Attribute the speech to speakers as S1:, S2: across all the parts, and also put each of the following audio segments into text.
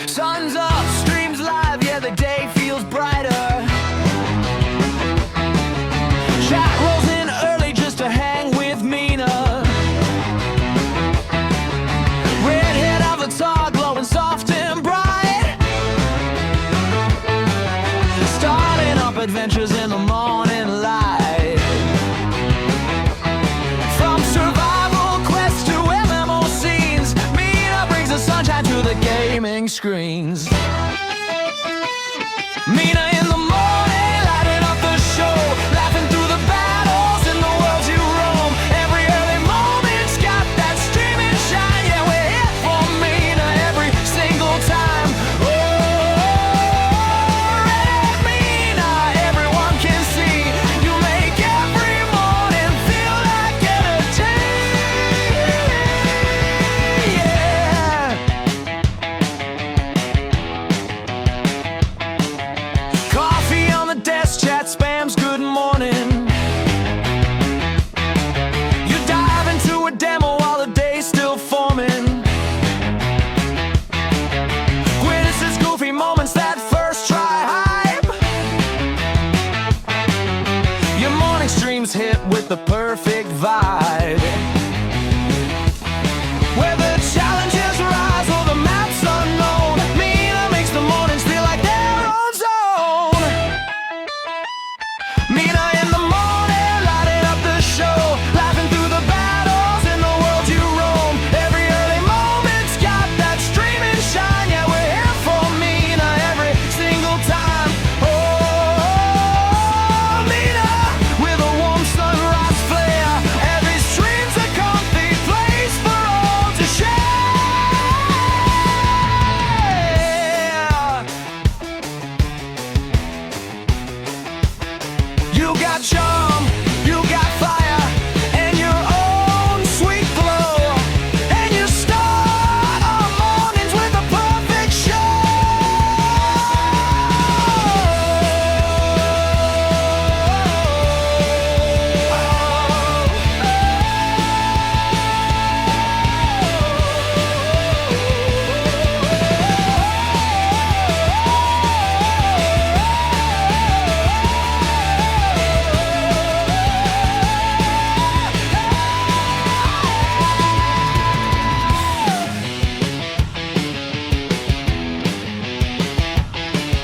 S1: Sun's up, streams live, yeah, the day feels brighter. Chat rolls in early just to hang with Mina. Redhead avatar glowing soft and bright. Starting up adventures in the morning light. From survival quests to MMO scenes, Mina brings the sunshine to the gaming screens. Mina in the morning, lighting up the show, laughing through the battles in the world you roam. Every early moment's got that streaming shine. Yeah, we're here for Mina every single time. Oh, Red Mina, everyone can see. You make every morning feel like entertainment. Yeah. Coffee on the desk, chat spams, good morning. You dive into a demo while the day's still forming. Witnesses goofy moments, that first try hype. Your morning streams hit with the perfect vibe. Where the challenges rise or the map's unknown, Mina makes the mornings feel like their own zone. Mina in the morning, lighting up the show, laughing through the battles in the world you roam. Every early moment's got that streaming shine. Yeah, we're here for Mina every single time. Oh, Mina, with a warm sunrise flare. Every stream's a comfy place for all to share. You got charm, you got fire, and your own sweet glow. And you start our mornings with a perfect show.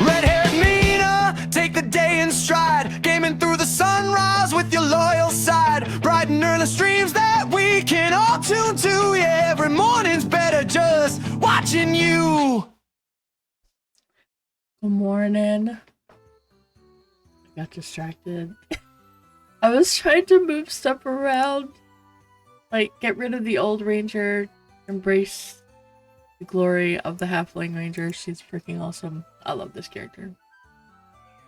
S1: Red-haired Mina, take the day in stride, gaming through the sunrise with your loyal side. Bright and early streams that we can all tune to. Yeah, every morning's better just watching you.
S2: Good morning. I got distracted. I was trying to move stuff around. Like, get rid of the old ranger, embrace the glory of the halfling ranger. She's freaking awesome. I love this character.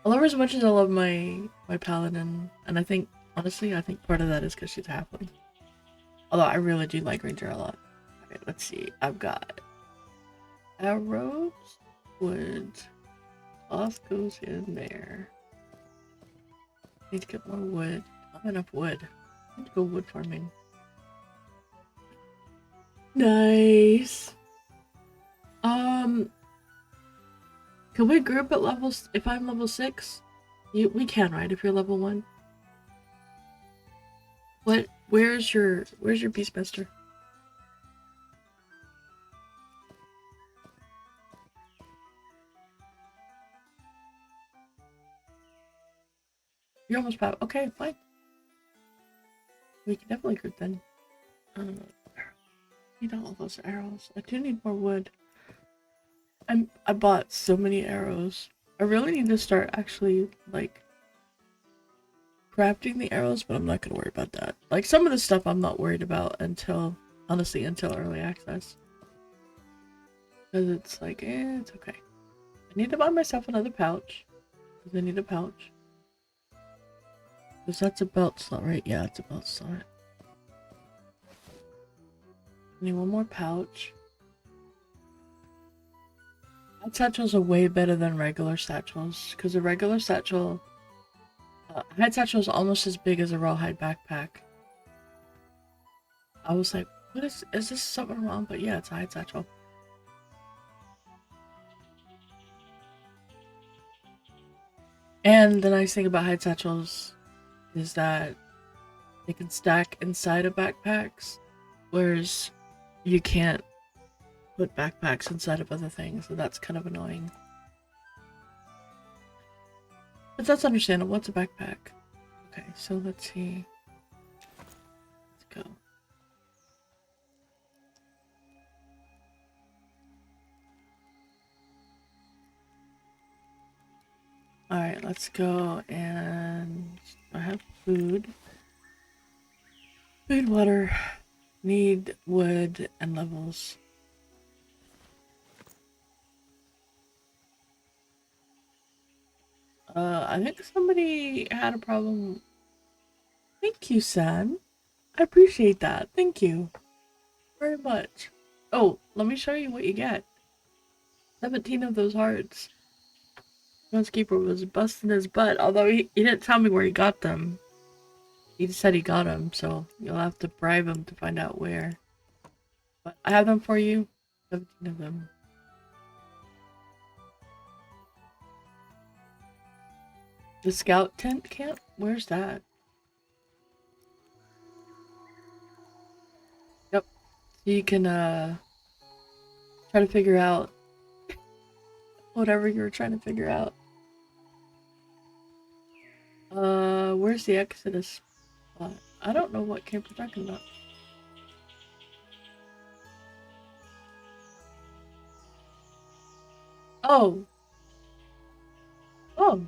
S2: I love her as much as I love my paladin. And I think, honestly, I think part of that is because she's halfling. Although I really do like ranger a lot. Okay, let's see. I've got arrows, wood, cloth goes in there. Need to get more wood. Not enough wood. I need to go wood farming. Nice. Can we group at levels? If I'm level 6, we can, right? If you're level 1. Where's your beastmaster? You're almost 5. Okay, fine. We can definitely group then. Need all those arrows. I do need more wood. I bought so many arrows. I really need to start actually, like, crafting the arrows, but I'm not gonna worry about that. Like, some of the stuff I'm not worried about until, honestly, until early access. Because it's like, it's okay. I need to buy myself another pouch. Because I need a pouch. Because that's a belt slot, right? Yeah, it's a belt slot. I need one more pouch. Hide satchels are way better than regular satchels. Because a regular satchel... hide satchel is almost as big as a rawhide backpack. I was like, What is this something wrong? But yeah, it's a hide satchel. And the nice thing about hide satchels is that they can stack inside of backpacks, whereas you can't put backpacks inside of other things, so that's kind of annoying. But that's understandable. What's a backpack? Okay, so let's see. Let's go. Alright, let's go and I have food. Food, water, need wood, and levels. I think somebody had a problem. Thank you, San. I appreciate that. Thank you very much. Oh, let me show you what you get. 17 of those hearts. Groundskeeper was busting his butt, although he didn't tell me where he got them. He just said he got them, so you'll have to bribe him to find out where. But I have them for you. 17 of them. The scout tent camp? Where's that? Yep. So you can try to figure out whatever you were trying to figure out. Where's the Exodus spot? I don't know what camp you're talking about. Oh. Oh.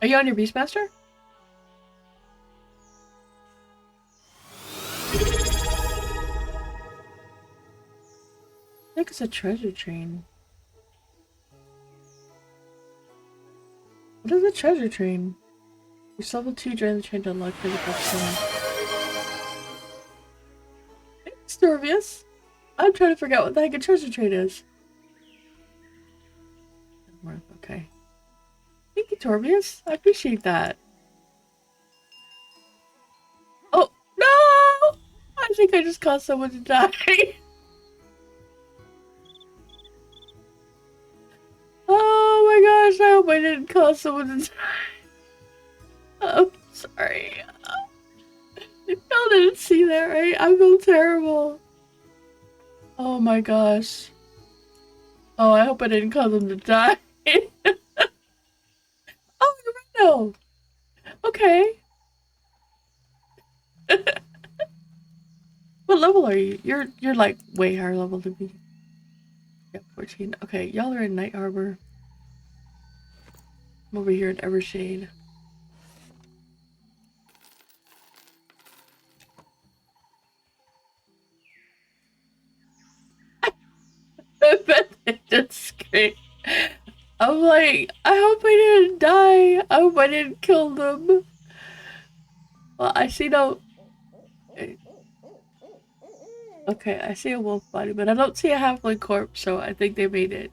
S2: Are you on your Beastmaster? I think it's a treasure train. What is a treasure train? Use level 2 join the train to unlock physical train. Thanks, Dorvius. I'm trying to figure out what the heck a treasure train is. Okay. Thank you, Torvius. I appreciate that. Oh, no! I think I just caused someone to die. Oh my gosh, I hope I didn't cause someone to die. I'm sorry. Y'all didn't see that, right? I feel terrible. Oh my gosh. Oh, I hope I didn't cause them to die. Oh, no. Okay. What level are you? You're like way higher level than me. Yeah, 14. Okay, y'all are in Night Harbor. I'm over here in Evershade. I bet they just scream. I'm like, I hope I didn't die. I hope I didn't kill them. Well, I see no... Okay, I see a wolf body, but I don't see a halfling corpse, so I think they made it.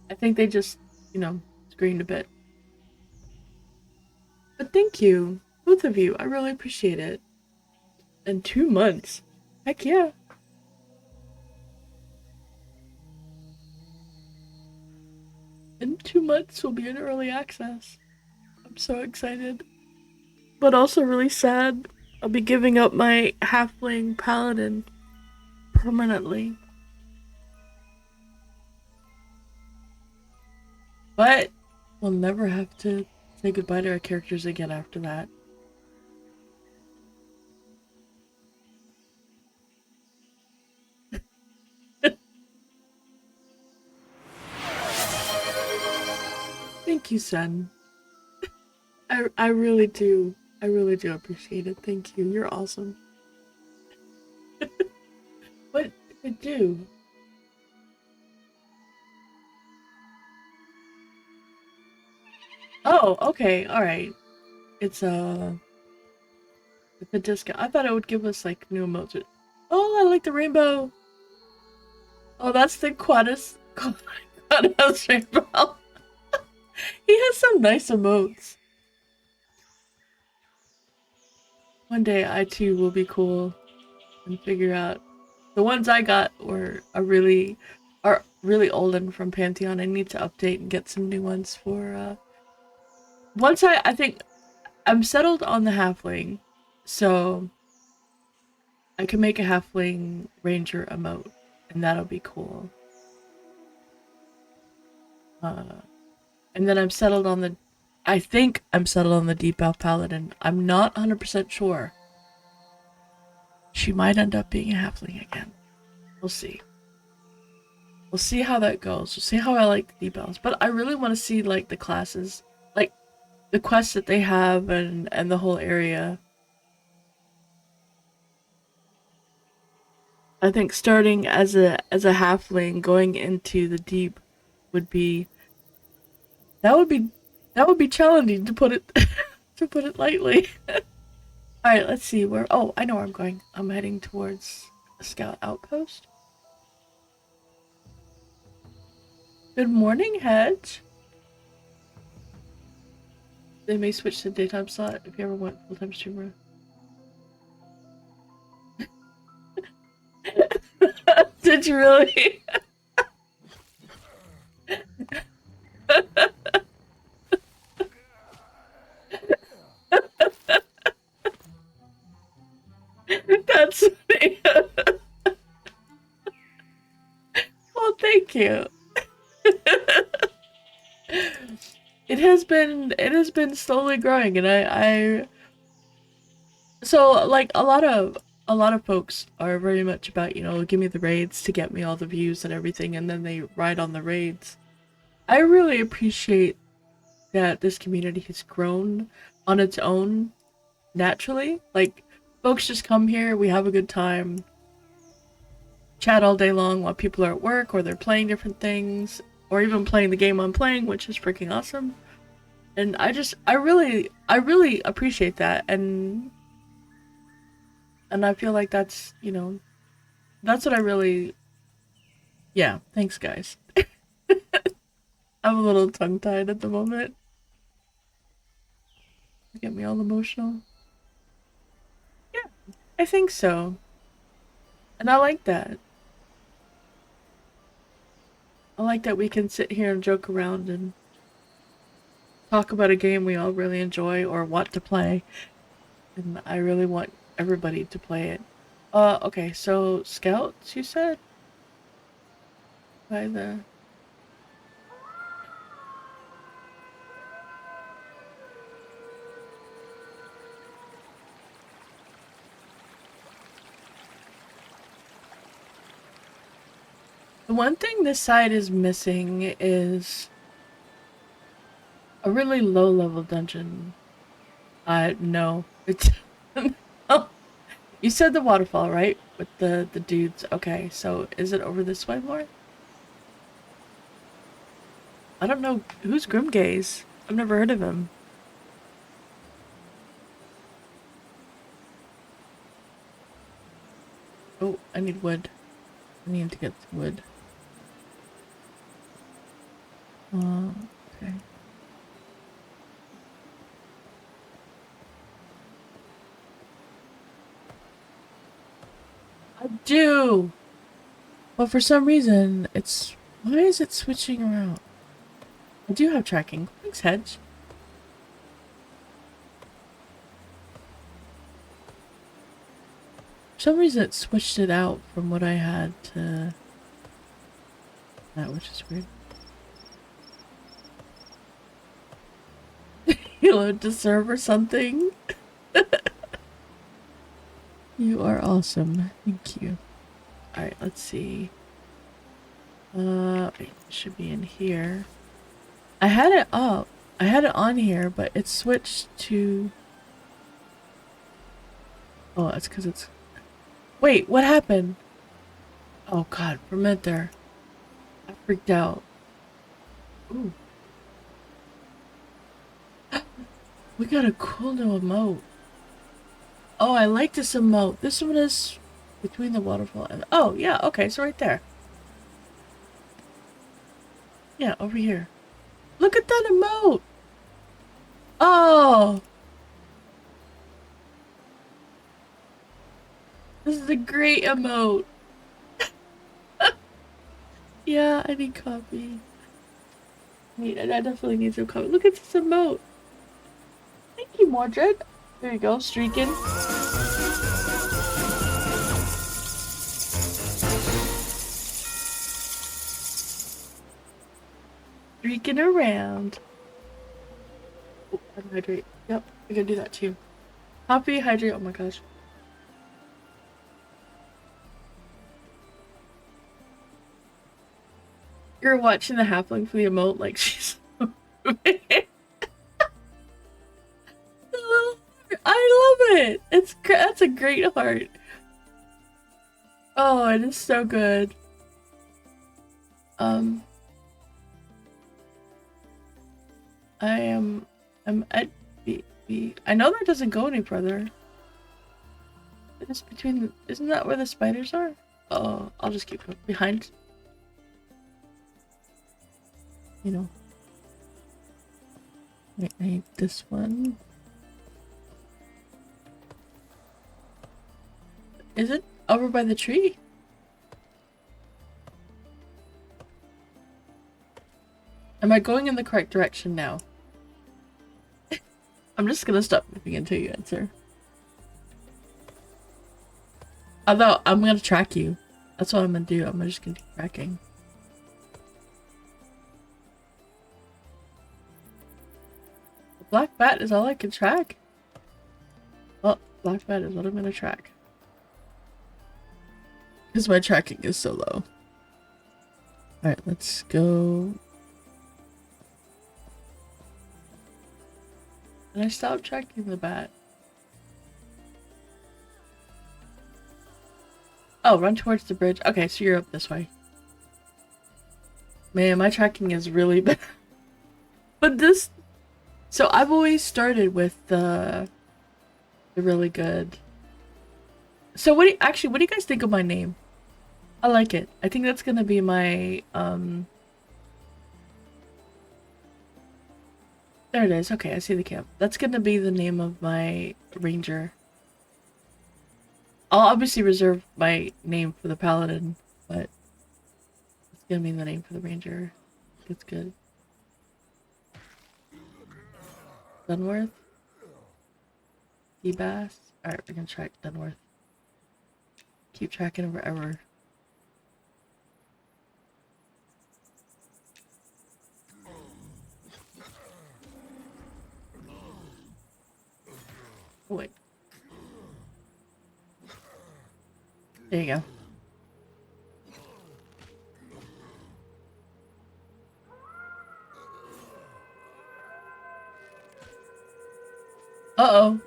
S2: I think they just, you know, screamed a bit. But thank you, both of you. I really appreciate it. And 2 months. Heck yeah. In 2 months, we'll be in early access. I'm so excited. But also really sad. I'll be giving up my halfling paladin permanently. But we'll never have to say goodbye to our characters again after that. Thank you, son. I really do. I really do appreciate it. Thank you. You're awesome. What did it do? Oh, okay. Alright. It's a discount. I thought it would give us like new emotes. Oh, I like the rainbow. Oh, that's the Quaddus rainbow. He has some nice emotes. One day I too will be cool and figure out. The ones I got are really old and from Pantheon. I need to update and get some new ones for once I think I'm settled on the halfling, so I can make a halfling ranger emote, and that'll be cool. Uh, and then I think I'm settled on the deep elf paladin. I'm not 100% sure. She might end up being a halfling again. We'll see. We'll see how that goes. We'll see how I like the deep elves. But I really want to see like the classes, like the quests that they have, and the whole area. I think starting as a halfling going into the deep would be that would be that would be challenging to put it to put it lightly. All right, let's see where. Oh, I know where I'm going. I'm heading towards a scout outpost. Good morning, Hedge. They may switch to daytime slot if you ever want full-time streamer. Did you really? That's funny. Well, thank you. It has been slowly growing, and I so like a lot of folks are very much about, you know, give me the raids to get me all the views and everything, and then they ride on the raids. I really appreciate that this community has grown on its own naturally. Like, folks just come here, we have a good time, chat all day long while people are at work or they're playing different things, or even playing the game I'm playing, which is freaking awesome. And I really appreciate that, and I feel like that's, you know, that's what I really, yeah, thanks guys. I'm a little tongue-tied at the moment. Get me all emotional. Yeah, I think so. And I like that. I like that we can sit here and joke around and talk about a game we all really enjoy or want to play. And I really want everybody to play it. Okay, so scouts, you said? By the... The one thing this side is missing is a really low level dungeon. No. It's... Oh, you said the waterfall, right? With the dudes. Okay, so is it over this way more? I don't know. Who's Grimgaze? I've never heard of him. Oh, I need wood. I need to get some wood. Okay. I do! But for some reason, it's... Why is it switching around? I do have tracking. Thanks, Hedge. For some reason, it switched it out from what I had to... that, which is weird. You load to serve or something? You are awesome. Thank you. Alright, let's see. It should be in here. I had it up. I had it on here, but it switched to... Oh, that's because it's... Wait, what happened? Oh god, Fermenter. I freaked out. Ooh. We got a cool new emote. Oh, I like this emote. This one is between the waterfall and... Oh, yeah, okay, so right there. Yeah, over here. Look at that emote! Oh! a great emote. Yeah, I need coffee. I definitely need some coffee. Look at this emote. Thank you, Mordred. There you go, streaking. Streaking around. Oh, hydrate. Yep, I gotta do that too. Coffee, hydrate. Oh my gosh. You're watching the halfling for the emote like she's. I love it. That's a great heart. Oh, it is so good. I'm at B. I know that doesn't go any further. It's between isn't that where the spiders are? Oh, I'll just keep going behind. You know. I need this one. Is it over by the tree? Am I going in the correct direction now? I'm just gonna stop moving until you answer. Although, I'm gonna track you. That's what I'm gonna do. I'm just gonna keep tracking. The black bat is all I can track? Well, black bat is what I'm gonna track. Because my tracking is so low. Alright, let's go. And I stopped tracking the bat. Oh, run towards the bridge. Okay, so you're up this way. Man, my tracking is really bad. But this... So I've always started with the really good... So what do you guys think of my name? I like it. I think that's gonna be my, There it is. Okay, I see the camp. That's gonna be the name of my ranger. I'll obviously reserve my name for the paladin, but it's gonna be the name for the ranger. It's good. Dunworth? Seabass? Alright, we're gonna track Dunworth. Keep tracking him forever. Oh, wait. There you go. Uh-oh.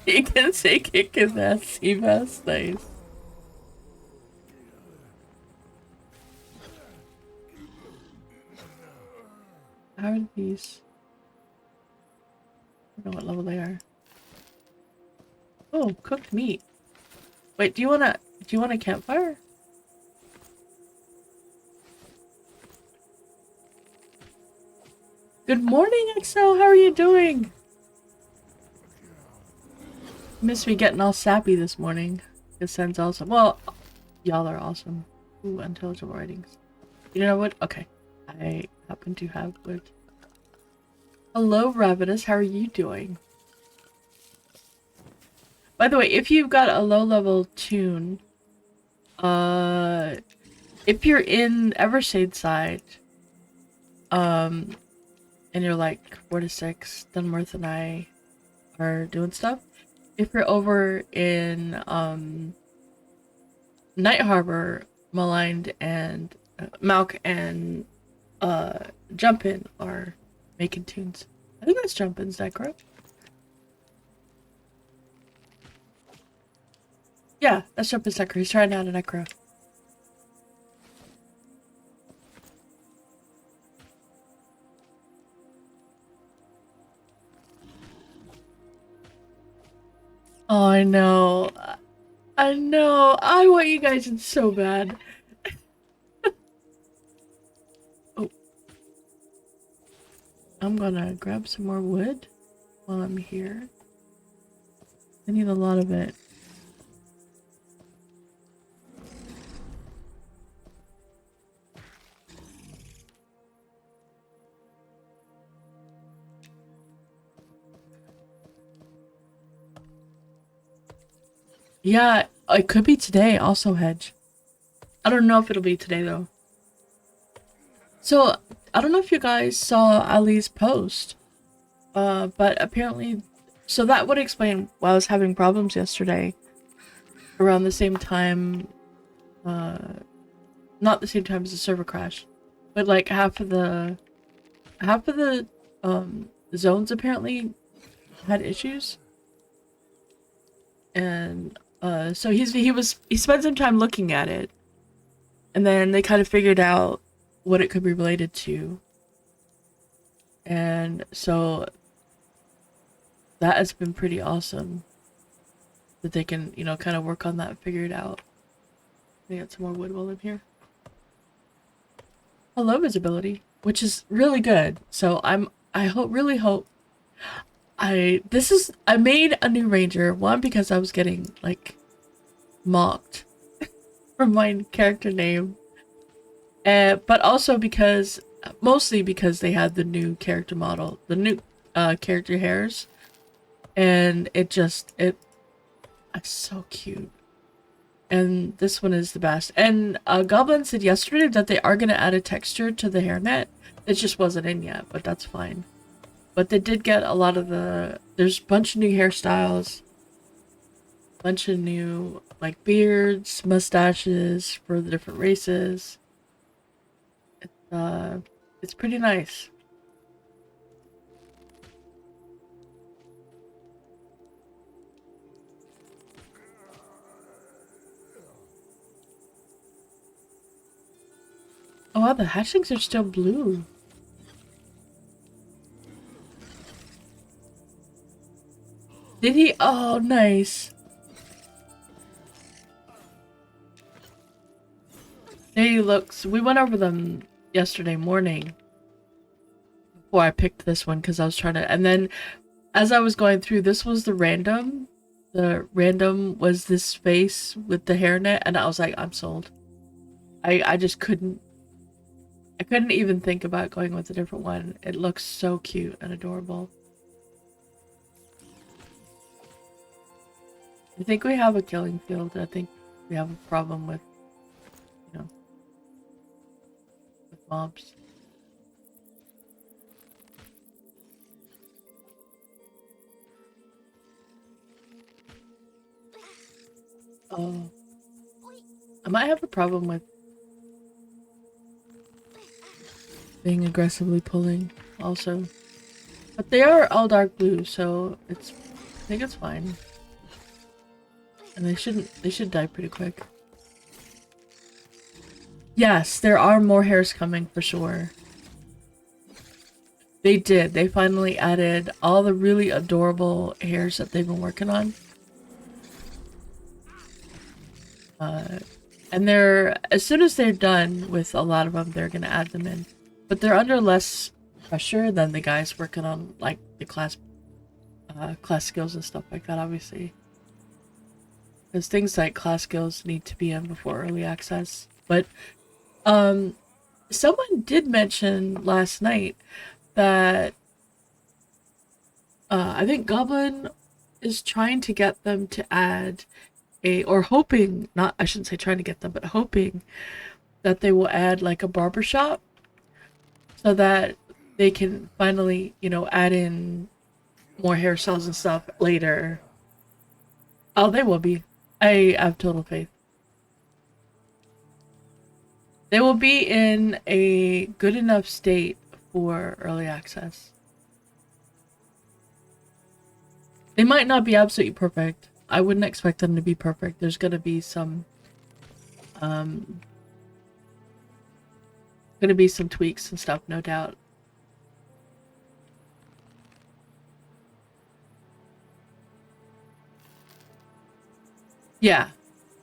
S2: You can say kick his ass, Seabass. Nice. How are these? I don't know what level they are. Oh, cooked meat. Wait, do you want a campfire? Good morning, XL. How are you doing? Miss me getting all sappy this morning. This sounds awesome. Well, y'all are awesome. Ooh, unintelligible writings. You know what? Okay. I happen to have wood. Hello, Ravenous. How are you doing? By the way, if you've got a low-level tune, if you're in Evershade side, and you're like 4 to 6, then Mirth and I are doing stuff. If you're over in Night Harbor, Maligned and Malk and Jumpin are making tunes. I think that's Jumpin's Necro. Yeah, that's Jumpin's Necro. He's trying out a Necro. Oh, I know. I know. I want you guys in so bad. Oh. I'm gonna grab some more wood. while I'm here. I need a lot of it. Yeah, it could be today also, Hedge. I don't know if it'll be today though. So, I don't know if you guys saw Ali's post. But apparently, so that would explain why I was having problems yesterday. Around the same time, not the same time as the server crash, but like half of the zones apparently had issues, and so he spent some time looking at it, and then they kind of figured out what it could be related to, and so that has been pretty awesome that they can, you know, kind of work on that and figure it out. Let me get some more wood while I'm here. Hello visibility, which is really good. So really hope I made a new ranger, one because I was getting like mocked for my character name. But also mostly because they had the new character model, the new character hairs. And it's so cute. And this one is the best. And Goblin said yesterday that they are going to add a texture to the hairnet. It just wasn't in yet, but that's fine. But they did get a lot of there's a bunch of new hairstyles. Bunch of new, like, beards, mustaches for the different races. It's pretty nice. Oh wow, the hatchlings are still blue. Did he? Oh, nice. There he looks. We went over them yesterday morning before I picked this one because I was trying to. And then as I was going through, this was the random. The random was this face with the hairnet, and I was like, I'm sold. I just couldn't. I couldn't even think about going with a different one. It looks so cute and adorable. I think we have a killing field. I think we have a problem with, you know, with mobs. Oh. I might have a problem with being aggressively pulling also. But they are all dark blue, so I think it's fine. And they should die pretty quick. Yes, there are more hairs coming for sure. They did. They finally added all the really adorable hairs that they've been working on. And as soon as they're done with a lot of them, they're gonna add them in. But they're under less pressure than the guys working on like the class skills and stuff like that, obviously. Because things like class skills need to be in before early access. But someone did mention last night that I think Goblin is trying to get them to add or hoping, not, I shouldn't say trying to get them, but hoping that they will add like a barbershop so that they can finally, you know, add in more hairstyles and stuff later. Oh, they will be. I have total faith. They will be in a good enough state for early access. They might not be absolutely perfect. I wouldn't expect them to be perfect. There's gonna be some tweaks and stuff, no doubt. Yeah.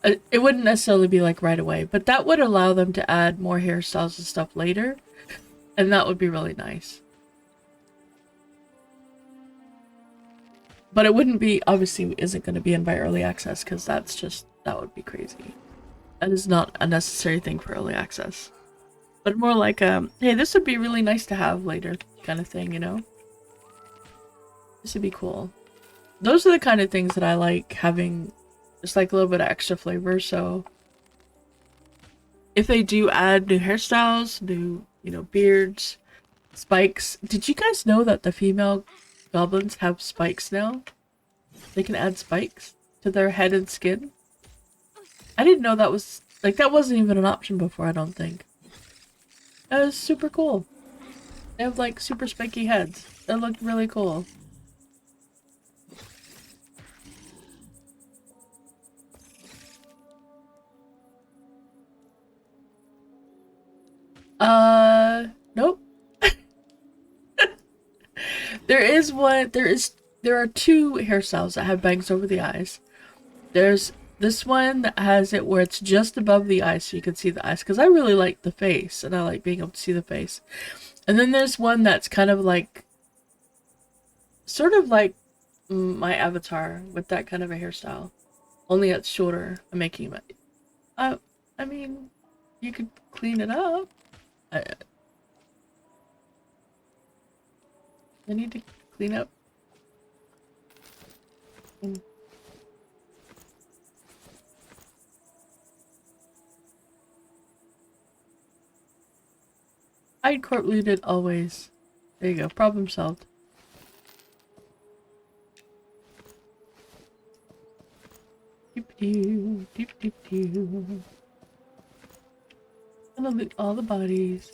S2: It wouldn't necessarily be like right away, but that would allow them to add more hairstyles and stuff later, and that would be really nice. But it wouldn't be, obviously isn't going to be in by early access, because that's just, that would be crazy. That is not a necessary thing for early access. But more like, hey, this would be really nice to have later kind of thing, you know? This would be cool. Those are the kind of things that I like having, just like a little bit of extra flavor, so if they do add new hairstyles, new, you know, beards, spikes. Did you guys know that the female goblins have spikes now? They can add spikes to their head and skin. I didn't know that was, like, that wasn't even an option before, I don't think. That was super cool. They have, like, super spiky heads. That looked really cool. Nope. There are two hairstyles that have bangs over the eyes. There's this one that has it where it's just above the eyes so you can see the eyes, because I really like the face and I like being able to see the face. And then there's one that's kind of like, sort of like my avatar with that kind of a hairstyle. Only it's shorter. I'm making it. I mean, you could clean it up. I need to clean up. I'd court looted always. There you go. Problem solved. Doop-doo, doop-doop-doo. Gonna loot all the bodies.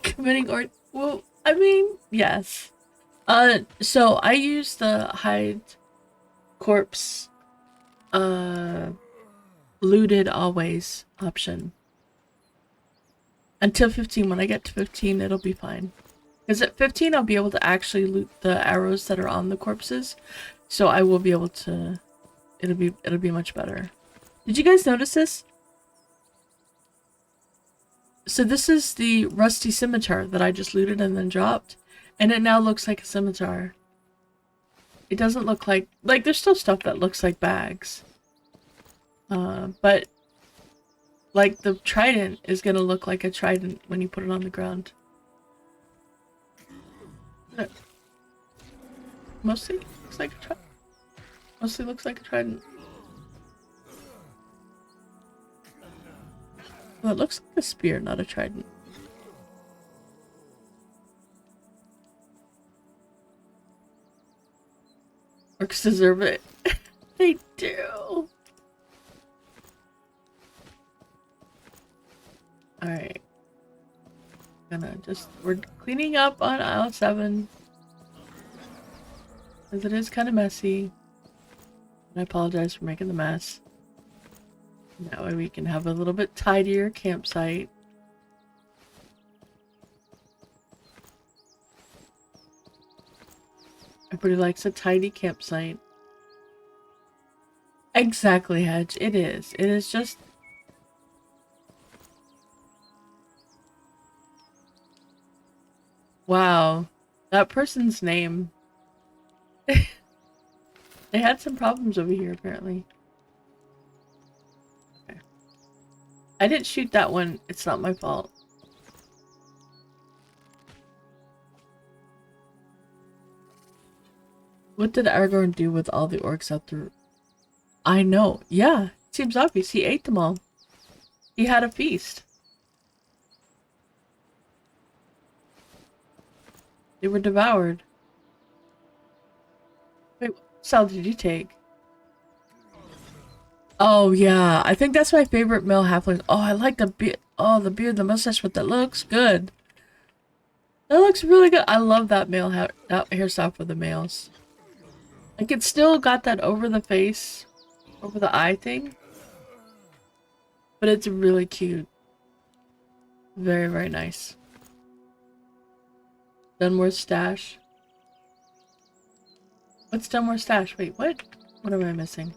S2: Committing art. Well, I mean, yes. So I use the hide corpse, looted always option. Until 15. When I get to 15, it'll be fine. Because at 15, I'll be able to actually loot the arrows that are on the corpses. So I will be able to... It'll be much better. Did you guys notice this? So this is the rusty scimitar that I just looted and then dropped. And it now looks like a scimitar. It doesn't look like... Like, there's still stuff that looks like bags. But... Like, the trident is gonna look like a trident when you put it on the ground. Mostly looks like a trident. Mostly looks like a trident. Well, it looks like a spear, not a trident. Orcs deserve it. They do. Alright. We're cleaning up on aisle 7. Because it is kind of messy. And I apologize for making the mess. That way we can have a little bit tidier campsite. Everybody likes a tidy campsite. Exactly, Hedge. It is. It is just... Wow. That person's name. They had some problems over here, apparently. Okay. I didn't shoot that one. It's not my fault. What did Aragorn do with all the orcs out there? I know. Yeah. Seems obvious. He ate them all. He had a feast. They were devoured. Wait, what style did you take? Oh, yeah. I think that's my favorite male halfling. Oh, I like the beard. Oh, the beard, the mustache, but that looks good. That looks really good. I love that male that hairstyle for the males. Like, it's still got that over the face, over the eye thing. But it's really cute. Very, very nice. Dunmore's stash. What's Dunmore's stash? Wait, what? What am I missing?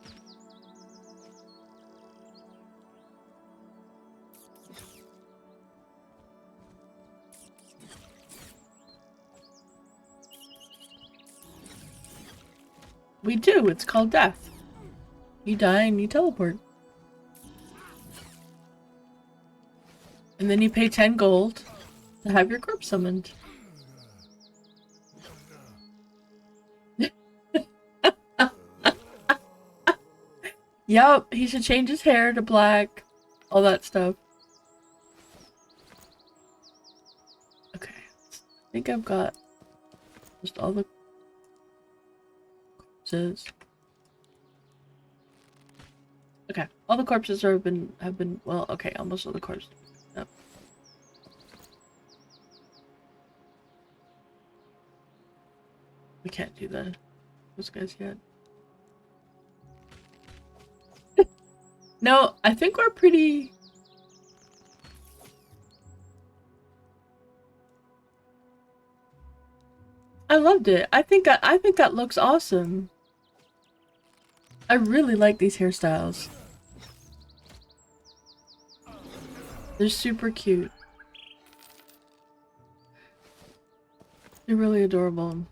S2: We do. It's called death. You die and you teleport. And then you pay 10 gold to have your corpse summoned. Yup, he should change his hair to black. All that stuff. Okay. I think I've got just all the corpses. Okay. All the corpses have been well, okay, almost all the corpses. Yep. We can't do those guys yet. No, I think we're pretty... I loved it. I think that looks awesome. I really like these hairstyles. They're super cute. They're really adorable.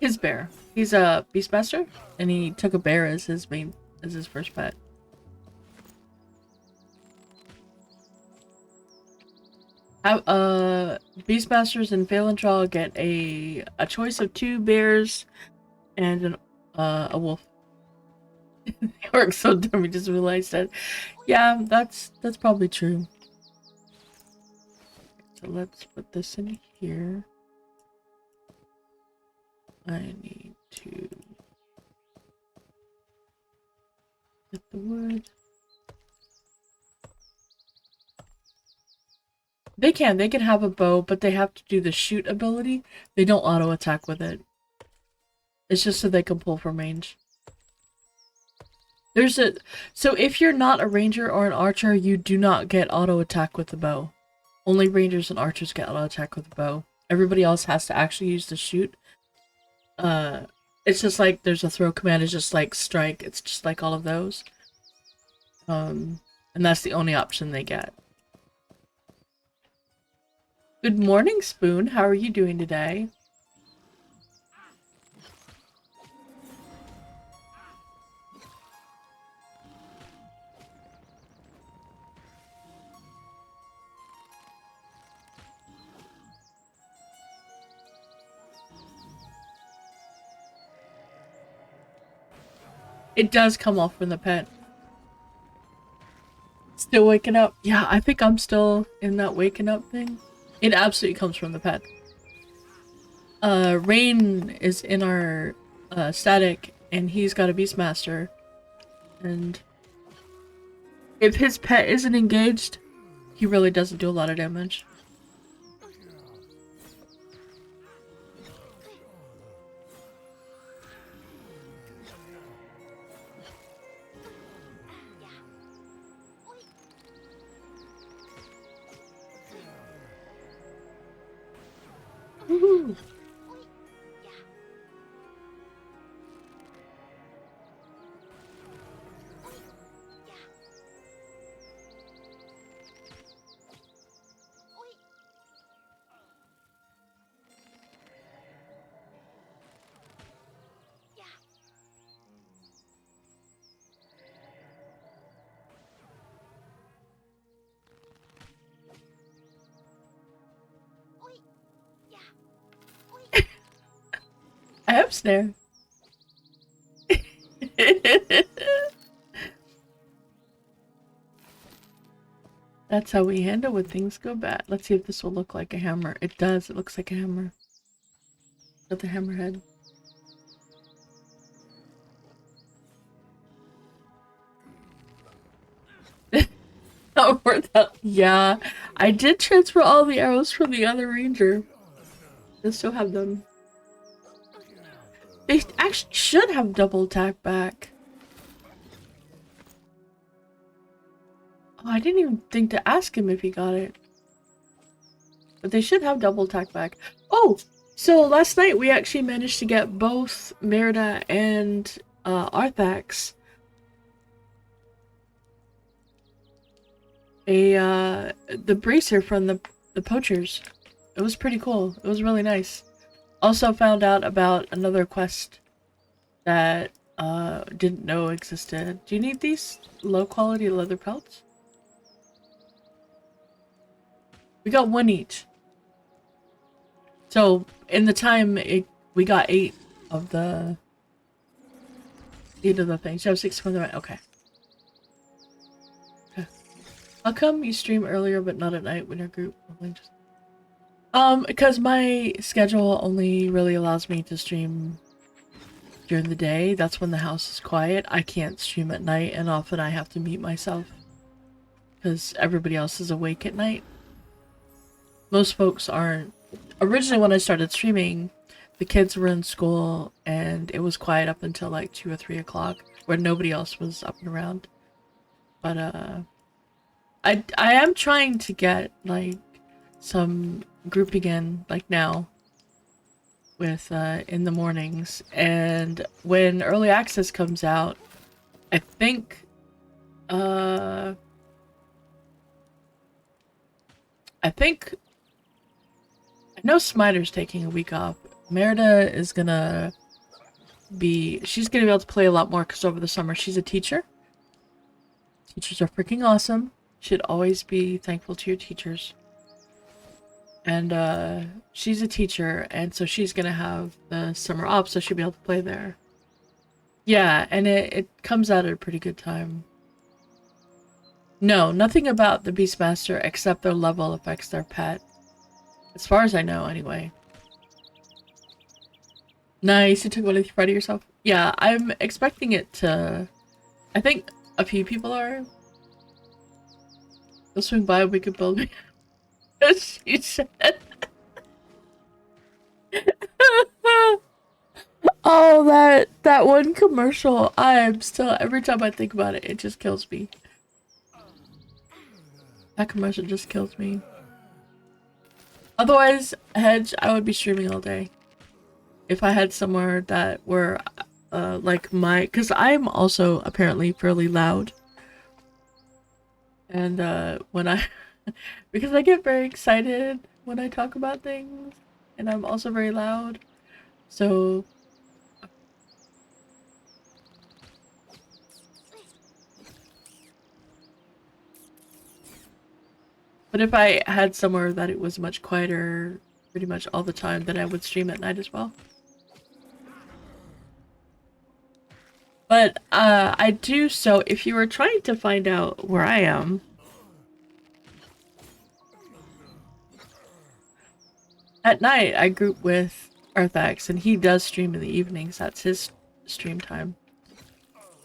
S2: His bear. He's a beastmaster, and he took a bear as his first pet. Beastmasters in Phelan Trial get a choice of 2 bears and a wolf. They work so dumb. We just realized that. Yeah, that's probably true. So let's put this in here. I need to get the wood. They can have a bow, but they have to do the shoot ability. They don't auto attack with it. It's just so they can pull from range. So if you're not a ranger or an archer, you do not get auto attack with the bow. Only rangers and archers get auto attack with the bow. Everybody else has to actually use the shoot. It's just like there's a throw command, it's just like strike, it's just like all of those. And that's the only option they get. Good morning, Spoon. How are you doing today? It does come off from the pet. Still waking up? Yeah, I think I'm still in that waking up thing. It absolutely comes from the pet. Rain is in our static, and he's got a Beastmaster. And if his pet isn't engaged, he really doesn't do a lot of damage. Woohoo! I have snare. That's how we handle when things go bad. Let's see if this will look like a hammer. It does. It looks like a hammer. Got the hammer head. Oh, yeah, I did transfer all the arrows from the other ranger. I still have them. They actually should have double attack back. Oh, I didn't even think to ask him if he got it. But they should have double attack back. Oh, so last night we actually managed to get both Merida and Arthax the bracer from the poachers. It was pretty cool. It was really nice. Also found out about another quest that didn't know existed. Do you need these low quality leather pelts? We got one each. So in the time we got 8 of the things. You have 6 for the right. Okay. How come you stream earlier but not at night when your group only just because my schedule only really allows me to stream during the day. That's when the house is quiet. I can't stream at night, and often I have to mute myself because everybody else is awake at night. Most folks aren't. Originally, when I started streaming, the kids were in school, and it was quiet up until like 2 or 3 o'clock, where nobody else was up and around. But I am trying to get like some grouping in like now with in the mornings, and when early access comes out, I think I know Smiter's taking a week off. Merida is gonna she's gonna be able to play a lot more because over the summer she's a teacher. Teachers are freaking awesome. Should always be thankful to your teachers. And she's a teacher, and so she's gonna have the summer off, so she'll be able to play there. Yeah, and it comes out at a pretty good time. No, nothing about the Beastmaster except their level affects their pet. As far as I know, anyway. Nice, you took one of your Friday yourself? Yeah, I'm expecting it to... I think a few people are. You'll swing by and we could build me. She said. Oh, that one commercial. I'm still, every time I think about it, it just kills me. That commercial just kills me. Otherwise, Hedge, I would be streaming all day. If I had somewhere that were, like my, because I'm also apparently fairly loud. And, when I, because I get very excited when I talk about things, and I'm also very loud. So, but if I had somewhere that it was much quieter pretty much all the time, then I would stream at night as well. But I do, so if you were trying to find out where I am, at night I group with Arthax, and he does stream in the evenings. That's his stream time.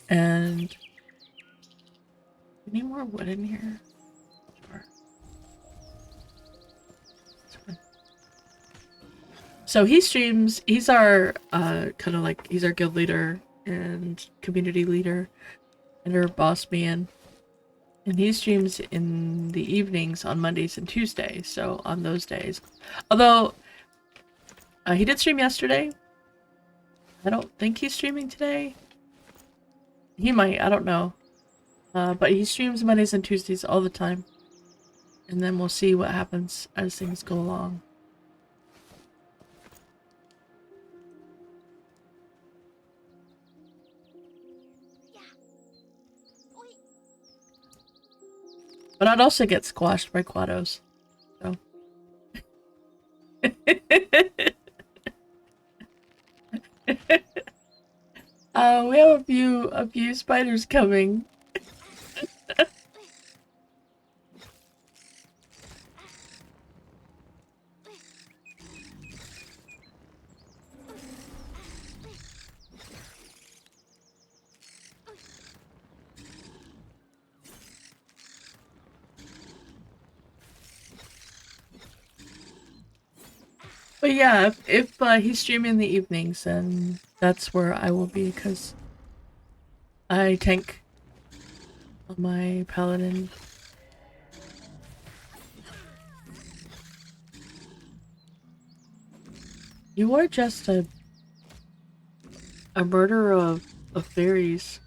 S2: And any more wood in here? Sure. So he streams, he's our kind of like, he's our guild leader and community leader and our boss man. And he streams in the evenings on Mondays and Tuesdays, so on those days. Although, he did stream yesterday. I don't think he's streaming today. He might, I don't know. But he streams Mondays and Tuesdays all the time. And then we'll see what happens as things go along. But I'd also get squashed by Quados. So. We have a few spiders coming. But yeah, if he's streaming in the evenings, then that's where I will be, because I tank on my paladin. You are just a murderer of fairies.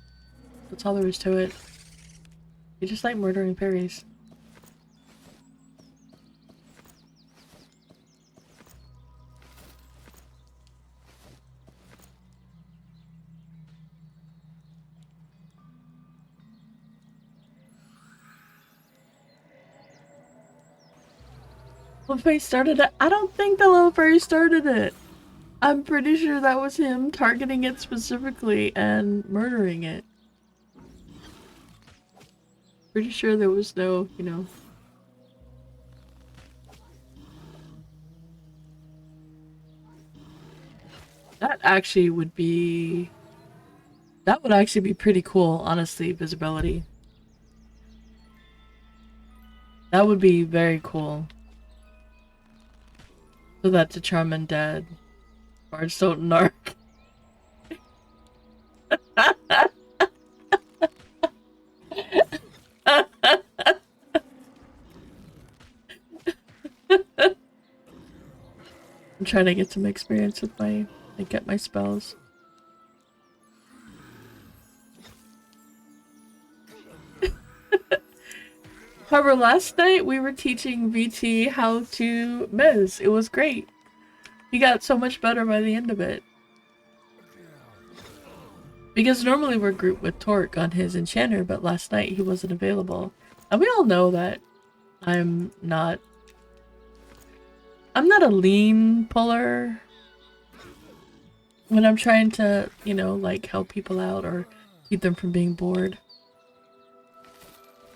S2: That's all there is to it. You just like murdering fairies. Little Fairy started it. I don't think the Little Fairy started it. I'm pretty sure that was him targeting it specifically and murdering it. Pretty sure there was no, you know. That actually would be... That would actually be pretty cool, honestly, visibility. That would be very cool. So that to charm undead. Bards don't narc. I'm trying to get some experience with my... and get my spells. However, last night we were teaching VT how to mez. It was great. He got so much better by the end of it. Because normally we're grouped with Torque on his enchanter, but last night he wasn't available. And we all know that I'm not a lean puller when I'm trying to, you know, like help people out or keep them from being bored.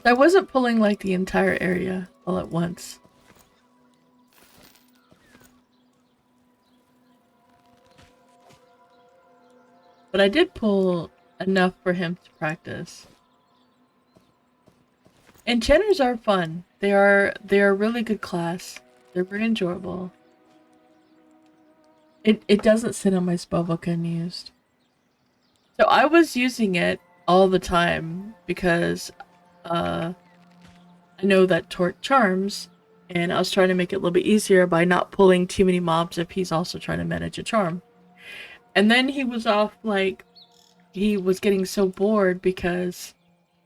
S2: I wasn't pulling like the entire area all at once. But I did pull enough for him to practice. Enchanters are fun. They are a really good class. They're very enjoyable. It doesn't sit on my spellbook unused. So I was using it all the time because I know that Torque charms, and I was trying to make it a little bit easier by not pulling too many mobs if he's also trying to manage a charm. And then he was off, like, he was getting so bored because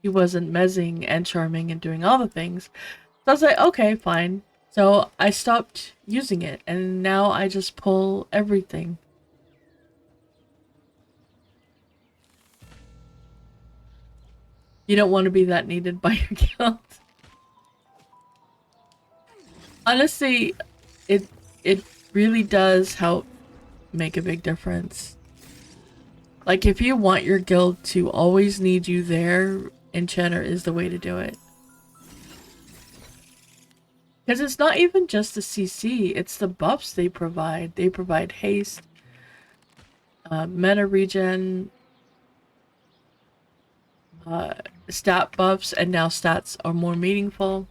S2: he wasn't mezzing and charming and doing all the things. So I was like, okay, fine. So I stopped using it, and now I just pull everything. You don't want to be that needed by your guild. Honestly, it really does help make a big difference. Like, if you want your guild to always need you there, Enchanter is the way to do it. Because it's not even just the CC, it's the buffs they provide. They provide haste, mana regen, stat buffs, and now stats are more meaningful.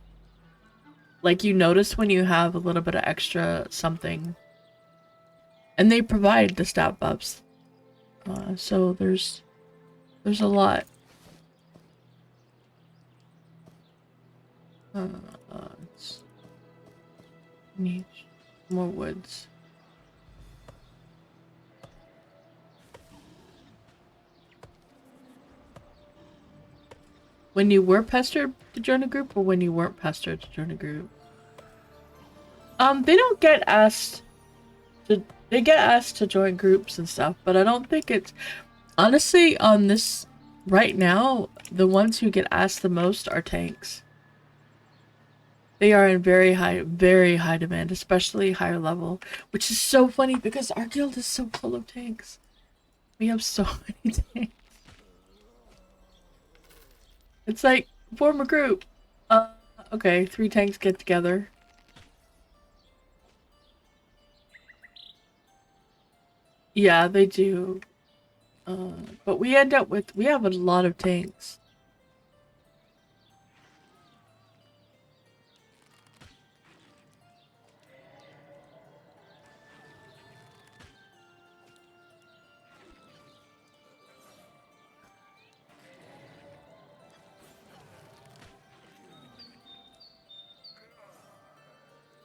S2: Like, you notice when you have a little bit of extra something. And they provide the stat buffs. So there's a lot. Need more woods. When you were pestered to join a group, or when you weren't pestered to join a group? They don't get asked to. They get asked to join groups and stuff, but I don't think it's... Honestly, on this... Right now, the ones who get asked the most are tanks. They are in very high demand, especially higher level. Which is so funny because our guild is so full of tanks. We have so many tanks. It's like, form a group. Okay, 3 tanks get together. Yeah, they do. But we end up with... We have a lot of tanks.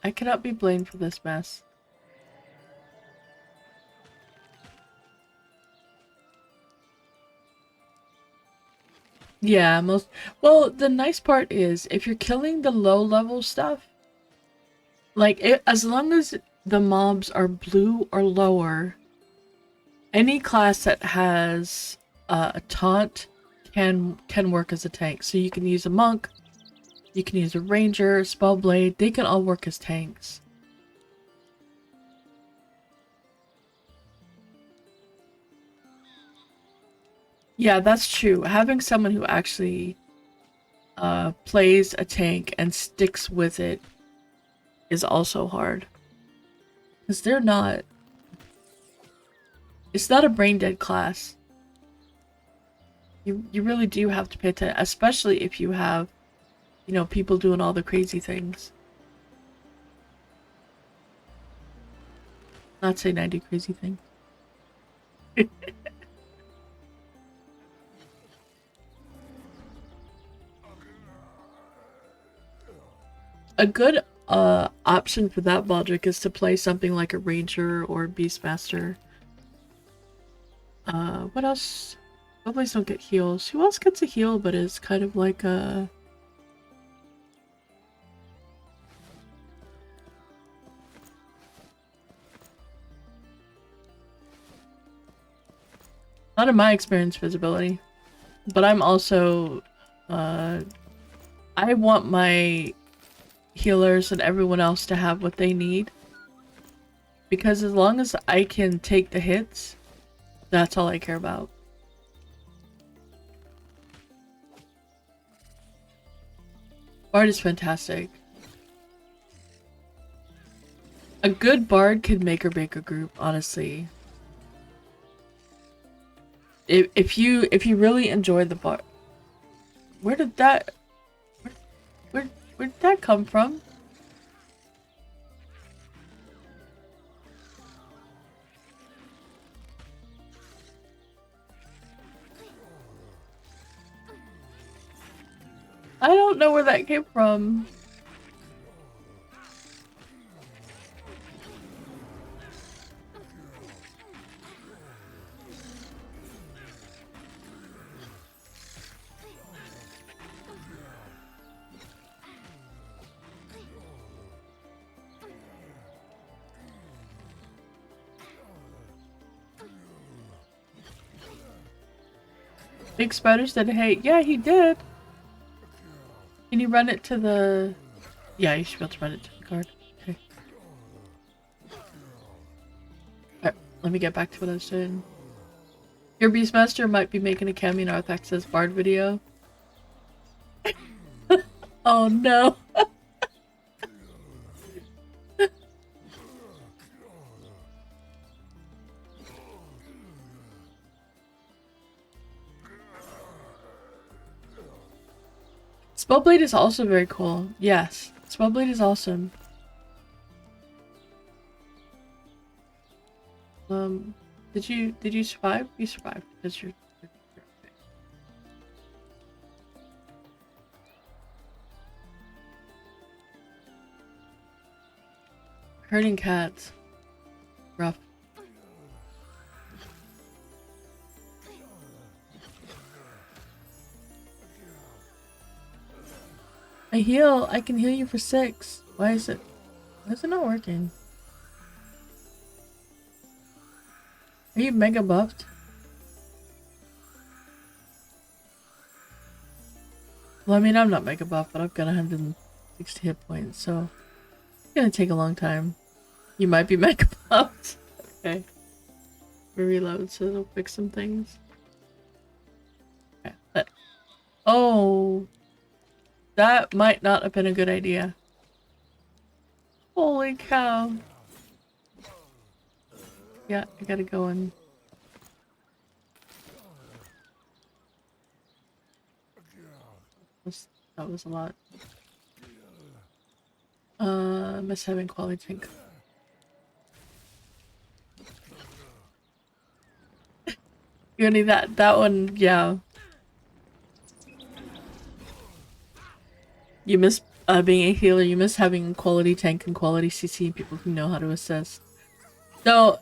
S2: I cannot be blamed for this mess. Yeah, most... Well, the nice part is, if you're killing the low-level stuff, like, as long as the mobs are blue or lower, any class that has a taunt can work as a tank. So you can use a monk, You can use a ranger, a spellblade. They can all work as tanks. Yeah, that's true. Having someone who actually plays a tank and sticks with it is also hard. Because they're not... It's not a brain dead class. You really do have to pay attention, especially if you have, you know, people doing all the crazy things. Not saying I do crazy things. A good option for that logic is to play something like a ranger or a beastmaster. What else? Spellblades don't get heals. Who else gets a heal but is kind of like a... Not in my experience, visibility. But I'm also... I want my healers and everyone else to have what they need. Because as long as I can take the hits, that's all I care about. Bard is fantastic. A good bard can make or break a group, honestly. If you really enjoy the bard, where did that come from? I don't know where that came from. Big Spider said, hey, yeah, he did. Can you run it to the... Yeah, you should be able to run it to the card. Okay. Alright, let me get back to what I was saying. Your Beastmaster might be making a cameo in Arthax's Bard video. Oh no. Spellblade is also very cool. Yes, Spellblade is awesome. Did you survive? You survived because you're okay. Herding cats. Rough. I can heal you for 6. Why is it not working? Are you mega buffed? Well, I mean, I'm not mega buffed, but I've got 160 hit points, so it's gonna take a long time. You might be mega buffed. Okay. Reload, so it'll fix some things. Okay. Oh! That might not have been a good idea. Holy cow. Yeah, I gotta go and... That was a lot. Miss having quality tank. You need that one, yeah. You miss being a healer, you miss having quality tank and quality CC and people who know how to assist. So,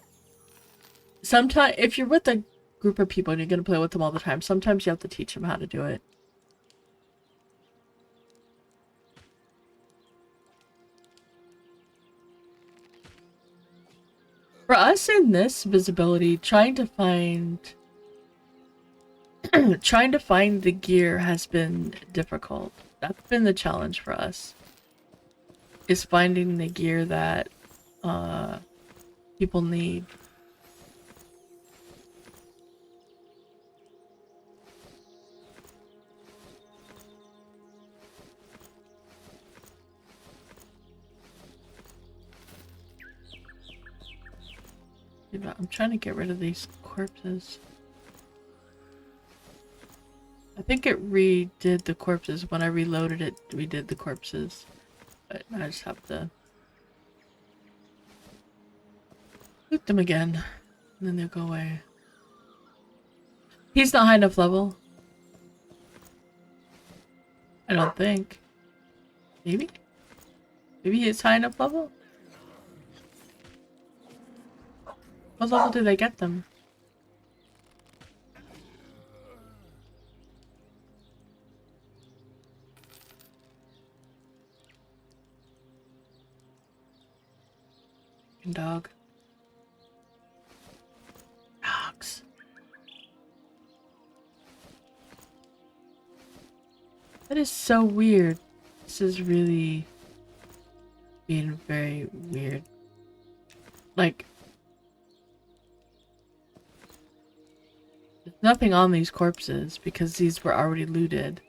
S2: sometimes, if you're with a group of people and you're going to play with them all the time, sometimes you have to teach them how to do it. For us in this visibility, trying to find the gear has been difficult. that's been the challenge for us. Is finding the gear that people need. I'm trying to get rid of these corpses. I think it redid the corpses. When I reloaded it, redid the corpses. But I just have to loot them again. And then they'll go away. He's not high enough level. I don't think. Maybe? Maybe he's high enough level? What level do they get them? Dog. Dogs. That is so weird. This is really being very weird. Like, there's nothing on these corpses because these were already looted.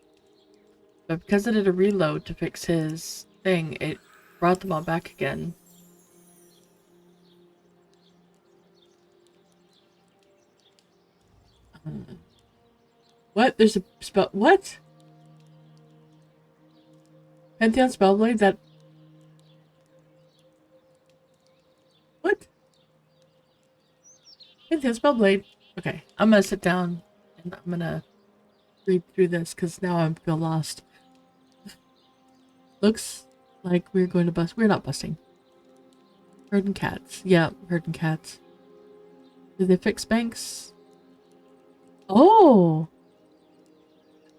S2: But because I did a reload to fix his thing, it brought them all back again. What? There's a spell. What? Pantheon Spellblade that. What? Pantheon Spellblade. Okay, I'm gonna sit down and I'm gonna read through this because now I feel lost. Looks like we're going to bust. We're not busting. Herding cats. Yeah, herding cats. Did they fix banks? Oh!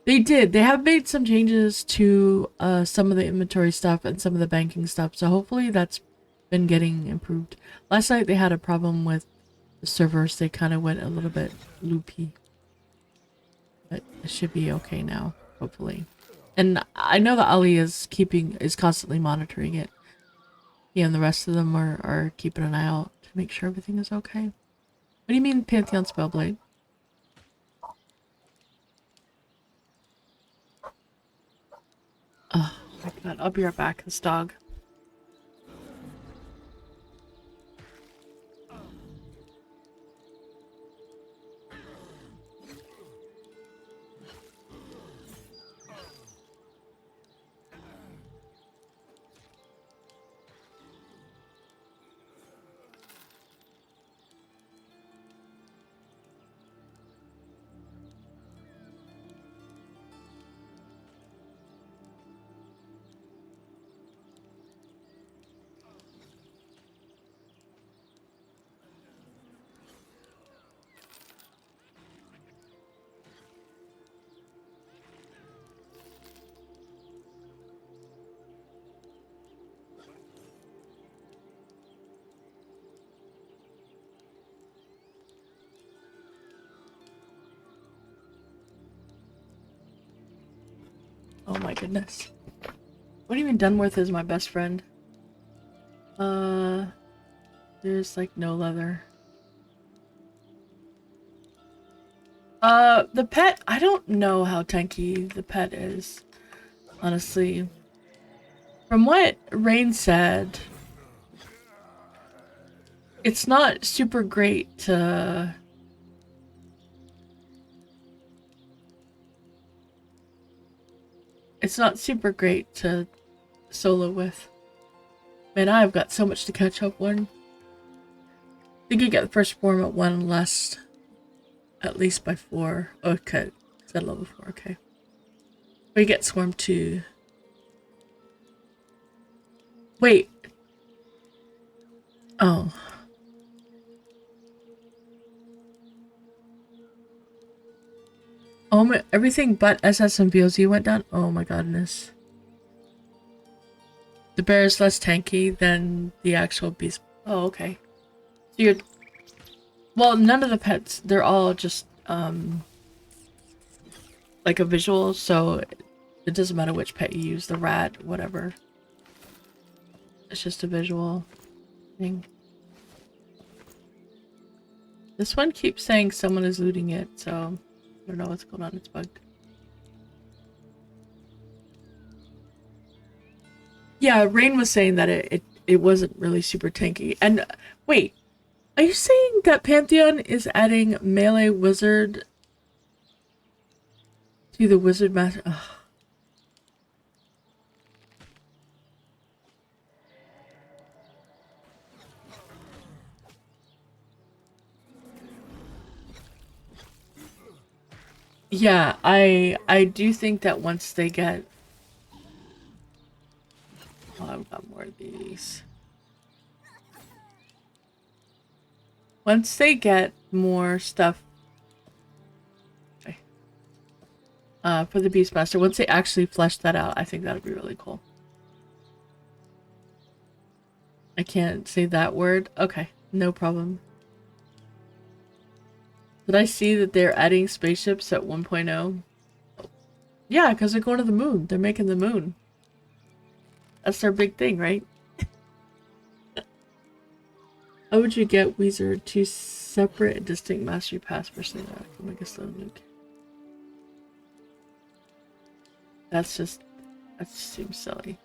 S2: They did. They have made some changes to some of the inventory stuff and some of the banking stuff. So hopefully that's been getting improved. Last night they had a problem with the servers. They kind of went a little bit loopy. But it should be okay now, hopefully. And I know that Ali is constantly monitoring it. He and the rest of them are keeping an eye out to make sure everything is okay. What do you mean Pantheon Spellblade? Oh my god, I'll be right back. This dog. Oh my goodness. What do you mean Dunworth is my best friend? There's like no leather. The pet, I don't know how tanky the pet is, honestly. From what Rain said, it's not super great to... It's not super great to solo with. Man, I've got so much to catch up on. I think you get the first form at 1 less, at least by 4. Okay, is that level 4? Okay. We get swarm 2. Wait. Oh. Oh my, everything but SS and VOZ went down? Oh my goodness. The bear is less tanky than the actual beast. Oh, okay. So you're... Well, none of the pets, they're all just, like a visual, so It doesn't matter which pet you use, the rat, whatever. It's just a visual thing. This one keeps saying someone is looting it, so I don't know what's going on. It's bugged. Yeah, Rain was saying that it wasn't really super tanky. And wait, are you saying that Pantheon is adding melee wizard to the wizard master? Ugh. Yeah, I do think that once they get... Oh, I've got more of these. Once they get more stuff for the Beastmaster, once they actually flesh that out, I think that would be really cool. I can't say that word. Okay, no problem. Did I see that they're adding spaceships at 1.0? Yeah, because they're going to the moon. They're making the moon. That's their big thing, right? How would you get Wizard two separate and distinct mastery paths for Slayback? Oh my gosh, nuke. That just seems silly.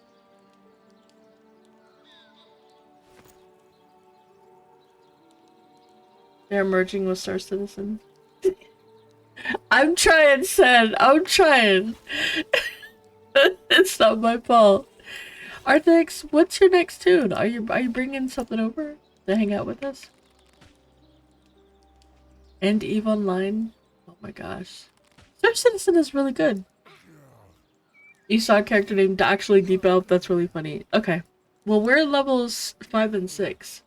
S2: They're merging with Star Citizen. I'm trying, Sen. I'm trying. It's not my fault. Arthex, what's your next tune? Are you bringing something over to hang out with us? And EVE Online? Oh my gosh. Star Citizen is really good. You saw a character named actually Deep Elf? That's really funny. Okay. Well, we're levels 5 and 6.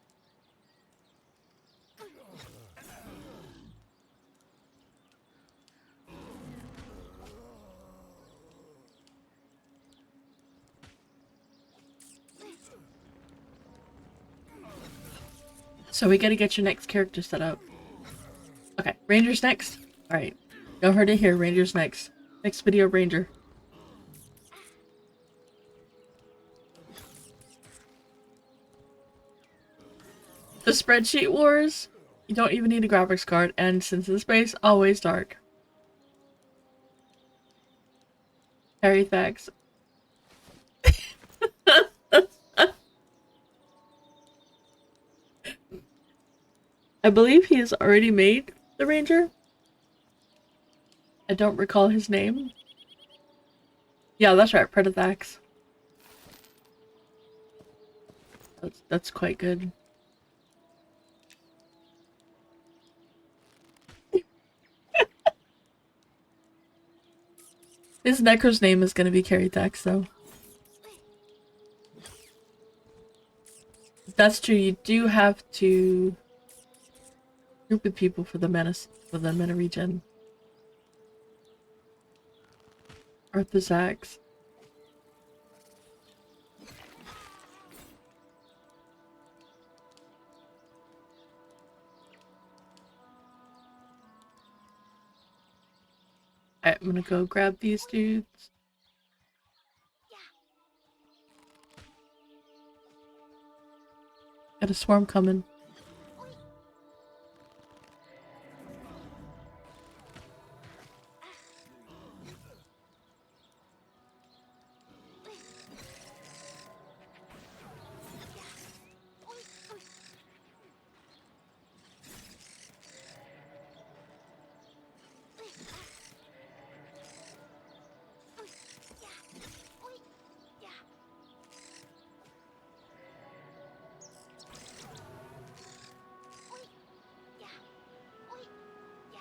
S2: So we gotta get your next character set up. Okay, Ranger's next. Alright. Y'all heard it here, Ranger's next. Next video, Ranger. The spreadsheet wars. You don't even need a graphics card, and since in space, always dark. Harry Thax. I believe he has already made the Ranger. I don't recall his name. Yeah, that's right, Predathax. That's quite good. His Necro's name is gonna be Carythax, though. That's true, you do have to group with people for the mana regen. Arthazax. Alright, I'm gonna go grab these dudes. Got a swarm coming.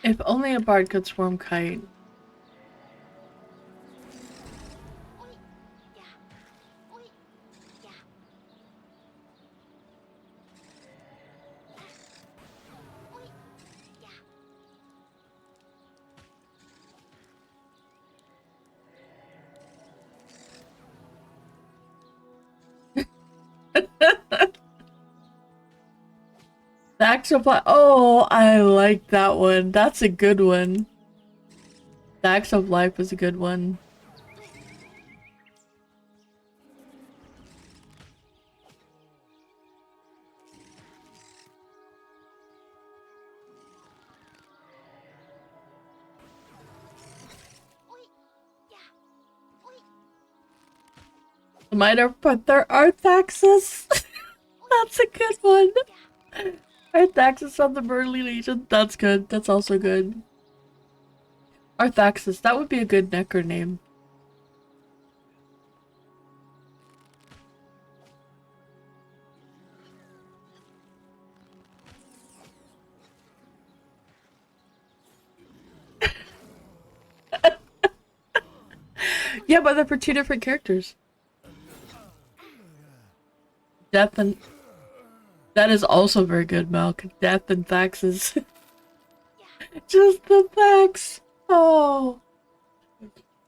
S2: If only a bard could swarm kite. The Axoply. Oh, I like that one. That's a good one. The Axe of Life was a good one. The minor put their Arthaxis. That's a good one. Arthaxis on the Burly Legion. That's good. That's also good. Arthaxis. That would be a good Necker name. Yeah, but they're for two different characters. Death and... That is also very good, Malk. Death and Thaxes. Just the Thax. Oh.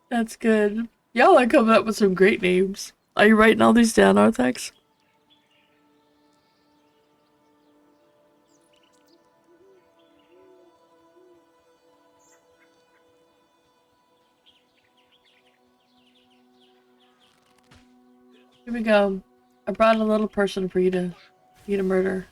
S2: That's good. Y'all are coming up with some great names. Are you writing all these down, Arthax? Here we go. I brought a little person for you to murder.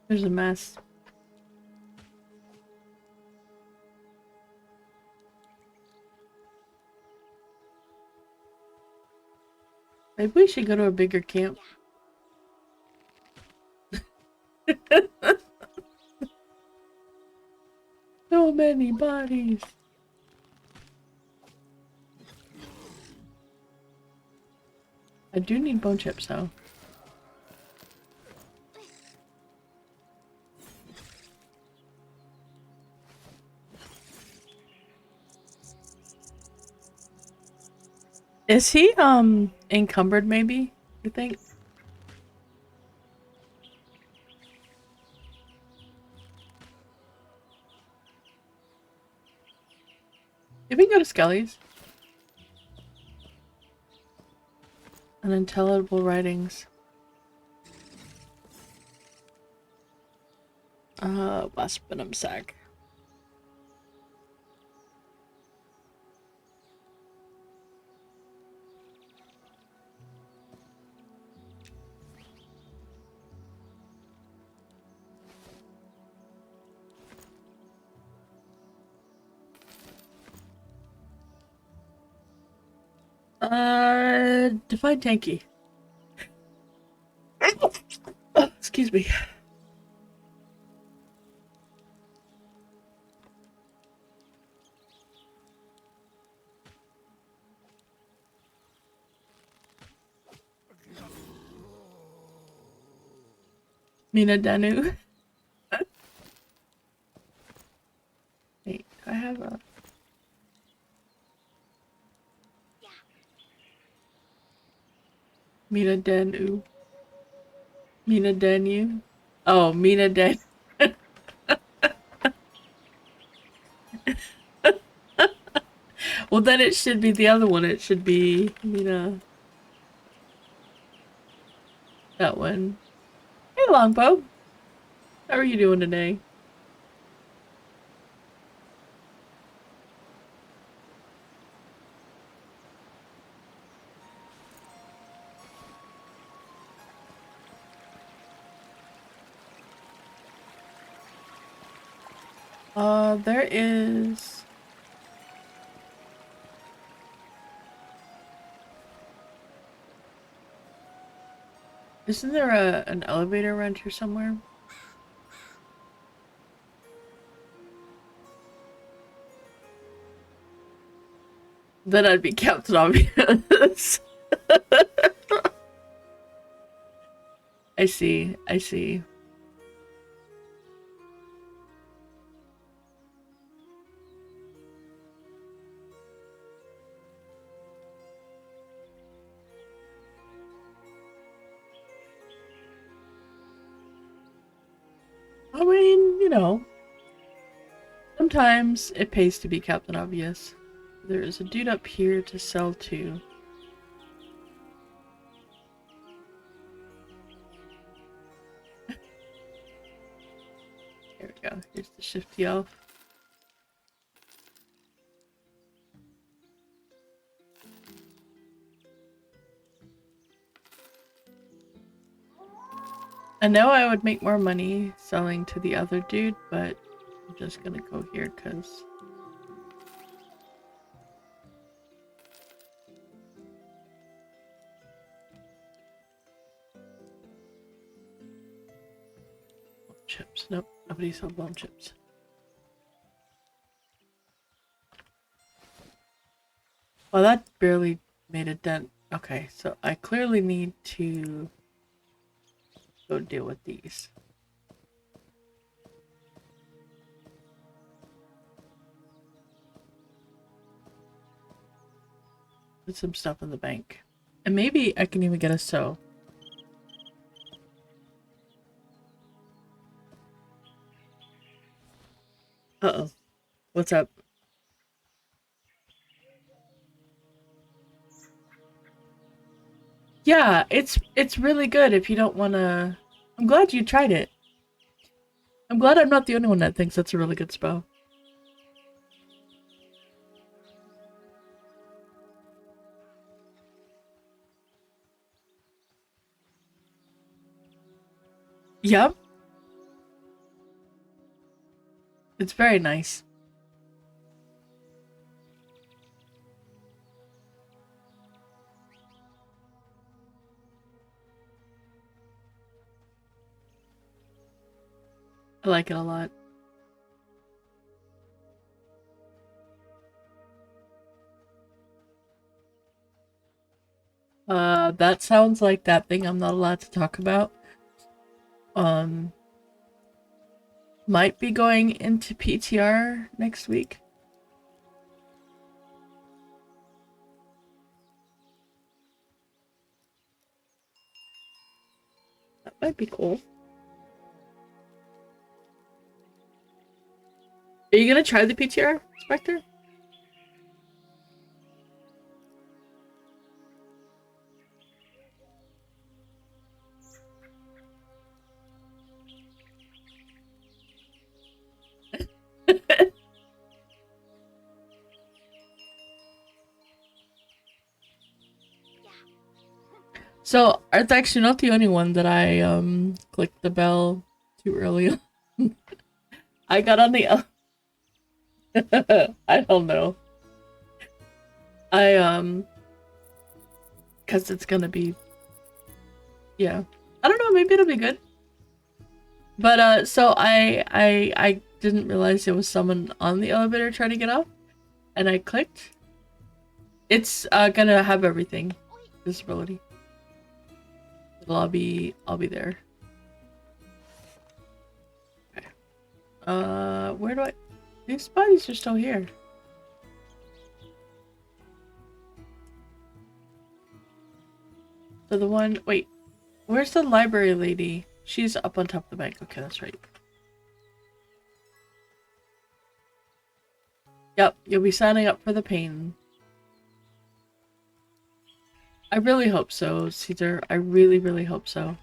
S2: There's a mess. Maybe we should go to a bigger camp. So many bodies. I do need bone chips though. Is he encumbered maybe, you think? If we can go to Skelly's. Unintelligible writings. Last MnM sack. Define tanky. Oh, excuse me. Mina Danu. Wait, do I have a... Mina Danu. Mina Danu. Oh, Mina Dan. Well, then it should be the other one. It should be Mina. That one. Hey, Longbow. How are you doing today? There is... Isn't there an elevator around here somewhere? Then I'd be Captain Obvious. I see, I see. I mean, you know, sometimes it pays to be Captain Obvious. There is a dude up here to sell to. Here's the shifty elf. I know I would make more money selling to the other dude, but I'm just gonna go here because chips. Nope, nobody sold bone chips. Well, that barely made a dent. Okay, so I clearly need to go deal with these. Put some stuff in the bank. And maybe I can even get a sew. Uh-oh. What's up? Yeah, it's really good if you don't want to... I'm glad you tried it. I'm glad I'm not the only one that thinks that's a really good spell. Yep. It's very nice. I like it a lot. That sounds like that thing I'm not allowed to talk about. Might be going into PTR next week. That might be cool. Are you gonna try the PTR, Spectre? So, Arthax, you're not the only one that I clicked the bell too early. I got on the I don't know. Cause it's gonna be, yeah. I don't know, maybe it'll be good. But so I didn't realize there was someone on the elevator trying to get off, and I clicked. It's gonna have everything. Visibility. I'll be there. Okay. Where do I... These bodies are still here. So the one... Wait. Where's the library lady? She's up on top of the bank. Okay, that's right. Yep, you'll be signing up for the pain. I really hope so, Caesar. I really, really hope so.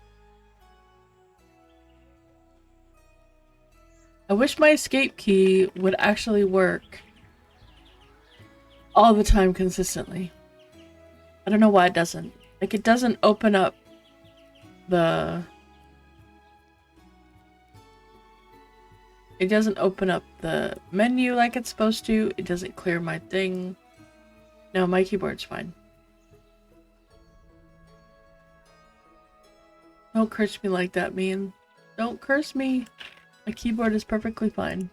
S2: I wish my escape key would actually work all the time consistently. I don't know why it doesn't. Like, it doesn't open up the... It doesn't open up the menu like it's supposed to. It doesn't clear my thing. No, my keyboard's fine. Don't curse me like that, man. Don't curse me. My keyboard is perfectly fine.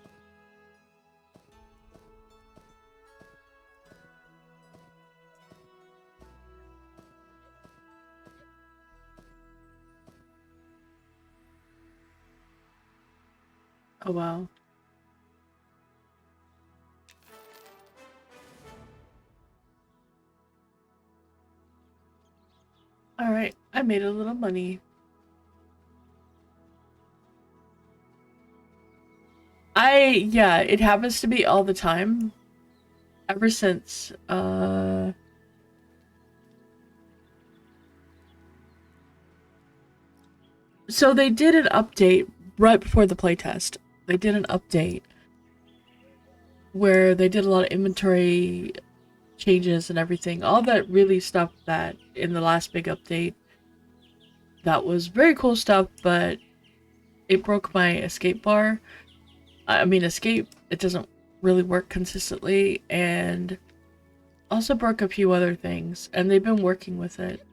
S2: Oh wow. Alright, I made a little money. Yeah, it happens to be all the time. Ever since, So they did an update right before the playtest. they did an update where they did a lot of inventory changes and everything. All that really stuff that in the last big update that was very cool stuff, but it broke my escape bar. I mean, escape, it doesn't really work consistently, and also broke a few other things, and they've been working with it.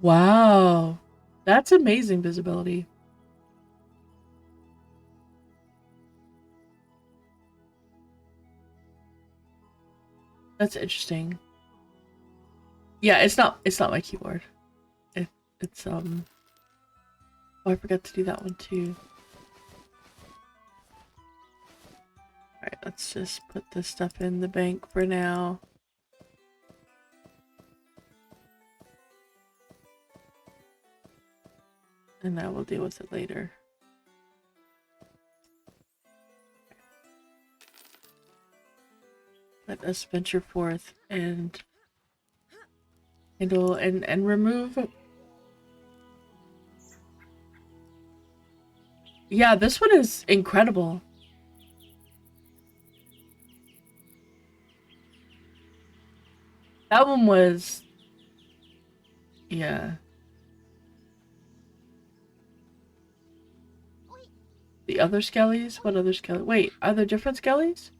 S2: Wow. That's amazing visibility. That's interesting. Yeah, it's not my keyboard. It's oh, I forgot to do that one too. Alright, let's just put this stuff in the bank for now. And I will deal with it later. Let us venture forth and handle and remove. Yeah, this one is incredible. That one was, yeah. The other skellies? What other skelly? Wait, are there different skellies?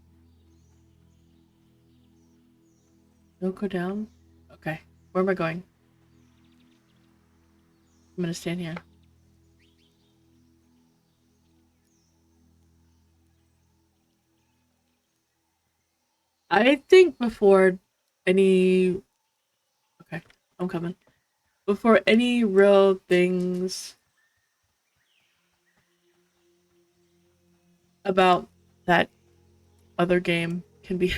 S2: Don't go down? Okay. Where am I going? I'm gonna stand here. I think before any... Okay, I'm coming. Before any real things about that other game can be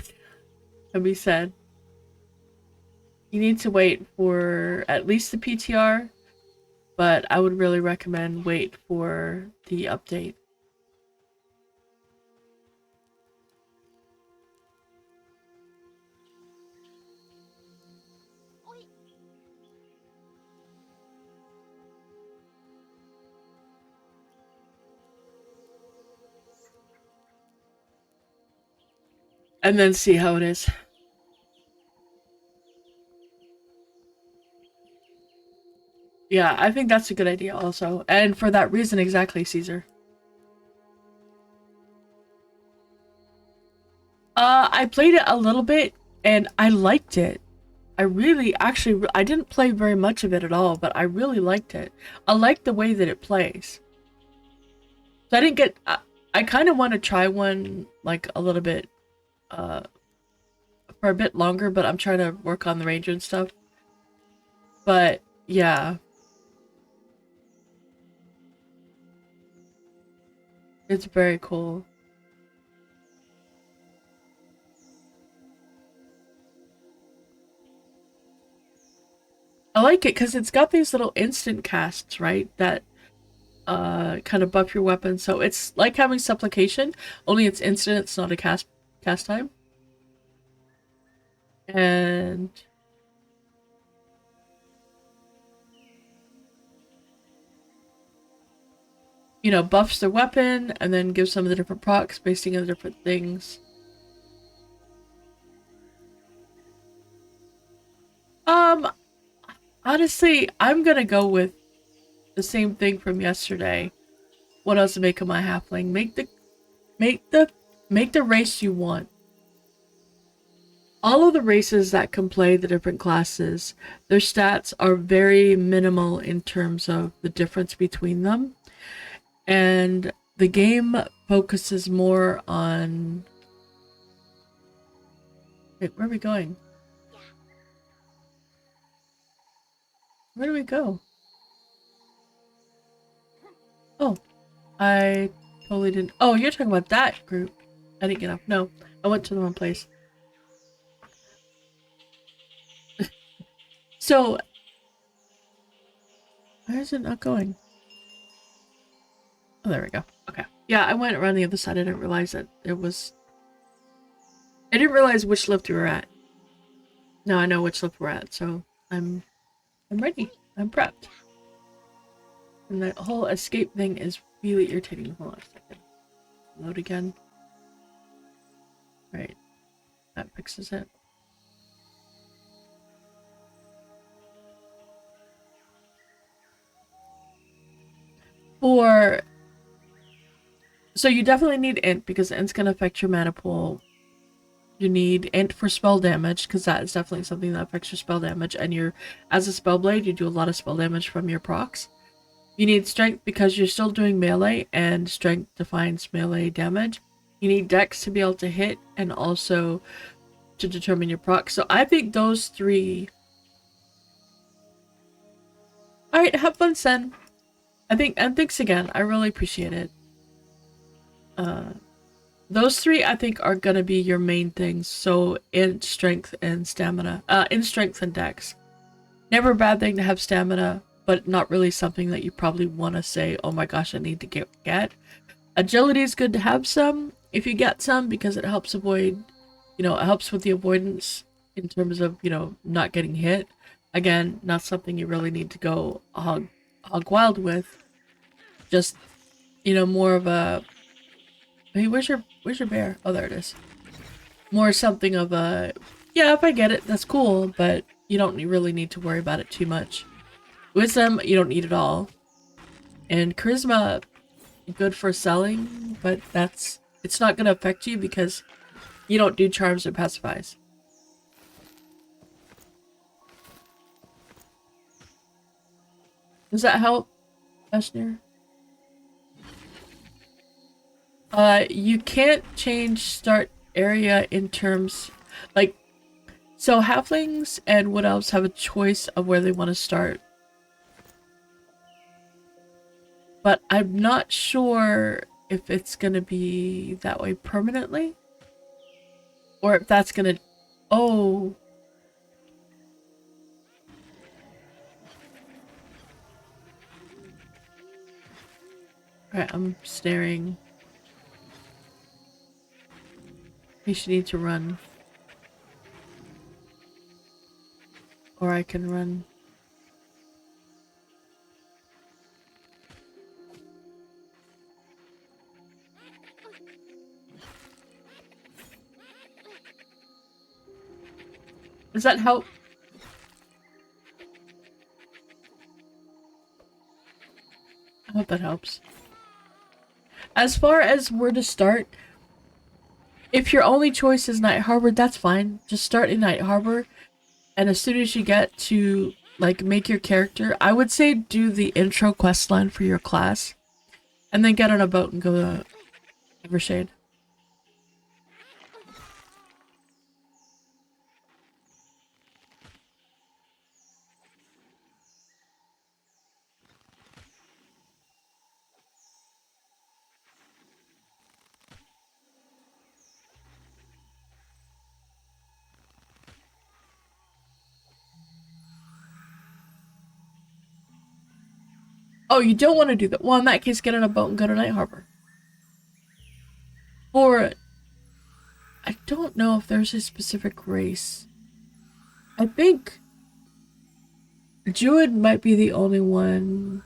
S2: said, you need to wait for at least the PTR, but I would really recommend wait for the update. And then see how it is. Yeah, I think that's a good idea also. And for that reason exactly, Caesar. I played it a little bit and I liked it. I really, actually, I didn't play very much of it at all, but I really liked it. I like the way that it plays. So I didn't get, I kind of want to try one, like, a little bit, for a bit longer, but I'm trying to work on the ranger and stuff. But, yeah. It's very cool. I like it because it's got these little instant casts, right? That kind of buff your weapon. So it's like having supplication, only it's instant, it's not a cast time. And you know, buffs their weapon and then gives some of the different procs based on the different things. Um, honestly, I'm gonna go with the same thing from yesterday. What else to make of my halfling? Make the make the race you want. All of the races that can play the different classes, their stats are very minimal in terms of the difference between them. And the game focuses more on... Wait, where are we going? Where do we go? Oh, I totally didn't... Oh, you're talking about that group. I didn't get off. No, I went to the wrong place. So, where is it not going? Oh, there we go. Okay. Yeah, I went around the other side. I didn't realize that it was... I didn't realize which lift we were at. Now I know which lift we're at, so I'm ready. I'm prepped. And the whole escape thing is really irritating. Hold on a second. Load again. Right. That fixes it. So you definitely need int because int's gonna affect your mana pool. You need int for spell damage because that is definitely something that affects your spell damage, and as a spellblade you do a lot of spell damage from your procs. You need strength because you're still doing melee, and strength defines melee damage. You need dex to be able to hit and also to determine your proc. So I think those three. Alright, have fun, Sen. And thanks again. I really appreciate it. Those three I think are gonna be your main things. So int, strength, and stamina. Int, strength, and dex. Never a bad thing to have stamina, but not really something that you probably want to say, oh my gosh, I need to get. Agility is good to have some if you get some because it helps avoid, it helps with the avoidance in terms of, not getting hit. Again, not something you really need to go hog wild with. Just, more of a, hey, where's your bear? Oh, there it is. More something of a, yeah, if I get it, that's cool, but you don't really need to worry about it too much. Wisdom, you don't need it all. And charisma, good for selling, but it's not going to affect you because you don't do charms or pacifies. Does that help, Ashner? You can't change start area in terms, like, so halflings and wood elves have a choice of where they want to start. But I'm not sure if it's gonna be that way permanently. Or if that's gonna... Oh. Alright, I'm staring. You should need to run. Or I can run. Does that help? I hope that helps. As far as where to start, if your only choice is Night Harbor, that's fine. Just start in Night Harbor, and as soon as you get to, like, make your character, I would say do the intro questline for your class, and then get on a boat and go to Evershade. Oh, you don't want to do that. Well, in that case, get on a boat and go to Night Harbor. Or, I don't know if there's a specific race. I think Druid might be the only one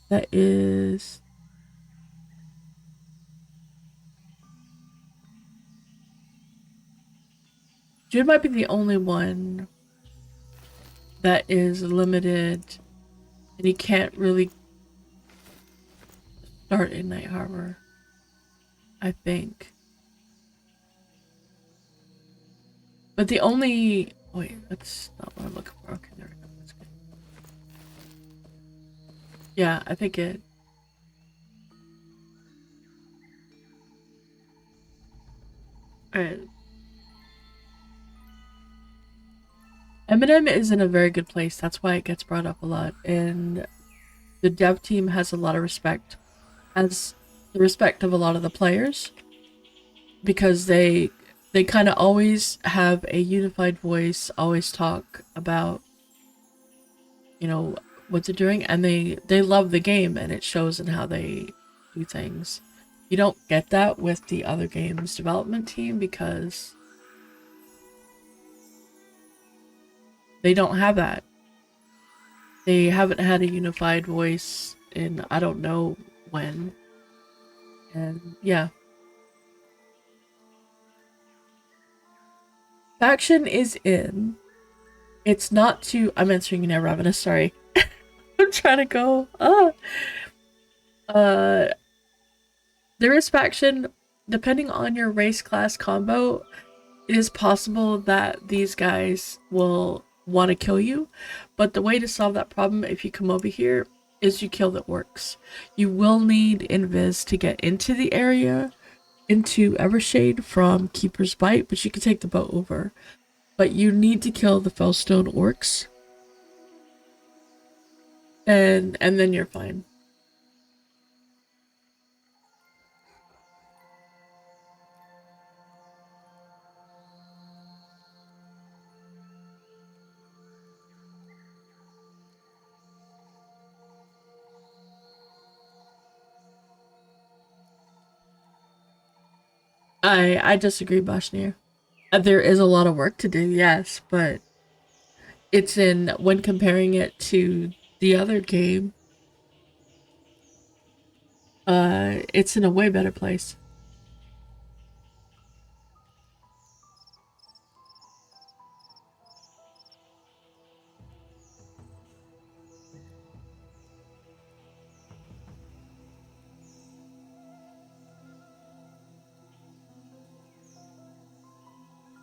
S2: that is... Druid might be the only one that is limited, and he can't really start in Night Harbor, I think. But the only... Wait, that's not what I'm looking for. Okay, there we go. That's good. Yeah, I think it... Alright. MnM is in a very good place. That's why it gets brought up a lot. And the dev team has a lot of respect. Has the respect of a lot of the players. Because they kind of always have a unified voice, always talk about, what they're doing, and they love the game, and it shows in how they do things. You don't get that with the other games development team because they don't have that. They haven't had a unified voice in I don't know when. And yeah. Faction is in. It's not too. I'm answering you now, Ravenous. Sorry. I'm trying to go. Uh, there is faction. Depending on your race class combo, it is possible that these guys will want to kill you. But the way to solve that problem, if you come over here, is you kill the orcs. You will need invis to get into the area, into Evershade from Keeper's Bite, but you can take the boat over. But you need to kill the Fellstone orcs. And then you're fine. I disagree, Bashir. There is a lot of work to do, yes, but it's in when comparing it to the other game, it's in a way better place.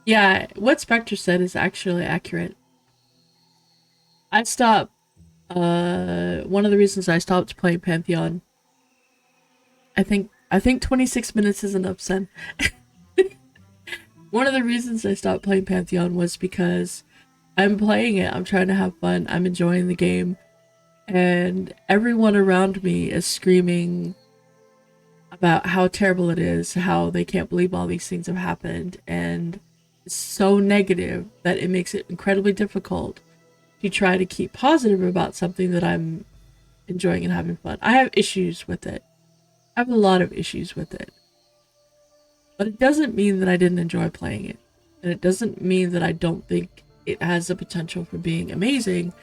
S2: Yeah, what Spectre said is actually accurate. I stopped. One of the reasons I stopped playing Pantheon. I think 26 minutes is enough, son. One of the reasons I stopped playing Pantheon was because I'm playing it. I'm trying to have fun. I'm enjoying the game, and everyone around me is screaming about how terrible it is, how they can't believe all these things have happened, and it's so negative that it makes it incredibly difficult to try to keep positive about something that I'm enjoying and having fun. I have issues with it. I have a lot of issues with it. But it doesn't mean that I didn't enjoy playing it. And it doesn't mean that I don't think it has the potential for being amazing.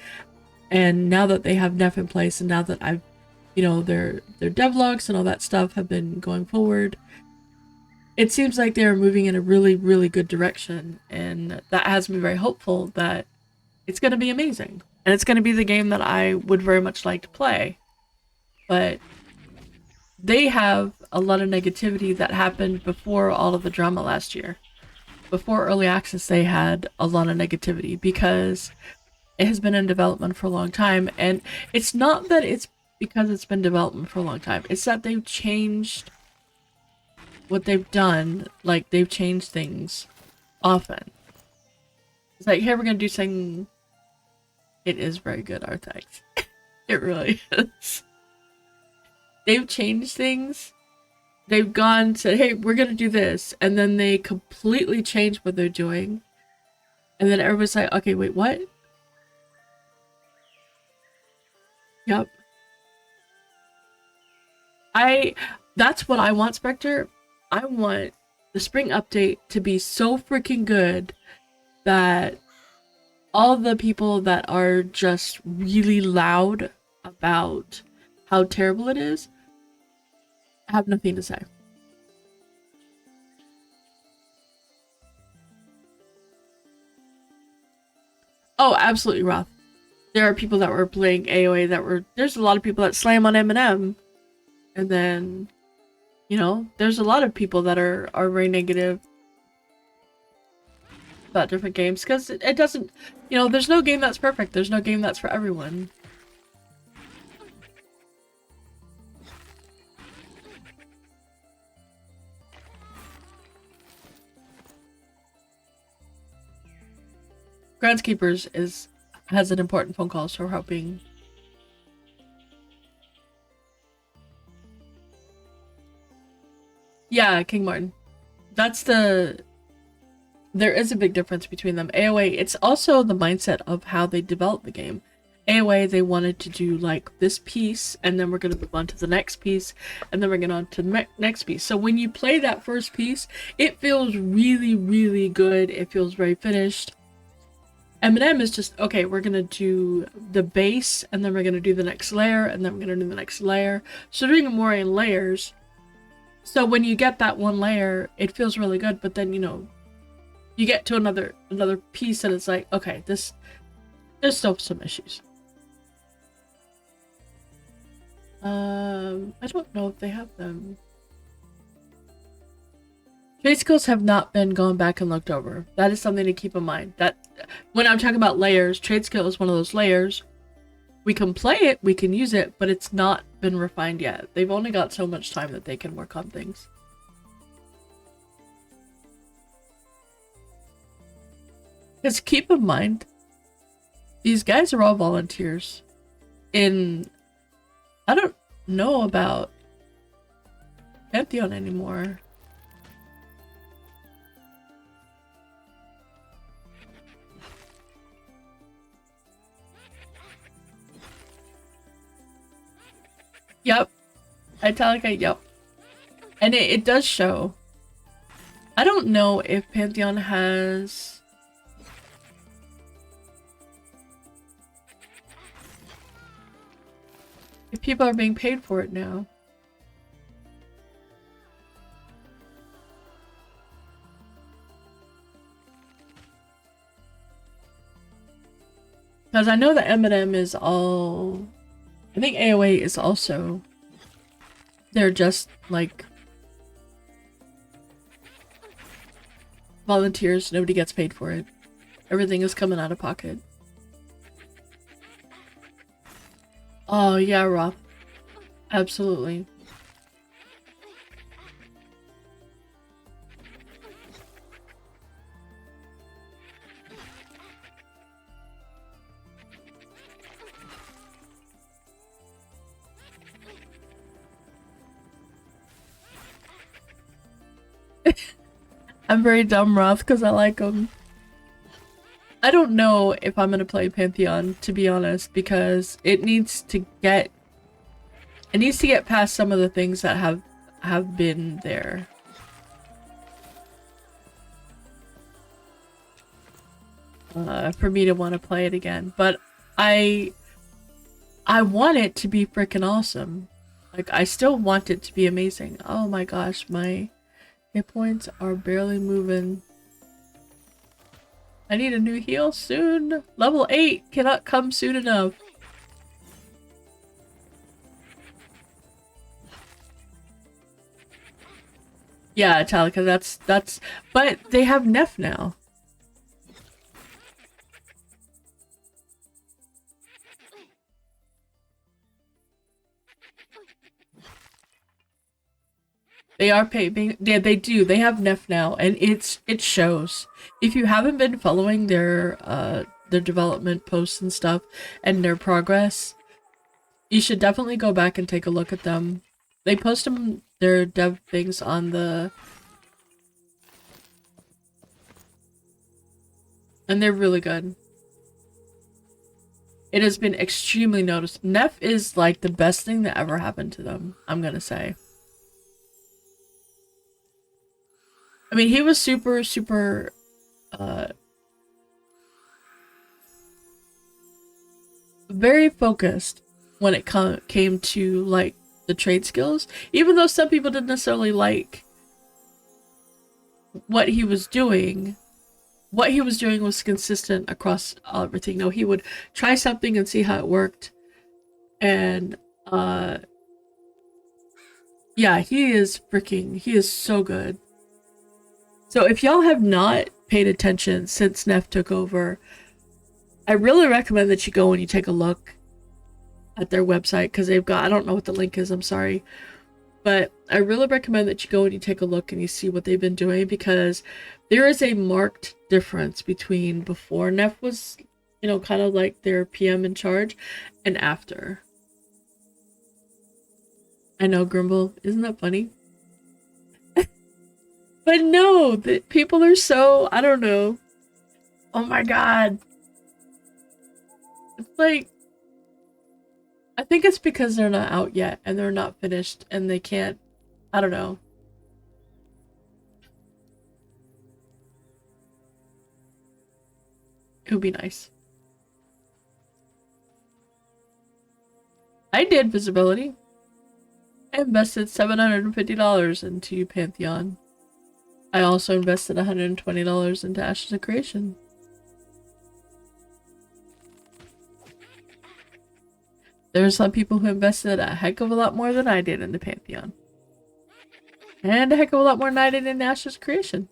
S2: And now that they have NEF in place, and now that I've, their devlogs and all that stuff have been going forward, it seems like they're moving in a really, really good direction. And that has me very hopeful that it's going to be amazing. And it's going to be the game that I would very much like to play. But they have a lot of negativity that happened before all of the drama last year. Before early access, they had a lot of negativity because it has been in development for a long time. And it's not that it's because it's been development for a long time. It's that they've changed what they've done. Like, they've changed things often. It's like, hey, we're going to do something. It is very good, Arthex. It really is. They've changed things. They've gone said, hey, we're gonna do this, and then they completely change what they're doing. And then everybody's like, okay, wait, what? Yep. That's what I want, Spectre. I want the spring update to be so freaking good that all the people that are just really loud about how terrible it is have nothing to say. Oh, absolutely, Roth. There are people that were playing AoA that were. There's a lot of people that slam on MnM, and then, there's a lot of people that are very negative about different games because it doesn't. There's no game that's perfect. There's no game that's for everyone. Groundskeepers has an important phone call, so we're hoping. Yeah, King Martin. There is a big difference between them. AoA, it's also the mindset of how they develop the game. AOA, they wanted to do like this piece, and then we're going to move on to the next piece, and then we're going on to the next piece. So when you play that first piece, it feels really, really good. It feels very finished. MnM is just, okay, we're going to do the base, and then we're going to do the next layer, and then we're going to do the next layer. So doing it more in layers. So when you get that one layer, it feels really good, but then, you know, you get to another piece, and it's like, okay, there's still some issues. I don't know if they have them. Trade skills have not been gone back and looked over. That is something to keep in mind. That when I'm talking about layers, trade skill is one of those layers. We can play it, we can use it, but it's not been refined yet. They've only got so much time that they can work on things. Because keep in mind, these guys are all volunteers. I don't know about Pantheon anymore. Yep. Italica, yep. And it does show. I don't know if Pantheon has... if people are being paid for it now. Because I know that MnM is all... I think AOA is also... they're just, like... volunteers. Nobody gets paid for it. Everything is coming out of pocket. Oh, yeah, Roth. Absolutely. I'm very dumb, Roth, because I like them. I don't know if I'm gonna play Pantheon, to be honest, because it needs to get past some of the things that have been there. For me to want to play it again. But I want it to be freaking awesome. Like, I still want it to be amazing. Oh my gosh, my hit points are barely moving. I need a new heal soon. Level 8 cannot come soon enough. Yeah, Italica, that's but they have Neff now. They are paying. Yeah, they do. They have Neff now, and it shows. If you haven't been following their development posts and stuff and their progress, you should definitely go back and take a look at them. They post their dev things on the, and they're really good. It has been extremely noticed. Neff is like the best thing that ever happened to them, I'm gonna say. I mean, he was super very focused when it came to, like, the trade skills. Even though some people didn't necessarily like what he was doing was consistent across everything. No, he would try something and see how it worked. And, yeah, he is so good. So if y'all have not paid attention since Neff took over, I really recommend that you go and you take a look at their website, because they've got, I don't know what the link is, I'm sorry. But I really recommend that you go and you take a look and you see what they've been doing, because there is a marked difference between before Neff was, you know, kind of like their PM in charge, and after. I know, Grimble, isn't that funny? But no, the people are so, I don't know. Oh my god. It's like, I think it's because they're not out yet and they're not finished and they can't. I don't know. It would be nice. I did visibility. I invested $750 into Pantheon. I also invested $120 into Ashes of Creation. There's some people who invested a heck of a lot more than I did in the Pantheon. And a heck of a lot more than I did in Ashes of Creation.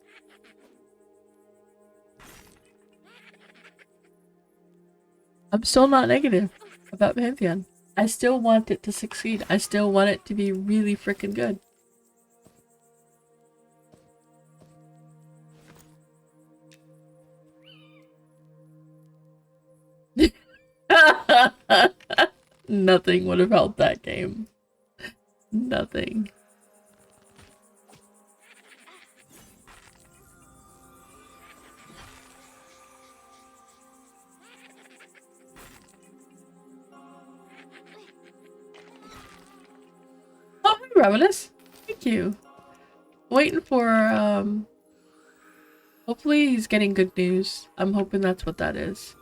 S2: I'm still not negative about Pantheon. I still want it to succeed. I still want it to be really freaking good. Nothing would have helped that game. Nothing. Oh, hi, Ravenous. Thank you. Waiting for, hopefully he's getting good news. I'm hoping that's what that is.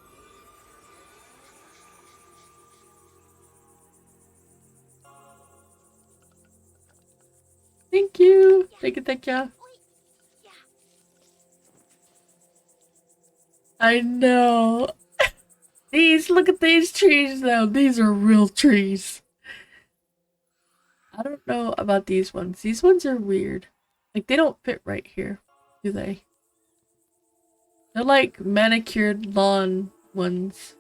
S2: Thank you. Thank you, thank you. I know. Look at these trees though. These are real trees. I don't know about these ones. These ones are weird. Like, they don't fit right here, do they? They're like manicured lawn ones.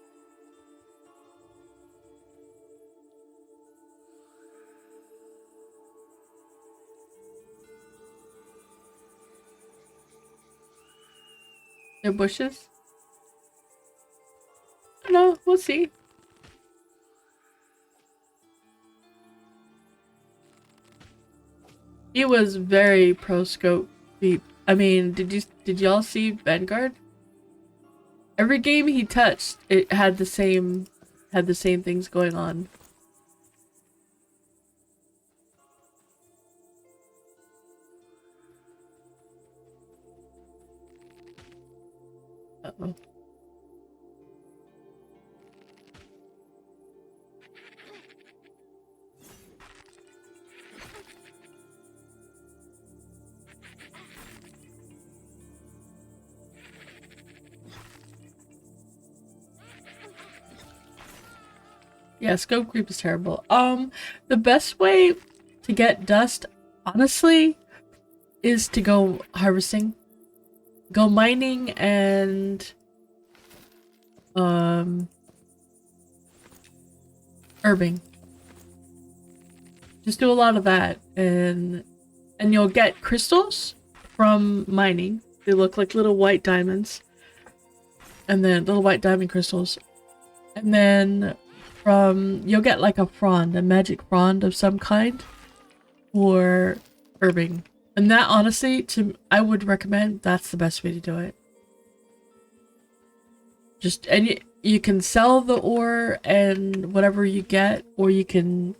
S2: They're bushes. I don't know. We'll see. He was very pro scope deep. I mean, did y'all see Vanguard? Every game he touched, it had the same things going on. Uh-oh. Yeah, scope creep is terrible. The best way to get dust, honestly, is to go harvesting. Go mining and herbing. Just do a lot of that and you'll get crystals from mining. They look like little white diamonds. And then little white diamond crystals. And then you'll get like a frond, a magic frond of some kind for herbing. And that, honestly, I would recommend that's the best way to do it. And you can sell the ore and whatever you get, or you can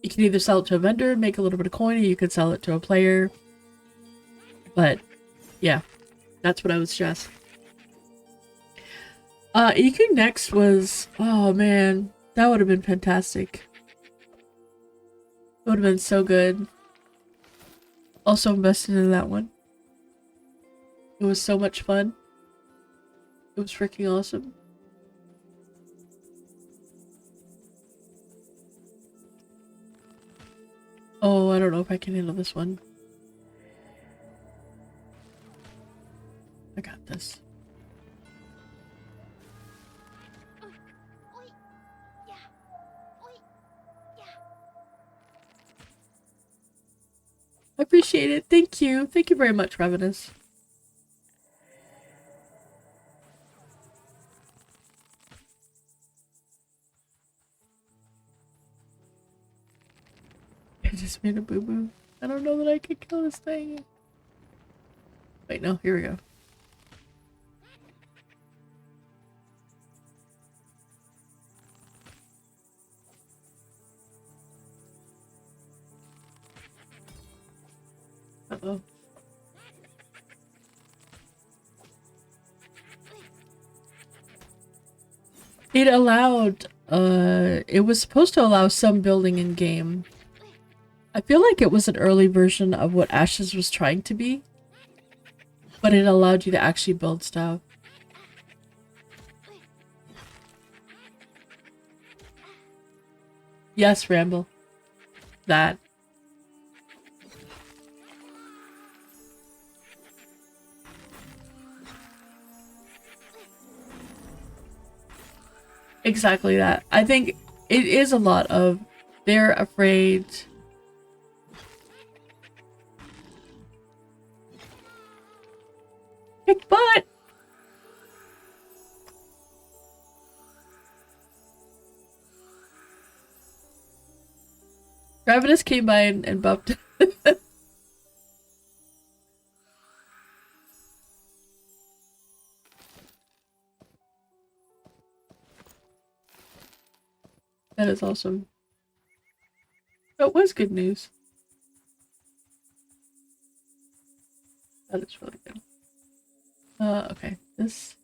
S2: either sell it to a vendor, make a little bit of coin, or you can sell it to a player. But yeah, that's what I would suggest. EQ next was, oh man, that would have been fantastic. It would have been so good. Also invested in that one. It was so much fun. It was freaking awesome. Oh, I don't know if I can handle this one. I got this. I appreciate it. Thank you. Thank you very much, Ravenous. I just made a boo-boo. I don't know that I could kill this thing. Wait, no. Here we go. Uh-oh. It allowed, it was supposed to allow some building in game. I feel like it was an early version of what Ashes was trying to be, but it allowed you to actually build stuff. Yes, Ramble. That. Exactly that. I think it is a lot of they're afraid. Kick butt! Ravenous came by and bumped. That is awesome. That was good news. That is really good. Okay. These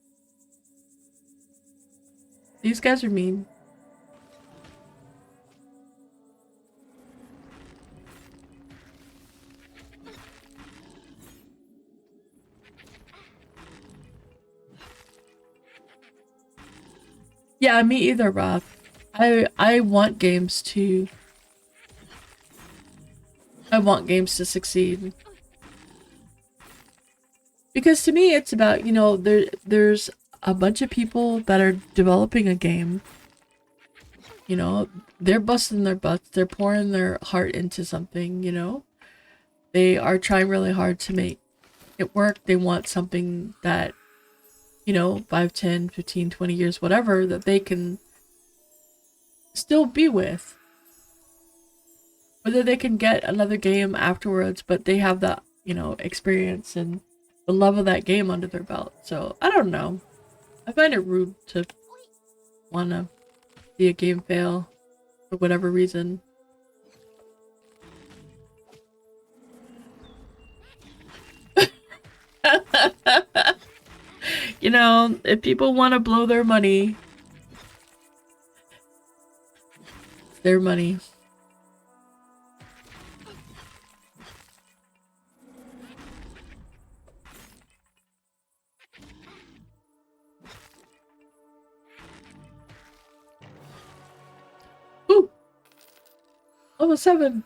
S2: guys are mean. Yeah, me either, Rob. I want games to succeed. Because to me it's about, you know, there's a bunch of people that are developing a game. You know, they're busting their butts, they're pouring their heart into something, you know? They are trying really hard to make it work. They want something that, you know, 5, 10, 15, 20 years, whatever, that they can still be with. Whether they can get another game afterwards, but they have that, you know, experience and the love of that game under their belt. So, I don't know. I find it rude to want to see a game fail for whatever reason. You know, if people want to blow their money, it's their money. Ooh! Level 7!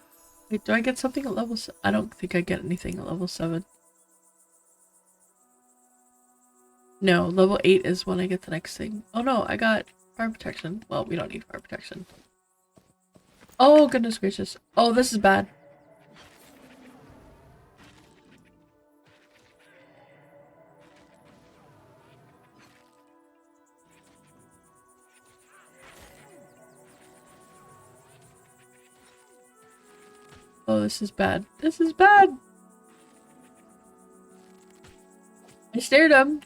S2: Wait, do I get something at level 7? I don't think I get anything at level 7. No, level 8 is when I get the next thing. Oh no, I got fire protection. Well, we don't need fire protection. Oh, goodness gracious. Oh, this is bad. Oh, this is bad. This is bad! I stared him.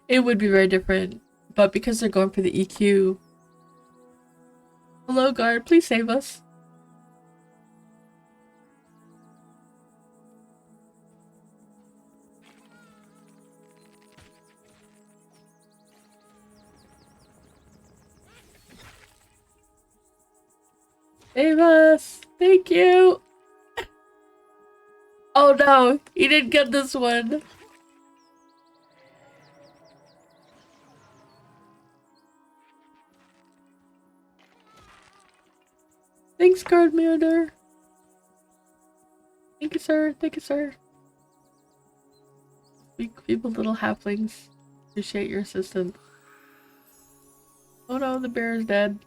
S2: It would be very different, but because they're going for the EQ. Hello, guard, please save us. Save us! Thank you! Oh no, he didn't get this one. Thanks, guard murder. Thank you, sir. Thank you, sir. Weak people, little halflings. Appreciate your assistance. Oh no, the bear is dead.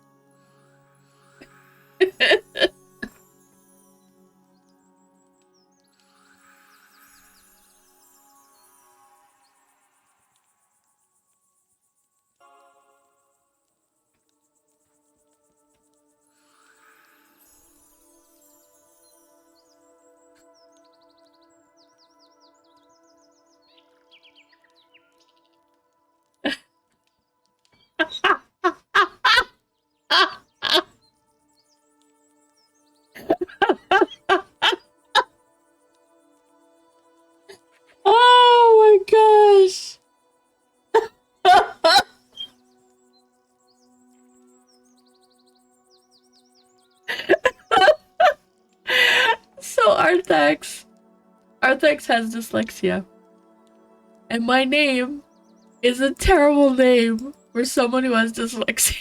S2: So Arthex has dyslexia. And my name is a terrible name for someone who has dyslexia.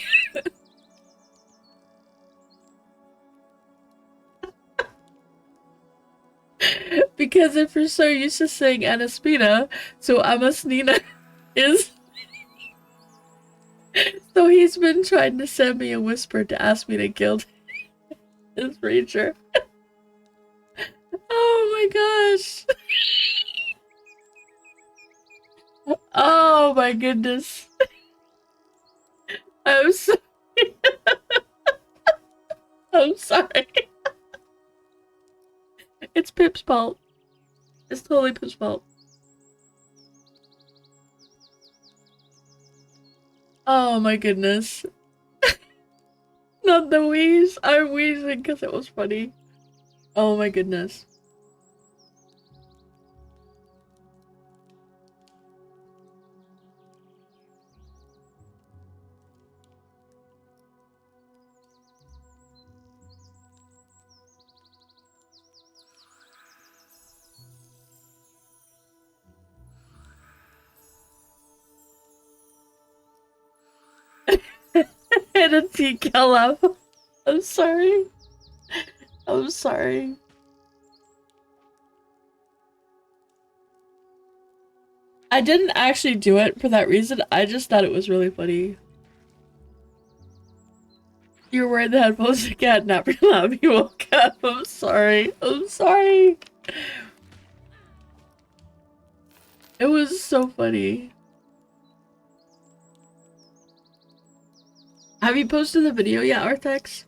S2: Because if you're so used to saying Anaspina, so Amasnina is... So he's been trying to send me a whisper to ask me to kill his ranger. Oh my gosh. Oh my goodness. I'm sorry. I'm sorry. It's Pip's fault. It's totally Pip's fault. Oh my goodness. Not the wheeze. I'm wheezing because it was funny. Oh my goodness. And a TKLF. I'm sorry. I'm sorry. I didn't actually do it for that reason. I just thought it was really funny. You're wearing the headphones again, not real you woke up. I'm sorry. I'm sorry. It was so funny. Have you posted the video yet, Arthex?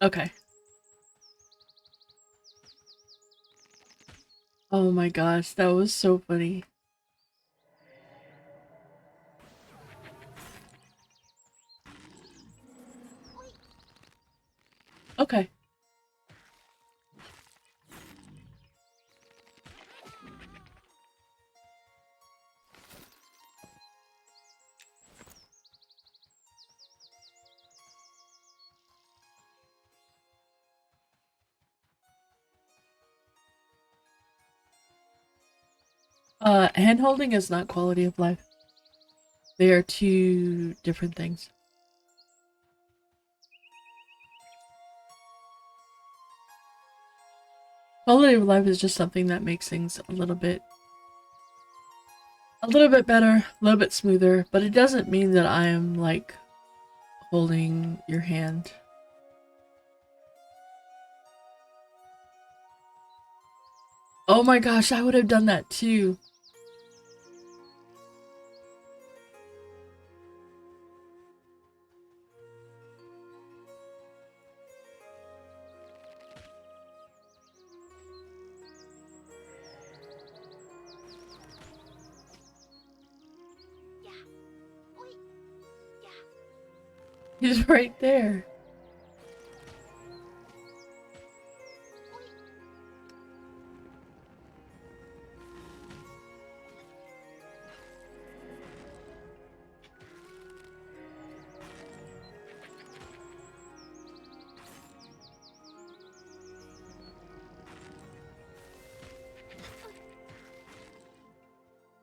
S2: Okay. Oh my gosh, that was so funny. Okay. Hand-holding is not quality of life. They are two different things. Quality of life is just something that makes things a little bit better, a little bit smoother, but it doesn't mean that I am like holding your hand. Oh my gosh, I would have done that too. He's right there.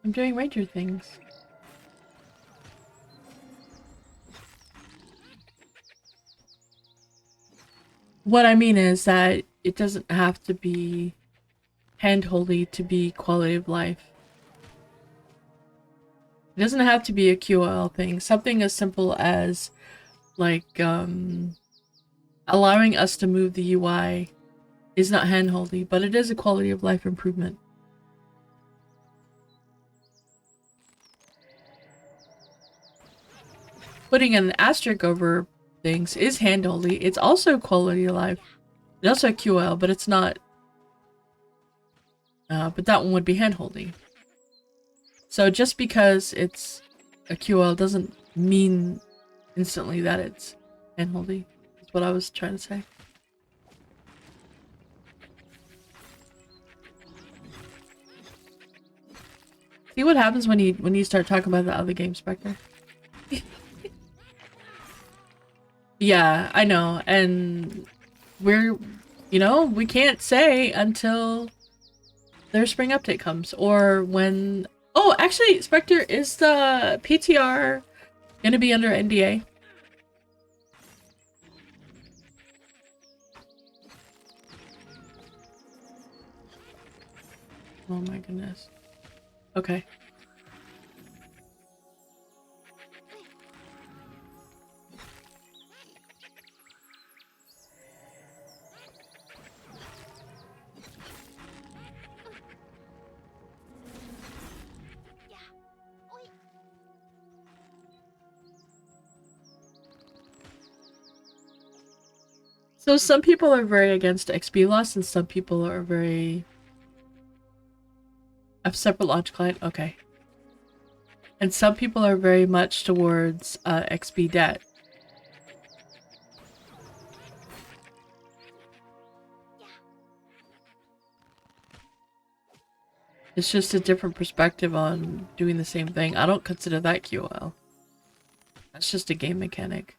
S2: I'm doing ranger things. What I mean is that it doesn't have to be hand-holdy to be quality of life. It doesn't have to be a QOL thing. Something as simple as, like, allowing us to move the UI is not hand-holdy, but it is a quality of life improvement. Putting an asterisk over things is hand-holdy. It's also quality of life. It's also a QOL, but it's not... but that one would be hand-holdy. So just because it's a QL doesn't mean instantly that it's hand-holdy. That's what I was trying to say. See what happens when you start talking about the other game, Spectre? Yeah, I know, and we're, you know, we can't say until their spring update comes, or when... Oh, actually, Spectre, is the PTR gonna be under NDA? Oh my goodness. Okay. So some people are very against XP loss, and some people are very... A separate launch client? Okay. And some people are very much towards XP debt. It's just a different perspective on doing the same thing. I don't consider that QOL. That's just a game mechanic.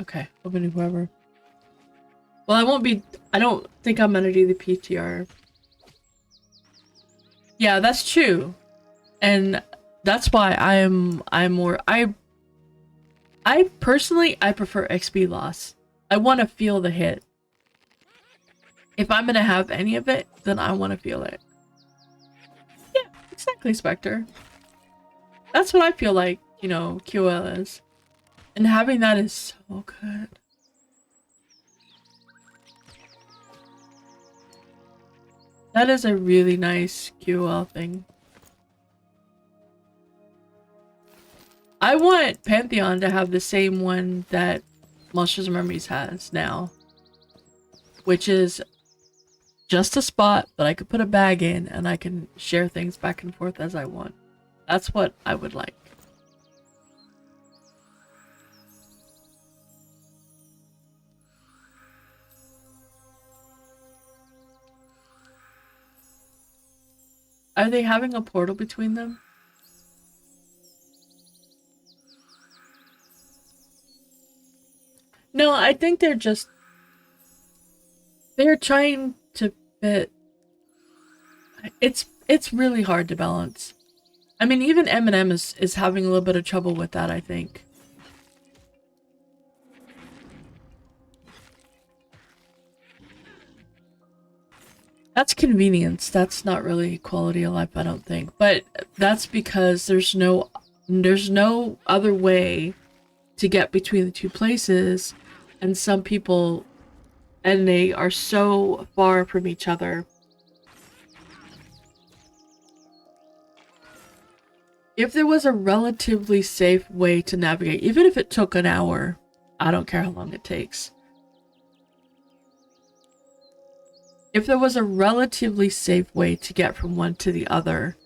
S2: Okay, opening whoever. Well, I won't be... I don't think I'm gonna do the PTR. Yeah, that's true. And that's why I'm more... I personally, I prefer XP loss. I want to feel the hit. If I'm gonna have any of it, then I want to feel it. Yeah, exactly, Spectre. That's what I feel like, you know, QL is. And having that is so good. That is a really nice QL thing. I want Pantheon to have the same one that Monsters and Mermaids has now. Which is just a spot that I could put a bag in and I can share things back and forth as I want. That's what I would like. Are they having a portal between them? No, I think they're just... They're trying to fit... It's really hard to balance. I mean, even MnM is having a little bit of trouble with that, I think. That's convenience. That's not really quality of life, I don't think. But that's because there's no other way to get between the two places, and some people, and they are so far from each other. If there was a relatively safe way to navigate, even if it took an hour, I don't care how long it takes. If there was a relatively safe way to get from one to the other,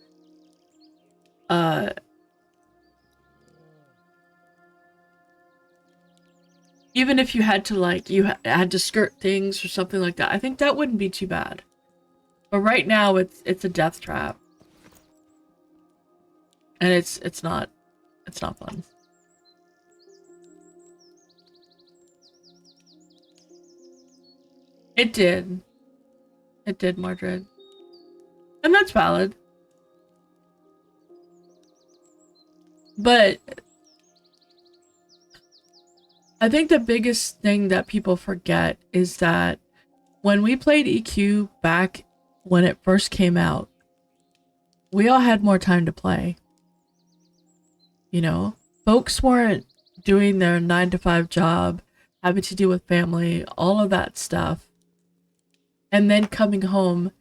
S2: even if you had to, like, had to skirt things or something like that, I think that wouldn't be too bad. But right now, it's a death trap, and it's not fun. It did. It did, Mordred. And that's valid. But I think the biggest thing that people forget is that when we played EQ back when it first came out, we all had more time to play. You know? Folks weren't doing their 9-to-5 job, having to deal with family, all of that stuff. And then coming home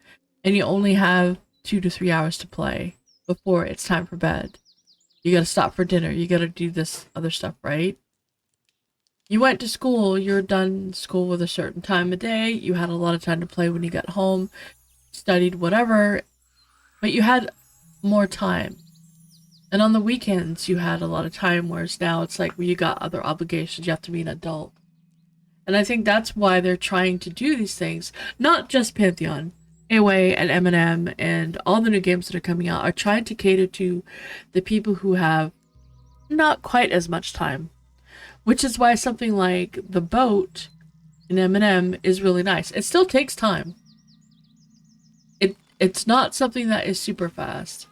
S2: and you only have 2 to 3 hours to play before it's time for bed. You gotta stop for dinner. You gotta do this other stuff, right? You went to school. You're done school with a certain time of day. You had a lot of time to play when you got home. Studied whatever. But you had more time. And on the weekends, you had a lot of time, whereas now it's like, well, you got other obligations. You have to be an adult. And I think that's why they're trying to do these things. Not just Pantheon. AOA and MnM and all the new games that are coming out are trying to cater to the people who have not quite as much time. Which is why something like The Boat in MnM is really nice. It still takes time. It's not something that is super fast.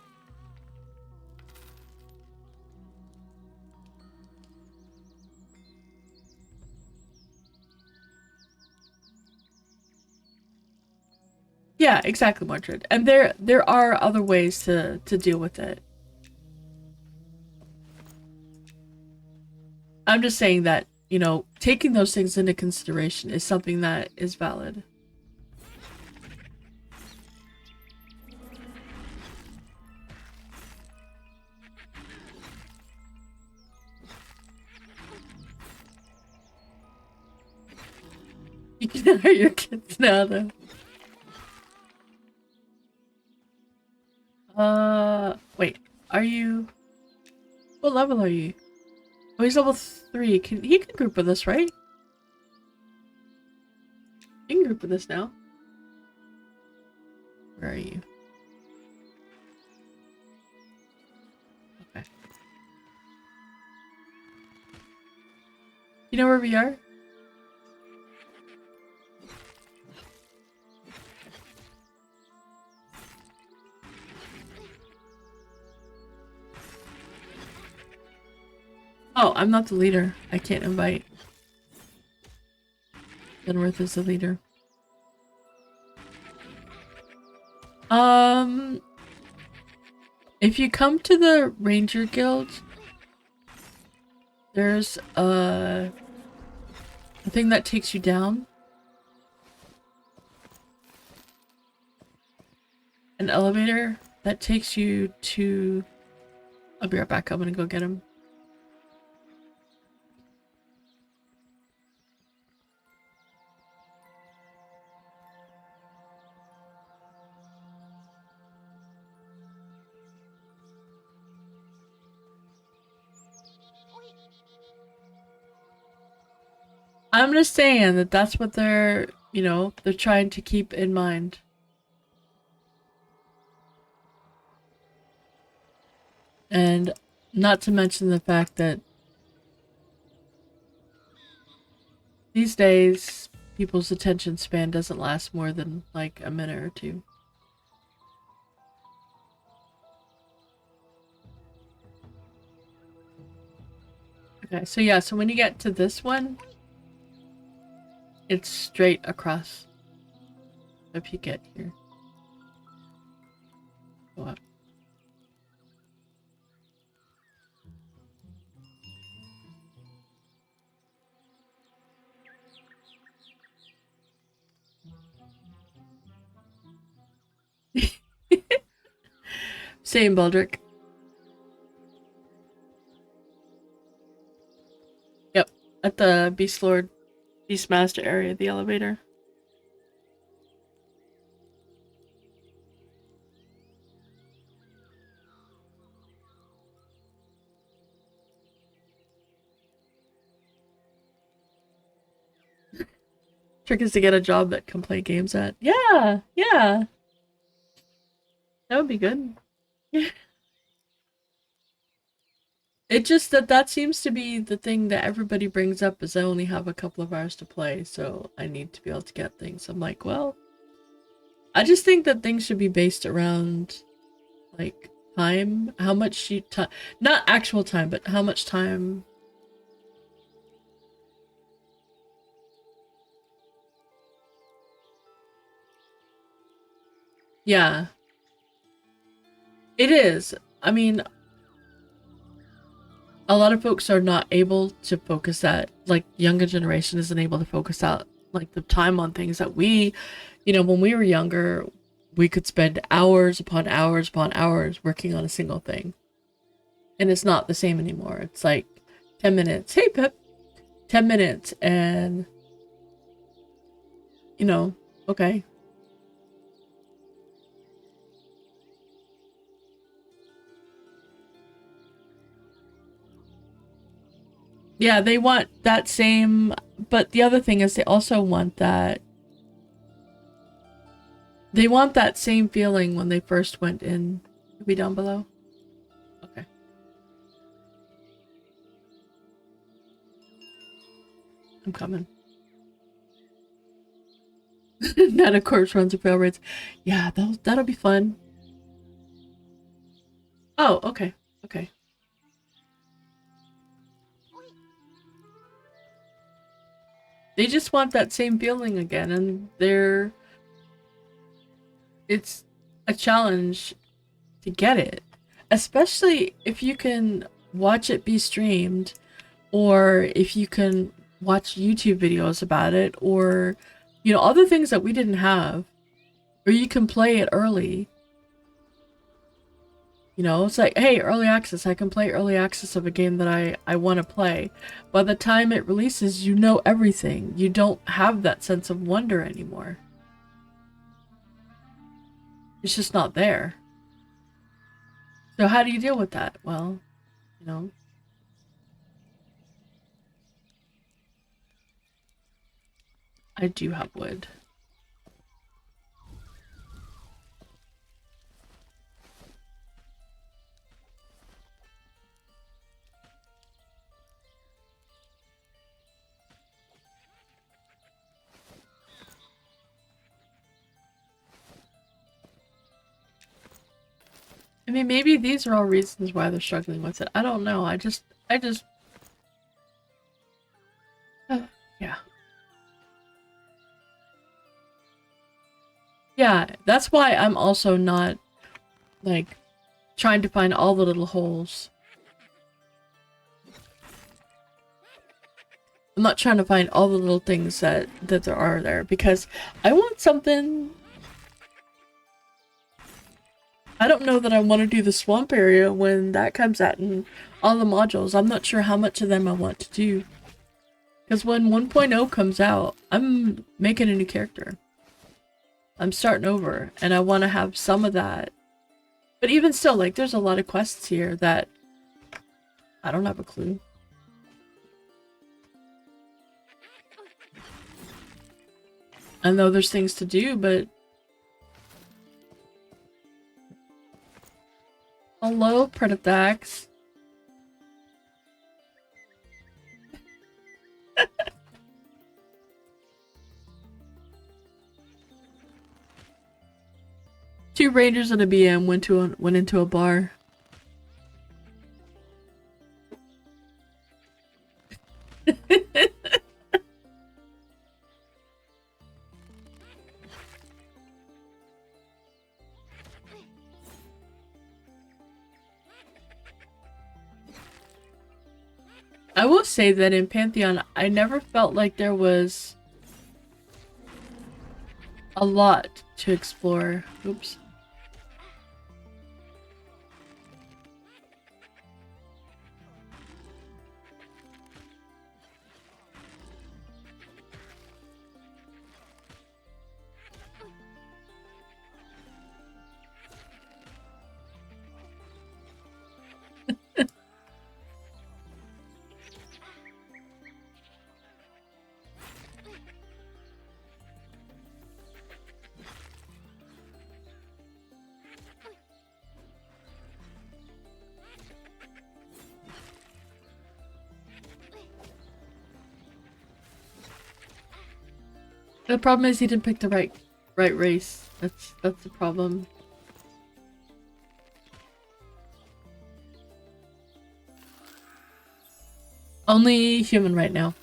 S2: Yeah, exactly, Mordred. And there are other ways to deal with it. I'm just saying that, you know, taking those things into consideration is something that is valid. You can hire your kids now, though. Wait. Are you... What level are you? Oh, he's level 3. He can group with us, right? You can group with us now. Where are you? Okay. You know where we are? Oh, I'm not the leader. I can't invite. Genworth is the leader. If you come to the Ranger Guild, there's a thing that takes you down. An elevator that takes you to... I'll be right back. I'm gonna go get him. I'm just saying that that's what they're, you know, they're trying to keep in mind. And not to mention the fact that these days, people's attention span doesn't last more than like a minute or two. Okay, so yeah, so when you get to this one, it's straight across. If you get here. Go up. Same, Baldric. Yep, at the Beast Lord, Beastmaster area, the elevator. Trick is to get a job that can play games at. Yeah, yeah. That would be good. It just that seems to be the thing that everybody brings up is I only have a couple of hours to play, so I need to be able to get things. I'm like, well, I just think that things should be based around like time, how much you time, not actual time, but how much time. Yeah, it is. I mean, a lot of folks are not able to focus that, like younger generation isn't able to focus out like the time on things that we, you know, when we were younger, we could spend hours upon hours upon hours working on a single thing. And it's not the same anymore. It's like 10 minutes. Hey, Pep. 10 minutes and, you know, okay. Yeah, they want that same, but the other thing is they also want that. They want that same feeling when they first went in. Are we down below? Okay. I'm coming. Not a corpse runs with railroads. Yeah, that'll be fun. Oh, okay. Okay. They just want that same feeling again, and it's a challenge to get it. Especially if you can watch it be streamed, or if you can watch YouTube videos about it, or, you know, other things that we didn't have. Or you can play it early. You know, it's like, hey, early access. I can play early access of a game that I want to play. By the time it releases, you know everything. You don't have that sense of wonder anymore. It's just not there. So how do you deal with that? Well, you know. I do have wood. I mean, maybe these are all reasons why they're struggling with it. I don't know. I just yeah. Yeah, that's why I'm also not, like, trying to find all the little holes. I'm not trying to find all the little things that there are there, because I want something. I don't know that I want to do the swamp area when that comes out and all the modules. I'm not sure how much of them I want to do. Because when 1.0 comes out, I'm making a new character. I'm starting over, and I want to have some of that. But even still, like, there's a lot of quests here that I don't have a clue. I know there's things to do, but... Hello, Predatax. Two rangers and a BM went into a bar. I will say that in Pantheon, I never felt like there was a lot to explore. Oops. The problem is he didn't pick the right race. That's the problem. Only human right now.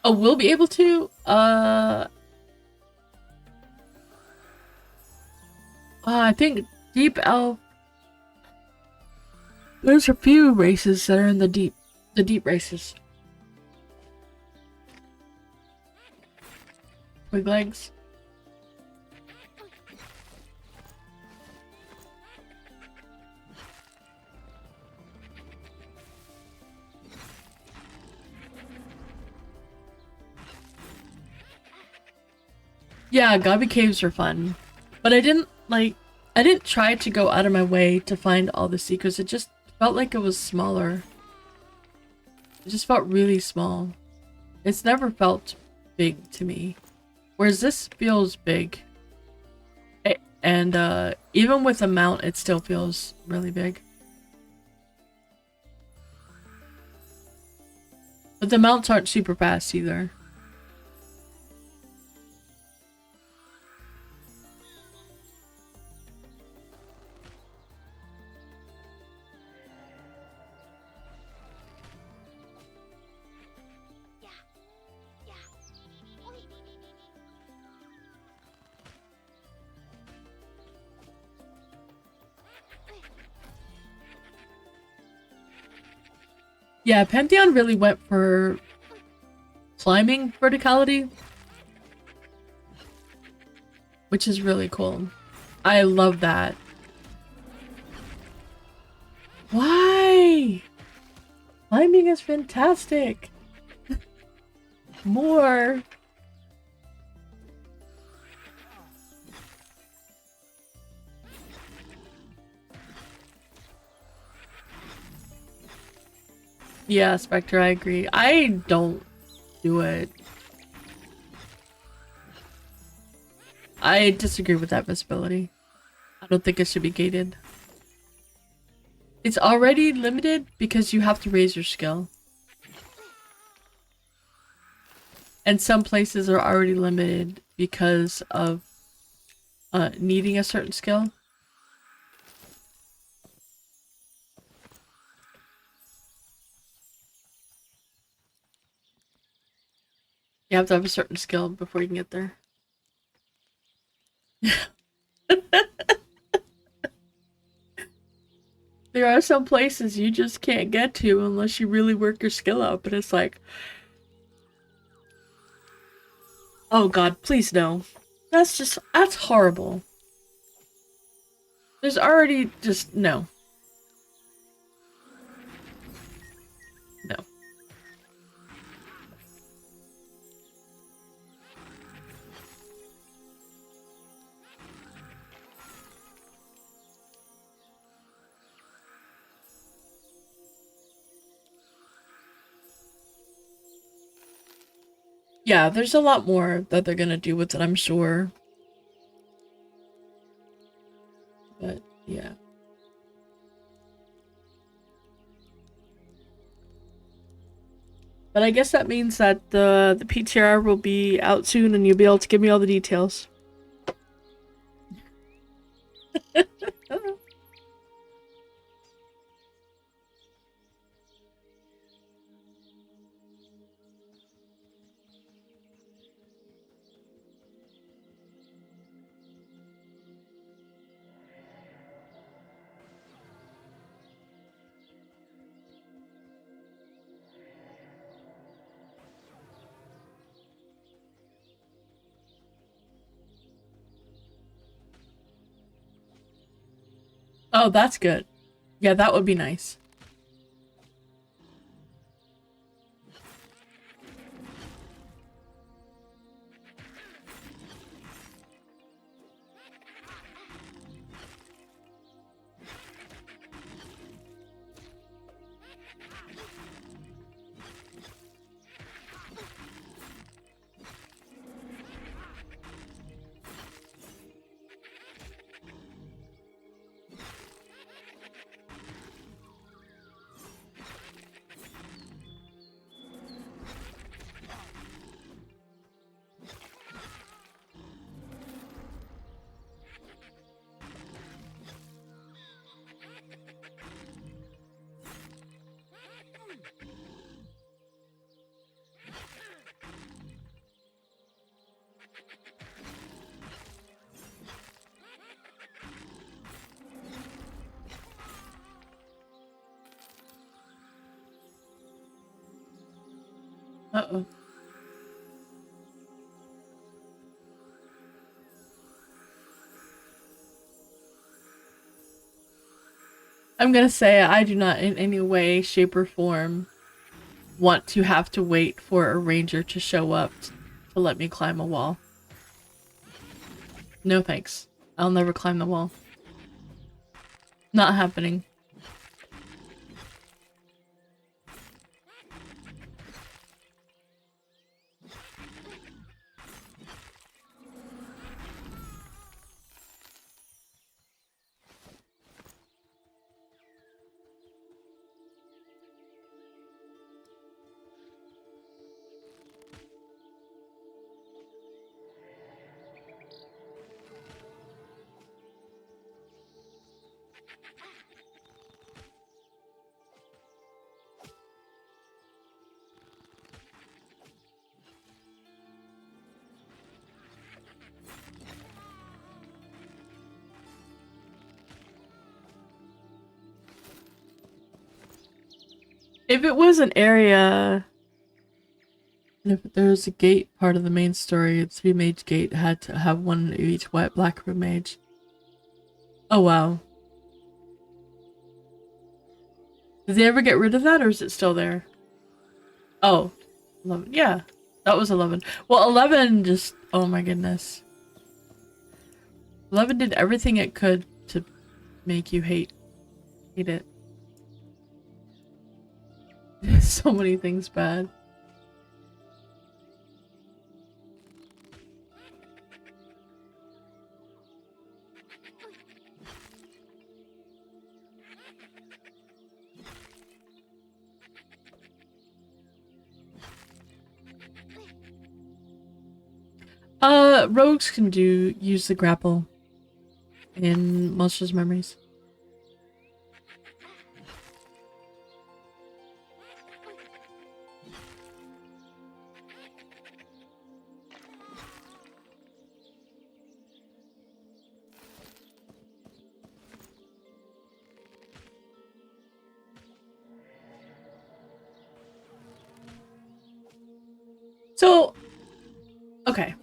S2: Oh, we'll be able to? I think Deep Elf... There's a few races that are in the deep races. Big legs. Yeah, Gobby Caves are fun. But I didn't try to go out of my way to find all the secrets. It just felt like it was smaller. It just felt really small. It's never felt big to me. Whereas this feels big. And even with a mount, it still feels really big. But the mounts aren't super fast either. Yeah, Pantheon really went for climbing verticality, which is really cool. I love that. Why? Climbing is fantastic. More. Yeah, Spectre, I agree. I don't do it. I disagree with that visibility. I don't think it should be gated. It's already limited because you have to raise your skill. And some places are already limited because of needing a certain skill. You have to have a certain skill before you can get there. There are some places you just can't get to unless you really work your skill up, and it's like, oh god, please no. That's horrible. There's already just, no. No. Yeah, there's a lot more that they're gonna do with it, I'm sure. But, yeah. But I guess that means that the PTR will be out soon and you'll be able to give me all the details. Oh, that's good. Yeah, that would be nice. Uh-oh. I'm gonna say I do not in any way, shape, or form want to have to wait for a ranger to show up to let me climb a wall. No thanks. I'll never climb the wall. Not happening. If it was an area, and if there was a gate part of the main story, the 3 mage gate had to have one of each white black room mage. Oh wow. Did they ever get rid of that, or is it still there? Oh, 11. Yeah, that was 11. Well, 11 just, oh my goodness. 11 did everything it could to make you hate it. So many things bad. Rogues can use the grapple in Monsters Memories. So, okay.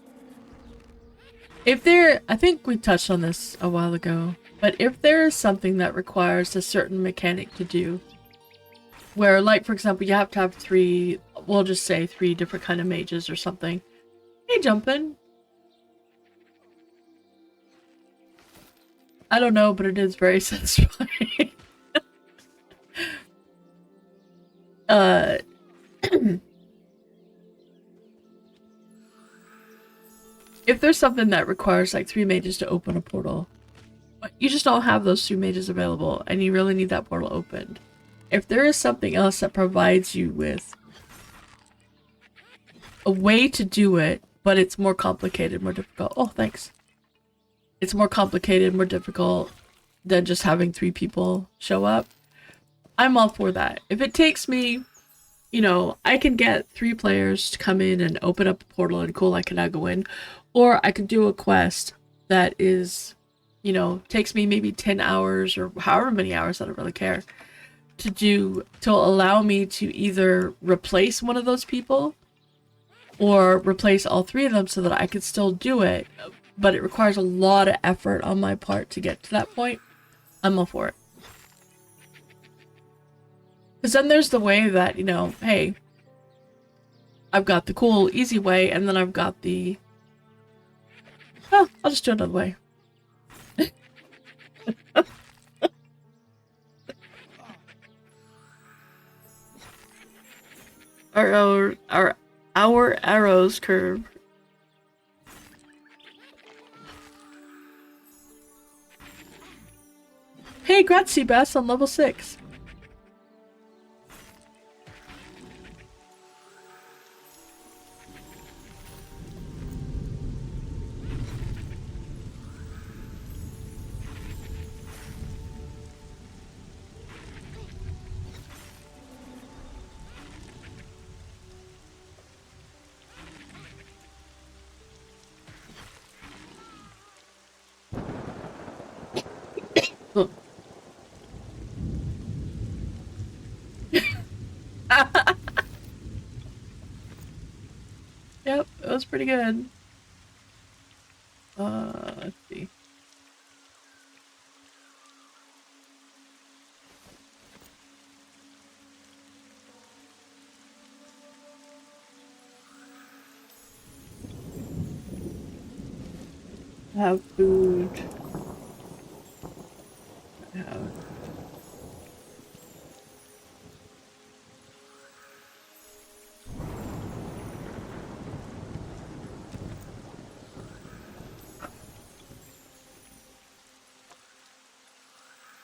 S2: If there, I think we touched on this a while ago, but if there is something that requires a certain mechanic to do, where, like, for example, you have to have 3, we'll just say 3 different kind of mages or something. Hey, Jumpin'. I don't know, but it is very satisfying. If there's something that requires like 3 mages to open a portal, but you just don't have those 2 mages available and you really need that portal opened. If there is something else that provides you with a way to do it, but it's more complicated, more difficult. Oh, thanks. It's more complicated, more difficult than just having 3 people show up. I'm all for that. If it takes me, you know, I can get 3 players to come in and open up a portal and cool, I can now go in. Or I could do a quest that is, you know, takes me maybe 10 hours or however many hours, I don't really care, to allow me to either replace one of those people or replace all 3 of them so that I could still do it, but it requires a lot of effort on my part to get to that point. I'm all for it. Because then there's the way that, you know, hey, I've got the cool, easy way, and then I've got the, oh, I'll just do it another way. Our arrows curve. Hey, grazie, Bass on level 6. Yep, it was pretty good. Let's see. Have food. Have.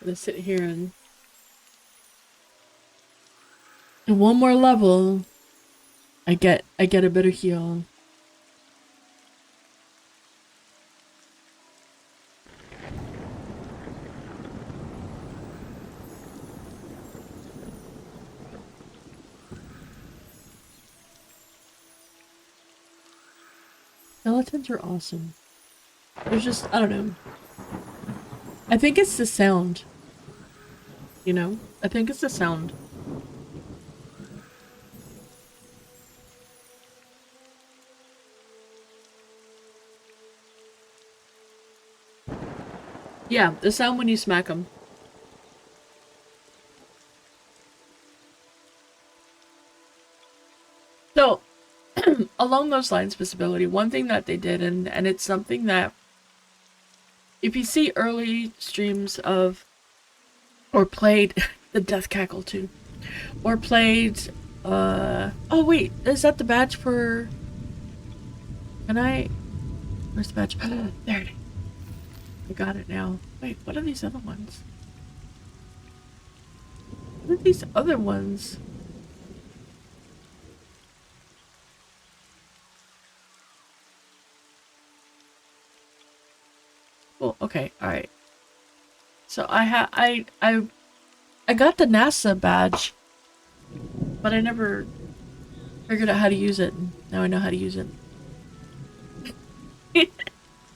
S2: I'm gonna sit here and one more level. I get a better heal. Skeletons are awesome. There's just, I don't know. I think it's the sound. You know? I think it's the sound. Yeah, the sound when you smack them. So, along those lines, visibility, one thing that they did, and it's something that if you see early streams of, or played the death cackle too, or played, oh wait, is that the badge for, where's the badge? There it is. I got it now. Wait, what are these other ones? What are these other ones? Cool, okay, alright. So I got the NASA badge, but I never figured out how to use it. Now I know how to use it.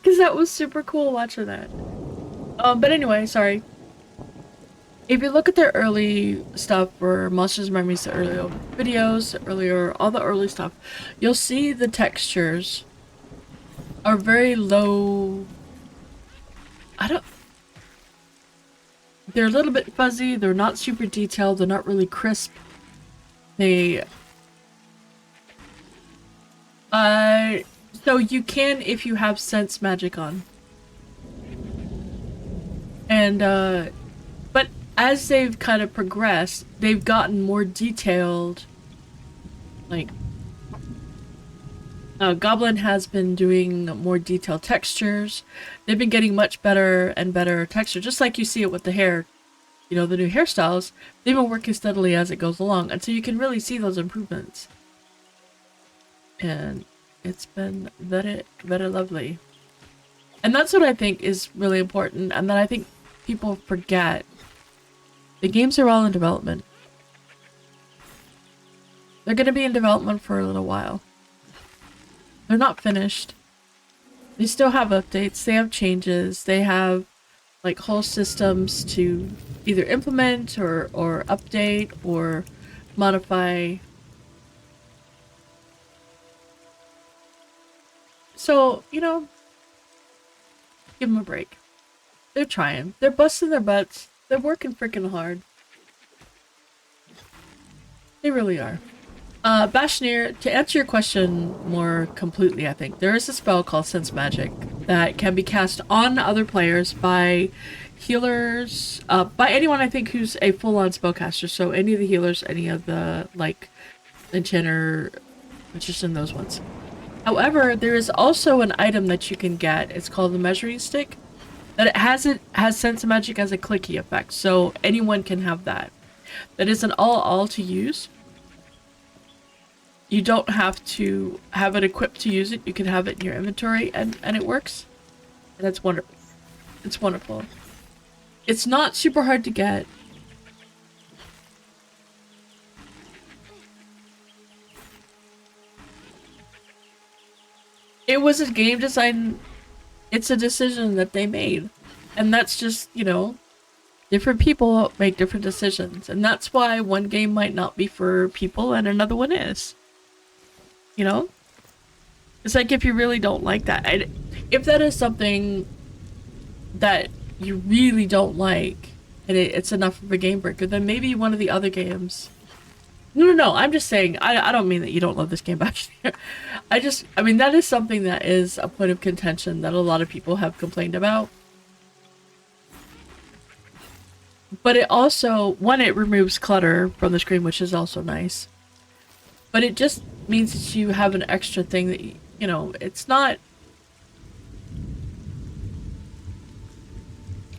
S2: Because that was super cool watching that. But anyway, sorry. If you look at their early stuff, or Monsters Memories, the earlier videos, all the early stuff, you'll see the textures are very low. They're a little bit fuzzy, they're not super detailed, they're not really crisp. So you can if you have sense magic on. And, but as they've kind of progressed, they've gotten more detailed. Like, Goblin has been doing more detailed textures. They've been getting much better and better texture, just like you see it with the hair. You know, the new hairstyles, they've been working steadily as it goes along, and so you can really see those improvements. And it's been very, very lovely. And that's what I think is really important, and that I think people forget. The games are all in development. They're going to be in development for a little while. They're not finished. They still have updates, they have changes, they have like whole systems to either implement or update or modify. So, you know, give them a break. They're trying. They're busting their butts. They're working freaking hard. They really are. Bashnir, to answer your question more completely, I think, there is a spell called Sense Magic that can be cast on other players by healers, by anyone, I think, who's a full-on spellcaster. So any of the healers, any of the, like, enchanter, magician, those ones. However, there is also an item that you can get. It's called the Measuring Stick. That it has Sense Magic as a clicky effect, so anyone can have that. That is an all to use. You don't have to have it equipped to use it. You can have it in your inventory and it works. And that's wonderful. It's wonderful. It's not super hard to get. It was a game design. It's a decision that they made. And that's just, you know, different people make different decisions. And that's why one game might not be for people and another one is. You know? It's like if you really don't like that. If that is something that you really don't like, and it's enough of a game breaker, then maybe one of the other games... No, I'm just saying, I don't mean that you don't love this game back there. I mean, that is something that is a point of contention that a lot of people have complained about. But it also, one, it removes clutter from the screen, which is also nice. But it just means that you have an extra thing that, you know, it's not...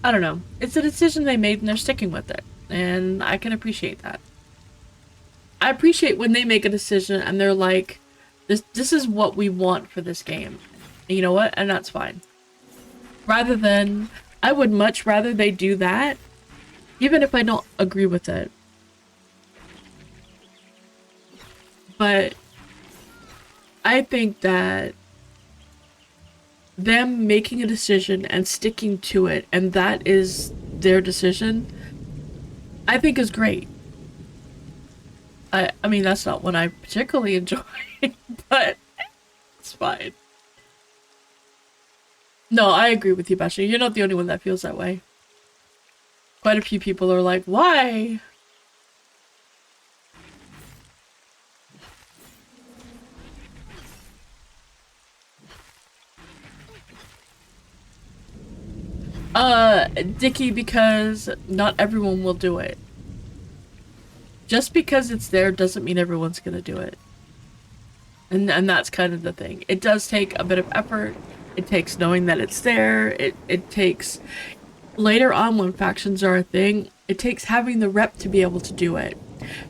S2: I don't know. It's a decision they made and they're sticking with it. And I can appreciate that. I appreciate when they make a decision and they're like, this is what we want for this game. And you know what? And that's fine. Rather than, I would much rather they do that, even if I don't agree with it. But I think that them making a decision and sticking to it, and that is their decision, I think is great. I mean, that's not one I particularly enjoy, but it's fine. No, I agree with you, Basha. You're not the only one that feels that way. Quite a few people are like, why? Dicky, because not everyone will do it. Just because it's there doesn't mean everyone's gonna do it. And that's kind of the thing. It does take a bit of effort. It takes knowing that it's there. It takes later on when factions are a thing, it takes having the rep to be able to do it.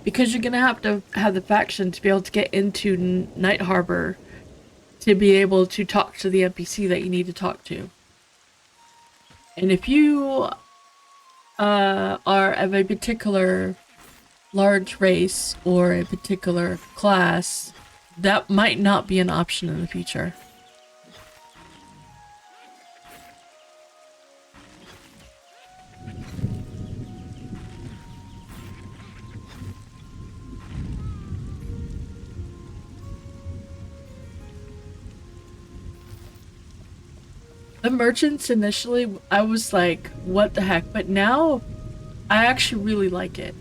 S2: Because you're gonna have to have the faction to be able to get into Night Harbor to be able to talk to the NPC that you need to talk to. And if you are of a particular large race or a particular class, that might not be an option in the future. The merchants initially, I was like, what the heck? But now, I actually really like it.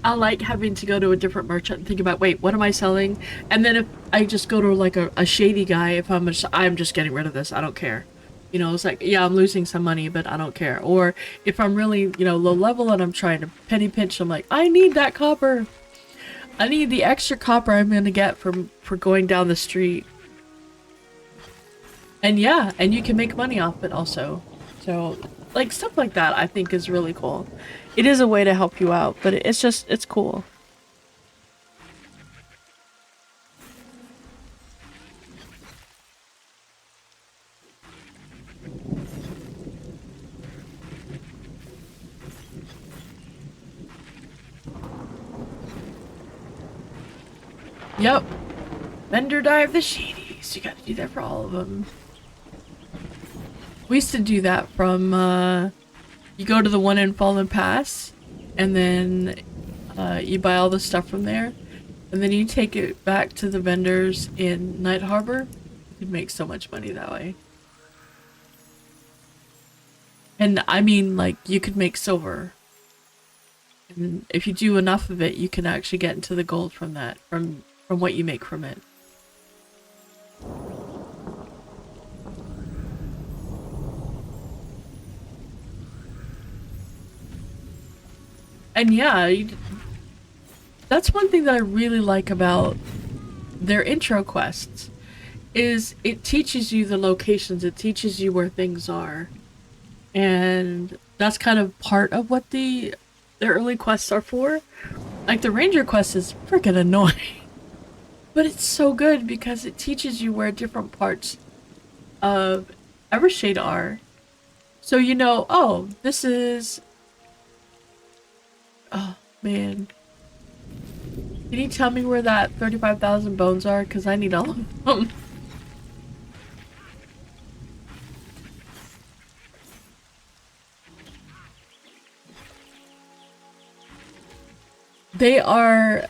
S2: I like having to go to a different merchant and think about, wait, what am I selling? And then if I just go to like a shady guy, if I'm just getting rid of this, I don't care. You know, it's like, yeah, I'm losing some money, but I don't care. Or if I'm really, you know, low level and I'm trying to penny pinch, I'm like, I need that copper. I need the extra copper I'm gonna get for going down the street. And yeah, and you can make money off it also. So, like, stuff like that I think is really cool. It is a way to help you out, but it's cool. Yep. Vendor dive the shadies. You gotta do that for all of them. We used to do that from, you go to the one in Fallen Pass, and then you buy all the stuff from there, and then you take it back to the vendors in Night Harbor. You can make so much money that way. And I mean, like, you could make silver. And if you do enough of it, you can actually get into the gold from that, from what you make from it. And yeah, that's one thing that I really like about their intro quests, is it teaches you the locations, it teaches you where things are. And that's kind of part of what the early quests are for. Like the ranger quest is freaking annoying. But it's so good because it teaches you where different parts of Evershade are. So you know, oh, this is... Oh, man. Can you tell me where that 35,000 bones are? Because I need all of them. They are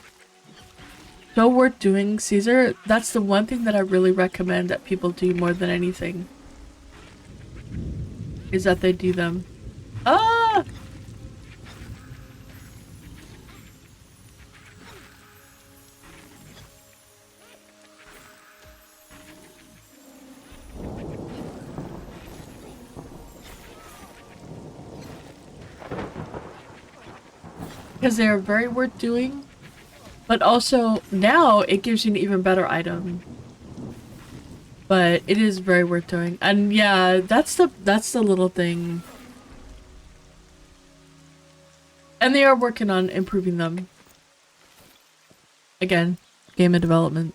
S2: so worth doing, Caesar. That's the one thing that I really recommend that people do more than anything. Is that they do them. Ah! Because they are very worth doing. But also, now it gives you an even better item. But it is very worth doing. And yeah, that's the little thing. And they are working on improving them. Again, game of development.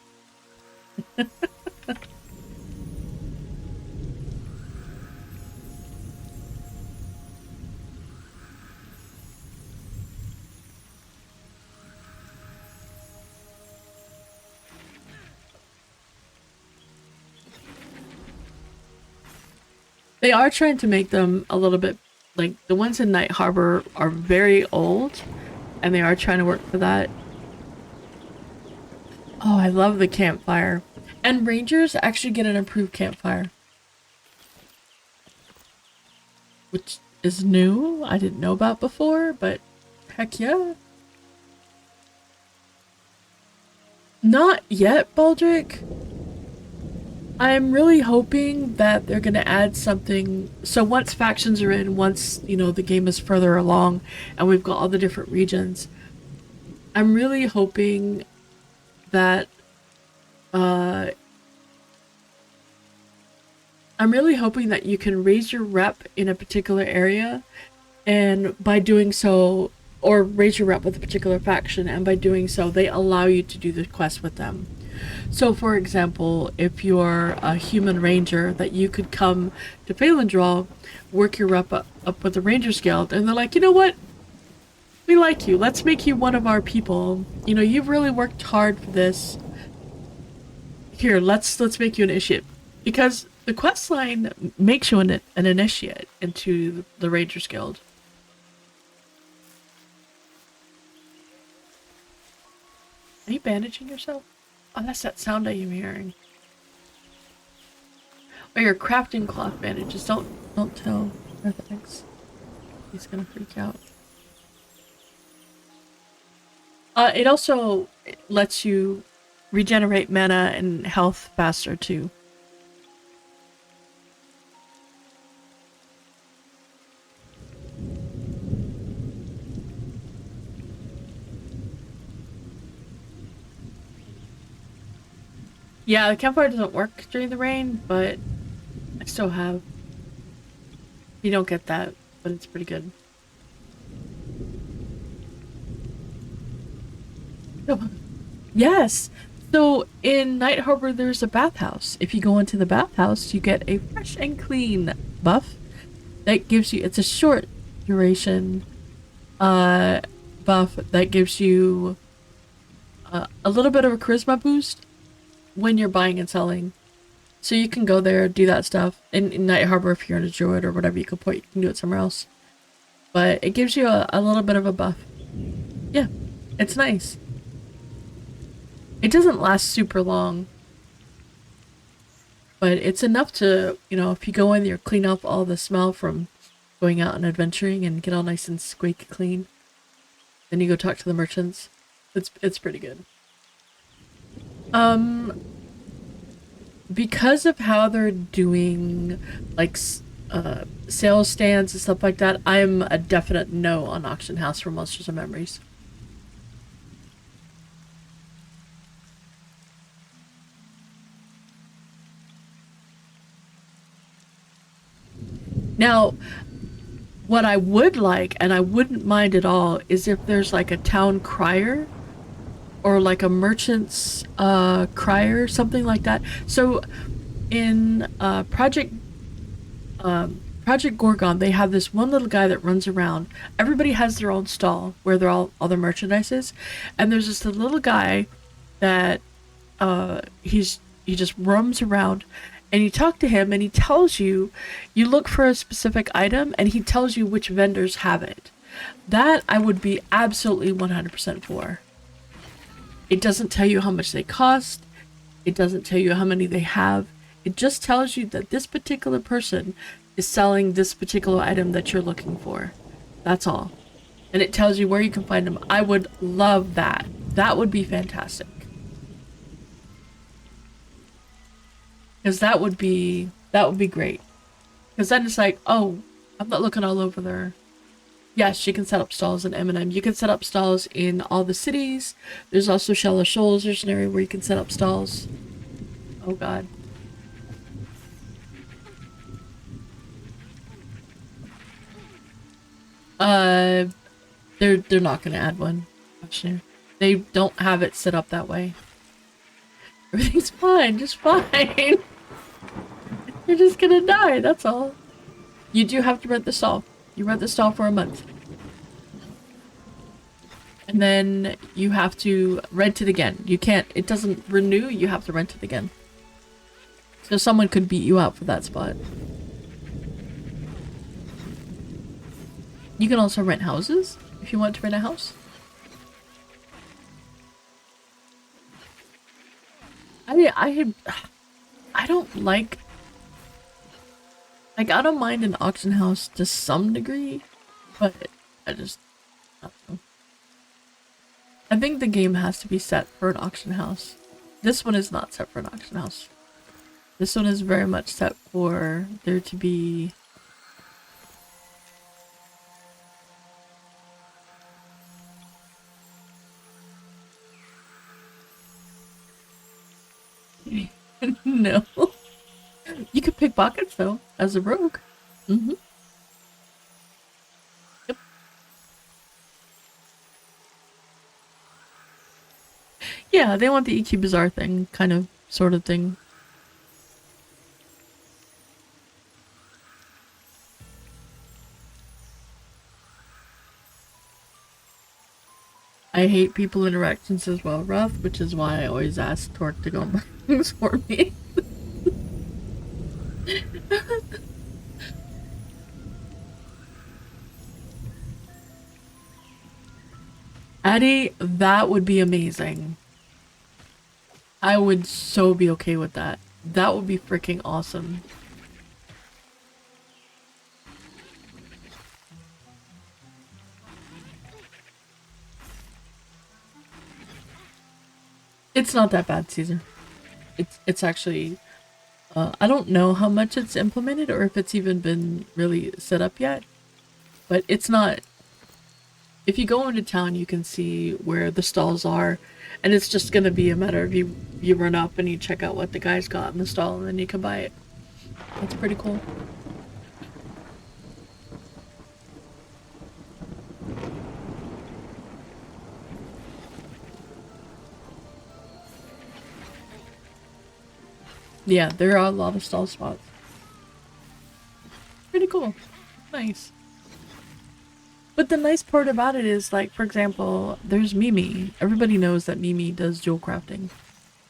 S2: They are trying to make them a little bit, like, the ones in Night Harbor are very old, and they are trying to work for that. Oh, I love the campfire. And rangers actually get an improved campfire, which is new. I didn't know about before, but heck yeah. Not yet, Baldric. I'm really hoping that they're going to add something. So once factions are in, once, you know, the game is further along and we've got all the different regions, I'm really hoping that you can raise your rep in a particular area, and by doing so, or raise your rep with a particular faction, and by doing so, they allow you to do the quest with them. So, for example, if you're a human ranger, that you could come to Phalandraw, work your rep up with the Rangers Guild, and they're like, you know what? We like you. Let's make you one of our people. You know, you've really worked hard for this. Here, let's make you an initiate, because the quest line makes you an initiate into the Rangers Guild. Are you bandaging yourself? Oh, that's that sound I am hearing. Oh, you're crafting cloth bandages. Don't tell Earthix. He's gonna freak out. It also lets you regenerate mana and health faster too. Yeah, the campfire doesn't work during the rain, but I still have. You don't get that, but it's pretty good. Yes! So in Night Harbor, there's a bathhouse. If you go into the bathhouse, you get a fresh and clean buff that gives you. It's a short duration buff that gives you a little bit of a charisma boost when you're buying and selling. So you can go there, do that stuff. In Night Harbor, if you're in a druid or whatever you can put, you can do it somewhere else. But it gives you a little bit of a buff. Yeah, it's nice. It doesn't last super long. But it's enough to, you know, if you go in there, clean up all the smell from going out and adventuring and get all nice and squeaky clean. Then you go talk to the merchants. It's pretty good. Because of how they're doing, like, sales stands and stuff like that, I'm a definite no on Auction House for Monsters and Memories. Now, what I would like, and I wouldn't mind at all, is if there's like a town crier or like a merchant's crier, something like that. So in Project Gorgon, they have this one little guy that runs around. Everybody has their own stall where they're all their merchandise is, and there's this little guy that he just roams around, and you talk to him and he tells you, you look for a specific item and he tells you which vendors have it. That I would be absolutely 100% for. It doesn't tell you how much they cost. It doesn't tell you how many they have. It just tells you that this particular person is selling this particular item that you're looking for. That's all. And it tells you where you can find them. I would love that. That would be fantastic. Because that would be great. Because then it's like, oh, I'm not looking all over there. Yes, you can set up stalls in MnM. You can set up stalls in all the cities. There's also Shallow Shoals. There's an area where you can set up stalls. Oh god. They're not gonna add one. They don't have it set up that way. Everything's fine, just fine. You're just gonna die, that's all. You do have to rent the stall. You rent the stall for a month. And then you have to rent it again. You can't, it doesn't renew, you have to rent it again. So someone could beat you out for that spot. You can also rent houses if you want to rent a house. I don't like I don't mind an auction house to some degree, but I just I don't know. I think the game has to be set for an auction house. This one is not set for an auction house. This one is very much set for there to be no. You could pick pockets though, as a rogue. Mm-hmm. Yep. Yeah, they want the EQ Bazaar thing, kind of, sort of thing. I hate people interactions as well, Ruff, which is why I always ask Torque to go buy things for me. Addie, that would be amazing. I would so be okay with that. That would be freaking awesome. It's not that bad, Caesar. It's actually I don't know how much it's implemented or if it's even been really set up yet, but it's not. If you go into town, you can see where the stalls are, and it's just gonna be a matter of you run up and you check out what the guy's got in the stall, and then you can buy it. That's pretty cool. Yeah, there are a lot of stall spots. Pretty cool. Nice. But the nice part about it is, like, for example, there's Mimi. Everybody knows that Mimi does jewel crafting.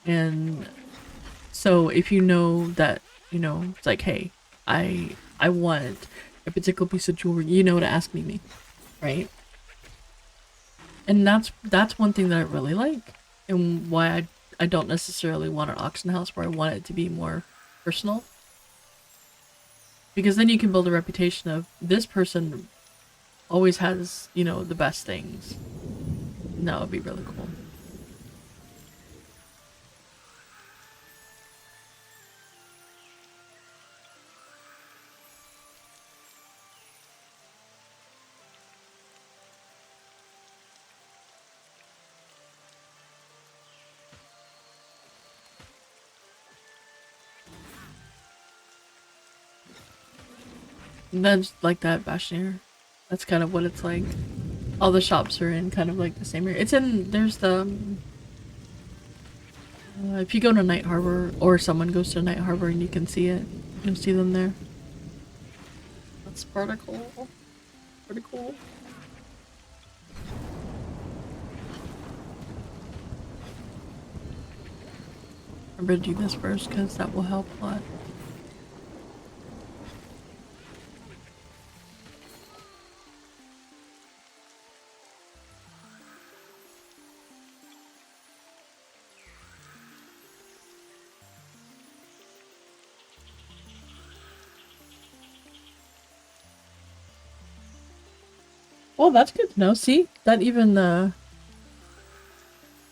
S2: And so if you know that, you know, it's like, hey, I want a particular piece of jewelry, you know to ask Mimi, right? And that's one thing that I really like, and why I don't necessarily want an auction house where I want it to be more personal. Because then you can build a reputation of this person always has, you know, the best things. And that would be really cool. And that's like that Bashir. That's kind of what it's like. All the shops are in kind of like the same area. It's in, there's the, if you go to Night Harbor, or someone goes to Night Harbor and you can see it, you can see them there. That's pretty cool. Pretty cool. Remember to do this first, because that will help a lot. Well, that's good to know. See? That even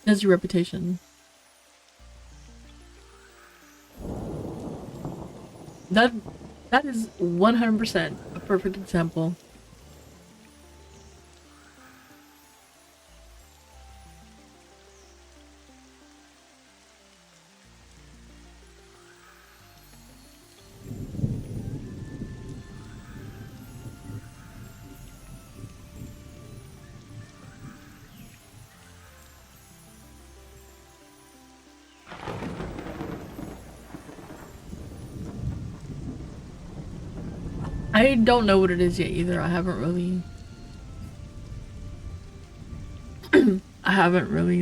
S2: has your reputation. That is 100% a perfect example. I don't know what it is yet either. I haven't really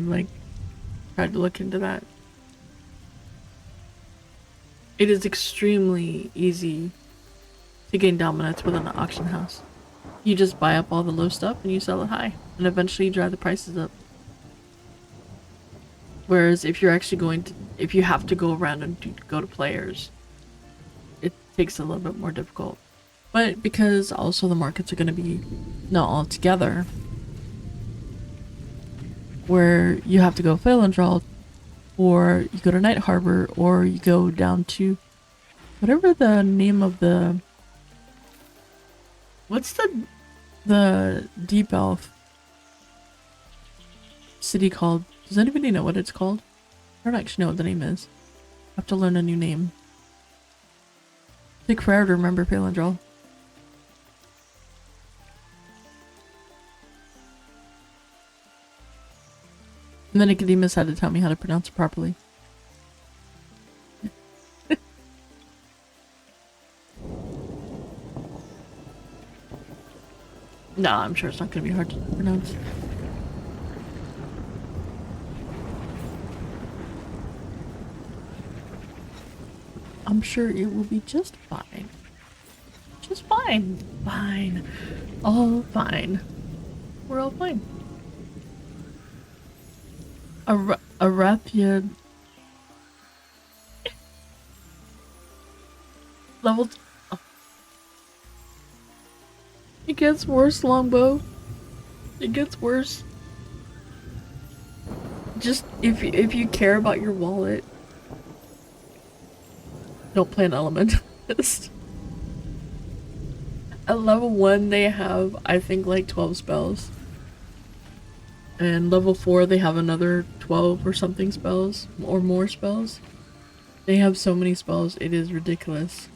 S2: like tried to look into that. It is extremely easy to gain dominance within an auction house. You just buy up all the low stuff and you sell it high, and eventually you drive the prices up. Whereas if you're actually if you have to go around and go to players, it takes a little bit more difficult. But because also the markets are going to be not all together, where you have to go fail and draw, or you go to Night Harbor, or you go down to whatever the name of what's the deep elf city called? Does anybody know what it's called? I don't actually know what the name is. I have to learn a new name. Take forever to remember Palindrol. And then Nicodemus had to tell me how to pronounce it properly. Nah, I'm sure it's not going to be hard to pronounce. I'm sure it will be just fine. Just fine. Fine. All fine. We're all fine. Arathia level. Oh. It gets worse, Longbow. It gets worse. Just if you care about your wallet, don't play an elementalist. At level 1 they have, I think, like 12 spells. And level 4 they have another 12 or something spells, or more spells. They have so many spells, it is ridiculous.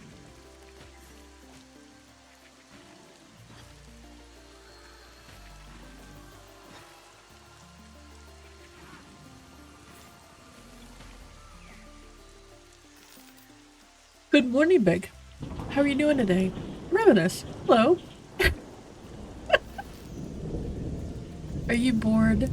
S2: Good morning, Big. How are you doing today? Ravenous, hello. Are you bored?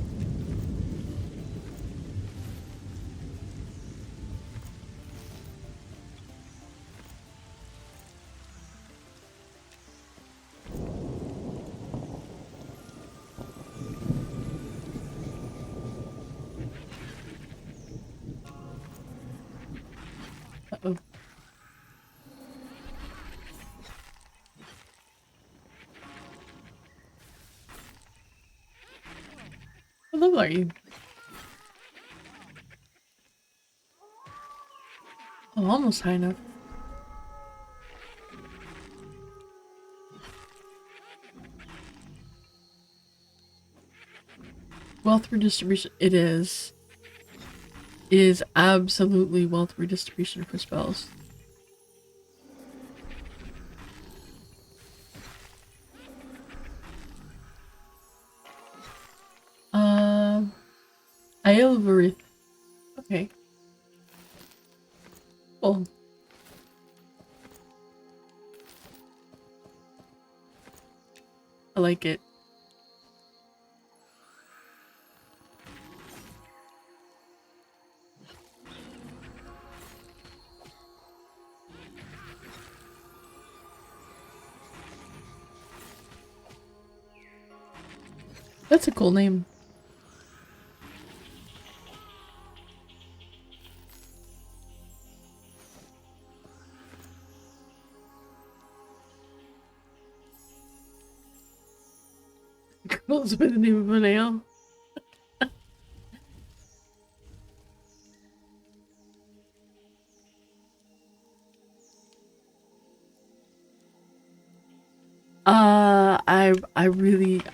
S2: Uh-oh. What level are you? Oh, almost high enough. Wealth redistribution. It is. It is absolutely wealth redistribution for spells. Aelvarith. Okay. Cool. I like it. That's a cool name. Girls by the name of an ale.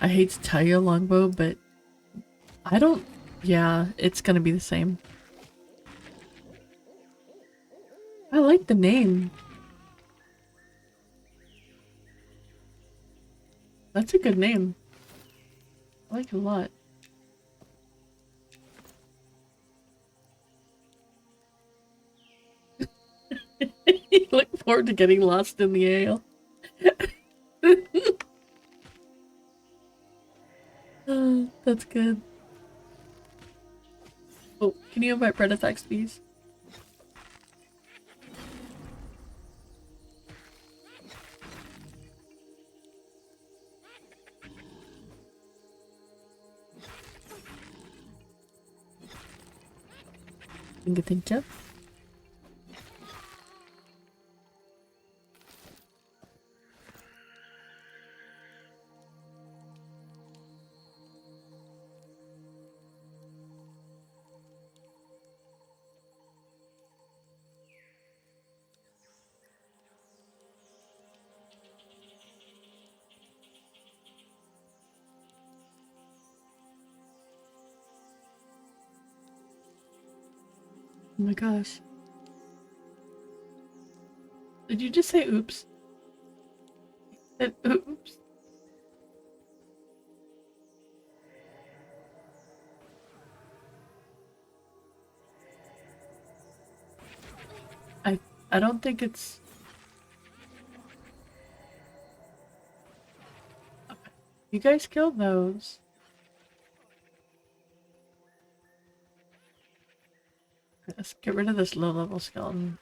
S2: I hate to tell you, Longbow, but I don't, yeah, it's gonna be the same. I like the name. That's a good name. I like it a lot. You look forward to getting lost in the ale. That's good. Oh, can you invite Predatax, please? Thank you. Oh my gosh. Did you just say oops? Oops. I don't think it's... Okay. You guys killed those. Let's get rid of this low-level skeleton.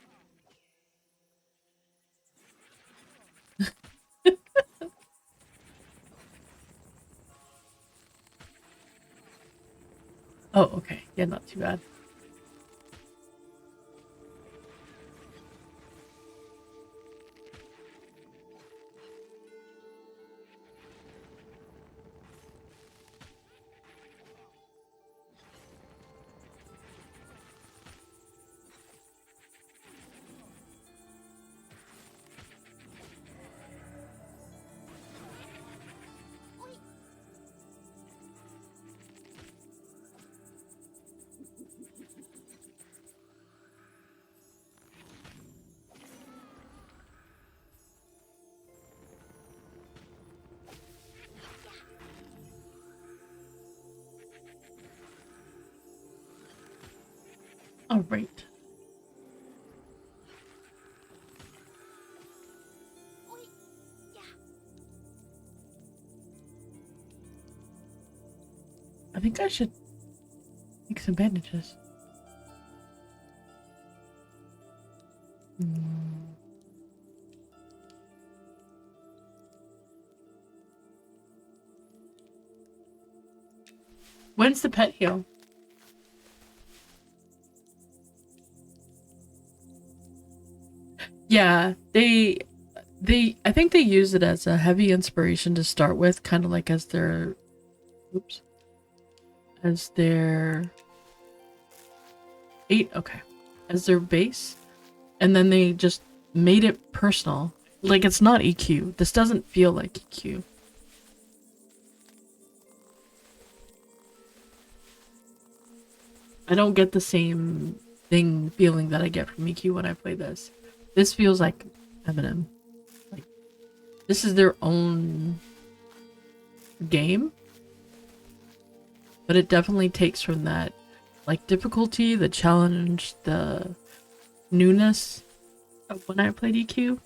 S2: Oh, okay. Yeah, not too bad. All right. I think I should make some bandages. When's the pet heal? Yeah, I think they use it as a heavy inspiration to start with, kind of like as their, oops, as their as their base, and then they just made it personal. Like, it's not EQ. This doesn't feel like EQ. I don't get the same feeling that I get from EQ when I play this. This feels like MnM. Like, this is their own game, but it definitely takes from that, like, difficulty, the challenge, the newness of when I played EQ.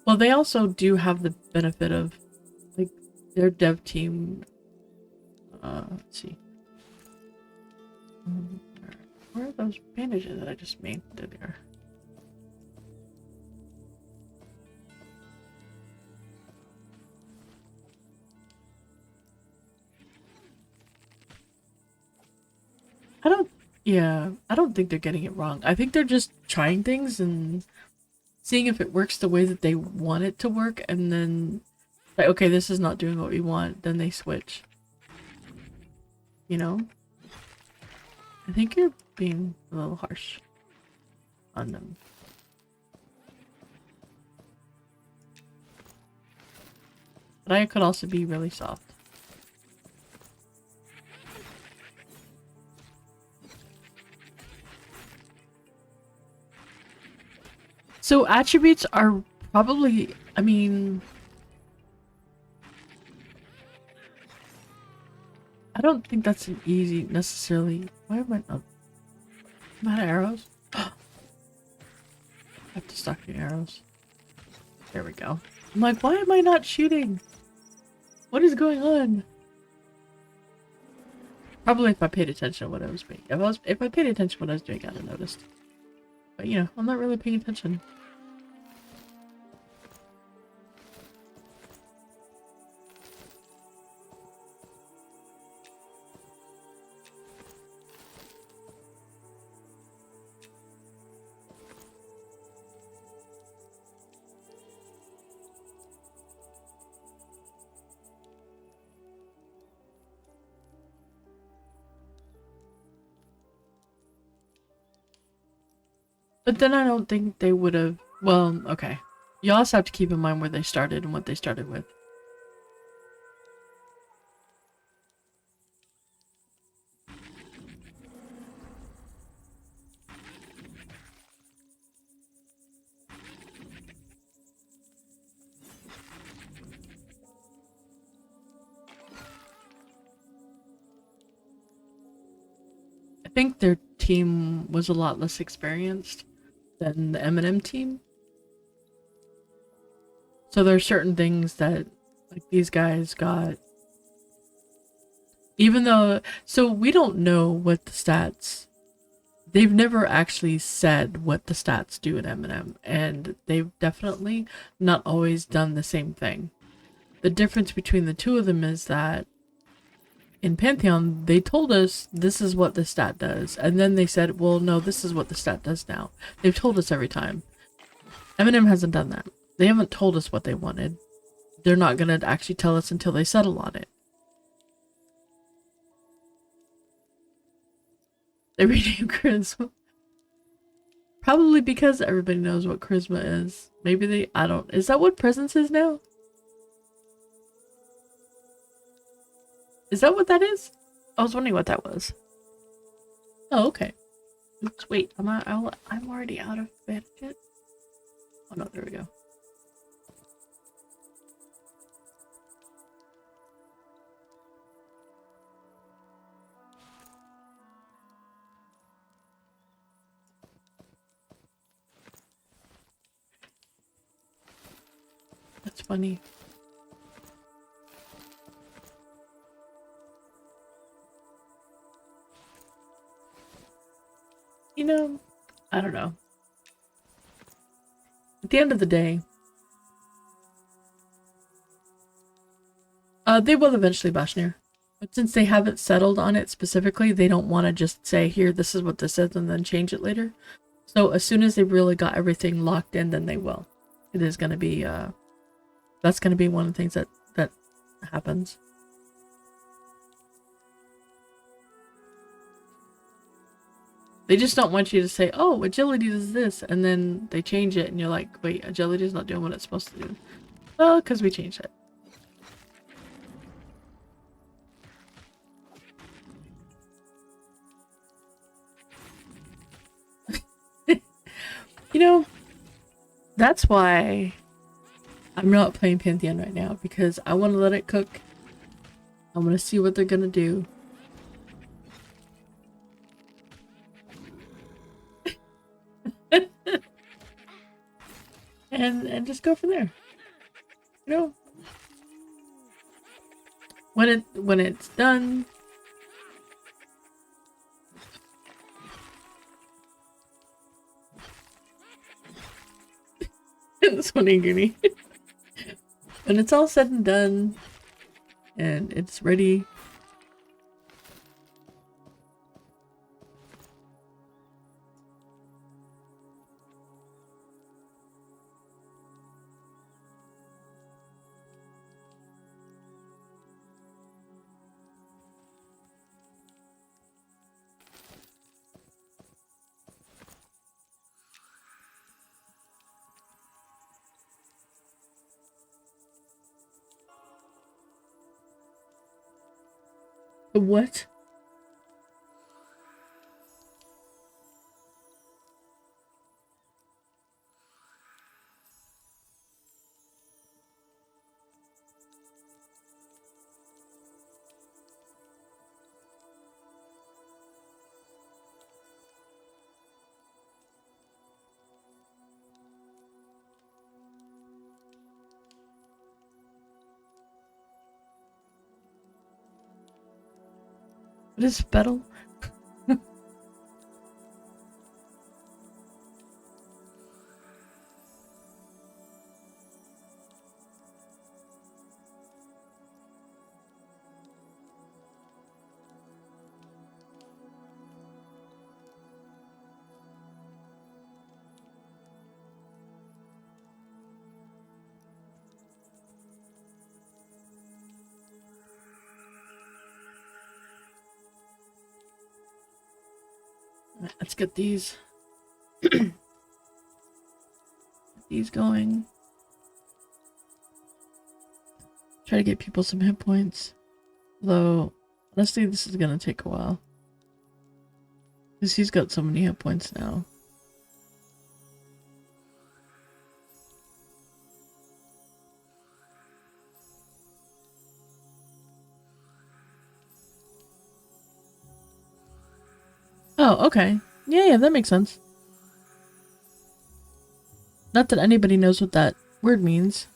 S2: Well, they also do have the benefit of, like, their dev team. Let's see. Where are those bandages that I just made? There they are. I don't think they're getting it wrong. I think they're just trying things and seeing if it works the way that they want it to work, and then, like, okay, this is not doing what we want, then they switch. You know? I think you're being a little harsh on them. But I could also be really soft. So attributes are probably, I mean, I don't think that's an easy necessarily. Why am I not? Am I out of arrows? I have to stock the arrows. There we go. I'm like, why am I not shooting? What is going on? Probably if I paid attention to what I was doing. If I paid attention to what I was doing, I'd have noticed. But you know, I'm not really paying attention. But then I don't think they would have. Well, okay. You also have to keep in mind where they started and what they started with. I think their team was a lot less experienced than the MnM team. So there are certain things that like these guys got. Even though, so we don't know what the stats. They've never actually said what the stats do in MnM, and they've definitely not always done the same thing. The difference between the two of them is that in Pantheon, they told us this is what the stat does, and then they said, well, no, this is what the stat does now. They've told us every time. MnM hasn't done that. They haven't told us what they wanted. They're not going to actually tell us until they settle on it. They renamed Charisma. Probably because everybody knows what Charisma is. Maybe they, I don't, is that what Presence is now? Is that what that is? I was wondering what that was. Oh, okay. Oops, wait, I'm already out of bandit. Oh no, there we go. That's funny. You know, I don't know. At the end of the day, they will eventually bash near. But since they haven't settled on it specifically, they don't want to just say, here, this is what this is, and then change it later. So as soon as they've really got everything locked in, then they will. It is going to be, that's going to be one of the things that happens. They just don't want you to say, oh, agility does this, and then they change it, and you're like, wait, agility is not doing what it's supposed to do. Well, because we changed it. You know, that's why I'm not playing Pantheon right now, because I want to let it cook. I want to see what they're gonna do. and just go from there. You know, when it's done, this one ain't when it's all said and done, and it's ready. What? What is Spettle? Let's get these. these going. Try to get people some hit points. Though, honestly, this is gonna take a while. Because he's got so many hit points now. Oh, okay. Yeah, that makes sense. Not that anybody knows what that word means.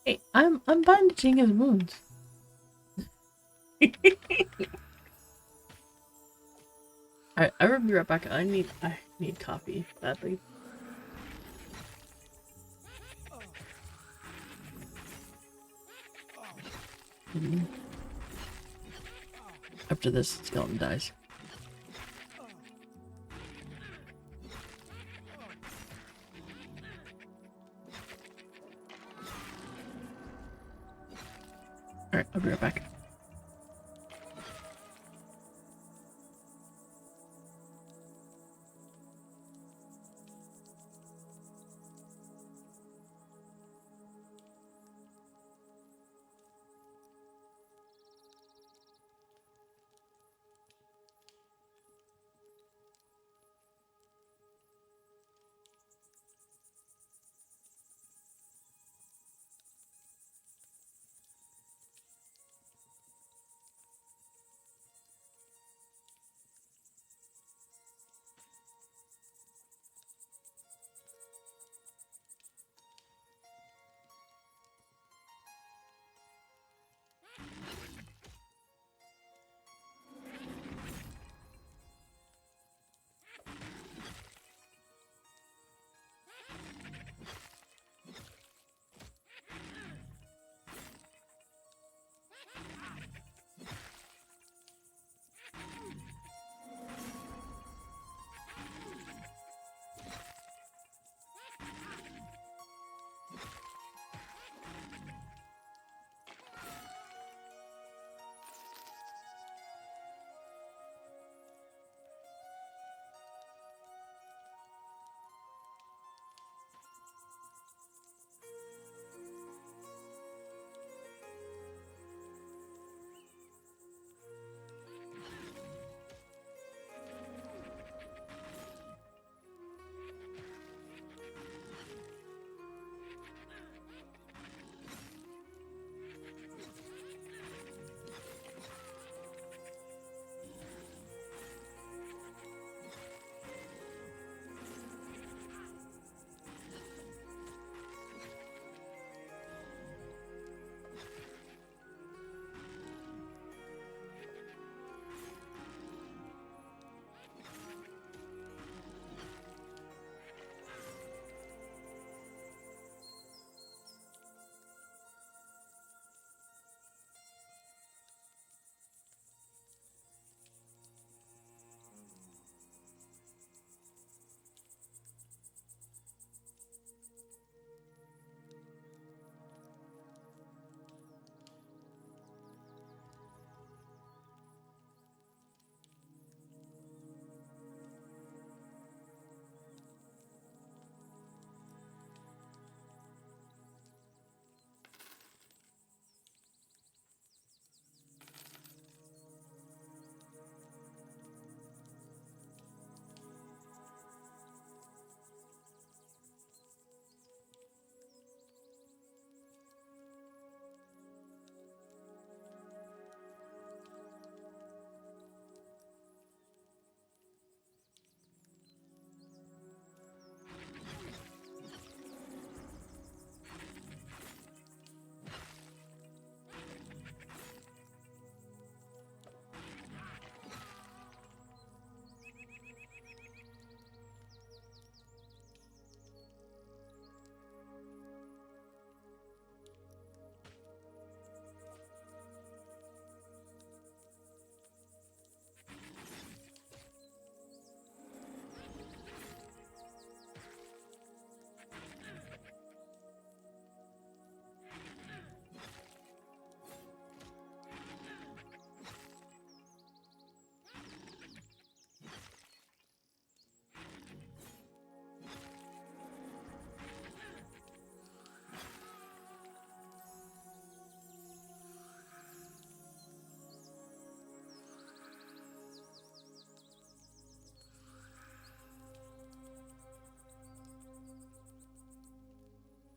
S2: Hey, I'm bandaging his wounds. Alright, I will be right back. I need coffee badly. After this, skeleton dies. Alright, I'll be right back.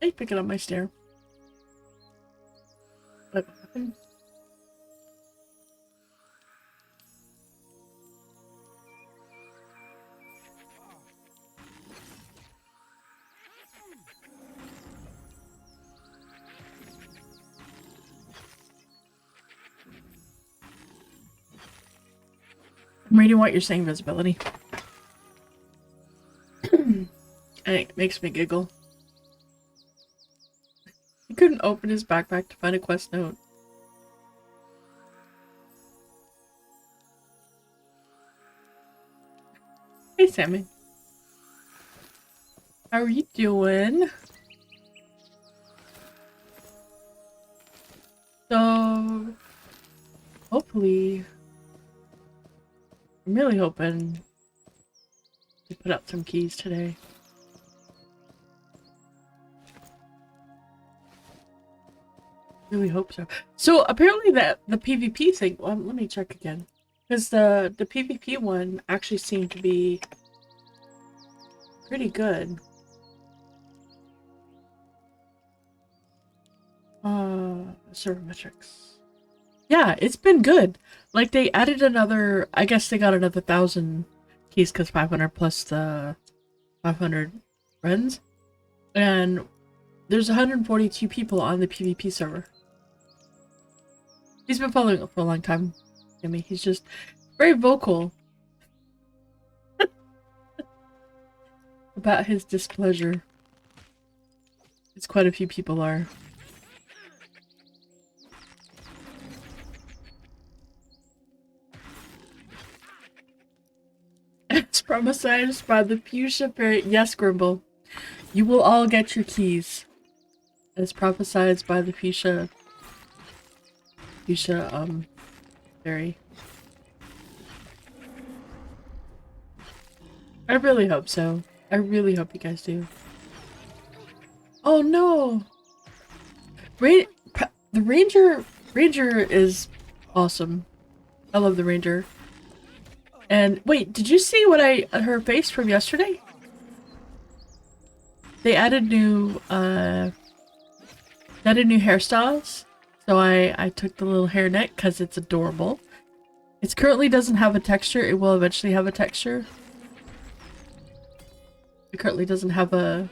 S2: I picking up my stair. What happened? I'm reading what you're saying, visibility. And it makes me giggle. He couldn't open his backpack to find a quest note. Hey, Sammy. How are you doing? So, hopefully, I'm really hoping to put up some keys today. Really hope so. So apparently the PvP thing, well, let me check again. Because the PvP one actually seemed to be pretty good. Server metrics. Yeah, it's been good. Like they added another, I guess they got another 1,000 keys because 500 plus the 500 friends. And there's 142 people on the PvP server. He's been following up for a long time. I mean, he's just very vocal about his displeasure. It's quite a few people are. It's promised by the fuchsia fairy. Yes, Grimble. You will all get your keys. As prophesied by the fuchsia fairy. I really hope so. I really hope you guys do. Oh no! The Ranger is awesome. I love the Ranger. And wait, did you see what her face from yesterday? They added new hairstyles. So I took the little hairnet because it's adorable. It currently doesn't have a texture. It will eventually have a texture. It currently doesn't have a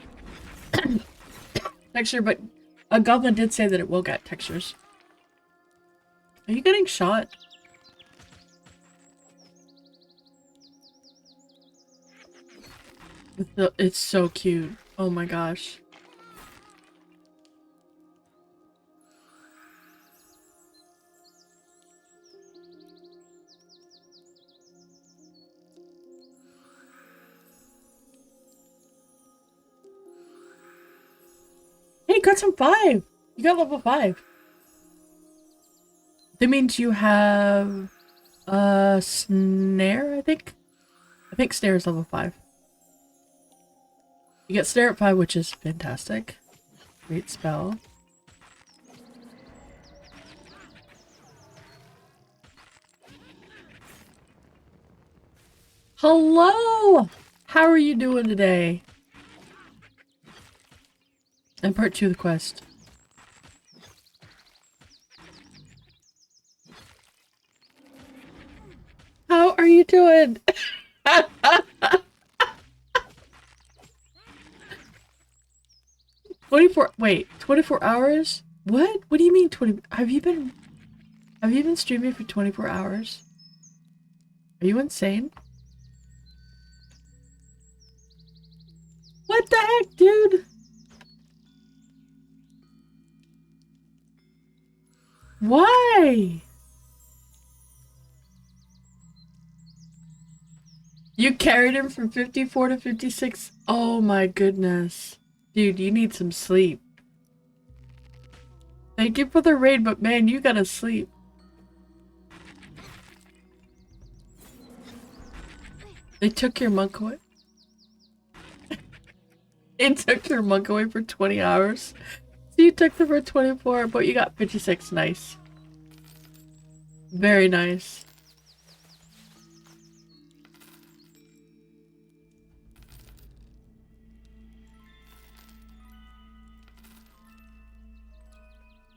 S2: texture, but a goblin did say that it will get textures. Are you getting shot? It's so cute. Oh my gosh. Hey, you got some 5! You got level 5. That means you have a snare, I think? I think snare is level 5. You get snare at 5, which is fantastic. Great spell. Hello! How are you doing today? And part 2 of the quest. How are you doing? 24 hours? What? What do you mean 20? Have you been streaming for 24 hours? Are you insane? What the heck, dude? Why? You carried him from 54 to 56? Oh my goodness. Dude, you need some sleep. Thank you for the raid, but man, you gotta sleep. They took your monk away. They took your monk away for 20 hours. So you took them for 24, but you got 56. Nice. Very nice.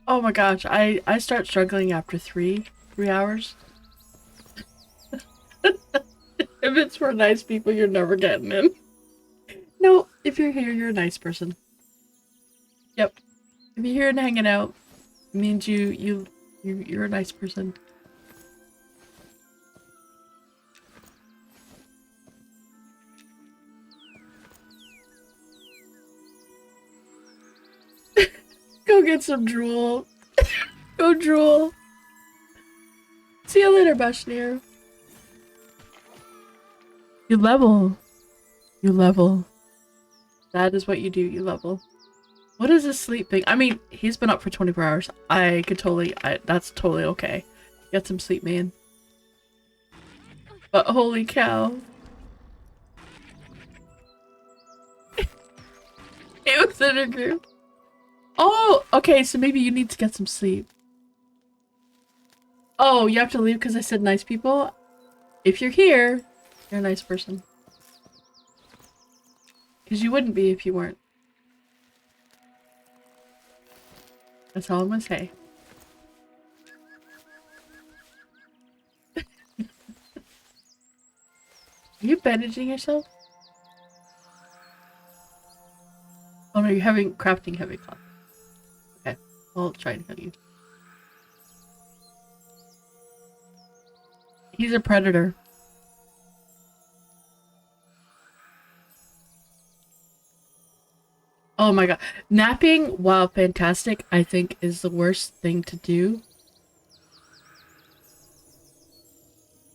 S2: Oh my gosh, I start struggling after three hours. If it's for nice people, you're never getting in. No, if you're here, you're a nice person. Yep. If you're here and hanging out, it means you're a nice person. Go get some drool. Go drool. See you later, Bashir. You level. You level. That is what you do, you level. What is this sleep thing? I mean, he's been up for 24 hours. I could totally, that's totally okay. Get some sleep, man. But holy cow. It was in a group. Oh, okay, so maybe you need to get some sleep. Oh, you have to leave because I said nice people? If you're here, you're a nice person. Because you wouldn't be if you weren't. That's all I'm gonna say. Are you bandaging yourself? Oh no, you're having crafting heavy cloth. Okay, I'll try and heal you. He's a predator. Oh my god. Napping, while fantastic, I think is the worst thing to do.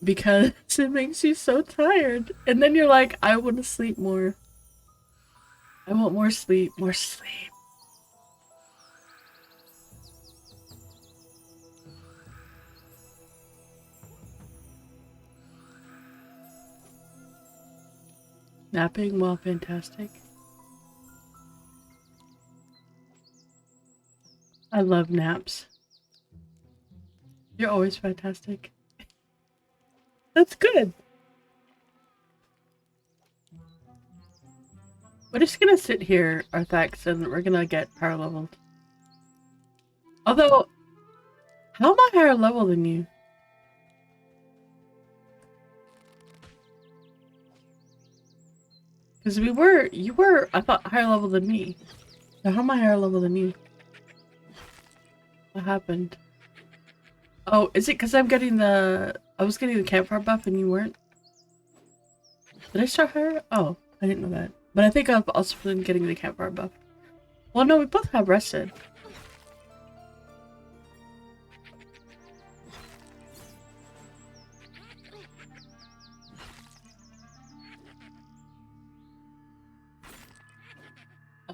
S2: Because it makes you so tired. And then you're like, I want to sleep more. I want more sleep, more sleep. Napping while fantastic. I love naps. You're always fantastic. That's good. We're just gonna sit here, Arthax, and we're gonna get power leveled. Although, how am I higher level than you? Because you were, I thought, higher level than me. So how am I higher level than you? What happened? Oh, is it because I was getting the campfire buff and you weren't? Did I start higher? Oh, I didn't know that. But I think I've also been getting the campfire buff. Well, no, we both have rested.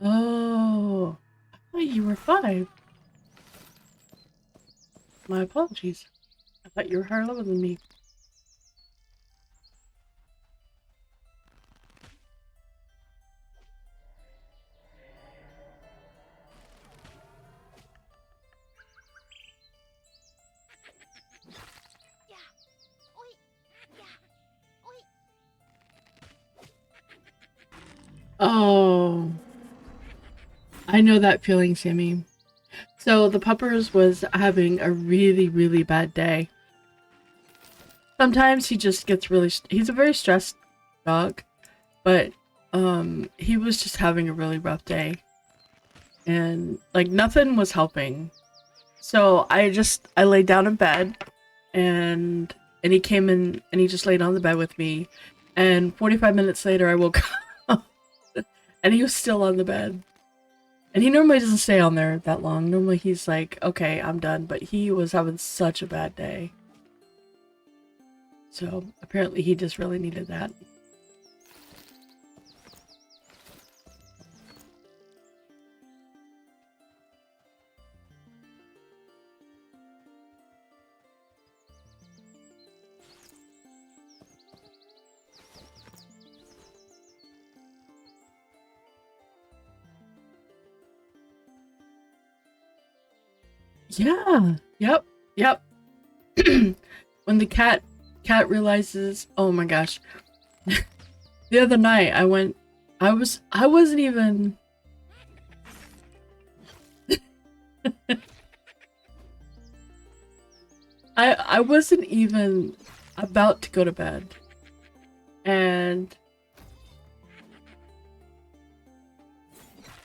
S2: Oh, I thought you were 5. My apologies. I thought you were higher level than me. Oh, I know that feeling, Sammy. So the puppers was having a really, really bad day. Sometimes he just gets really, he's a very stressed dog, but he was just having a really rough day. And like nothing was helping. So I laid down in bed and he came in and he just laid on the bed with me. And 45 minutes later I woke up and he was still on the bed. And he normally doesn't stay on there that long. Normally he's like, okay, I'm done. But he was having such a bad day. So apparently he just really needed that. Yeah. Yep. Yep. When the cat realizes, oh my gosh. The other night I wasn't even I wasn't even about to go to bed. And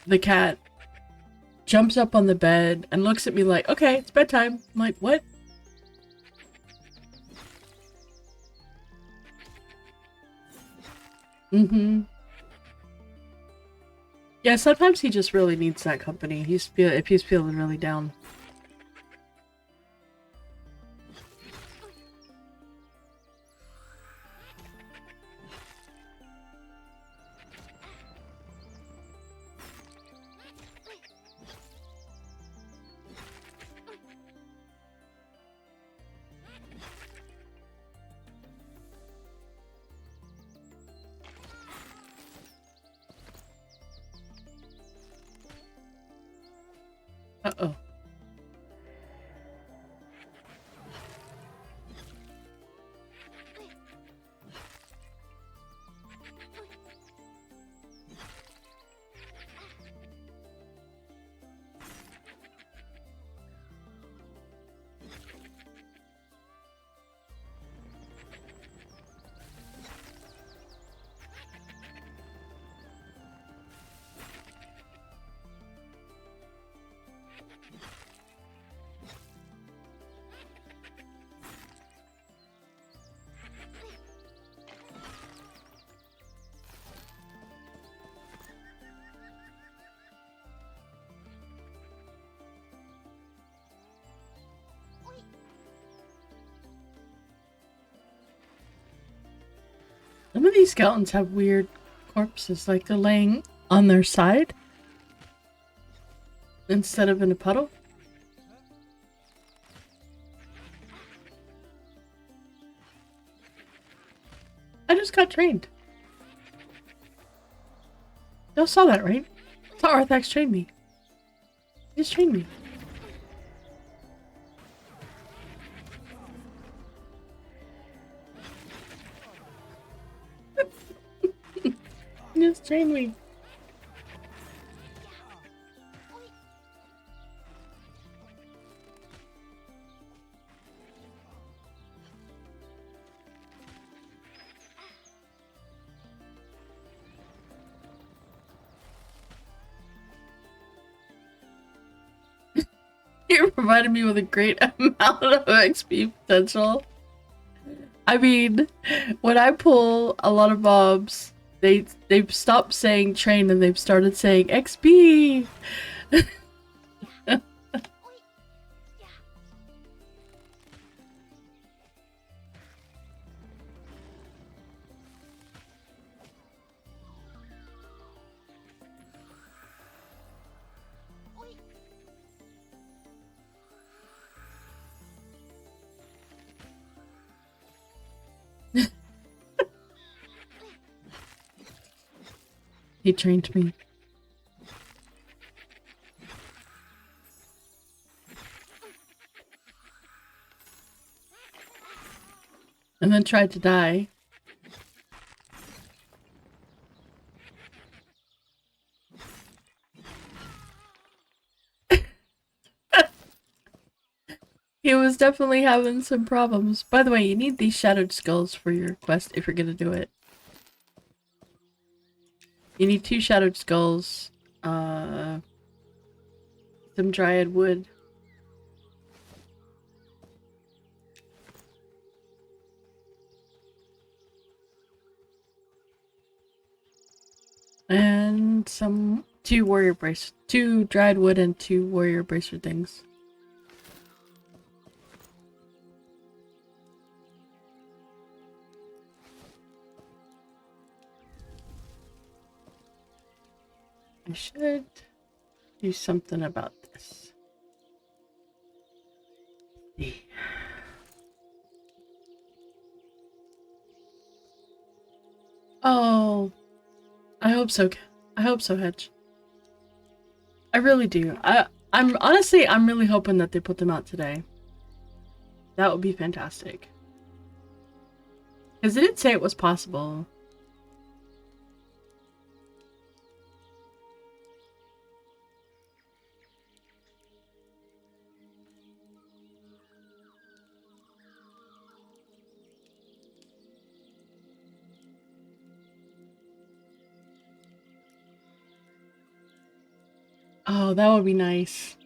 S2: the cat jumps up on the bed and looks at me like, okay, it's bedtime. I'm like, what? Mm-hmm. Yeah, sometimes he just really needs that company. If he's feeling really down. Uh-oh. Some of these skeletons have weird corpses, like they're laying on their side instead of in a puddle. I just got trained. Y'all saw that, right? Saw Arthax train me. He just trained me. He just trained me. You provided me with a great amount of XP potential. I mean, when I pull a lot of mobs, they've stopped saying train and they've started saying XP. He trained me. And then tried to die. He was definitely having some problems. By the way, you need these shattered skulls for your quest if you're gonna do it. You need 2 shattered skulls, some dryad wood. And some 2 dried wood and 2 warrior bracelet things. I should do something about this. Oh, I hope so. I hope so, Hedge. I really do. I'm honestly, I'm really hoping that they put them out today. That would be fantastic. Because they did say it was possible. Oh, that would be nice.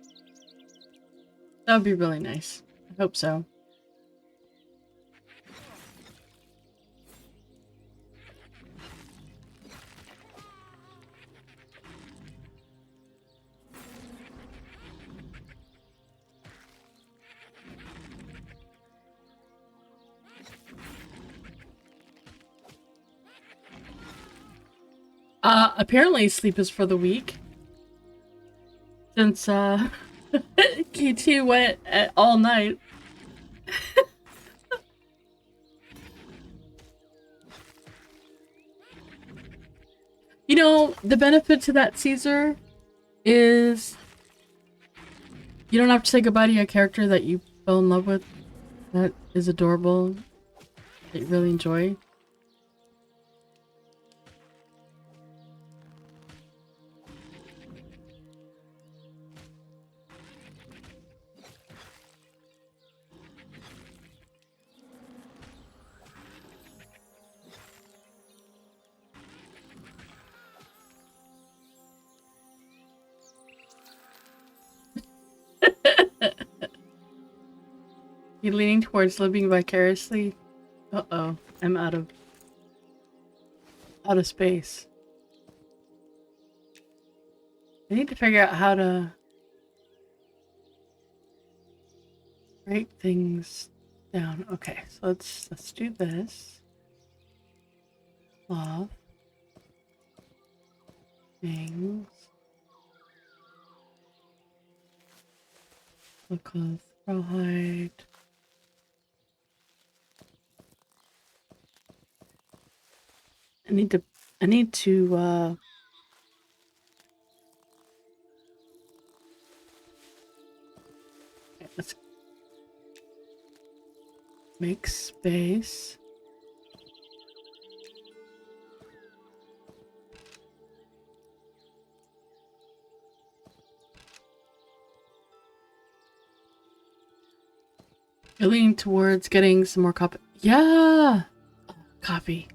S2: That would be really nice. I hope so. Apparently sleep is for the weak. Since, KT went all night. You know, the benefit to that, Caesar, is you don't have to say goodbye to your character that you fell in love with, that is adorable, that you really enjoy. You're leaning towards living vicariously? Uh-oh, I'm out of space. I need to figure out how to break things down. Okay, so let's do this. Cloth. Things. Look of rawhide. I need to okay, let's make space. You're leaning towards getting some more copy. Yeah! Oh, coffee.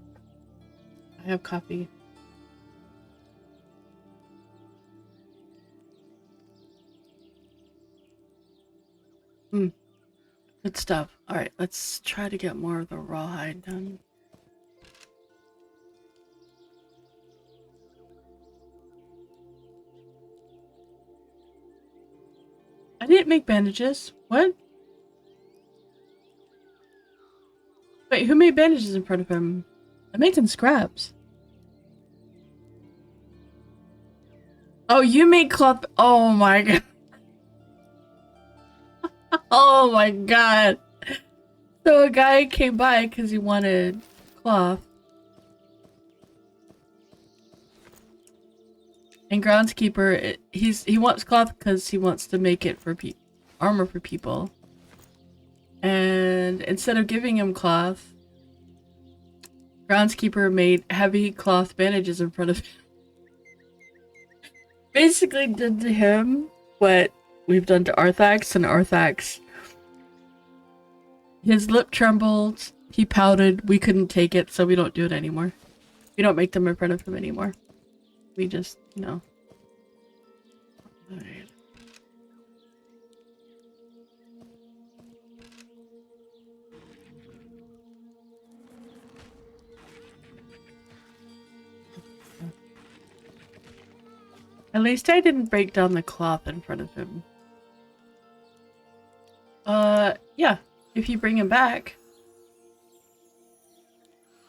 S2: I have coffee. Good stuff. Alright, let's try to get more of the rawhide done. I didn't make bandages. What? Wait, who made bandages in front of him? I'm making scraps. Oh, you made cloth. Oh my god. Oh my god. So a guy came by because he wanted cloth. And groundskeeper, he wants cloth because he wants to make it for armor for people. And instead of giving him cloth, groundskeeper made heavy cloth bandages in front of him. Basically did to him what we've done to Arthax, and Arthax, his lip trembled, he pouted, we couldn't take it, so we don't do it anymore. We don't make them in front of him anymore. We just, you know. Alright. At least I didn't break down the cloth in front of him. Yeah. If you bring him back.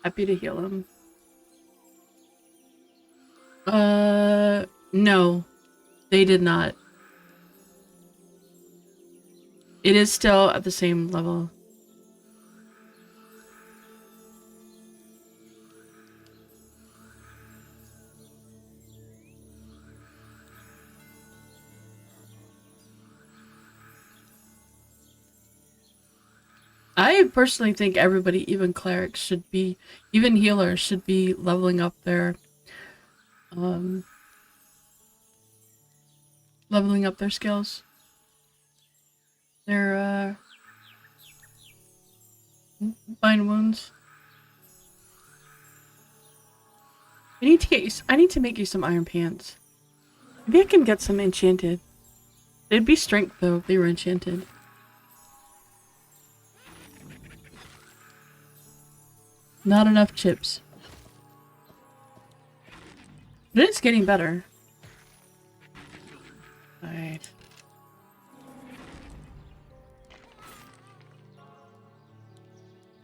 S2: Happy to heal him. No. They did not. It is still at the same level. I personally think everybody, even clerics, should be, even healers, should be leveling up their, skills. Their, bind wounds. I need to make you some iron pants. Maybe I can get some enchanted. They'd be strength though if they were enchanted. Not enough chips. But it's getting better. Alright.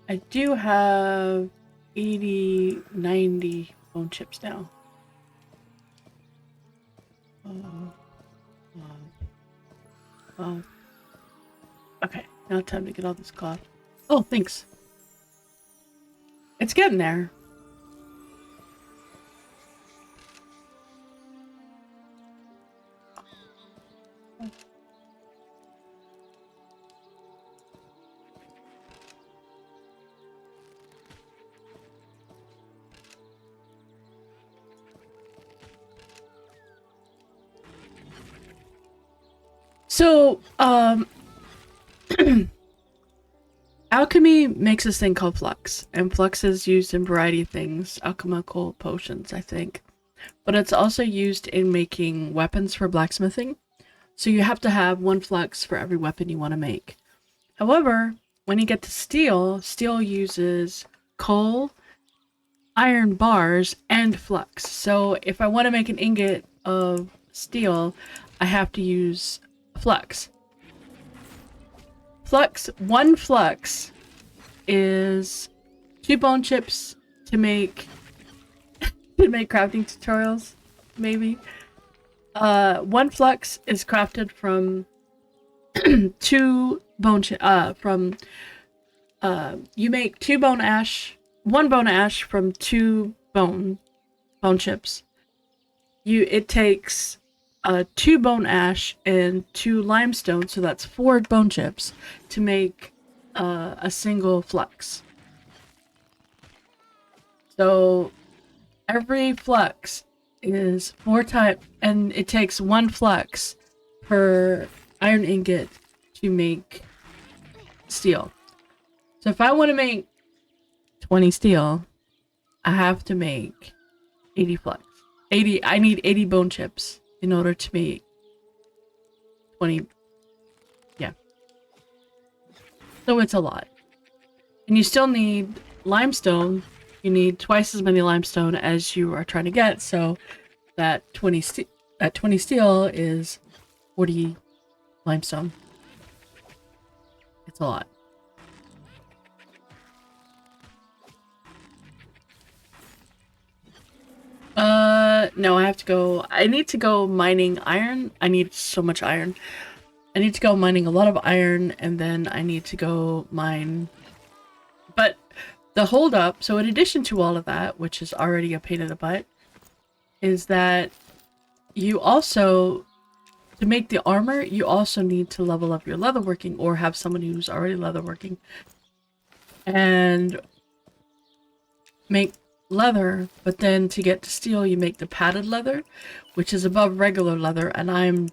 S2: I do have 80, 90 bone chips now. Okay, now time to get all this cloth. Oh, thanks. It's getting there. So, alchemy makes this thing called flux, and flux is used in a variety of things, alchemical potions, I think. But it's also used in making weapons for blacksmithing. So you have to have one flux for every weapon you want to make. However, when you get to steel, steel uses coal, iron bars, and flux. So if I want to make an ingot of steel, I have to use flux. One flux is 2 bone chips to make crafting tutorials, maybe. One flux is crafted from 2 bone you make 2 bone ash, 1 bone ash from 2 bone chips. It takes 2 bone ash and 2 limestone, so that's 4 bone chips to make a single flux. So every flux is 4 times, and it takes 1 flux per iron ingot to make steel. So if I want to make 20 steel, I have to make 80 flux. I need 80 bone chips in order to make 20. Yeah. So it's a lot. And you still need limestone. You need twice as many limestone as you are trying to get, so that 20 steel is 40 limestone. It's a lot. No, I have to go. I need to go mining iron. I need so much iron. I need to go mining a lot of iron, and then I need to go mine. But the holdup, so in addition to all of that, which is already a pain in the butt, is that you also, to make the armor, you also need to level up your leatherworking or have someone who's already leatherworking and make leather. But then to get to steel, you make the padded leather, which is above regular leather, and I'm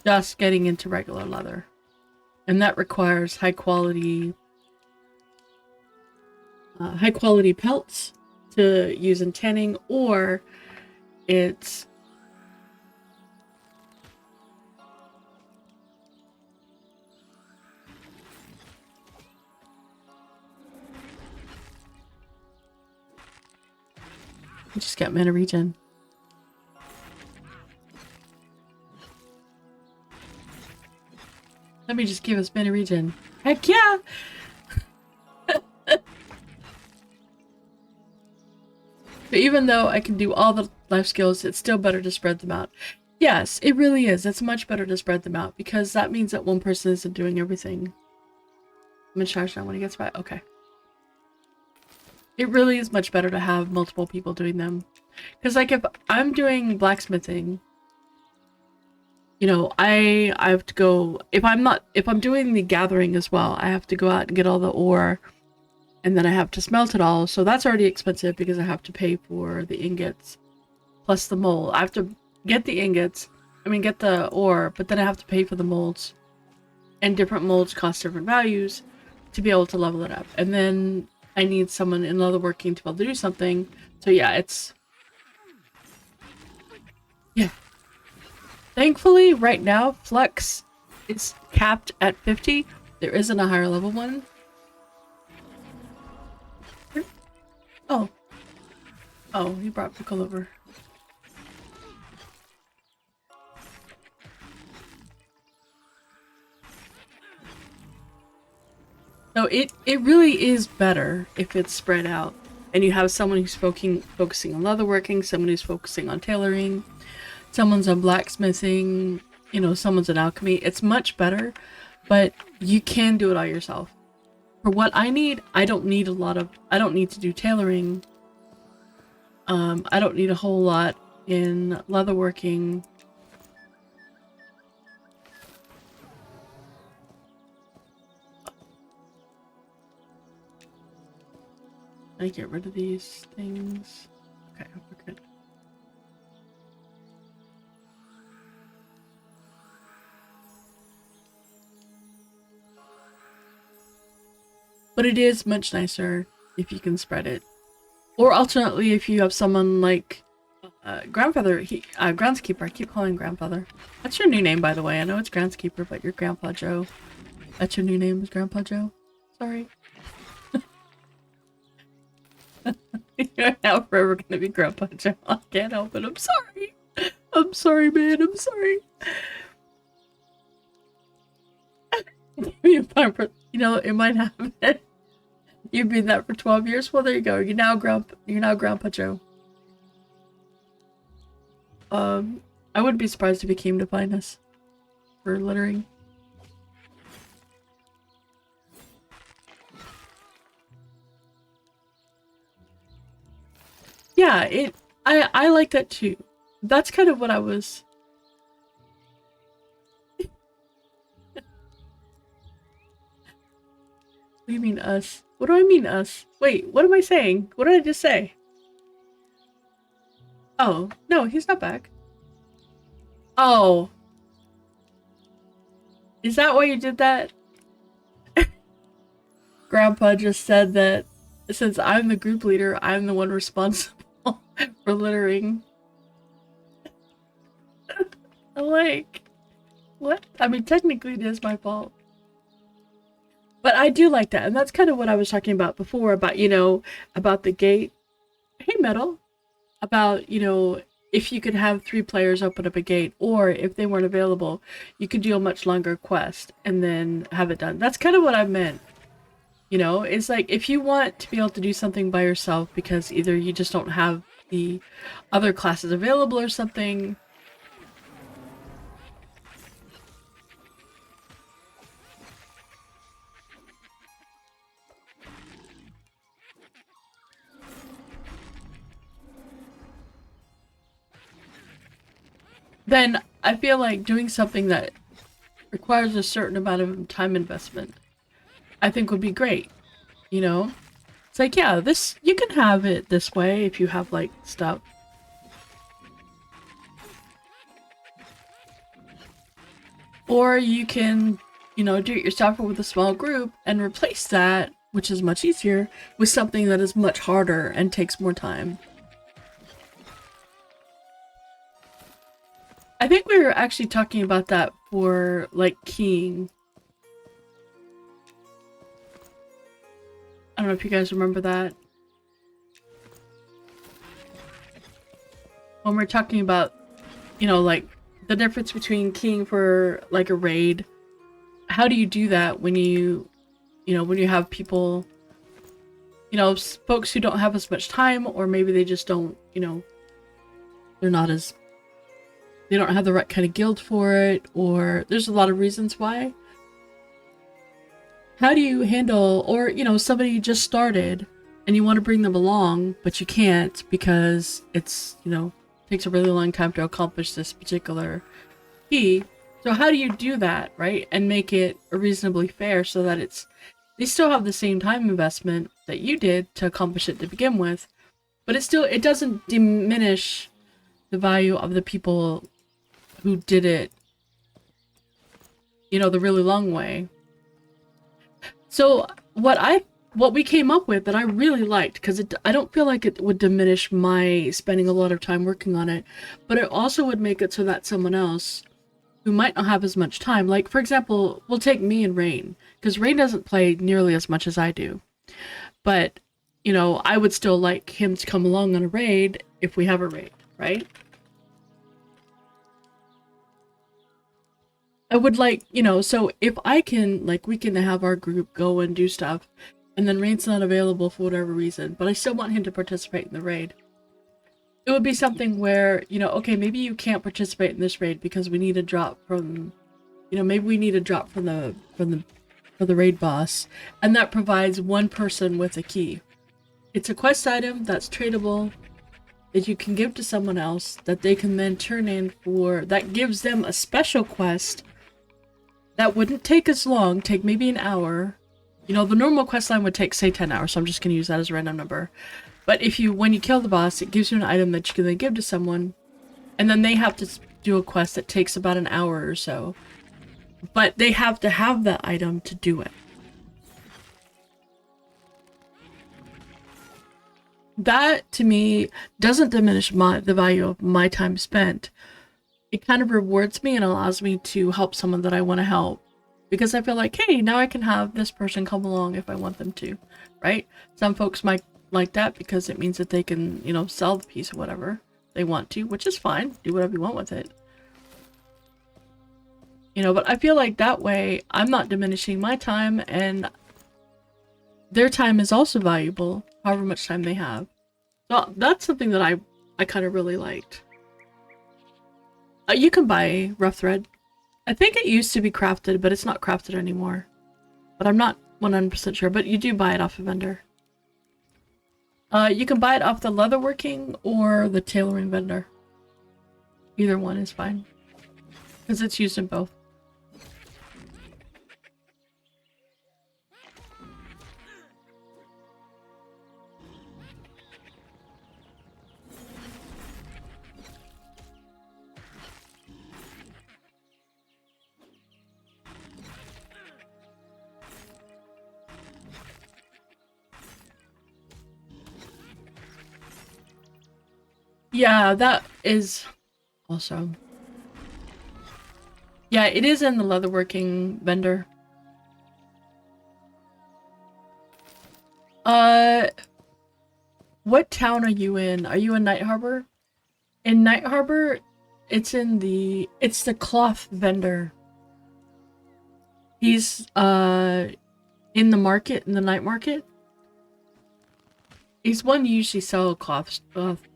S2: just getting into regular leather, and that requires high quality pelts to use in tanning, or it's I just got mana regen. Let me just give us mana regen. Heck yeah! But even though I can do all the life skills, it's still better to spread them out. Yes, it really is. It's much better to spread them out because that means that one person isn't doing everything. I'm gonna charge down when he gets back. Okay. It really is much better to have multiple people doing them. Because, like, if I'm doing blacksmithing, you know, I have to go, if I'm doing the gathering as well, I have to go out and get all the ore, and then I have to smelt it all, so that's already expensive because I have to pay for the ingots, plus the mold. I have to get the ingots, get the ore, but then I have to pay for the molds, and different molds cost different values to be able to level it up, and then I need someone in leatherworking to be able to do something. So yeah, it's... Yeah. Thankfully, right now, Flux is capped at 50. There isn't a higher level one. Oh. Oh, he brought Pickle over. So it really is better if it's spread out. And you have someone who's focusing on leatherworking, someone who's focusing on tailoring, someone's on blacksmithing, you know, someone's on alchemy. It's much better, but you can do it all yourself. For what I need, I don't need to do tailoring. I don't need a whole lot in leatherworking. I get rid of these things. Okay, we're good. But it is much nicer if you can spread it. Or alternately, if you have someone like Groundskeeper. I keep calling Grandfather. That's your new name, by the way. I know it's Groundskeeper, but you're Grandpa Joe. That's your new name, is Grandpa Joe. Sorry. You're now forever gonna be Grandpa Joe. I can't help it. I'm sorry. I'm sorry, man. I'm sorry. You know, it might happen. You've been that for 12 years. Well, there you go. You're now Grandpa Joe. I wouldn't be surprised if he came to find us for littering. Yeah, I like that too. That's kind of what I was. What do you mean us? What do I mean us? Wait, what am I saying? What did I just say? Oh, no, he's not back. Oh. Is that why you did that? Grandpa just said that since I'm the group leader, I'm the one responsible for littering. I'm like, what? I mean, technically it is my fault. But I do like that, and that's kind of what I was talking about before, about, you know, about the gate. Hey, Metal. About, you know, if you could have 3 players open up a gate, or if they weren't available, you could do a much longer quest and then have it done. That's kind of what I meant. You know, it's like, if you want to be able to do something by yourself because either you just don't have the other classes available or something. Then I feel like doing something that requires a certain amount of time investment, I think would be great. You know? It's like, yeah, this, you can have it this way if you have, like, stuff. Or you can, you know, do it yourself or with a small group and replace that, which is much easier, with something that is much harder and takes more time. I think we were actually talking about that for, like, keying. I don't know if you guys remember that. When we're talking about, you know, like, the difference between keying for, like, a raid. How do you do that when you know, when you have people, you know, folks who don't have as much time, or maybe they just don't, you know, they're not as, they don't have the right kind of guild for it, or there's a lot of reasons why. How do you handle, or, you know, somebody just started and you want to bring them along, but you can't because it's, you know, takes a really long time to accomplish this particular key. So how do you do that, right? And make it reasonably fair so that it's, they still have the same time investment that you did to accomplish it to begin with, but it still, it doesn't diminish the value of the people who did it, you know, the really long way. So what we came up with that I really liked, because I don't feel like it would diminish my spending a lot of time working on it, but it also would make it so that someone else who might not have as much time. Like, for example, we'll take me and Rain, because Rain doesn't play nearly as much as I do. But, you know, I would still like him to come along on a raid if we have a raid, right? I would like, you know, so if I can, like, we can have our group go and do stuff, and then Rain's not available for whatever reason, but I still want him to participate in the raid. It would be something where, you know, okay, maybe you can't participate in this raid because we need a drop from, you know, maybe we need a drop from the raid boss, and that provides one person with a key. It's a quest item that's tradable that you can give to someone else that they can then turn in for, that gives them a special quest that wouldn't take as long, take maybe an hour. You know, the normal quest line would take, say, 10 hours, so I'm just going to use that as a random number. But if you, when you kill the boss, it gives you an item that you can then give to someone, and then they have to do a quest that takes about an hour or so. But they have to have that item to do it. That, to me, doesn't diminish the value of my time spent. It kind of rewards me and allows me to help someone that I want to help. Because I feel like, hey, now I can have this person come along if I want them to, right? Some folks might like that because it means that they can, you know, sell the piece or whatever they want to, which is fine. Do whatever you want with it. You know, but I feel like that way I'm not diminishing my time, and their time is also valuable, however much time they have. So that's something that I kind of really liked. You can buy rough thread. I think it used to be crafted, but it's not crafted anymore. But I'm not 100% sure, but you do buy it off a vendor. You can buy it off the leatherworking or the tailoring vendor. Either one is fine, because it's used in both. Yeah, that is also. Yeah, it is in the leatherworking vendor. What town are you in? Are you in Night Harbor? In Night Harbor, it's the cloth vendor. He's in the market, in the night market. He's one you usually sell cloth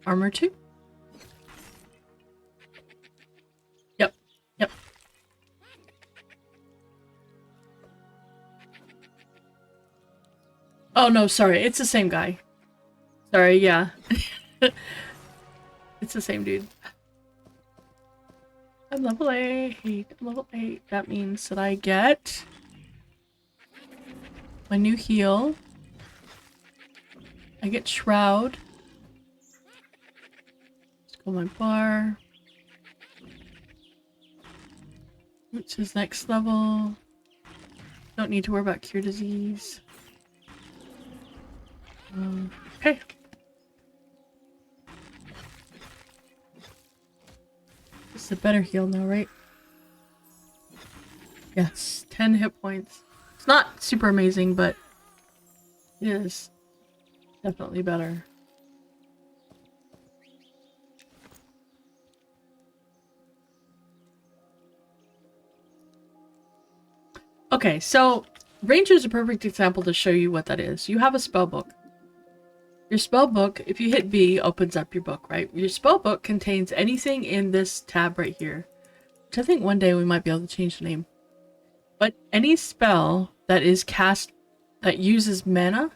S2: armor to. Yep. Yep. Oh no, sorry, it's the same guy. Sorry, yeah. It's the same dude. I'm level 8. I'm level 8. That means that I get my new heal. I get Shroud. Let's go my bar. Which is next level. Don't need to worry about cure disease. Okay. This is a better heal now, right? Yes, 10 hit points. It's not super amazing, but it is definitely better. Okay, so Ranger is a perfect example to show you what that is. You have a spell book. Your spell book, if you hit B, opens up your book, right? Your spell book contains anything in this tab right here, which I think one day we might be able to change the name. But any spell that is cast that uses mana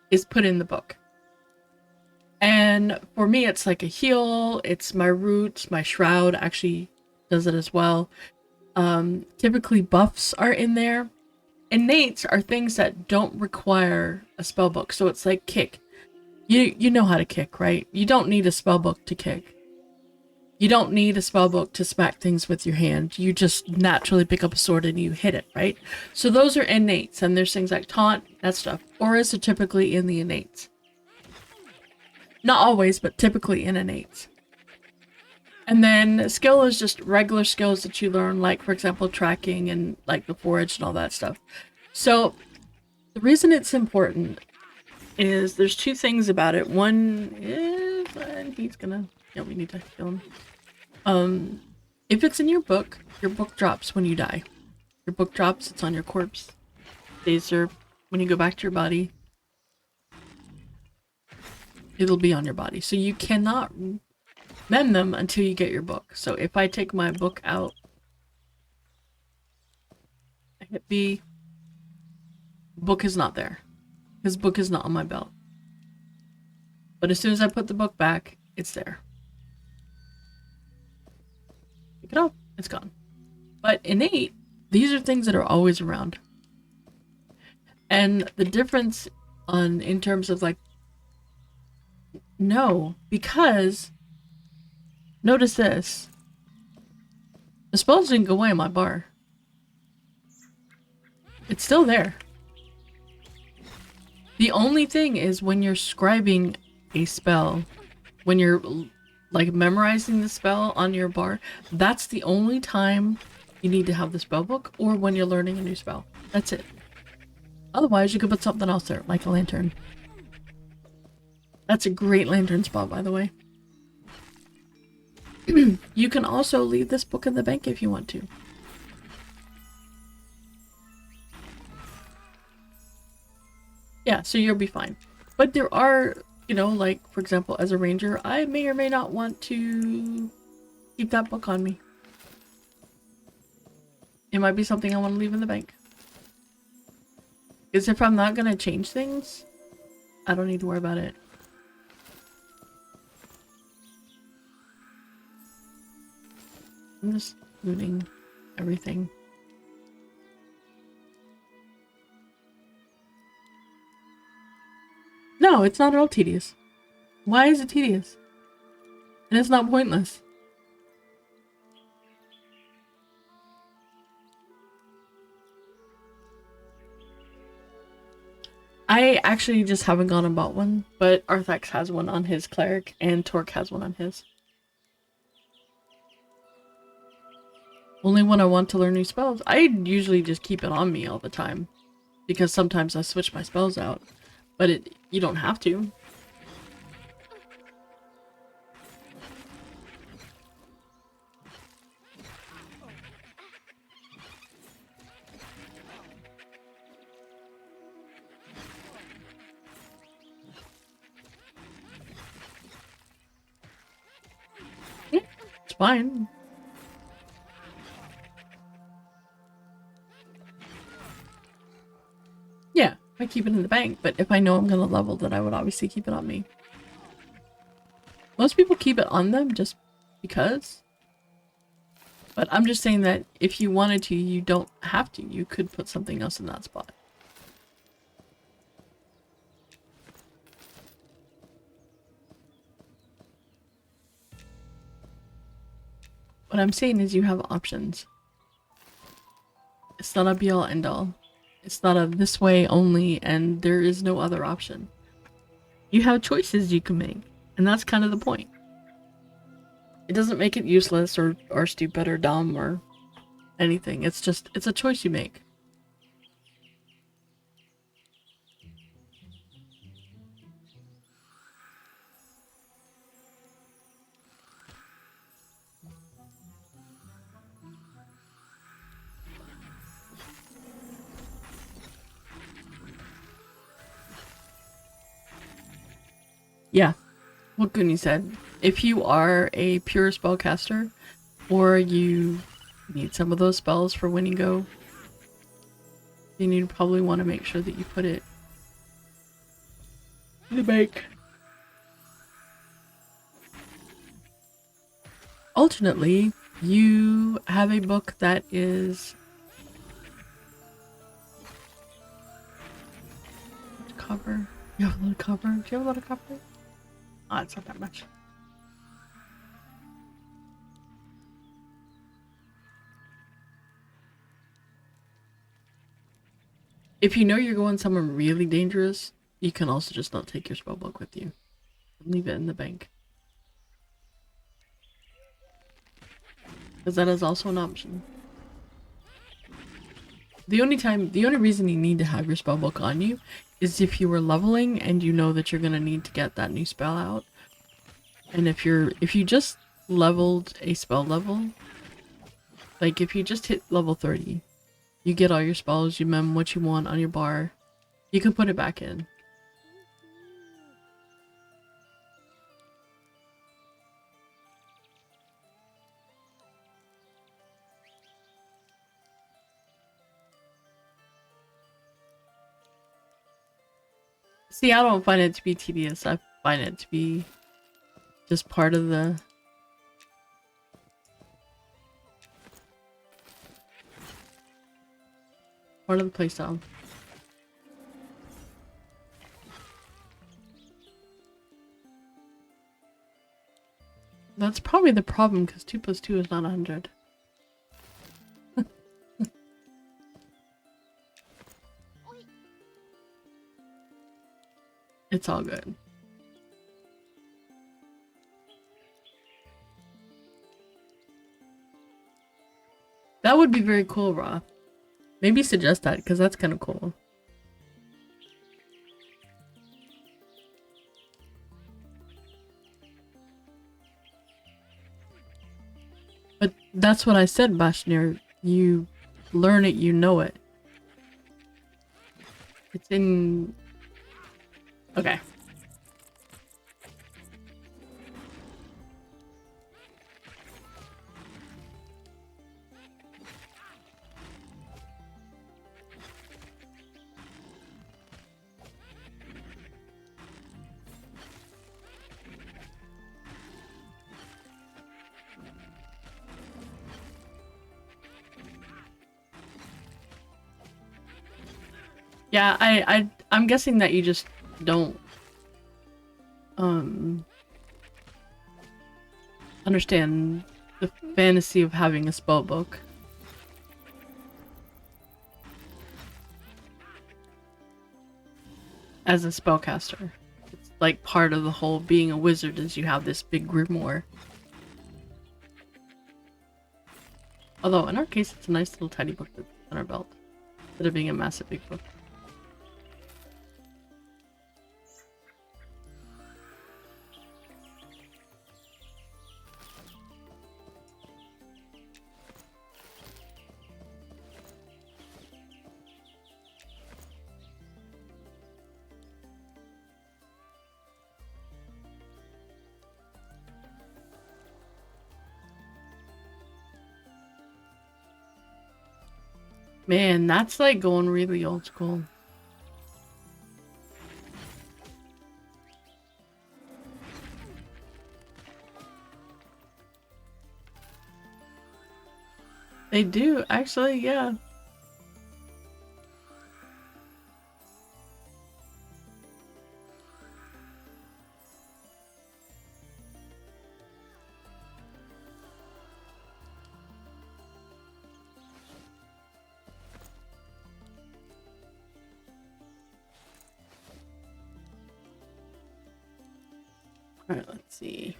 S2: is put in the book. And for me, it's like a heal, it's my roots, my shroud actually does it as well. Typically buffs are in there. Innates are things that don't require a spell book. So it's like kick. You know how to kick, right? You don't need a spell book to kick. You don't need a spell book to smack things with your hand. You just naturally pick up a sword and you hit it, right? So those are innates, and there's things like taunt, that stuff. Auras are typically in the innates. Not always, but typically in innates. And then skill is just regular skills that you learn, like for example tracking and like the forage and all that stuff. So the reason it's important is there's two things about it. One is, and he's gonna, yeah, we need to kill him. If it's in your book drops when you die. Your book drops, it's on your corpse. Stays there when you go back to your body. It'll be on your body. So you cannot mend them until you get your book. So if I take my book out, I hit B, book is not there. His book is not on my belt. But as soon as I put the book back, it's there. Pick it up, it's gone. But innate, these are things that are always around. And the difference in terms of like, no, because notice this. The spells didn't go away in my bar. It's still there. The only thing is when you're scribing a spell, when you're like memorizing the spell on your bar, that's the only time you need to have the spell book, or when you're learning a new spell. That's it. Otherwise, you could put something else there, like a lantern. That's a great lantern spot, by the way. You can also leave this book in the bank if you want to. Yeah, so you'll be fine. But there are, you know, like, for example, as a ranger, I may or may not want to keep that book on me. It might be something I want to leave in the bank. Because if I'm not going to change things, I don't need to worry about it. I'm just looting everything. No, it's not at all tedious. Why is it tedious? And it's not pointless. I actually just haven't gone and bought one, but Arthax has one on his cleric and Torque has one on his. Only when I want to learn new spells. I usually just keep it on me all the time, because sometimes I switch my spells out, but you don't have to. Yeah, it's fine. Yeah, I keep it in the bank, but if I know I'm gonna level, then I would obviously keep it on me. Most people keep it on them just because. But I'm just saying that if you wanted to, you don't have to. You could put something else in that spot. What I'm saying is you have options. It's not a be-all end-all. It's not a this way only and there is no other option. You have choices you can make, and that's kind of the point. It doesn't make it useless or stupid or dumb or anything. It's just, it's a choice you make. Yeah, what Goonie said. If you are a pure spellcaster, or you need some of those spells for when you go, then you'd probably want to make sure that you put it in the bank. Alternately, you have a book that is cover. You have a lot of cover? Do you have a lot of cover? Oh, it's not that much. If you know you're going somewhere really dangerous, you can also just not take your spellbook with you. Leave it in the bank. because that is also an option. The only reason you need to have your spell book on you is if you were leveling and you know that you're gonna need to get that new spell out. And if you just leveled a spell level, like if you just hit level 30, you get all your spells, you mem what you want on your bar, you can put it back in. See, I don't find it to be tedious. I find it to be just part of the playstyle. That's probably the problem, because 2 plus 2 is not 100. It's all good. That would be very cool, Ra. Maybe suggest that, because that's kind of cool. But that's what I said, Bashnir. You learn it, you know it. It's in... Okay. Yeah, I'm guessing that you just don't understand the fantasy of having a spell book. As a spellcaster. It's like part of the whole being a wizard is you have this big grimoire. Although in our case it's a nice little tiny book that's on our belt, instead of being a massive big book. Man, that's like going really old school. They do, actually, yeah. Alright, let's see.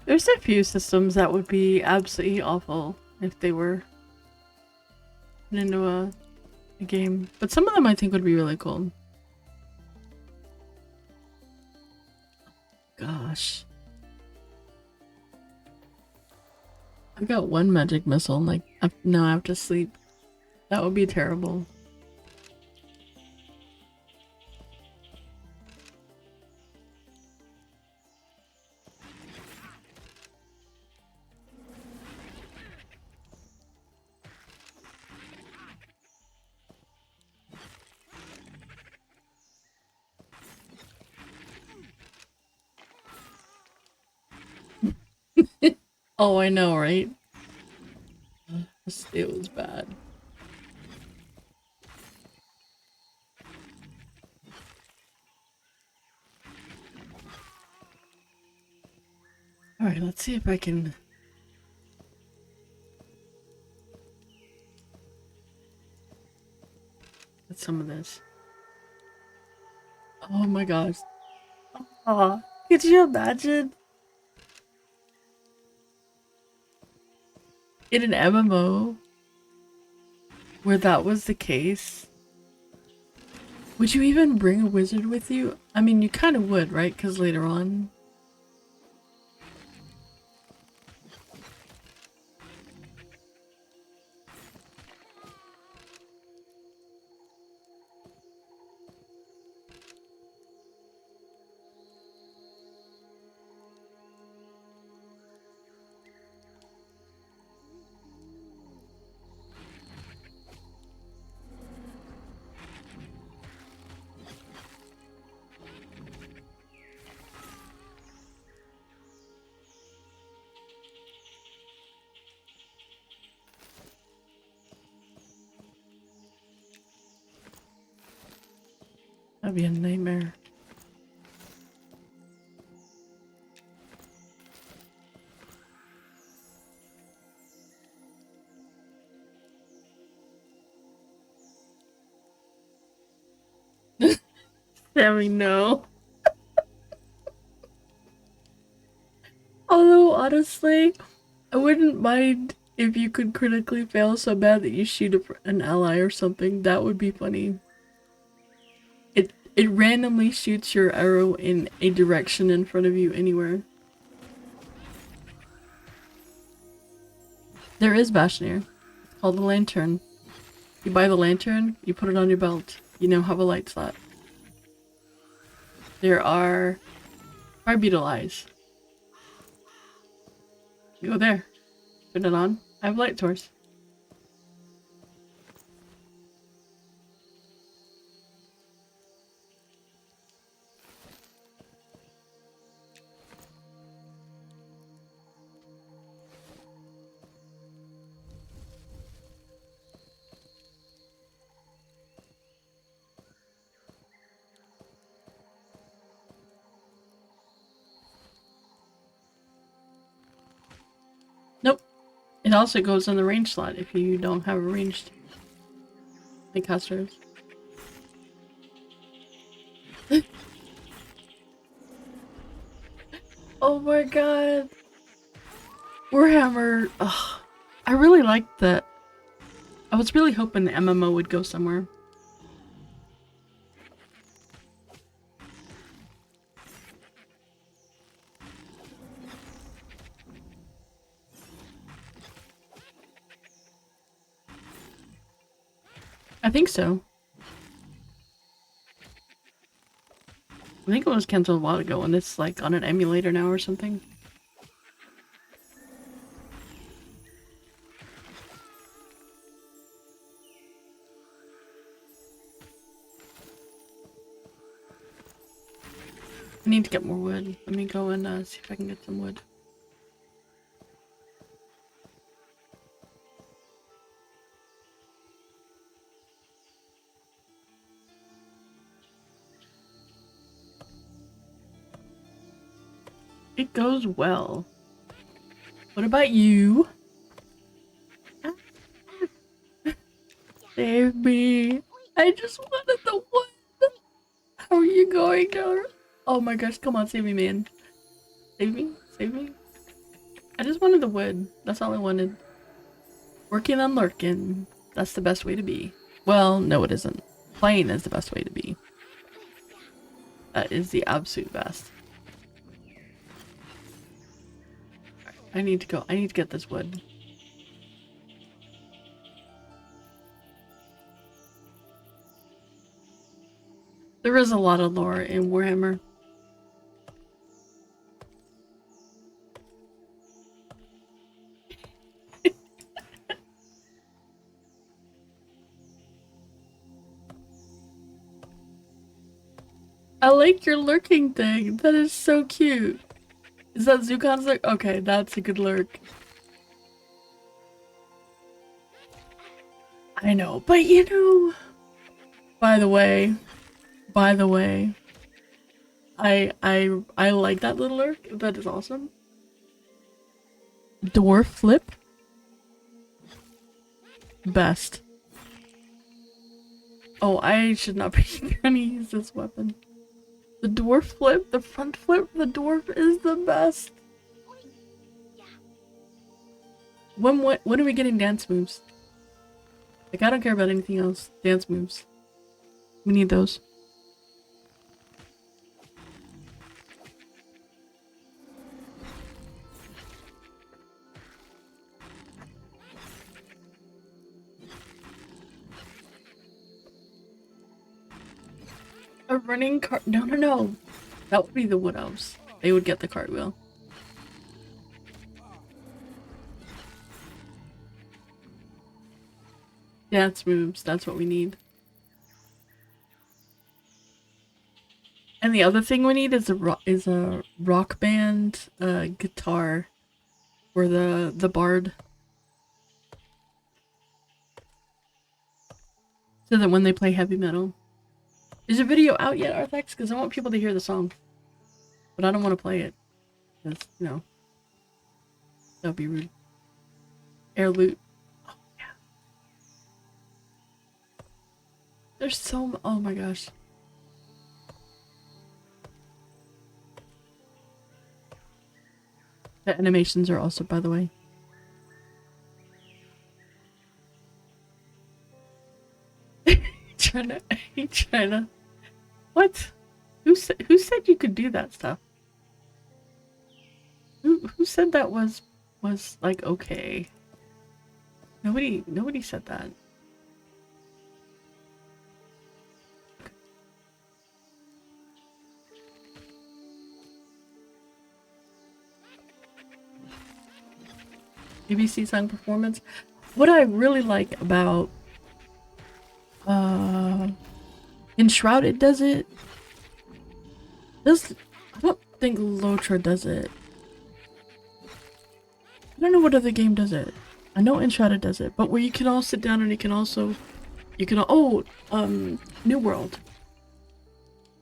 S2: There's a few systems that would be absolutely awful if they were put into a game, but some of them I think would be really cool. Gosh. I've got one magic missile and like, now I have to sleep. That would be terrible. Oh, I know, right? It was bad. Alright, let's see if I can... get some of this. Oh my gosh. Aw, could you imagine? In an MMO where that was the case, would you even bring a wizard with you? I mean, you kind of would, right? Because later on. That'd be a nightmare. Sammy, no. Although, honestly, I wouldn't mind if you could critically fail so bad that you shoot an ally or something. That would be funny. It randomly shoots your arrow in a direction in front of you anywhere. There is Bastioneer. It's called the Lantern. You buy the lantern, you put it on your belt. You now have a light slot. There are fire beetle eyes. You go there. Turn it on. I have light source. Nope. It also goes in the range slot if you don't have a ranged casters. Oh my god. Warhammer. Ugh. I really liked that. I was really hoping the MMO would go somewhere. I think so. I think it was canceled a while ago and it's like on an emulator now or something. I need to get more wood. Let me go and see if I can get some wood. It goes well. What about you? Save me. I just wanted the wood. How are you going down? Oh my gosh, come on, save me, man. Save me? Save me? I just wanted the wood. That's all I wanted. Working on lurking. That's the best way to be. Well, no it isn't. Playing is the best way to be. That is the absolute best. I need to go. I need to get this wood. There is a lot of lore in Warhammer. I like your lurking thing. That is so cute. Is that Zukon's lurk? Okay, that's a good lurk. I know, but you know, by the way, I like that little lurk. That is awesome. Dwarf flip. Best. Oh, I should not be trying to use this weapon. The dwarf flip, the front flip, the dwarf is the best. When are we getting dance moves? Like, I don't care about anything else. Dance moves. We need those. A running cart? No, no, no. That would be the wood elves. They would get the cartwheel. Dance moves. That's what we need. And the other thing we need is a rock band guitar for the bard. So that when they play heavy metal. Is your video out yet, Arthex? Because I want people to hear the song. But I don't want to play it. Because, you know. That would be rude. Air loot. Oh, yeah. There's so oh my gosh. The animations are also, by the way. trying to what? Who said you could do that stuff? Who said that was like okay? Nobody said that. ABC song performance. What I really like about Enshrouded does it. I don't think Lotra does it. I don't know what other game does it. I know Enshrouded does it, but where you can all sit down and New World.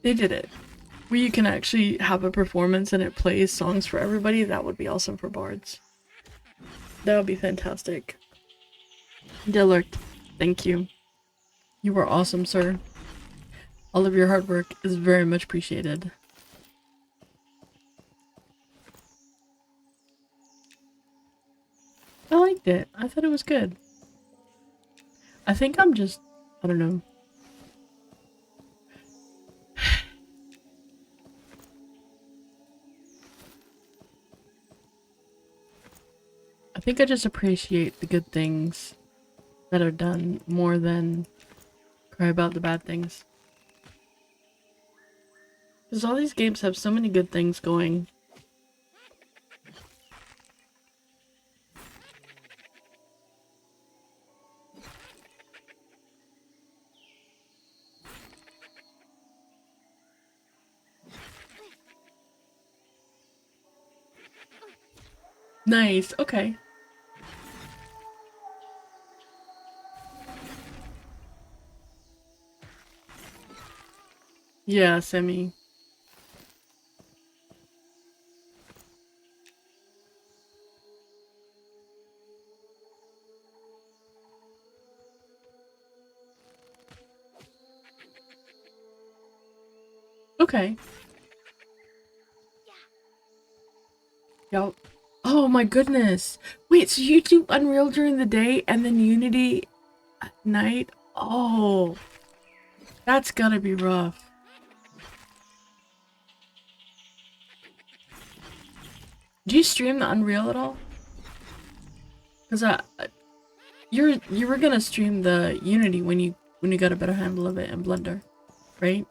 S2: They did it. Where you can actually have a performance and it plays songs for everybody. That would be awesome for bards. That would be fantastic. Dillard, thank you. You were awesome, sir. All of your hard work is very much appreciated. I liked it. I thought it was good. I think I'm just... I don't know. I think I just appreciate the good things that are done more than cry about the bad things. Because all these games have so many good things going. Nice, okay. Yeah, Semi. Okay. Yo. Oh my goodness. Wait, so you do Unreal during the day and then Unity at night? Oh. That's gotta be rough. Do you stream the Unreal at all? Cause you were gonna stream the Unity when you got a better handle of it in Blender, right?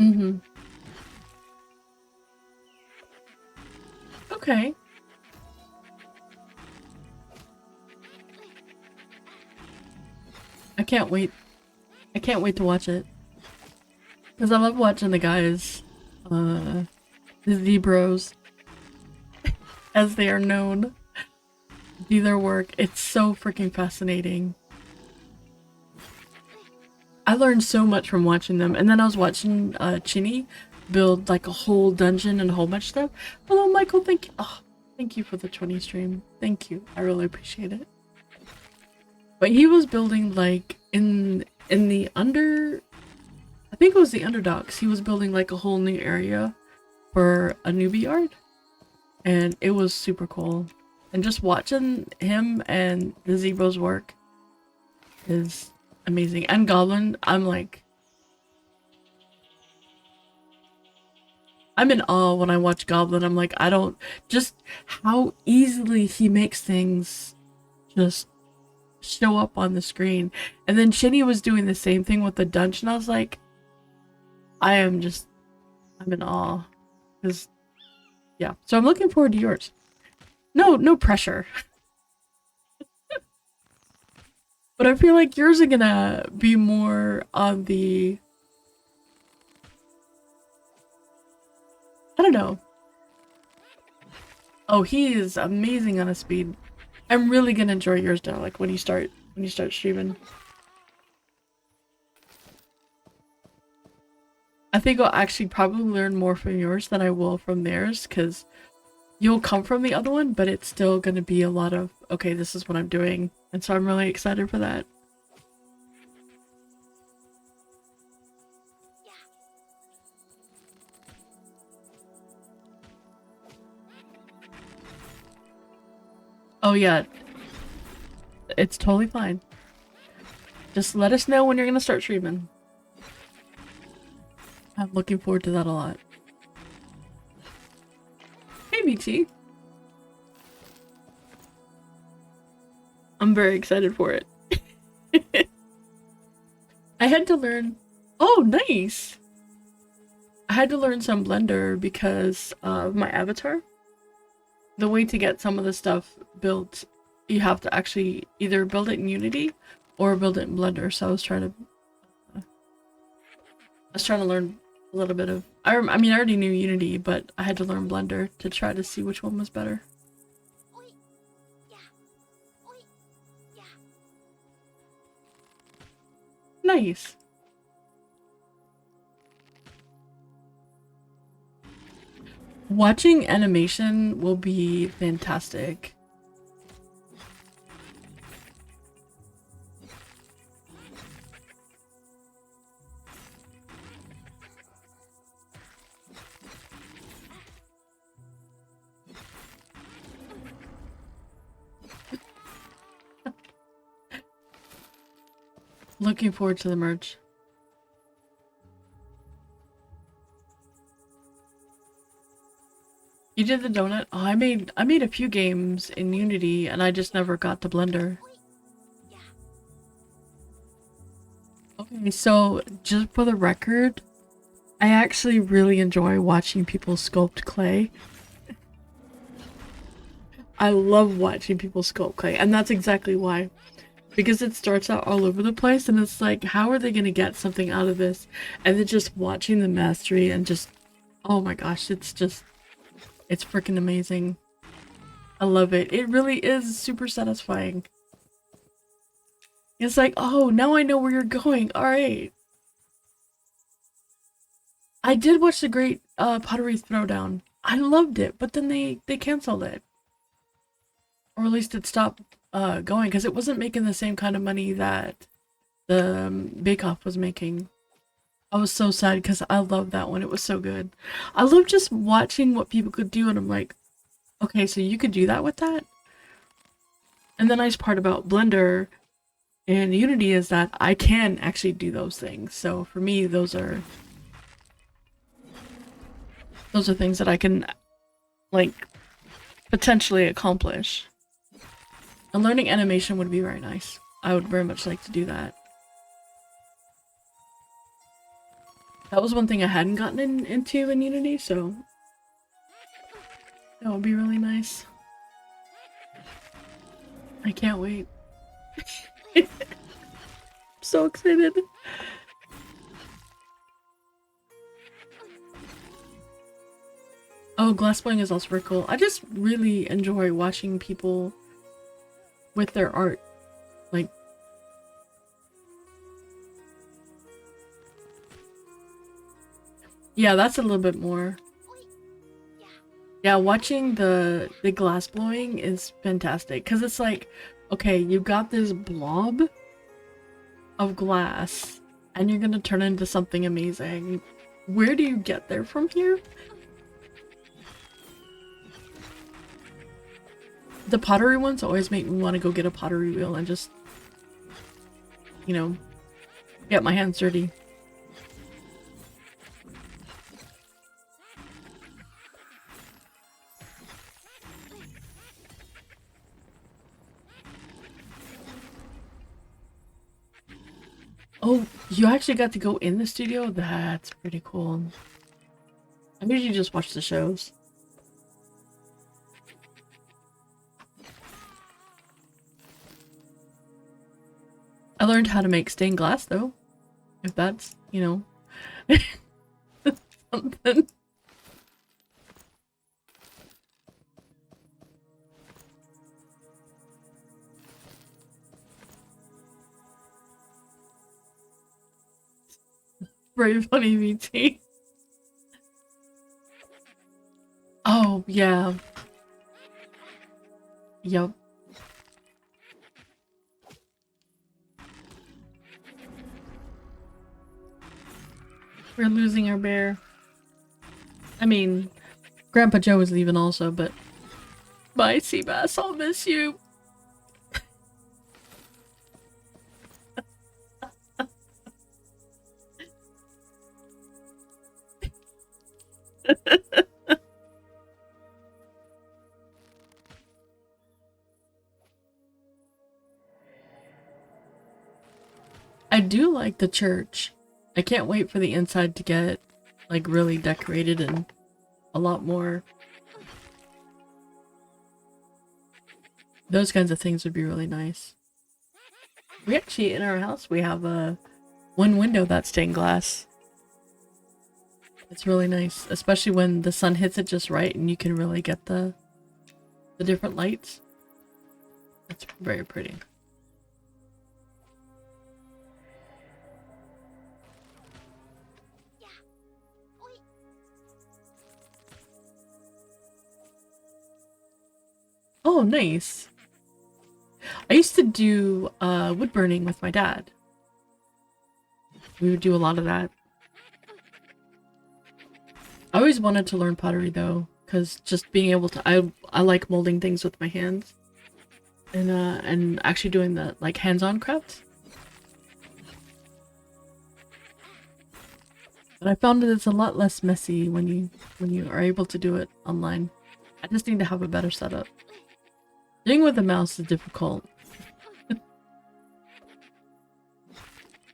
S2: Mm-hmm. Okay. I can't wait. I can't wait to watch it. Because I love watching the guys, the Z-Bros, as they are known, do their work. It's so freaking fascinating. I learned so much from watching them. And then I was watching Chinny build like a whole dungeon and a whole bunch of stuff. Hello, Michael. Thank you. Oh, thank you for the 20 stream. Thank you. I really appreciate it. But he was building like in the under, I think it was the Underdogs. He was building like a whole new area for a newbie yard, and it was super cool. And just watching him and the Zebras work is amazing. And Goblin, I'm in awe when I watch Goblin. I'm like, I don't, just how easily he makes things just show up on the screen. And then Shinny was doing the same thing with the dungeon. I was like, I'm in awe. Because, yeah. So I'm looking forward to yours. No pressure. But I feel like yours are gonna be more on the, I don't know. Oh, he is amazing on a speed. I'm really gonna enjoy yours now, like when you start streaming. I think I'll actually probably learn more from yours than I will from theirs, because you'll come from the other one, but it's still gonna be a lot of, okay, this is what I'm doing. And so I'm really excited for that. Oh yeah, it's totally fine. Just let us know when you're gonna start streaming. I'm looking forward to that a lot. Hey BT. I'm very excited for it. I had to learn, oh nice! I had to learn some Blender because of my avatar. The way to get some of the stuff built, you have to actually either build it in Unity or build it in Blender. So I was trying to learn a little bit of, I mean I already knew Unity, but I had to learn Blender to try to see which one was better. Nice. Watching animation will be fantastic. Looking forward to the merch. You did the donut? Oh, I made a few games in Unity and I just never got to Blender. Okay, so just for the record, I actually really enjoy watching people sculpt clay. I love watching people sculpt clay, and that's exactly why. Because it starts out all over the place and it's like, how are they gonna get something out of this? And then just watching the mastery and just, oh my gosh, it's freaking amazing. I love it. It really is super satisfying. It's like, oh, now I know where you're going. Alright. I did watch the Great Pottery Throwdown. I loved it, but then they canceled it. Or at least it stopped going because it wasn't making the same kind of money that the Bake Off was making. I was so sad because I loved that one. It was so good. I love just watching what people could do, and I'm like, okay, so you could do that with that? And the nice part about Blender and Unity is that I can actually do those things. So for me, those are things that I can, like, potentially accomplish. And learning animation would be very nice. I would very much like to do that. That was one thing I hadn't gotten into in Unity, so that would be really nice. I can't wait. I'm so excited. Oh, glass blowing is also very cool. I just really enjoy watching people with their art. Like, yeah, that's a little bit more. Yeah, watching the glass blowing is fantastic because it's like, okay, you got this blob of glass and you're gonna turn it into something amazing. Where do you get there from here? The pottery ones always make me want to go get a pottery wheel and just, you know, get my hands dirty. Oh, you actually got to go in the studio? That's pretty cool. I usually just watch the shows. I learned how to make stained glass though. If that's, you know, something. Very funny, VT. Oh, yeah. Yup. We're losing our bear. I mean, Grandpa Joe is leaving also, but bye, Seabass, I'll miss you. I do like the church. I can't wait for the inside to get, like, really decorated and a lot more. Those kinds of things would be really nice. We actually, in our house, we have one window that's stained glass. It's really nice, especially when the sun hits it just right and you can really get the different lights. It's very pretty. Oh, nice. I used to do wood burning with my dad. We would do a lot of that. I always wanted to learn pottery though, because just being able to, I like molding things with my hands, and actually doing the like hands-on crafts. But I found that it's a lot less messy when you are able to do it online. I just need to have a better setup. Doing with the mouse is difficult.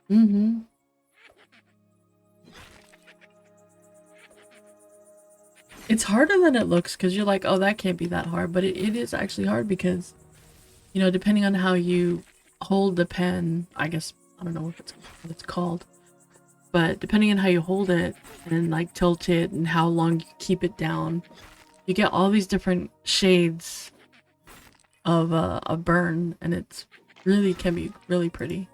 S2: Mm-hmm. It's harder than it looks because you're like, oh, that can't be that hard. But it is actually hard because, you know, depending on how you hold the pen, I guess, I don't know what it's called. But depending on how you hold it and like tilt it and how long you keep it down, you get all these different shades of a burn, and it's really can be really pretty.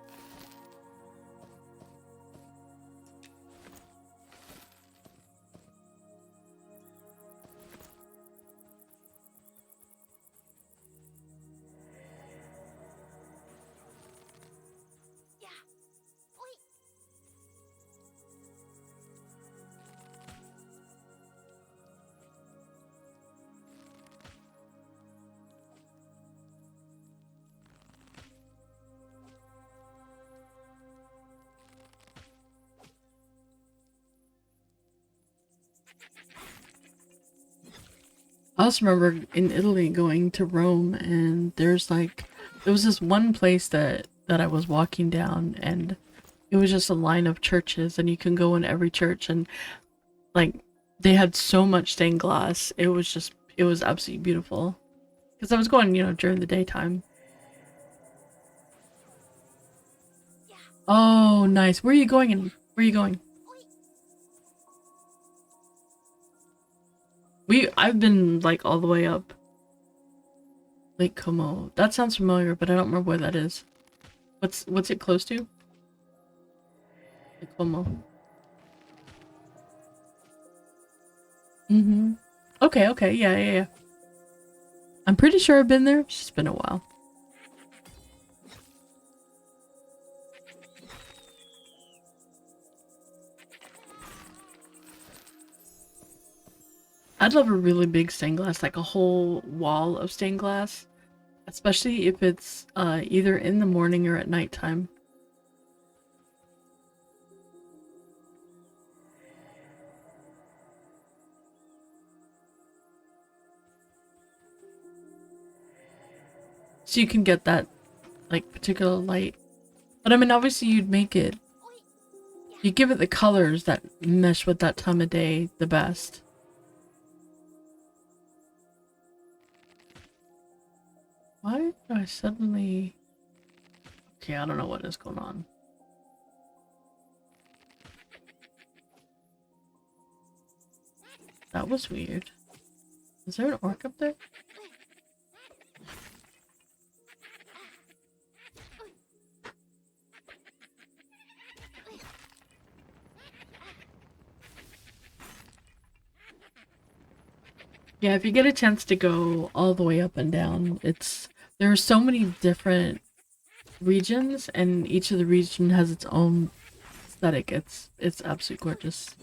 S2: I also remember in Italy going to Rome, and there was this one place that I was walking down, and it was just a line of churches, and you can go in every church, and like they had so much stained glass. It was absolutely beautiful. Because I was going, during the daytime. Oh, nice. Where are you going? Where are you going? I've been like all the way up Lake Como. That sounds familiar, but I don't remember where that is. What's it close to? Lake Como. Mm-hmm. Okay, yeah. I'm pretty sure I've been there. It's just been a while. I'd love a really big stained glass, like a whole wall of stained glass. Especially if it's either in the morning or at nighttime. So you can get that, like, particular light. But I mean, obviously you'd make it. You give it the colors that mesh with that time of day the best. Why do I suddenly... Okay, I don't know what is going on. That was weird. Is there an orc up there? Yeah, if you get a chance to go all the way up and down, there are so many different regions, and each of the region has its own aesthetic. It's absolutely gorgeous.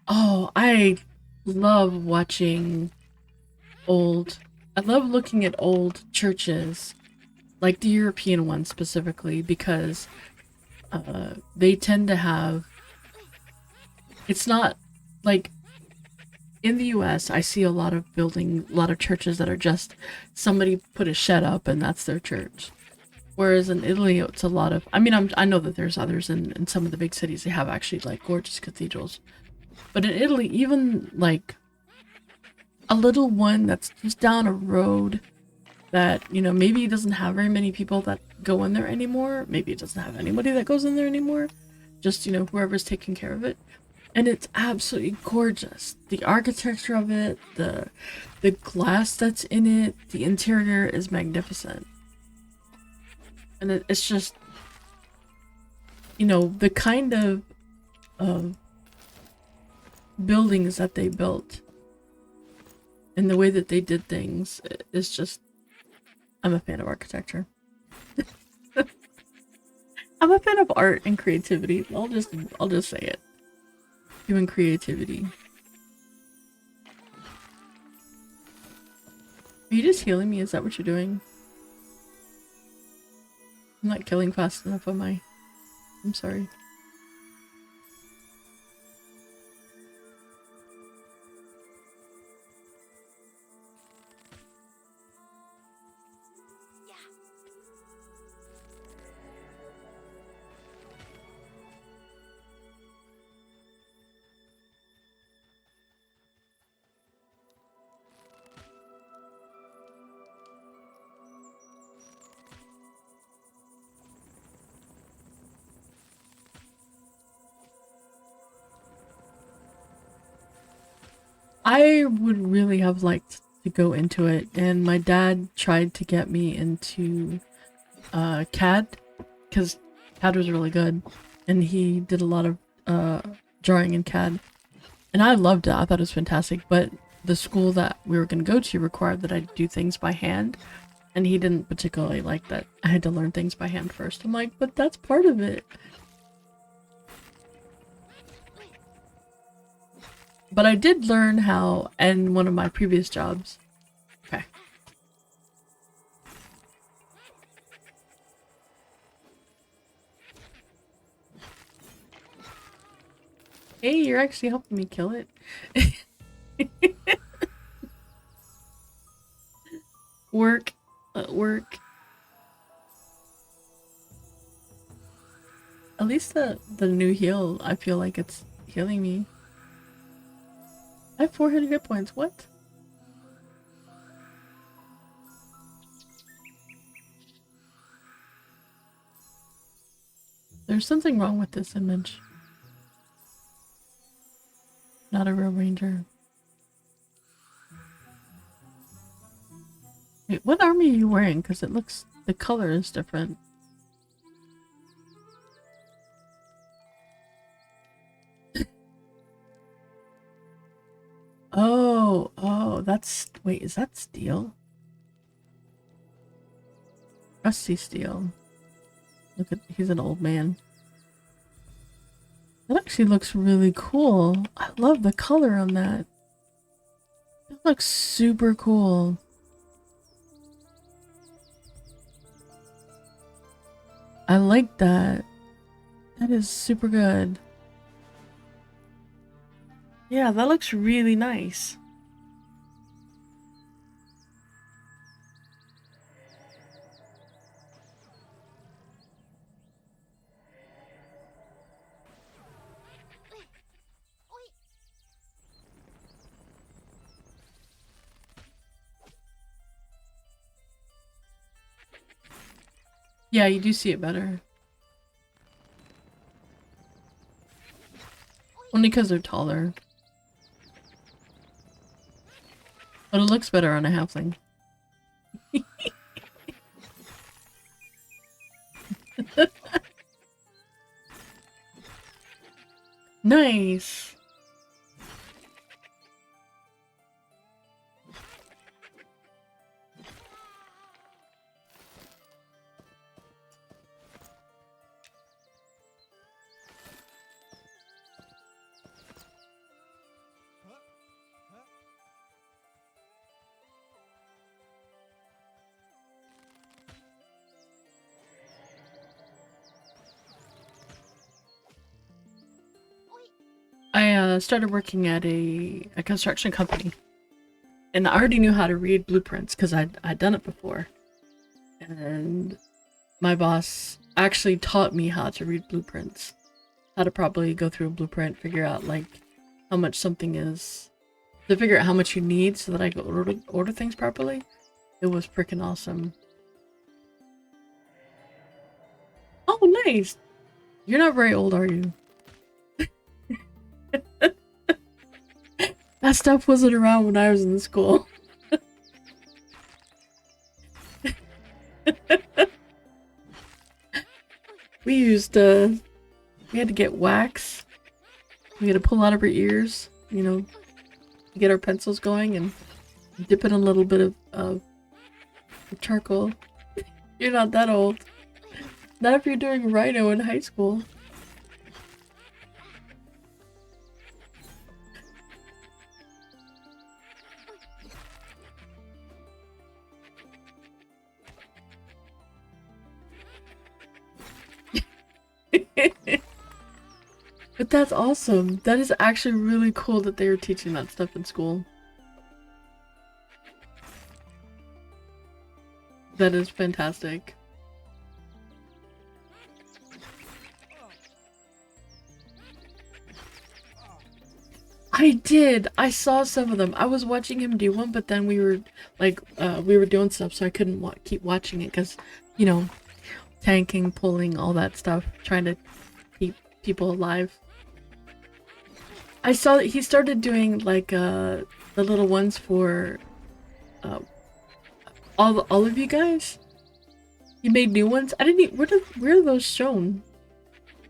S2: Oh, I love watching I love looking at old churches, like the European ones specifically, because they tend to have, it's not like in the US, I see a lot of churches that are just somebody put a shed up and that's their church. Whereas in Italy, it's a lot of, I mean, I know that there's others in some of the big cities, they have actually like gorgeous cathedrals. But in Italy, even like a little one that's just down a road that, maybe it doesn't have very many people that go in there anymore. Maybe it doesn't have anybody that goes in there anymore. Just, whoever's taking care of it. And it's absolutely gorgeous. The architecture of it, the glass that's in it, the interior is magnificent. And it's just, the kind of buildings that they built and the way that they did things is just, I'm a fan of architecture. I'm a fan of art and creativity. I'll just say it. Human creativity. Are you just healing me? Is that what you're doing? I'm not killing fast enough, am I? I'm sorry. I would really have liked to go into it, and my dad tried to get me into CAD, because CAD was really good, and he did a lot of drawing in CAD, and I loved it. I thought it was fantastic, but the school that we were going to go to required that I do things by hand, and he didn't particularly like that I had to learn things by hand first. I'm like, but that's part of it. But I did learn how in one of my previous jobs. Okay. Hey, you're actually helping me kill it. Work. Work. At least the new heal, I feel like it's healing me. I have 400 hit points. What? There's something wrong with this image. Not a real ranger. Wait, what army are you wearing? Because it looks... the color is different. Oh, that's... wait, is that steel? Rusty steel. Look at... he's an old man. That actually looks really cool. I love the color on that. It looks super cool. I like that. That is super good. Yeah, that looks really nice. Yeah, you do see it better. Only because they're taller. But it looks better on a halfling. Nice! I started working at a construction company, and I already knew how to read blueprints because I'd done it before. And my boss actually taught me how to read blueprints, how to probably go through a blueprint, figure out like how much something is, to figure out how much you need so that I could order things properly. It was freaking awesome. Oh, nice! You're not very old, are you? That stuff wasn't around when I was in school. We used, we had to get wax. We had to pull out of our ears, you know, to get our pencils going and dip in a little bit of charcoal. You're not that old. Not if you're doing rhino in high school. But that's awesome. That is actually really cool that they were teaching that stuff in school. That is fantastic. I did. I saw some of them. I was watching him do one, but then we were like, we were doing stuff, so I couldn't keep watching it because, you know, tanking, pulling, all that stuff, trying to keep people alive. I saw that he started doing like the little ones for all of you guys. He made new ones. I didn't. Where are those shown?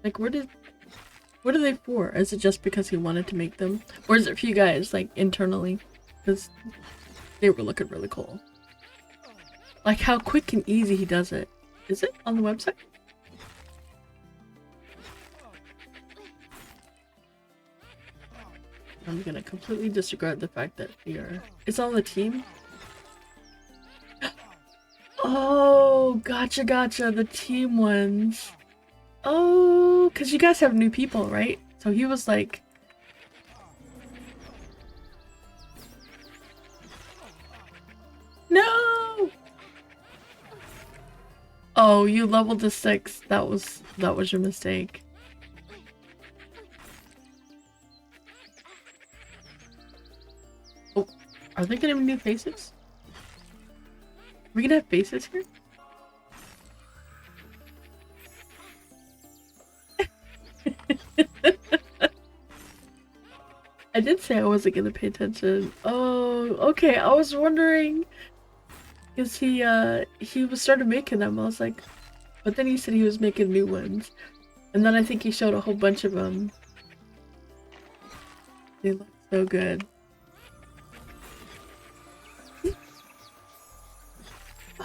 S2: Like what are they for? Is it just because he wanted to make them, or is it for you guys like internally? Because they were looking really cool. Like how quick and easy he does it. Is it on the website? I'm gonna completely disregard the fact that it's on the team. Oh, gotcha, the team ones. Oh, because you guys have new people, right? So he was like... No! Oh, you leveled to 6. That was your mistake. Oh, are they gonna be new faces? Are we gonna have faces here? I did say I wasn't gonna pay attention. Oh, okay. I was wondering, cause he was started making them. I was like, but then he said he was making new ones, and then I think he showed a whole bunch of them. They look so good.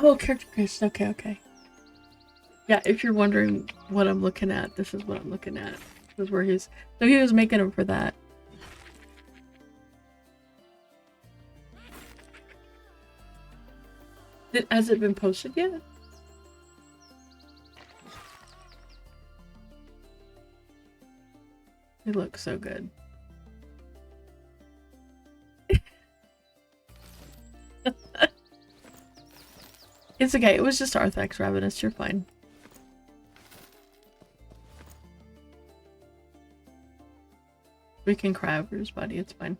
S2: Oh, character creation. Okay, okay. Yeah, if you're wondering what I'm looking at, this is what I'm looking at. This is where he's. So he was making them for that. Has it been posted yet? They look so good. It's okay. It was just Arthax Ravenous. You're fine. We can cry over his body. It's fine.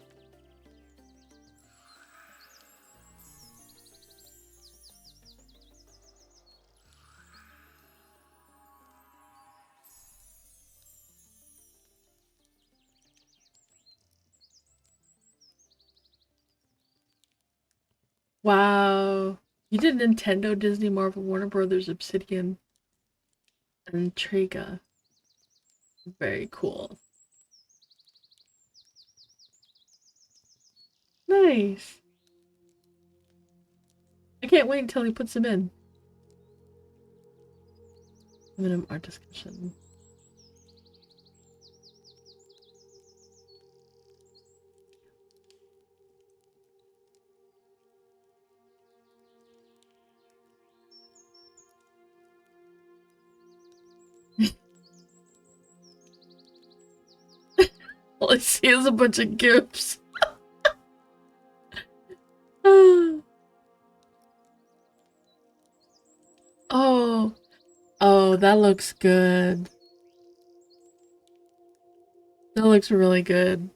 S2: Wow. You did Nintendo, Disney, Marvel, Warner Brothers, Obsidian, and Trega. Very cool. Nice. I can't wait until he puts them in. MnM art discussion. All I see is a bunch of gifs. Oh. Oh, that looks good. That looks really good.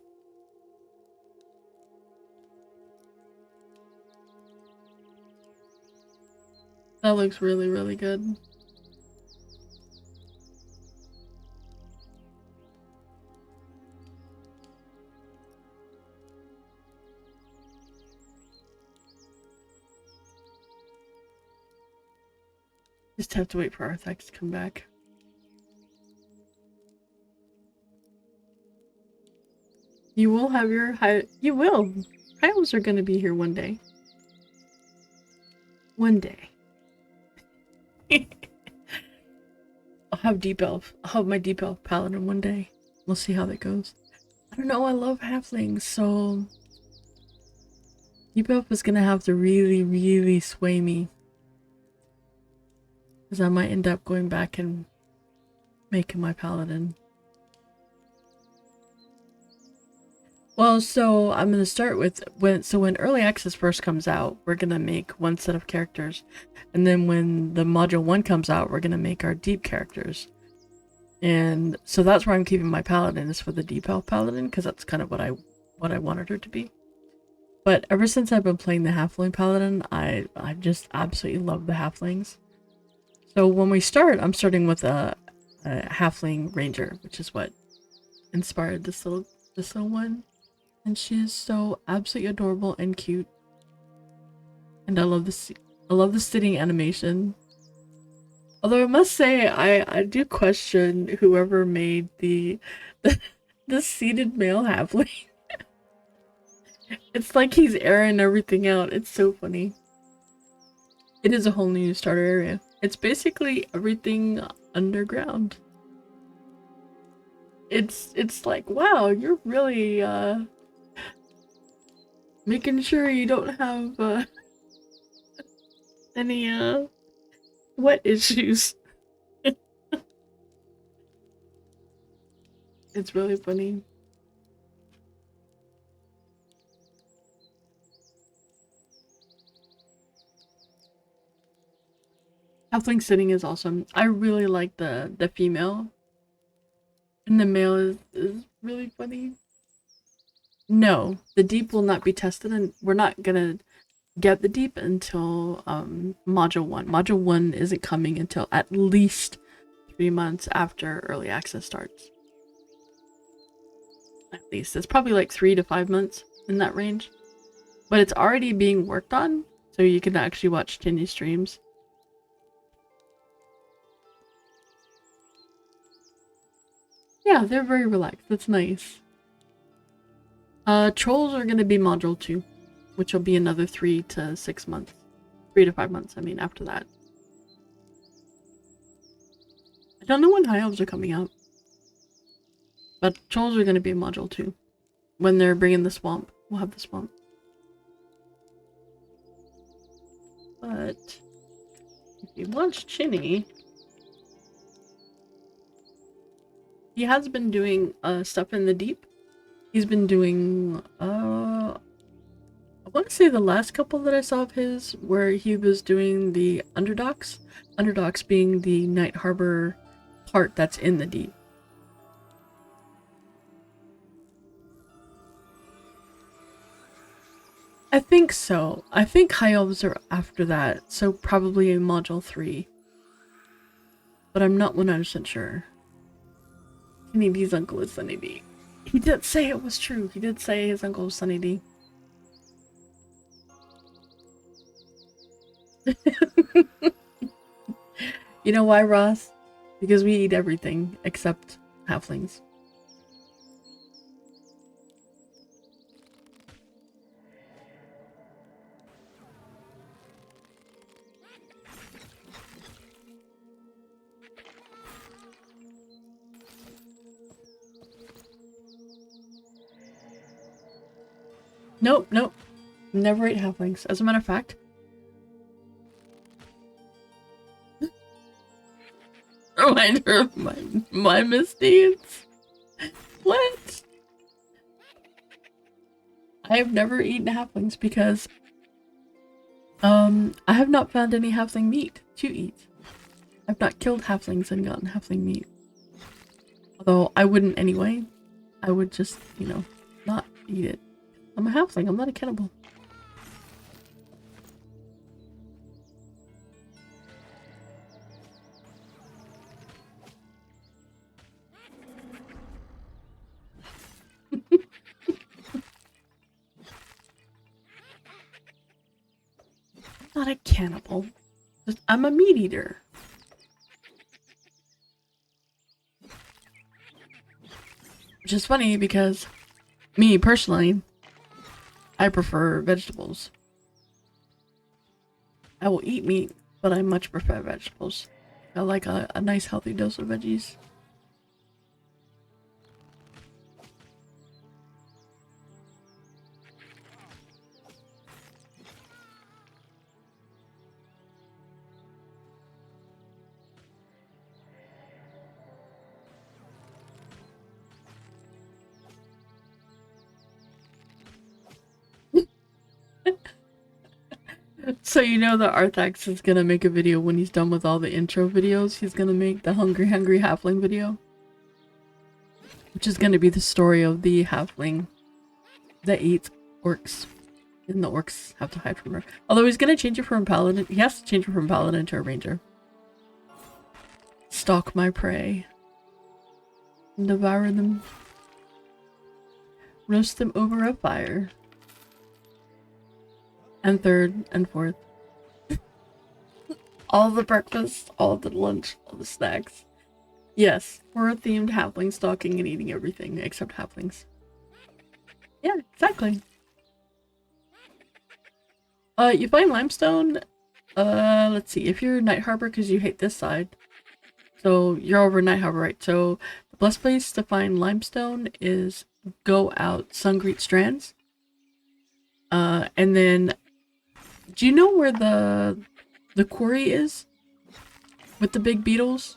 S2: That looks really, really good. Just have to wait for Arthax to come back. You will have your high. You will. Hylos are gonna be here one day. One day. I'll have Deep Elf. I'll have my Deep Elf Paladin one day. We'll see how that goes. I don't know. I love halflings, so Deep Elf is gonna have to really, really sway me. Because I might end up going back and making my paladin. Well, so I'm gonna start with when early access first comes out, we're gonna make one set of characters, and then when the module 1 comes out, we're gonna make our deep characters. And so that's where I'm keeping my paladin, is for the deep elf paladin, because that's kind of what I wanted her to be. But ever since I've been playing the halfling paladin, I just absolutely love the halflings. So when we start, I'm starting with a halfling ranger, which is what inspired this little one. And she is so absolutely adorable and cute. And I love the sitting animation. Although I must say, I do question whoever made the seated male halfling. It's like he's airing everything out. It's so funny. It is a whole new starter area. It's basically everything underground. It's like, wow, you're really making sure you don't have any wet issues. It's really funny. Halfling sitting is awesome. I really like the female. And the male is really funny. No, the deep will not be tested, and we're not gonna get the deep until module 1. Module 1 isn't coming until at least 3 months after early access starts. At least. It's probably like 3 to 5 months in that range. But it's already being worked on, so you can actually watch Tinny streams. Yeah, they're very relaxed. That's nice. Trolls are gonna be module 2, which will be another 3 to 6 months. 3 to 5 months, I mean, after that. I don't know when high elves are coming out. But trolls are gonna be module 2. When they're bringing the swamp, we'll have the swamp. But if you watch Chinny, he has been doing stuff in the deep. He's been doing I want to say the last couple that I saw of his where he was doing the underdocks. Underdocks being the Night Harbor part that's in the deep. I think so. I think high elves are after that, so probably in module 3. But I'm not 100% sure. Sunny D's uncle is Sunny D. He did say it was true. He did say his uncle was Sunny D. You know why, Ross? Because we eat everything except halflings. Nope, nope. Never ate halflings. As a matter of fact, reminder of my misdeeds. What? I have never eaten halflings because I have not found any halfling meat to eat. I've not killed halflings and gotten halfling meat. Although I wouldn't anyway. I would just, you know, not eat it. I'm a halfling, I'm not a cannibal. Not a cannibal. I'm a meat eater. Which is funny because me personally, I prefer vegetables. I will eat meat, but I much prefer vegetables. I like a nice healthy dose of veggies. So you know that Arthax is gonna make a video when he's done with all the intro videos. He's gonna make the Hungry Halfling video. Which is gonna be the story of the halfling that eats orcs. And the orcs have to hide from her. Although he's gonna change it from paladin. He has to change it from paladin to a ranger. Stalk my prey. Devour them. Roast them over a fire. And third and fourth. All the breakfast, all the lunch, all the snacks. Yes, horror themed halfling stalking and eating everything except halflings. Yeah, exactly. You find limestone, let's see, if you're Night Harbor because you hate this side. So you're over Night Harbor, right? So the best place to find limestone is go out Sungreet Strands. And then do you know where the quarry is? With the big beetles?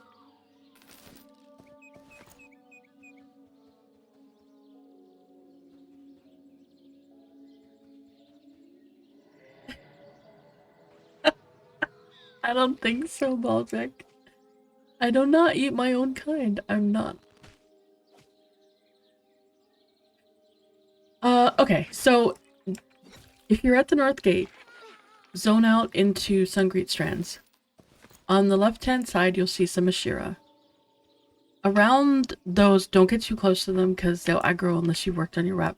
S2: I don't think so, Baltic. I do not eat my own kind. I'm not. Okay, so if you're at the North Gate, zone out into Sungreet Strands. On the left-hand side, you'll see some Ashira. Around those, don't get too close to them because they'll aggro unless you worked on your rep.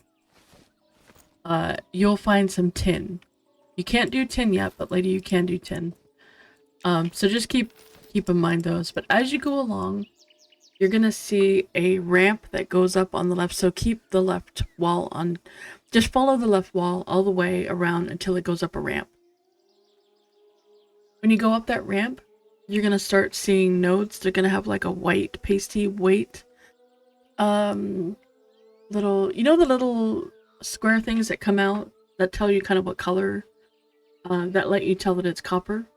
S2: You'll find some tin. You can't do tin yet, but later you can do tin. So just keep in mind those. But as you go along, you're gonna see a ramp that goes up on the left. So keep the left wall on. Just follow the left wall all the way around until it goes up a ramp. When you go up that ramp, you're gonna start seeing nodes. They're gonna have like a white pasty weight. Little, you know the little square things that come out that tell you kind of what color, that let you tell that it's copper.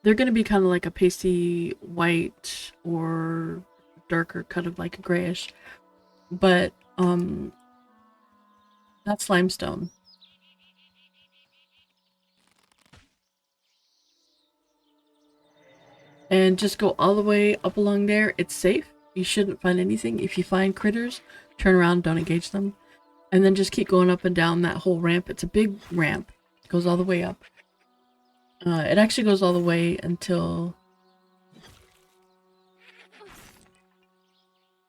S2: They're gonna be kind of like a pasty white or darker, kind of like a grayish. But that's limestone. And just go all the way up along there. It's safe. You shouldn't find anything. If you find critters, turn around, don't engage them. And then just keep going up and down that whole ramp. It's a big ramp. It goes all the way up. It actually goes all the way until...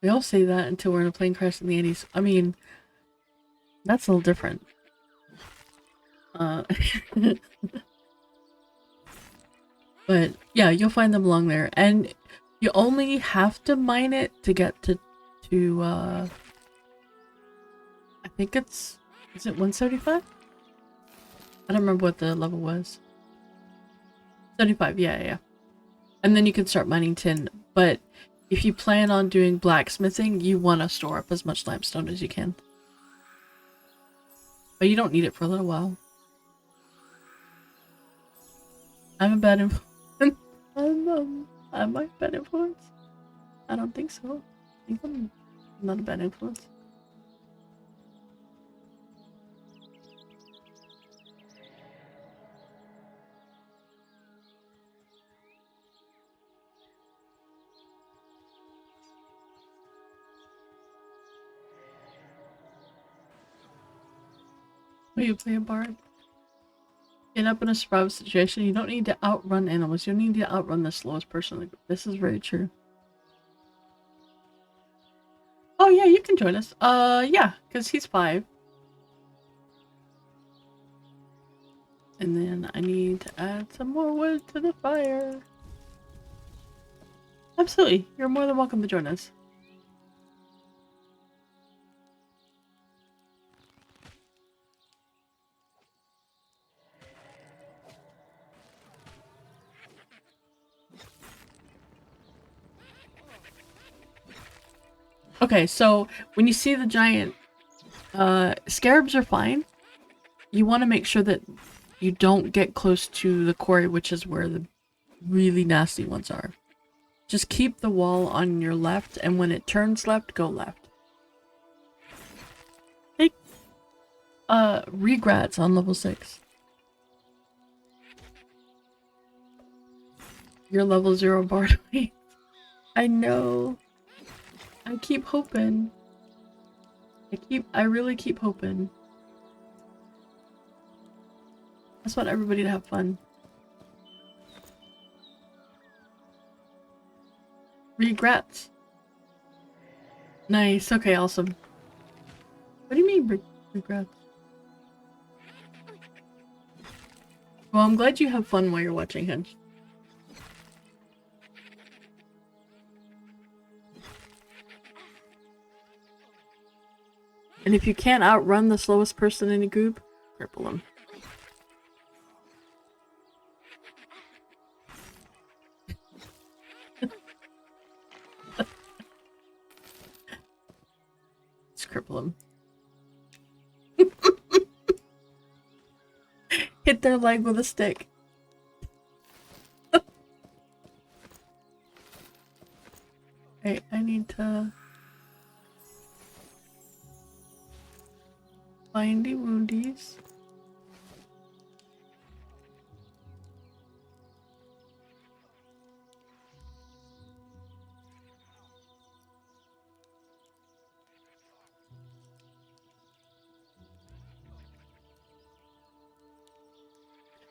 S2: We all say that until we're in a plane crash in the 80s. I mean, that's a little different. But yeah, you'll find them along there. And you only have to mine it to get to I think is it 175? I don't remember what the level was. 75, yeah. And then you can start mining tin. But if you plan on doing blacksmithing, you want to store up as much limestone as you can. But you don't need it for a little while. I'm a bad influence. Am I a bad influence? I don't think so. I think I'm not a bad influence. Will you play a bard? Get up in a survival situation. You don't need to outrun animals. You need to outrun the slowest person in the group. This is very true. Oh yeah, you can join us. Yeah, because he's 5. And then I need to add some more wood to the fire. Absolutely. You're more than welcome to join us. Okay, so when you see the giant scarabs are fine. You want to make sure that you don't get close to the quarry, which is where the really nasty ones are. Just keep the wall on your left, and when it turns left, go left. Hey, regrats on level 6. You're level 0 bard. I know. I keep hoping. I really keep hoping. I just want everybody to have fun. Regrets. Nice. Okay, awesome. What do you mean regrets? Well, I'm glad you have fun while you're watching, Hinge. And if you can't outrun the slowest person in a group, cripple them. Just cripple them. Hit their leg with a stick. Hey, I need to find the woundies.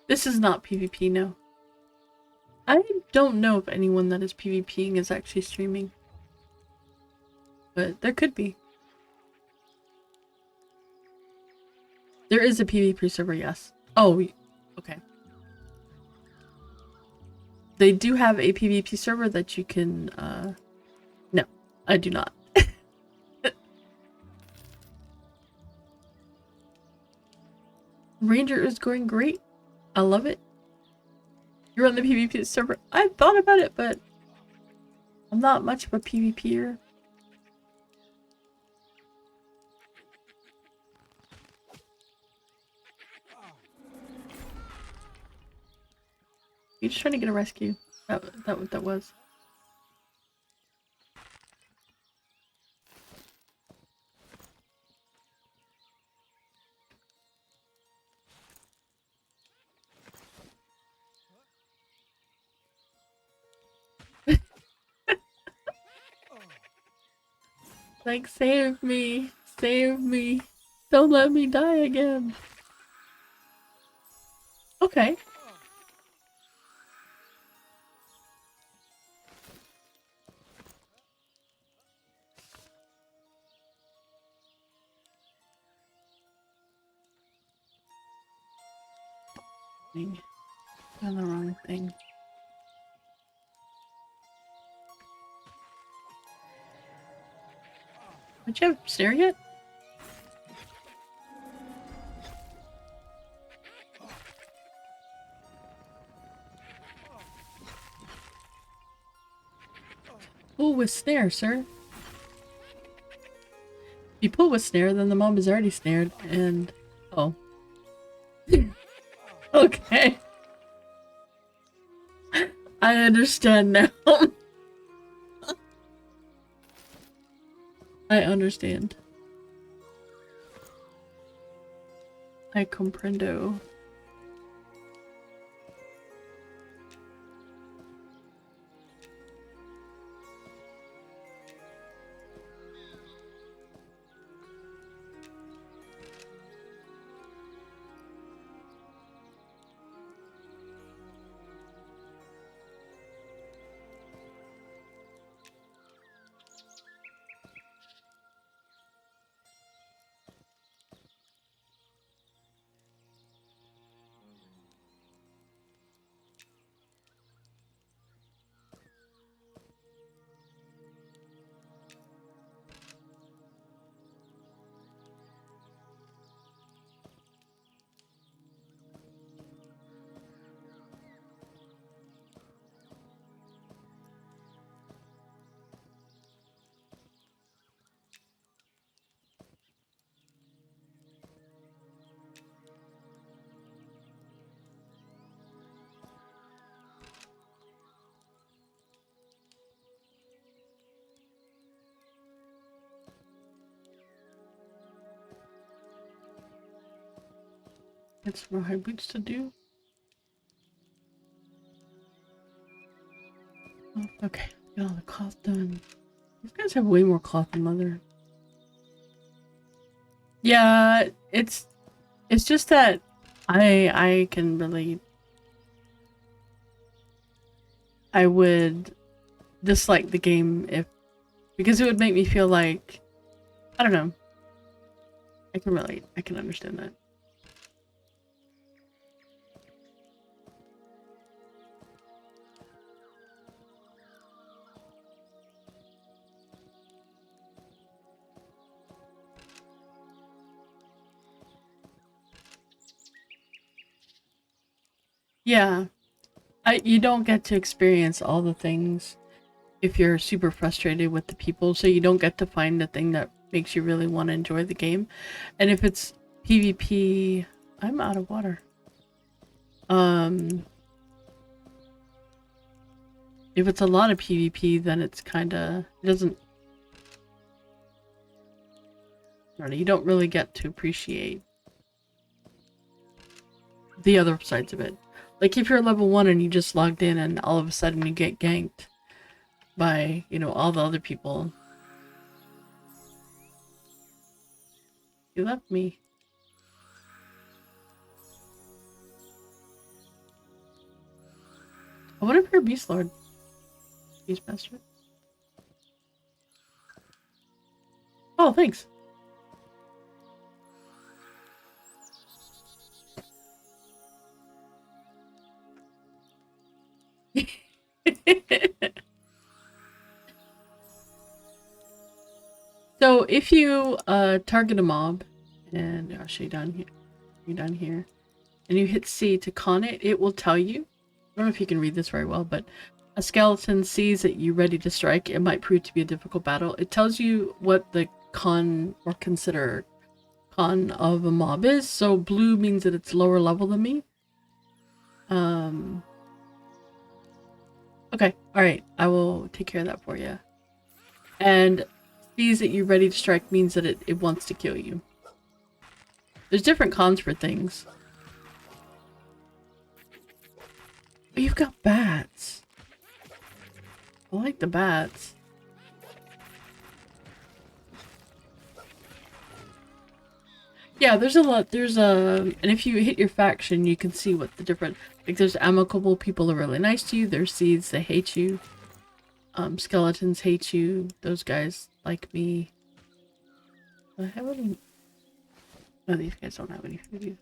S2: This is not PvP, no. I don't know if anyone that is PvPing is actually streaming. But there could be. There is a PvP server, yes. Oh, okay. They do have a PvP server that you can, no, I do not. Ranger is going great. I love it. You're on the PvP server. I thought about it, but I'm not much of a PvPer. You're just trying to get a rescue. That what that was. Like, save me. Save me. Don't let me die again. Okay. Done the wrong thing. Did you have snare yet? Pull with snare, sir. If you pull with snare, then the mob is already snared, and... Oh. Okay. I understand now. I understand. I comprendo. Get some more high boots to do. Oh, okay, got all the cloth done. These guys have way more cloth than leather. Yeah, it's just that I can really, I would dislike the game if, because it would make me feel like, I don't know. I can relate. I can understand that. Yeah. You don't get to experience all the things if you're super frustrated with the people, so you don't get to find the thing that makes you really want to enjoy the game. And if it's PvP, I'm out of water. If it's a lot of PvP, then it's kinda, it doesn't, I don't know, you don't really get to appreciate the other sides of it. Like if you're level 1 and you just logged in and all of a sudden you get ganked by, you know, all the other people. You left me. I wonder if you're a Beast Lord. Beast Master. Oh, thanks. So if you target a mob, and I'll show you down here, and you hit C to con it, it will tell you. I don't know if you can read this very well, but a skeleton sees that you're ready to strike. It might prove to be a difficult battle. It tells you what the con or consider con of a mob is. So blue means that it's lower level than me. Okay, all right, I will take care of that for you. And sees that you're ready to strike means that it wants to kill you. There's different cons for things. Oh, you've got bats. I like the bats. Yeah, there's a lot. There's and if you hit your faction, you can see what the different, like there's amicable people are really nice to you. There's seeds, they hate you. Skeletons hate you. Those guys like me. Do I have any? No, these guys don't have any food either.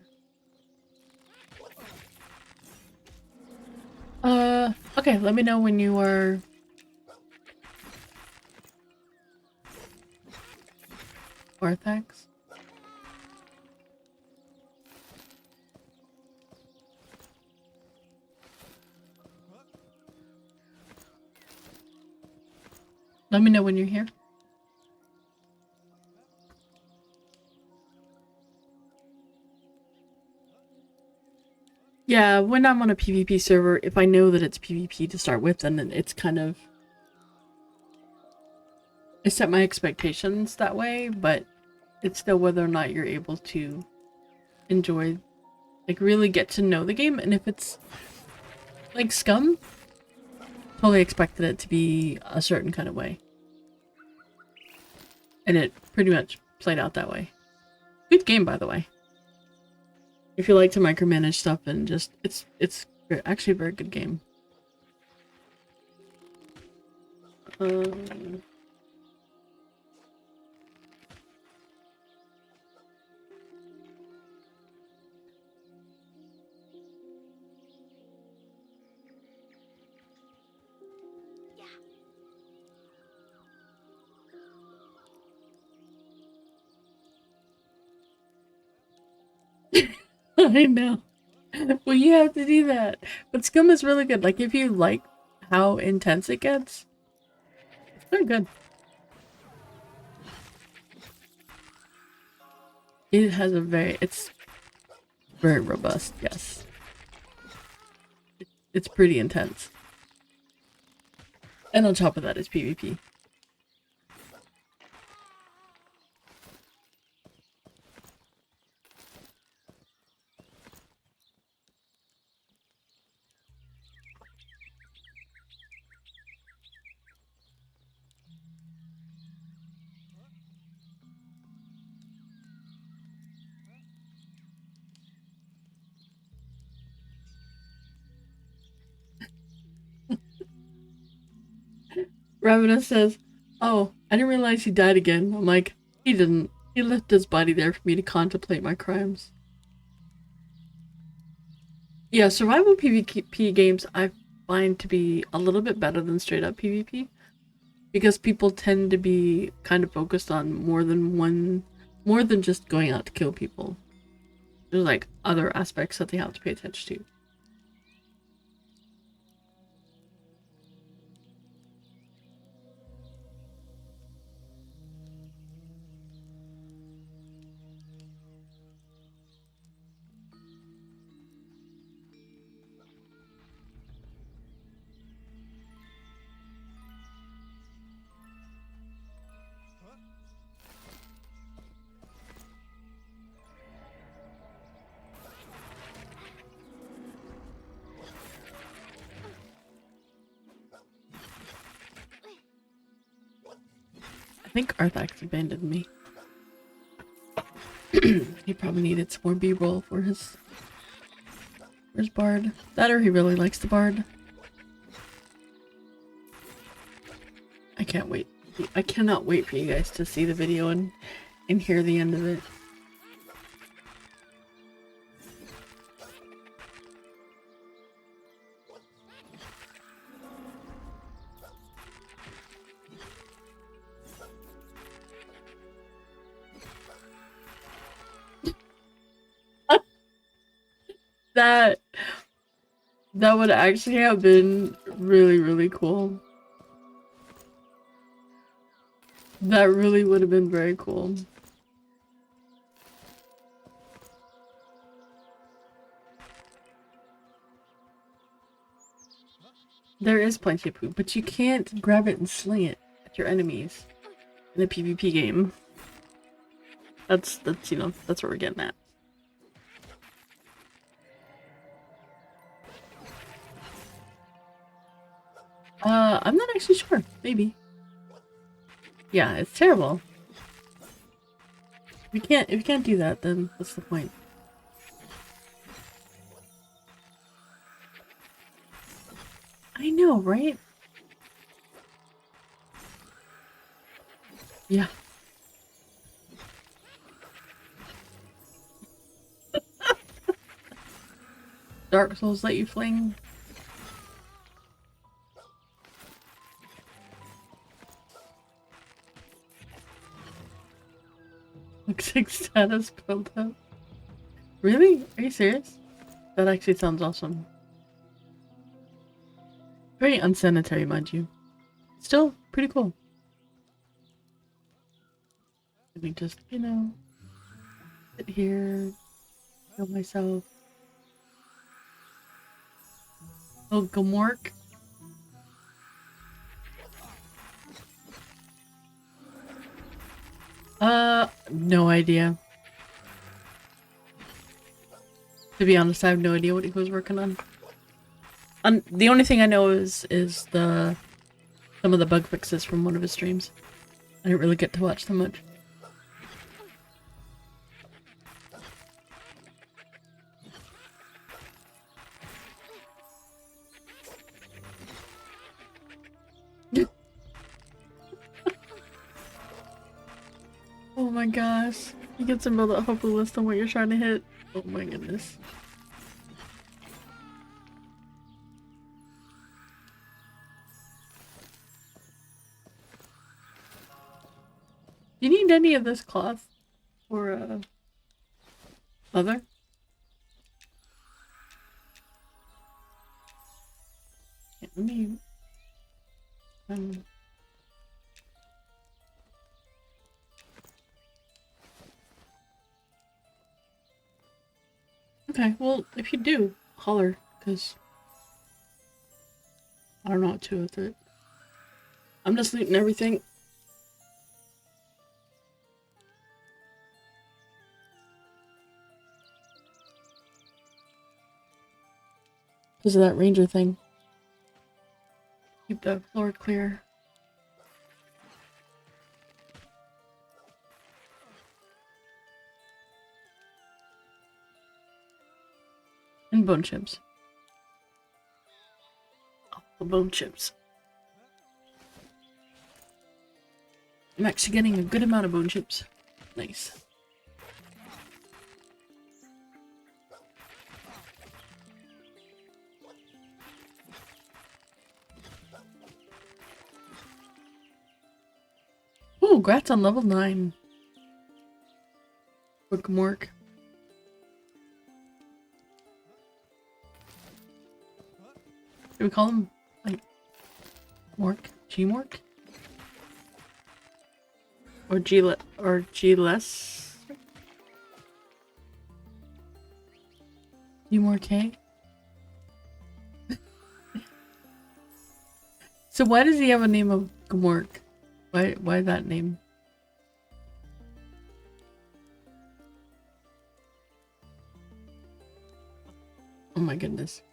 S2: Okay, let me know when you are Orthax. Let me know when you're here. Yeah, when I'm on a PvP server, if I know that it's PvP to start with, then it's kind of... I set my expectations that way, but it's still whether or not you're able to enjoy, like really get to know the game. And if it's like Scum, totally expected it to be a certain kind of way. And it pretty much played out that way. Good game, by the way. If you like to micromanage stuff and just, it's actually a very good game. I know. Well, you have to do that. But Scum is really good. Like, if you like how intense it gets, it's very good. It has a it's very robust, yes. It's pretty intense. And on top of that, it's PvP. Ravenous says, "Oh, I didn't realize he died again." I'm like, he didn't. He left his body there for me to contemplate my crimes. Yeah, survival PvP games I find to be a little bit better than straight up PvP. Because people tend to be kind of focused on more than just going out to kill people. There's like other aspects that they have to pay attention to. I think Arthax abandoned me. He probably needed some more B-roll for his bard. That or he really likes the bard. can't wait. I cannot wait for you guys to see the video and hear the end of it. That would actually have been really, really cool. That really would have been very cool. There is plenty of poop, but you can't grab it and sling it at your enemies in a PvP game. That's you know, that's what we're getting at. I'm not actually sure. Maybe. Yeah, it's terrible. If you can't do that, then what's the point? I know, right? Yeah. Dark Souls let you fling. Looks like status built up. Really? Are you serious? That actually sounds awesome. Very unsanitary, mind you. Still pretty cool. Let me just, you know, sit here, feel myself. Oh, Gomork. No idea. To be honest, I have no idea what he was working on. The only thing I know is some of the bug fixes from one of his streams. I didn't really get to watch them much. Oh my gosh. You get to build a hopeful list on what you're trying to hit. Oh my goodness. Do you need any of this cloth? Or leather? Yeah, let me okay, well, if you do, holler, because I don't know what to do with it. I'm just looting everything. Because of that ranger thing. Keep the floor clear. And bone chips. Oh, the bone chips. I'm actually getting a good amount of bone chips. Nice. Ooh, grats on level 9. Quick Mork. Do we call him, like, Mork? G-Mork? Or G-less? G-Mork? So why does he have a name of Gmork? Why that name? Oh my goodness.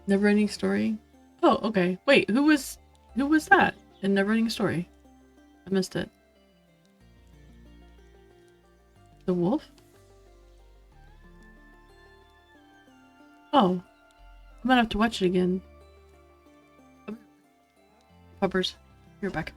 S2: Never-ending story? Oh, okay. Wait, who was that in Never-ending story? I missed it. The wolf? Oh. I might have to watch it again. Puppers. You're back.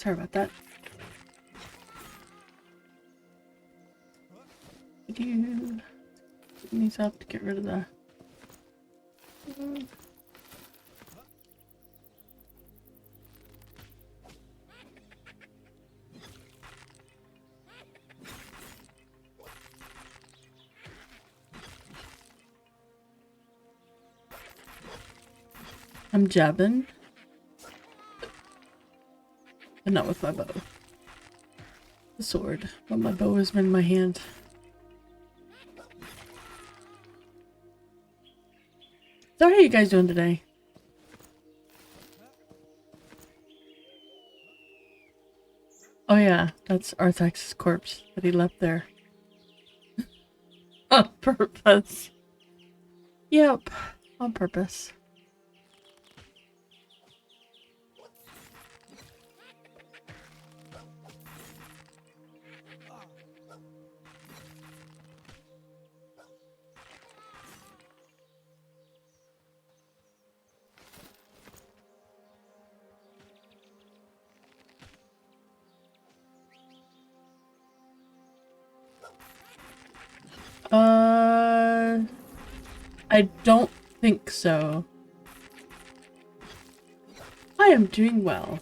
S2: Sorry about that. Open these up to get rid of the... I'm jabbing. But not with my bow. The sword. But my bow is in my hand. So how are you guys doing today? Oh yeah, that's Arthex's corpse that he left there. On purpose. Yep, on purpose. I don't think so. I am doing well.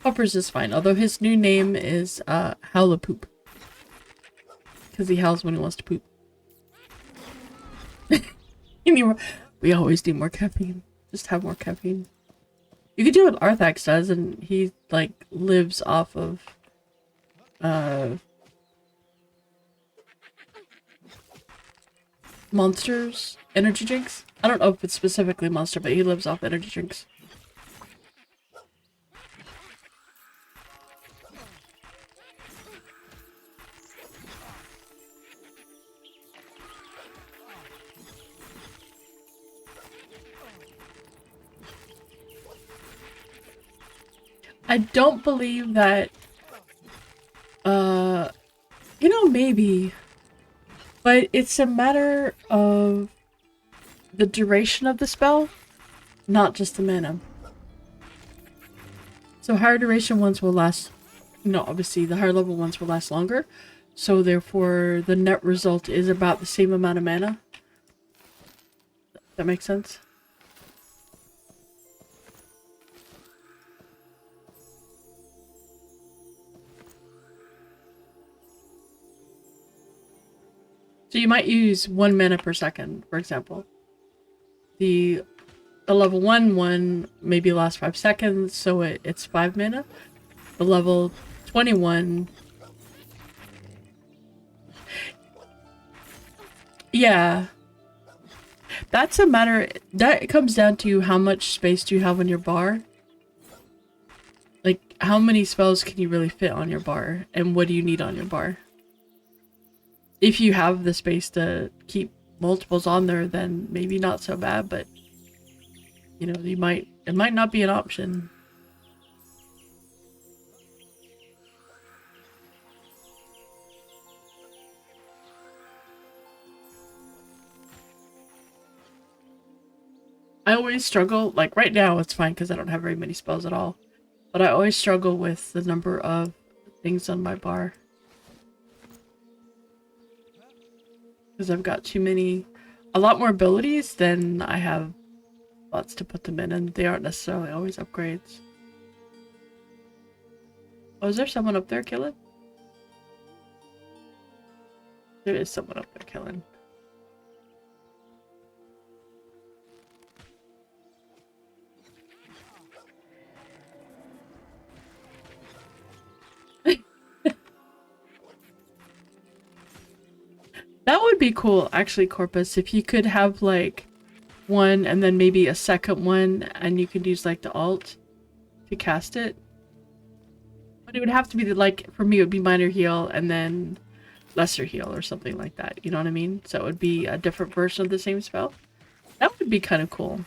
S2: Hoppers is fine, although his new name is Howlapoop. Because he howls when he wants to poop. We always need more caffeine. Just have more caffeine. You could do what Arthax does, and he like lives off of Monsters energy drinks. I don't know if it's specifically Monster, but he lives off energy drinks. I don't believe that, you know, maybe, but it's a matter of the duration of the spell, not just the mana. So higher duration ones will last, obviously the higher level ones will last longer, so therefore the net result is about the same amount of mana. That makes sense? So you might use 1 mana per second, for example. The level 1 one maybe lasts 5 seconds, so it's 5 mana. The level 21... Yeah. That's a matter... That comes down to how much space do you have on your bar. Like, how many spells can you really fit on your bar? And what do you need on your bar? If you have the space to keep multiples on there, then maybe not so bad, but it might not be an option. I always struggle, like right now it's fine because I don't have very many spells at all, but I always struggle with the number of things on my bar. Because I've got a lot more abilities than I have lots to put them in, and they aren't necessarily always upgrades. Oh, is there someone up there killing? There is someone up there killing. That would be cool, actually, Corpus, if you could have, like, one and then maybe a second one, and you could use, like, the alt to cast it. But it would have to be, like, for me, it would be minor heal and then lesser heal or something like that, you know what I mean? So it would be a different version of the same spell. That would be kind of cool.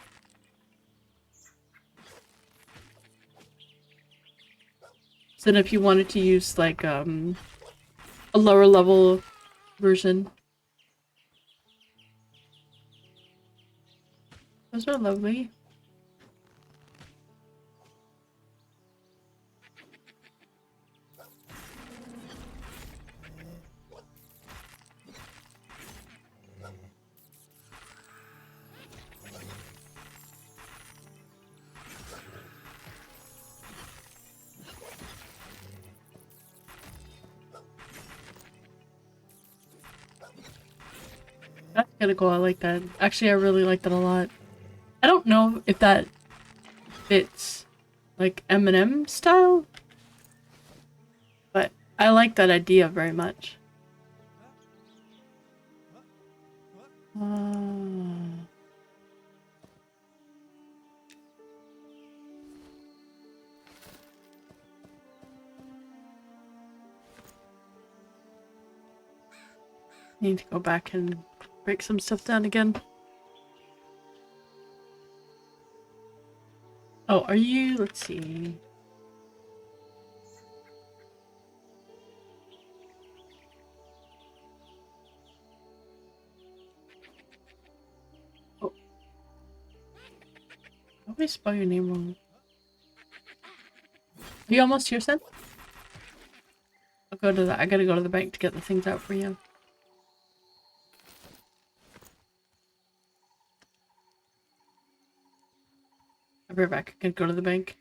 S2: So then if you wanted to use, like, a lower level version. Those are lovely. That's kind of cool. I like that. Actually, I really like that a lot. don't know if that fits like MnM style, but I like that idea very much. Need to go back and break some stuff down again. Oh, are you? Let's see. Oh. I always spell your name wrong. Are you almost here, Sen? I'll go to the. I gotta go to the bank to get the things out for you. I'll be right back. I can go to the bank.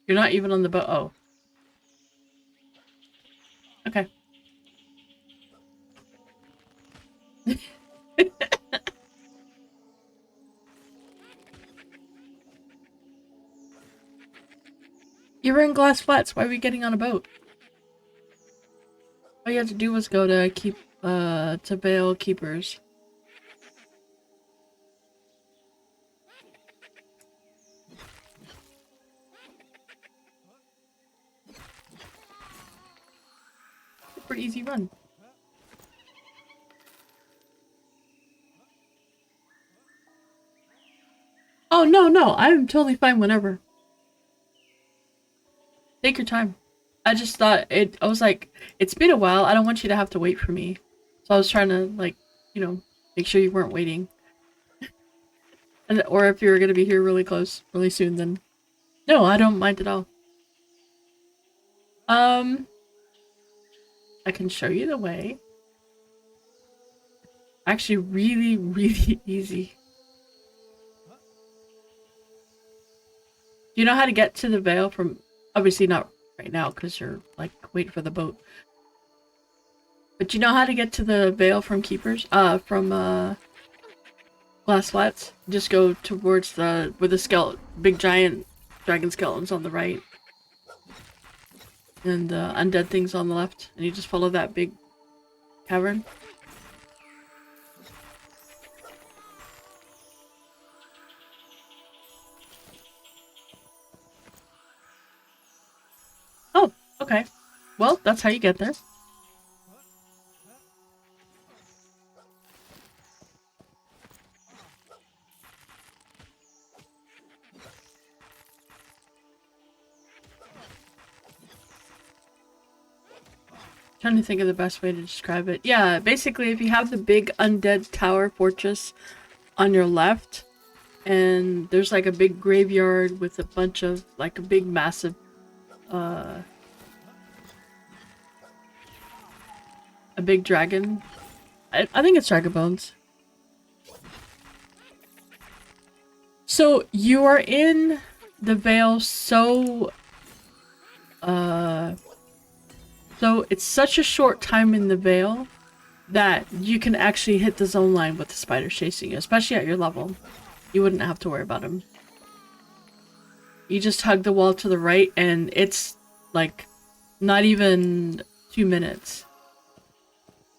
S2: You're not even on the boat. Oh. Okay. You were in Glass Flats. Why are we getting on a boat? All you had to do was go to to Vale Keepers. Super easy run. Oh, no, I'm totally fine whenever. Take your time. I just thought I was like, it's been a while. I don't want you to have to wait for me. So I was trying to, like, you know, make sure you weren't waiting. Or if you were going to be here really close, really soon, then no, I don't mind at all. I can show you the way. Actually, really, really easy. Do you know how to get to the Vale from... Obviously not right now, because you're, like, waiting for the boat. But do you know how to get to the Vale from Keepers? From Glass Flats? Just go towards the... Where the big giant dragon skeletons on the right. And the undead things on the left. And you just follow that big cavern. Oh, okay. Well, that's how you get there. Trying to think of the best way to describe it. Yeah, basically if you have the big undead tower fortress on your left, and there's like a big graveyard with a bunch of like a big massive a big dragon. I think it's dragon bones. So you are in the Vale so it's such a short time in the Vale that you can actually hit the zone line with the spiders chasing you, especially at your level. You wouldn't have to worry about them. You just hug the wall to the right and it's like not even 2 minutes.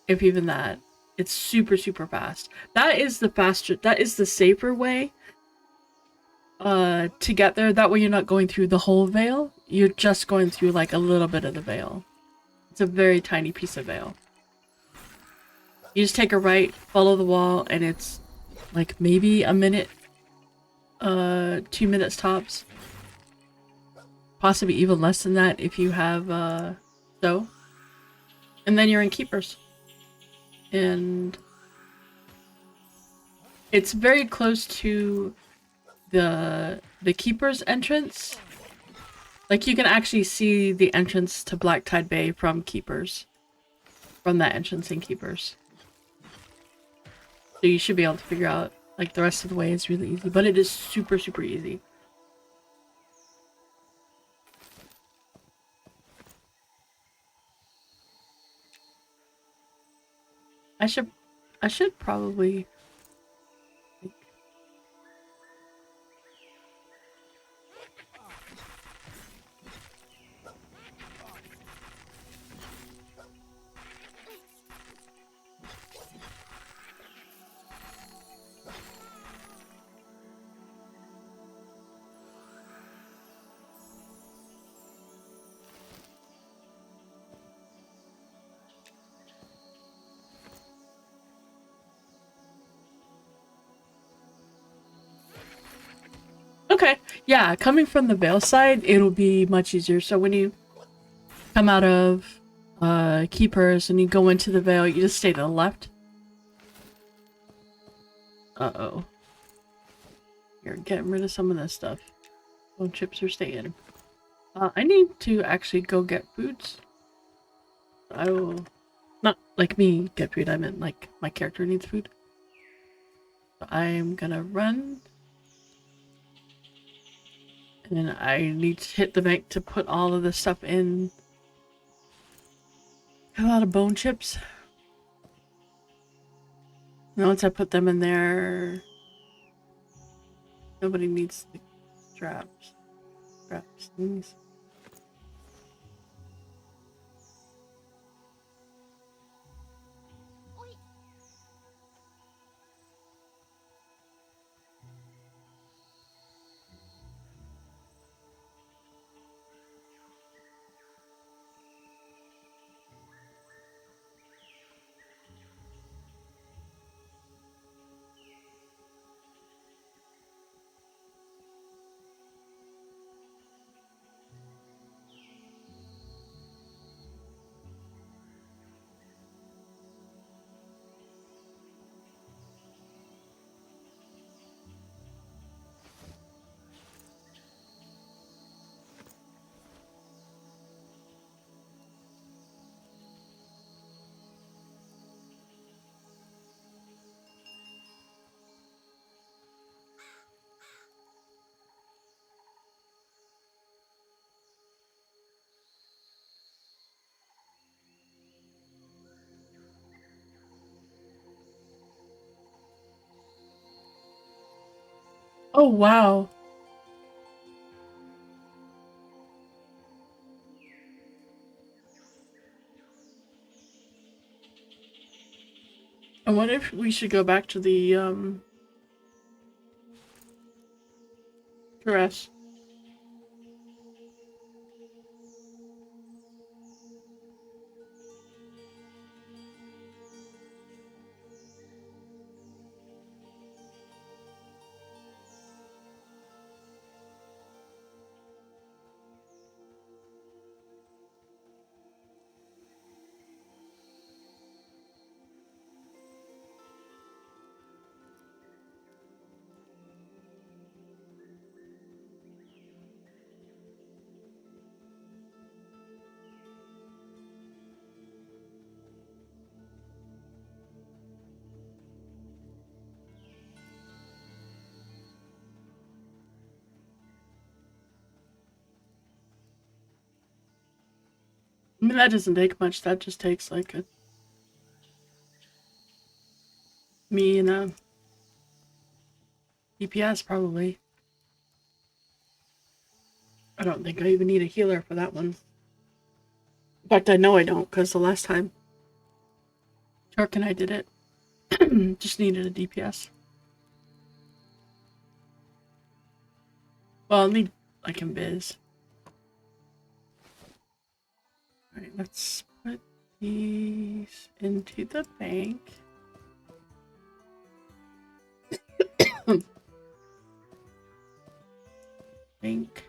S2: If even that. It's super, super fast. That is the safer way to get there. That way you're not going through the whole Vale. You're just going through like a little bit of the Vale. It's a very tiny piece of Vale. You just take a right, follow the wall, and it's like maybe a minute, 2 minutes tops. Possibly even less than that if you have, so. And then you're in Keepers. And it's very close to the Keepers entrance. Like you can actually see the entrance to Black Tide Bay from Keepers. From that entrance in Keepers. So you should be able to figure out, like, the rest of the way is really easy. But it is super, super easy. I should probably... Yeah, coming from the Vale side, it'll be much easier. So when you come out of Keepers and you go into the Vale, you just stay to the left. Uh-oh. You're getting rid of some of this stuff. Bone chips are staying. I need to actually go get foods. I will... Not like me get food, I meant like my character needs food. So I'm gonna run. And then I need to hit the bank to put all of this stuff in. A lot of bone chips. And once I put them in there, nobody needs the straps. Straps things. Oh, wow. I wonder if we should go back to the, dress. I mean, that doesn't take much. That just takes like a me and a DPS probably. I don't think I even need a healer for that one. In fact, I know I don't, because the last time Turk and I did it, just needed a DPS. Well, I'll need like a biz. Alright, let's put these into the bank. Bank.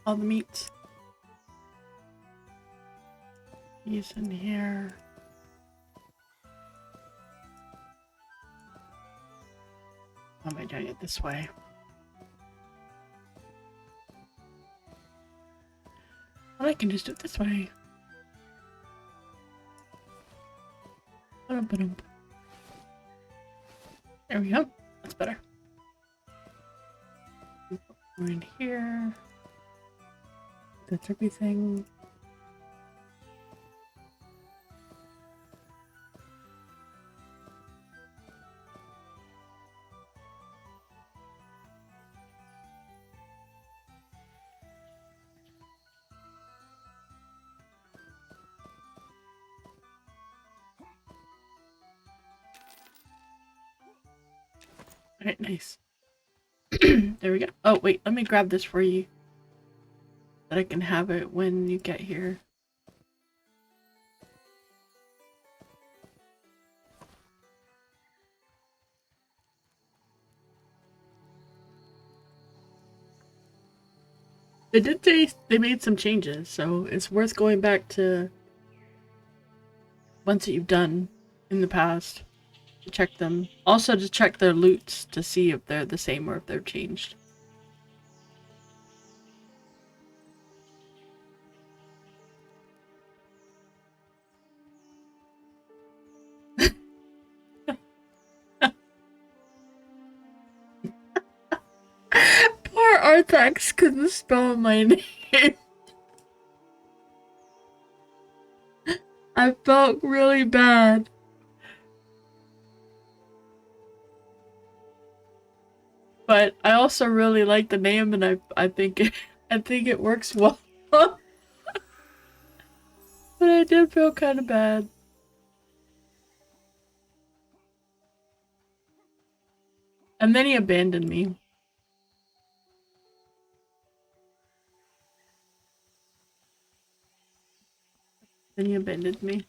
S2: All the meat. These in here. How am I doing it this way? Well, I can just do it this way. Ba-dum-ba-dum. There we go. That's better. We're in here. That's everything. Alright, nice. There we go. Oh, wait, let me grab this for you. That I can have it when you get here. They did say they made some changes, so it's worth going back to ones that you've done in the past to check them. Also to check their loots to see if they're the same or if they've changed. Poor Arthax couldn't spell my name. I felt really bad. But I also really like the name, and I think it works well. But I did feel kind of bad. And then he abandoned me. Then he abandoned me.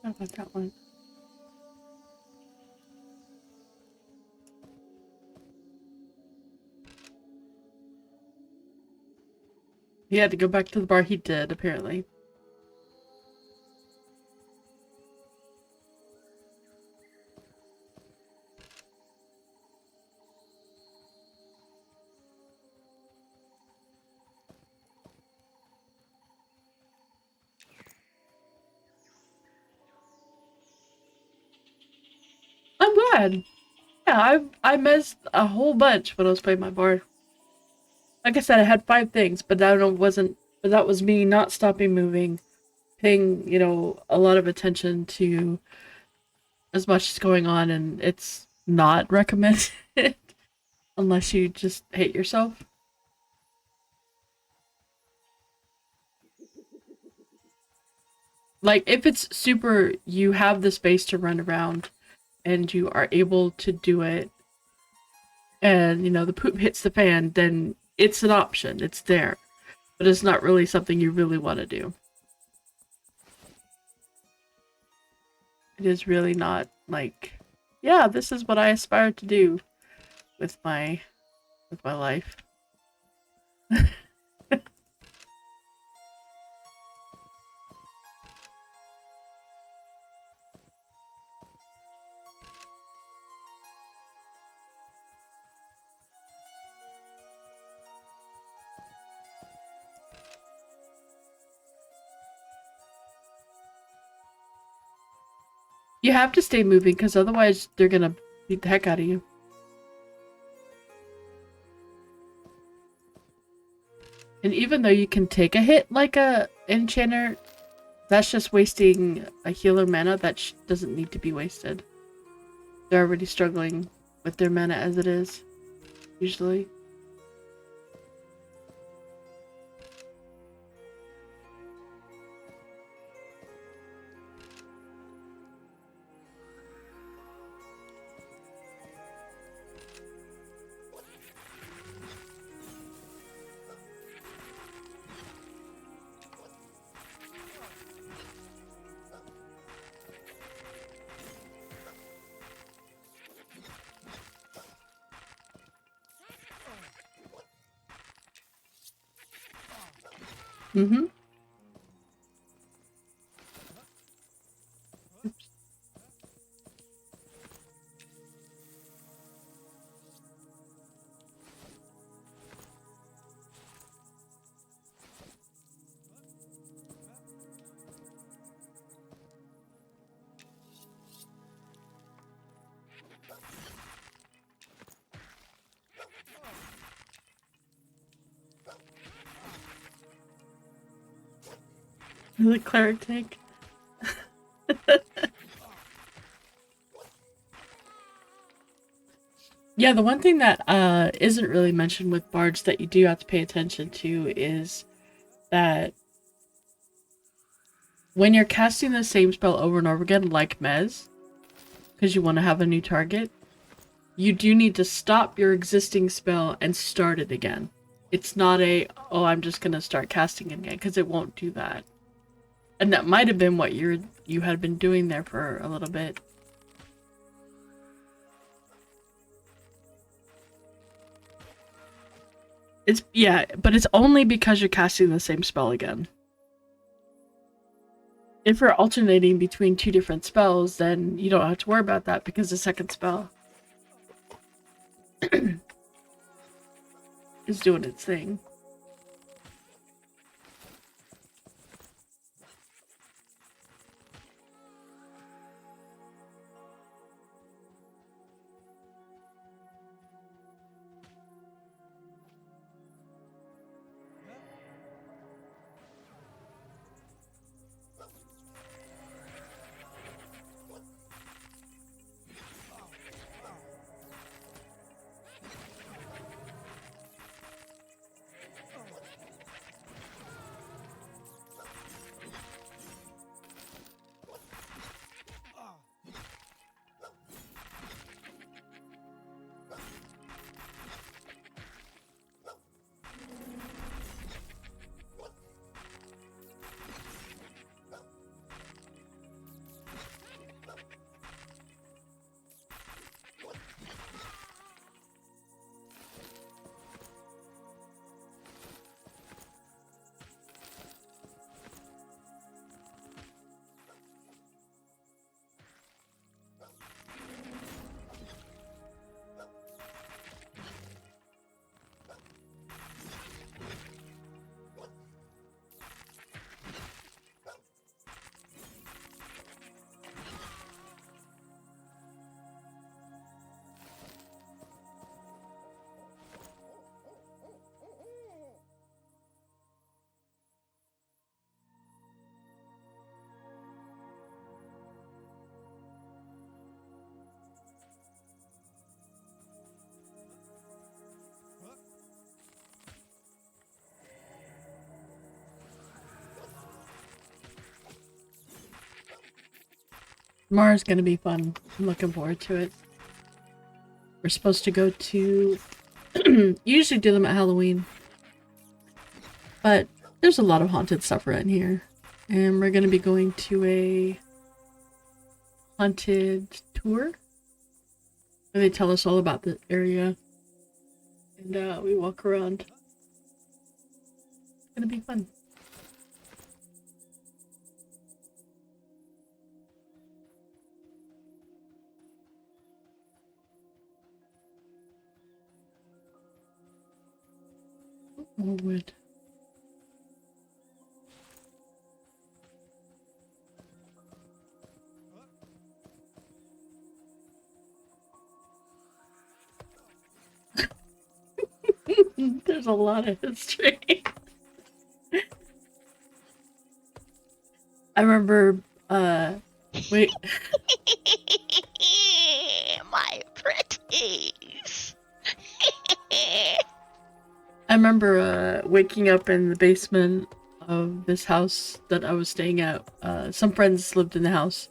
S2: How about that one? He had to go back to the bar. He did, apparently. I'm glad. Yeah, I missed a whole bunch when I was playing my bar. Like I said, I had 5 things, but that was me not stopping moving, paying, a lot of attention to as much as going on, and it's not recommended unless you just hate yourself. Like, if it's super, you have the space to run around and you are able to do it, and, the poop hits the fan, then it's an option. It's there. But it's not really something you really want to do. It is really not like, yeah, this is what I aspire to do with my life. You have to stay moving because otherwise they're gonna beat the heck out of you. And even though you can take a hit like a enchanter, that's just wasting a healer mana that doesn't need to be wasted. They're already struggling with their mana as it is, usually. Mm-hmm. The cleric tank. Yeah, the one thing that isn't really mentioned with bards that you do have to pay attention to is that when you're casting the same spell over and over again, like Mez, because you want to have a new target, you do need to stop your existing spell and start it again. It's not a, oh, I'm just gonna start casting it again, because it won't do that. And that might have been what you had been doing there for a little bit. Yeah, but it's only because you're casting the same spell again. If you're alternating between two different spells, then you don't have to worry about that because the second spell is doing its thing. Tomorrow's gonna be fun. I'm looking forward to it. We're supposed to go to... usually do them at Halloween. But there's a lot of haunted stuff around here. And we're gonna be going to a haunted tour. Where they tell us all about the area. And we walk around. It's gonna be fun. More wood. There's a lot of history. I remember, wait.
S3: My pretties.
S2: I remember waking up in the basement of this house that I was staying at. Some friends lived in the house,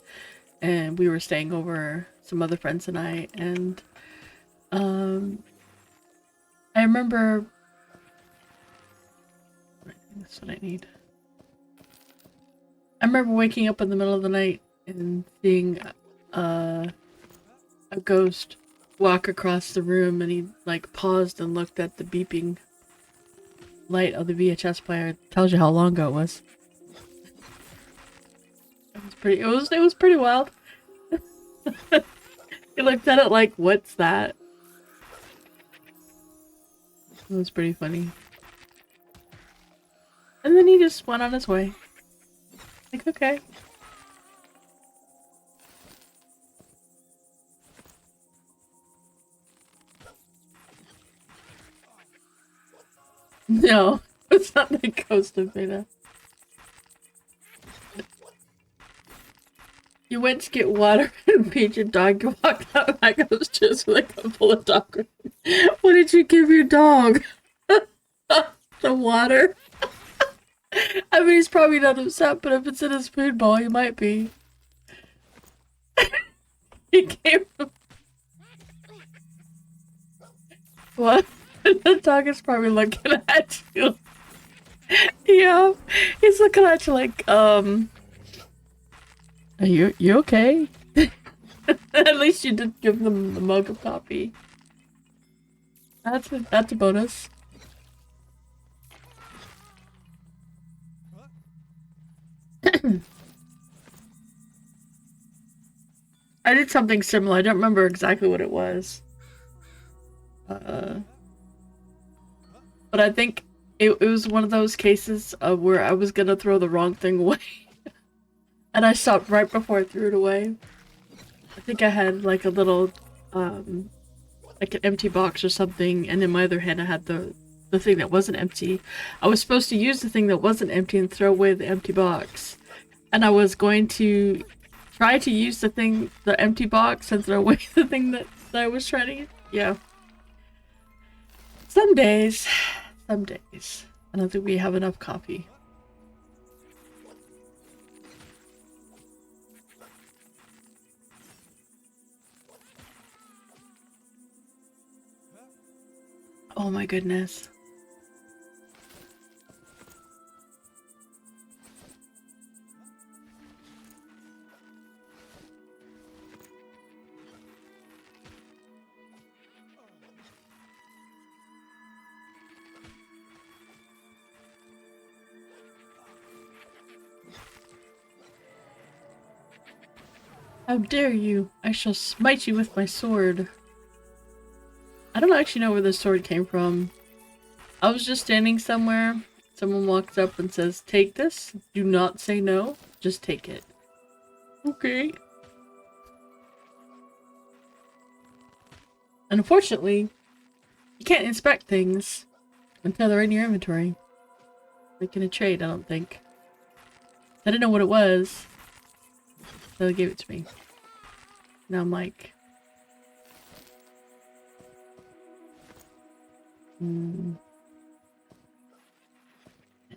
S2: and we were staying over, some other friends and I, and I remember... That's what I need. I remember waking up in the middle of the night and seeing a ghost walk across the room, and he like paused and looked at the beeping light of the VHS player. It tells you how long ago it was. It was pretty wild. He looked at it like, what's that? It was pretty funny. And then he just went on his way. Like, okay. No, it's not the ghost of Beta. You went to get water and feed your dog. You walked out back upstairs with a cup full of dog food. What did you give your dog? The water? I mean, he's probably not upset, but if it's in his food bowl, he might be. He came from... What? The dog is probably looking at you. Yeah, he's looking at you like, are you okay? At least you did give them a mug of coffee. That's a bonus. I did something similar. I don't remember exactly what it was. But I think it was one of those cases of where I was gonna throw the wrong thing away. And I stopped right before I threw it away. I think I had like a little, like an empty box or something, and in my other hand I had the thing that wasn't empty. I was supposed to use the thing that wasn't empty and throw away the empty box. And I was going to try to use the empty box and throw away the thing that I was trying to, yeah. Some days. I don't think we have enough coffee. Oh my goodness. How dare you! I shall smite you with my sword. I don't actually know where this sword came from. I was just standing somewhere. Someone walks up and says, "Take this. Do not say no. Just take it." Okay. Unfortunately, you can't inspect things until they're in your inventory. Like in a trade, I don't think. I didn't know what it was. So they gave it to me. Now I'm like...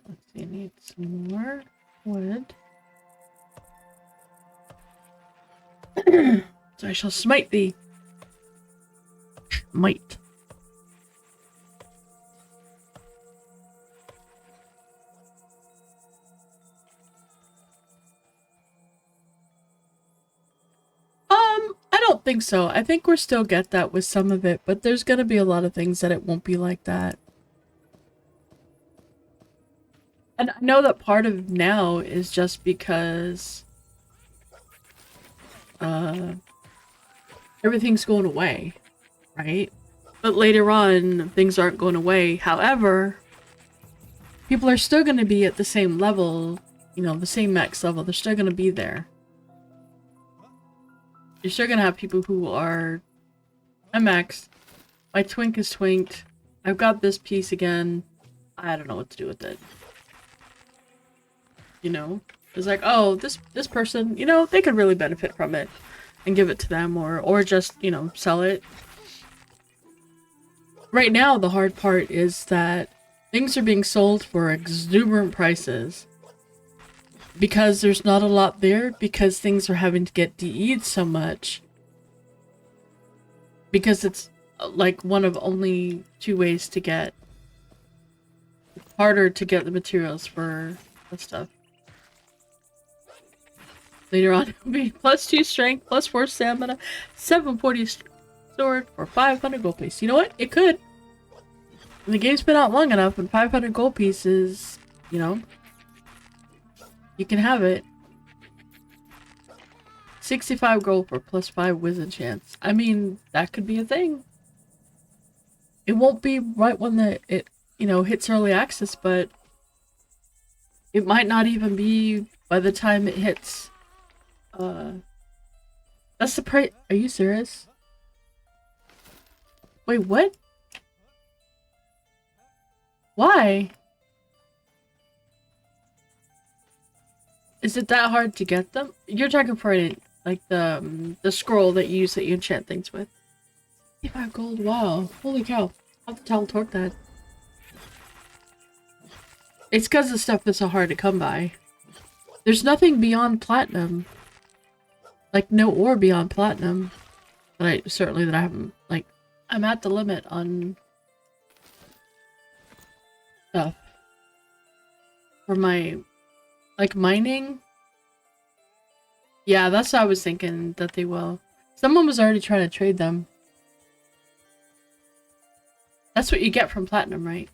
S2: Let's see, I need some more wood. So I shall smite thee. Might. I don't think so. I think we'll still get that with some of it, but there's gonna be a lot of things that it won't be like that. And I know that part of now is just because everything's going away, right? But later on, things aren't going away. However, people are still going to be at the same level, you know, the same max level. They're still going to be there. You're still going to have people who are... I'm maxed. My twink is twinked. I've got this piece again. I don't know what to do with it. You know? It's like, oh, this person, you know, they could really benefit from it. And give it to them, or just, you know, sell it. Right now, the hard part is that things are being sold for exuberant prices. Because there's not a lot there, because things are having to get DE'd so much. Because it's like one of only 2 ways to get... It's harder to get the materials for the stuff. Later on, it'll be +2 strength, +4 stamina, 740 sword, or 500 gold pieces. You know what? It could. And the game's been out long enough, and 500 gold pieces, you know, you can have it. 65 gold for +5 wizard chance. I mean, that could be a thing. It won't be right when it, you know, hits early access, but it might not even be by the time it hits. That's the price. Are you serious? Wait, what? Why? Is it that hard to get them? You're talking for it, like the scroll that you use that you enchant things with. 55 gold. Wow. Holy cow. I'll have to teleport that. It's because the stuff is so hard to come by. There's nothing beyond platinum. Like, no ore beyond platinum. That I haven't, like, I'm at the limit on stuff. For my, like, mining. Yeah, that's what I was thinking that they will. Someone was already trying to trade them. That's what you get from platinum, right?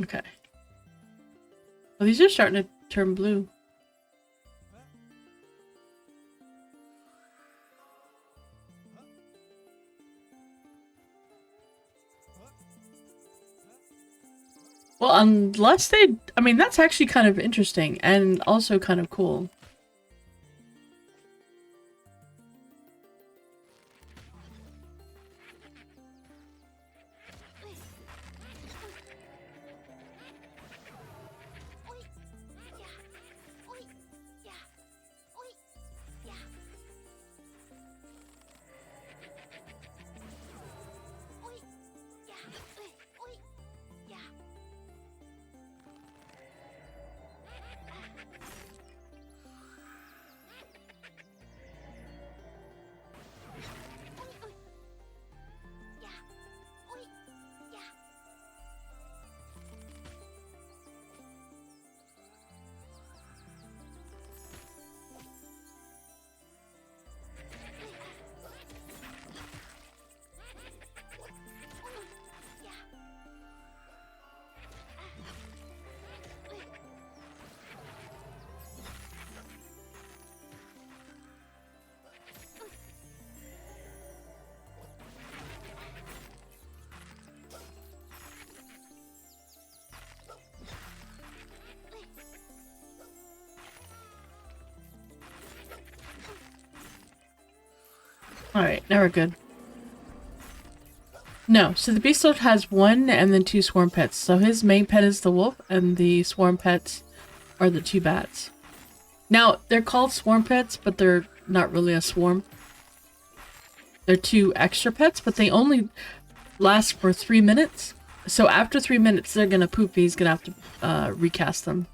S2: Okay. Well, these are starting to turn blue. Well, unless they... I mean, that's actually kind of interesting and also kind of cool. Alright, now we're good. No, so the beast lord has one and then two swarm pets. So his main pet is the wolf, and the swarm pets are the two bats. Now, they're called swarm pets, but they're not really a swarm. They're two extra pets, but they only last for 3 minutes. So after 3 minutes, they're gonna poop. He's gonna have to recast them.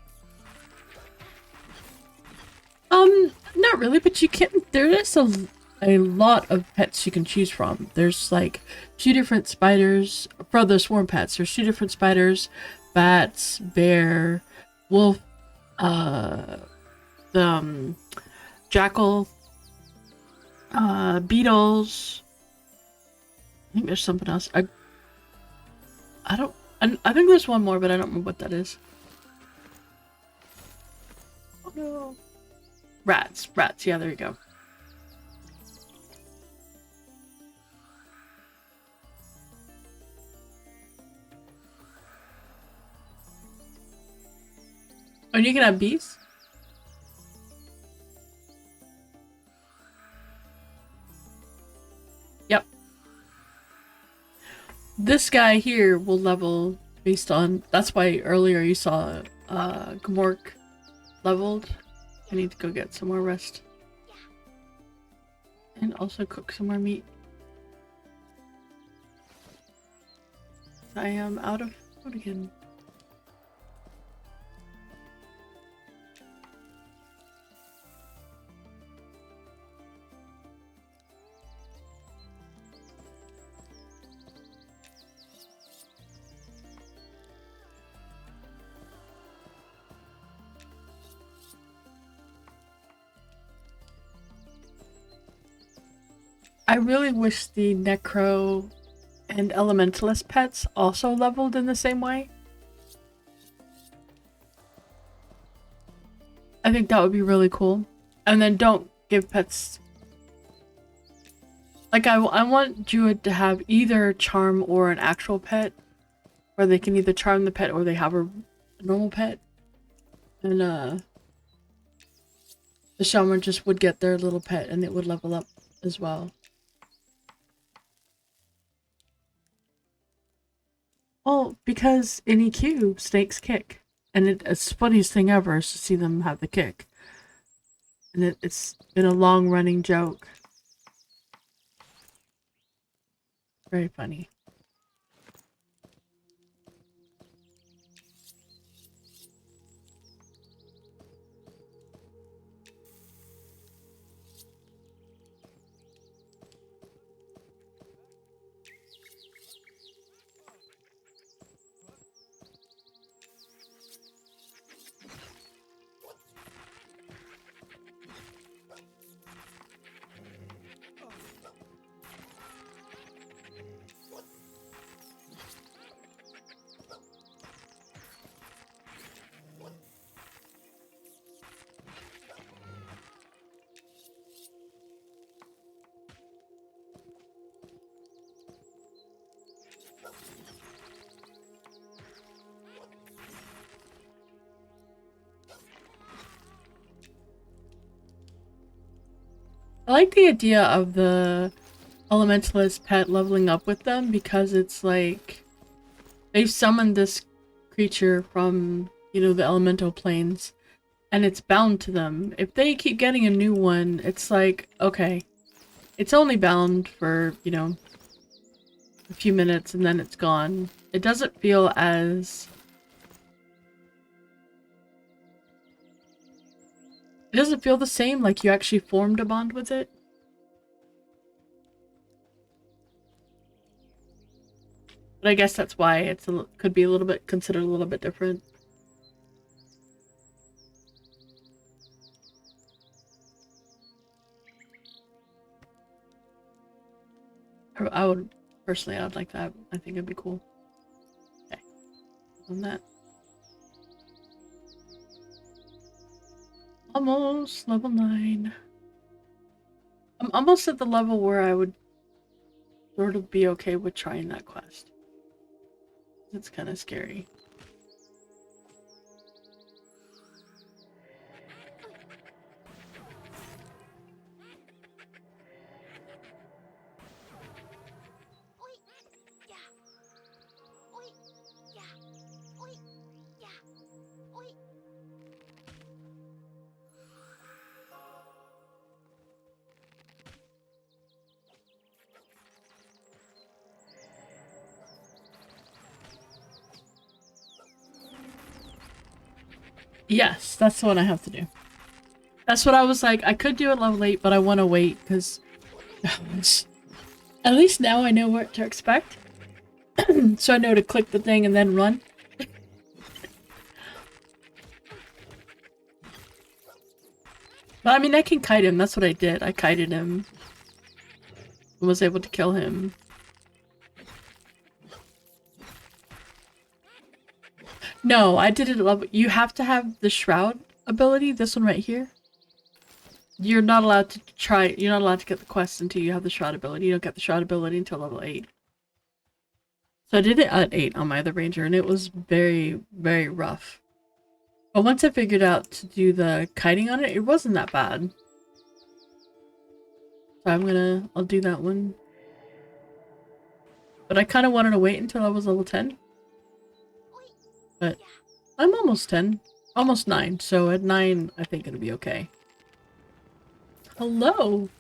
S2: Not really, but you can. There is a lot of pets you can choose from. There's like 2 different spiders for the swarm pets. There's 2 different spiders, bats, bear, wolf, jackal, beetles. I think there's something else. I think there's one more, but I don't remember what that is. Oh no. Rats. Yeah, there you go. Oh, you can have bees? Yep. This guy here will level based on... That's why earlier you saw Gmork leveled. I need to go get some more rest. And also cook some more meat. I am out of food again. I really wish the Necro and Elementalist pets also leveled in the same way. I think that would be really cool. And then don't give pets... Like, I want Druid to have either charm or an actual pet. Where they can either charm the pet or they have a normal pet. And, the Shaman just would get their little pet and it would level up as well. Well, because in EQ, snakes kick. And it's the funniest thing ever is to see them have the kick. And it's been a long-running joke. Very funny. I like the idea of the elementalist pet leveling up with them because it's like they've summoned this creature from, you know, the elemental planes and it's bound to them. If they keep getting a new one, it's like, okay, it's only bound for, you know, a few minutes and then it's gone. It doesn't feel as... It doesn't feel the same, like you actually formed a bond with it. But I guess that's why it's could be a little bit considered a little bit different. I would personally, I'd like that. I think it'd be cool. Okay, on that. Almost level 9. I'm almost at the level where I would sort of be okay with trying that quest. It's kind of scary. Yes, that's the one I have to do. That's what I was like. I could do it level 8, but I want to wait because at least now I know what to expect. So I know to click the thing and then run. But I mean, I can kite him. That's what I did. I kited him and was able to kill him. No, I did it level. You have to have the shroud ability. This one right here. You're not allowed to try. You're not allowed to get the quest until you have the shroud ability. You don't get the shroud ability until level 8. So I did it at 8 on my other ranger, and it was very, very rough. But once I figured out to do the kiting on it, it wasn't that bad. So I'll do that one. But I kind of wanted to wait until I was level 10. But I'm almost 10. Almost 9. So at 9, I think it'll be okay. Hello!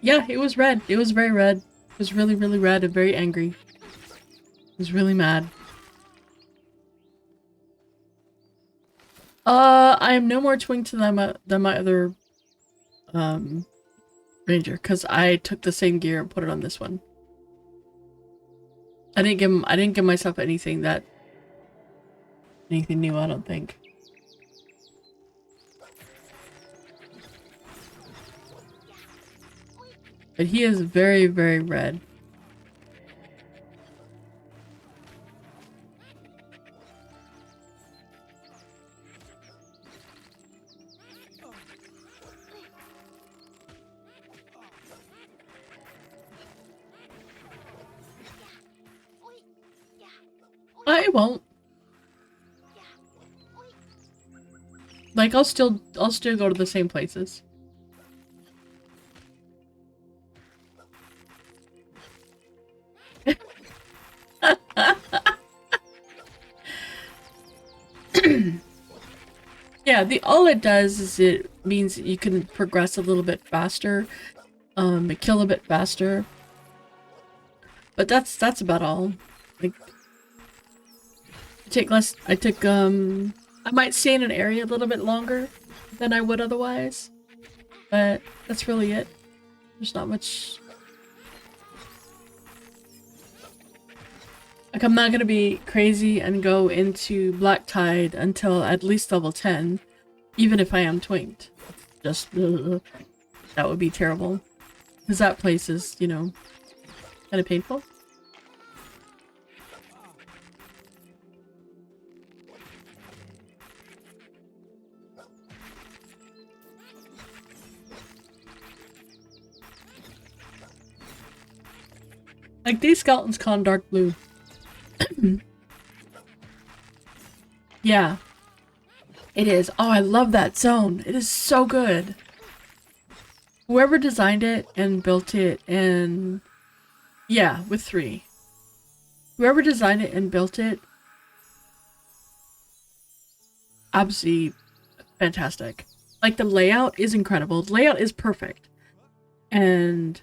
S2: Yeah, it was red. It was very red. It was really, really red and very angry. It was really mad. I am no more twink to them than my other ranger, because I took the same gear and put it on this one. I didn't give myself anything new, I don't think. But he is very, very red. I won't. Like, I'll still go to the same places. Yeah, all it does is it means you can progress a little bit faster, kill a bit faster. But that's about all. Like, I might stay in an area a little bit longer than I would otherwise, but that's really it. There's not much. Like, I'm not gonna be crazy and go into Black Tide until at least level 10, even if I am twinked. Just, that would be terrible. Because that place is, you know, kind of painful. Like, these skeletons con dark blue. Yeah. It is. Oh, I love that zone. It is so good. Whoever designed it and built it and... Yeah, with 3. Whoever designed it and built it... Absolutely fantastic. Like, the layout is incredible. The layout is perfect. And...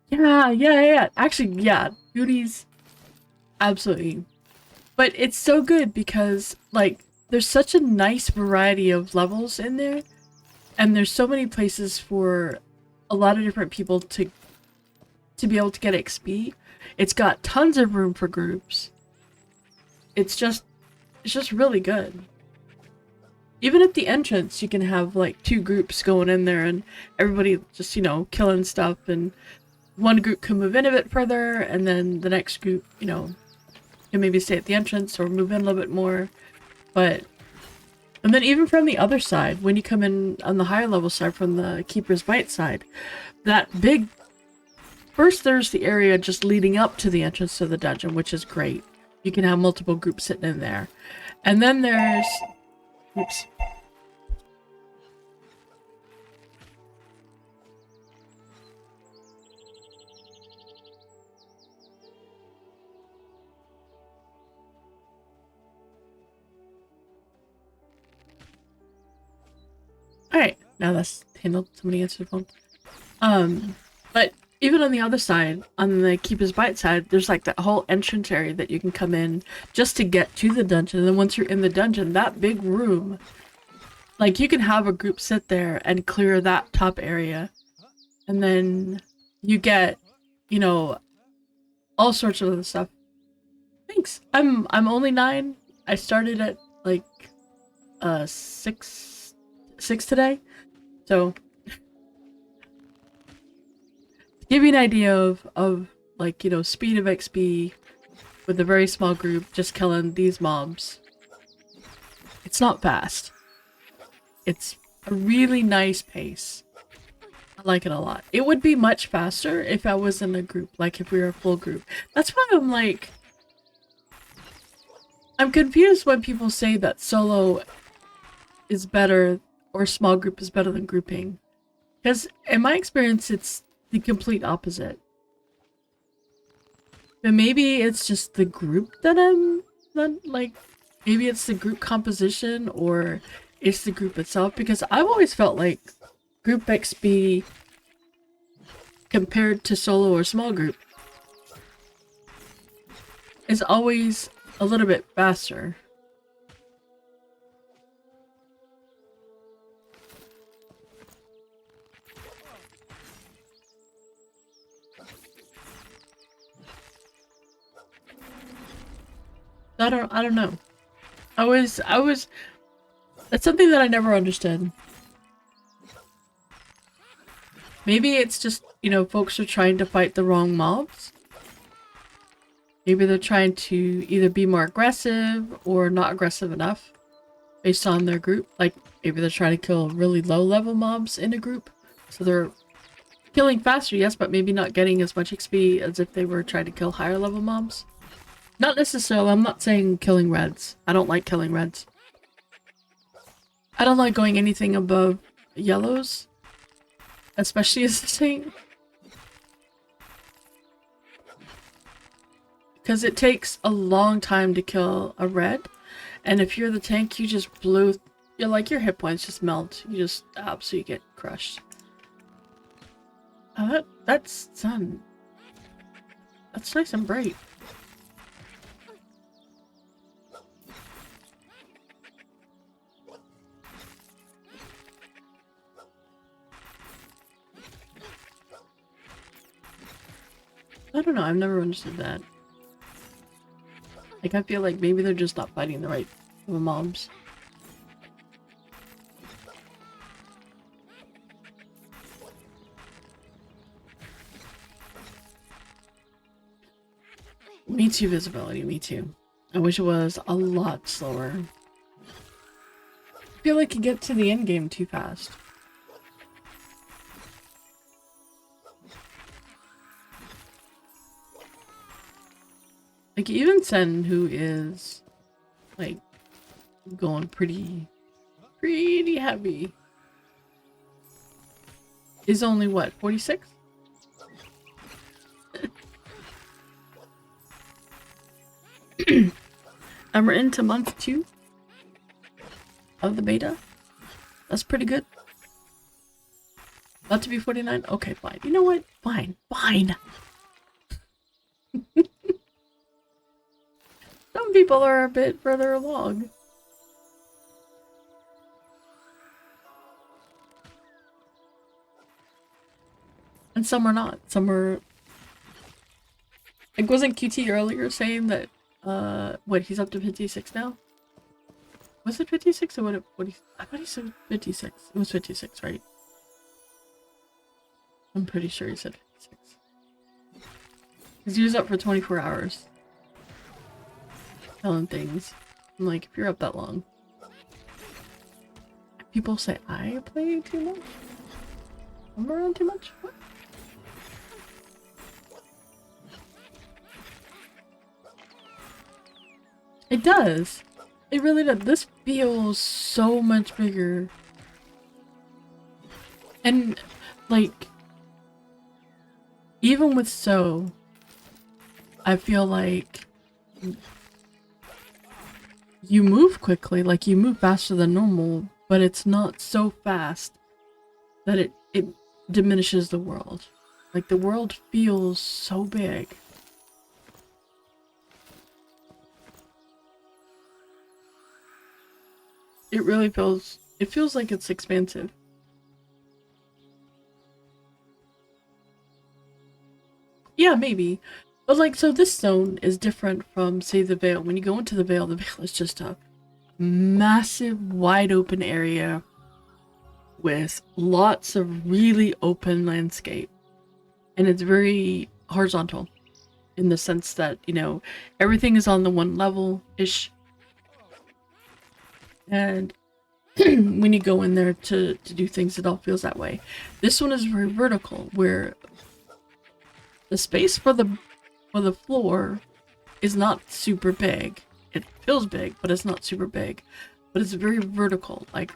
S2: Yeah. Actually, yeah. Beauty's... Absolutely. But it's so good because, like, there's such a nice variety of levels in there. And there's so many places for a lot of different people to be able to get XP. It's got tons of room for groups. It's just really good. Even at the entrance, you can have, like, 2 groups going in there and everybody just, you know, killing stuff. And one group can move in a bit further, and then the next group, you know, can maybe stay at the entrance or move in a little bit more. But, and then even from the other side, when you come in on the higher level side, from the Keeper's Bite side, that big, first there's the area just leading up to the entrance to the dungeon, which is great. You can have multiple groups sitting in there. And then there's, oops. Alright, now that's handled. Somebody answered the phone. But even on the other side, on the Keeper's Bite side, there's like that whole entrance area that you can come in just to get to the dungeon. And then once you're in the dungeon, that big room, like, you can have a group sit there and clear that top area. And then you get, you know, all sorts of other stuff. Thanks. I'm only 9. I started at like 6 today. So to give you an idea of like, you know, speed of XP with a very small group just killing these mobs. It's not fast. It's a really nice pace. I like it a lot. It would be much faster if I was in a group, like if we were a full group. That's why I'm like, I'm confused when people say that solo is better or small group is better than grouping. Because in my experience, it's the complete opposite. But maybe it's just the group that like, maybe it's the group composition or it's the group itself. Because I've always felt like group XP compared to solo or small group is always a little bit faster. I don't know. I was that's something that I never understood. Maybe it's just, you know, folks are trying to fight the wrong mobs. Maybe they're trying to either be more aggressive or not aggressive enough based on their group. Like, maybe they're trying to kill really low level mobs in a group. So they're killing faster, yes, but maybe not getting as much XP as if they were trying to kill higher level mobs. Not necessarily, I'm not saying killing reds. I don't like killing reds. I don't like going anything above yellows. Especially as a tank. Because it takes a long time to kill a red. And if you're the tank, you just blew You're like, your hit points just melt. You just absolutely get crushed. That's sun. That's nice and bright. I don't know, I've never understood that. Like, I feel like maybe they're just not fighting the right mobs. Me too, visibility, me too. I wish it was a lot slower. I feel like you get to the end game too fast. Like, even Sen, who is, like, going pretty heavy, is only, what, 46? And we're into month 2 of the beta. That's pretty good. About to be 49? Okay, fine. You know what? Fine. Fine. Some people are a bit further along. And some are not. Some are... Like, wasn't QT earlier saying that, what, he's up to 56 now? Was it 56 or what I thought he said 56. It was 56, right? I'm pretty sure he said 56. Because he was up for 24 hours. Telling things. I'm like, if you're up that long. People say I play too much? I'm around too much? What? It does. It really does. This feels so much bigger. And, like, even with So, I feel like you move quickly, like you move faster than normal, but it's not so fast that it diminishes the world. Like, the world feels so big. It really feels, it feels like it's expansive. Yeah, maybe. But like, so this zone is different from, say, the Vale. When you go into the Vale is just a massive, wide open area with lots of really open landscape. And it's very horizontal in the sense that, you know, everything is on the one level-ish. And when you go in there to do things, it all feels that way. This one is very vertical, where the space for the floor is not super big. It feels big, but it's not super big. But it's very vertical. Like,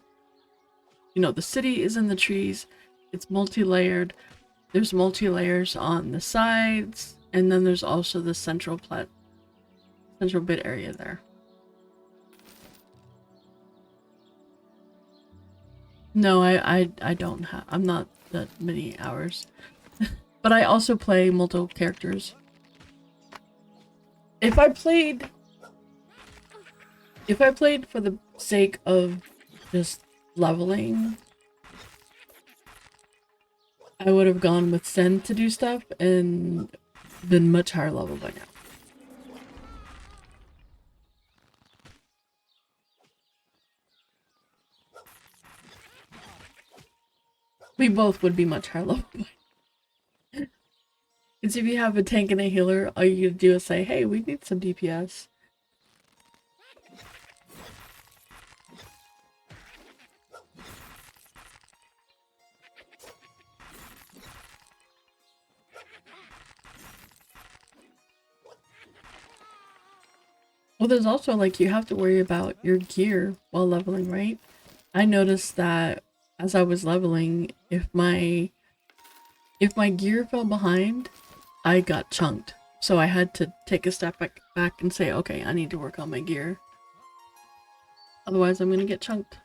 S2: you know, the city is in the trees. It's multi-layered. There's multi-layers on the sides, and then there's also the central bit area there. No, I don't have. I'm not that many hours. But I also play multiple characters. If I played for the sake of just leveling, I would have gone with Sen to do stuff and been much higher level by now. We both would be much higher level. Because if you have a tank and a healer, all you do is say, hey, we need some DPS. Well, there's also, like, you have to worry about your gear while leveling, right? I noticed that as I was leveling, if my gear fell behind, I got chunked. So I had to take a step back and say, okay, I need to work on my gear. Otherwise, I'm gonna get chunked.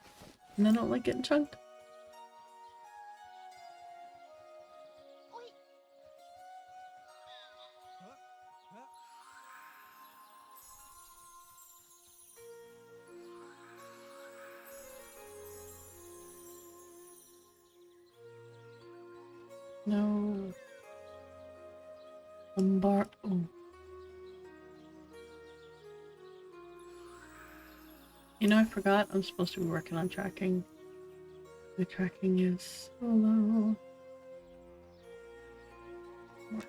S2: And I don't like getting chunked. No. Lumbar. Oh. You know, I forgot I'm supposed to be working on tracking. My tracking is so low. Work.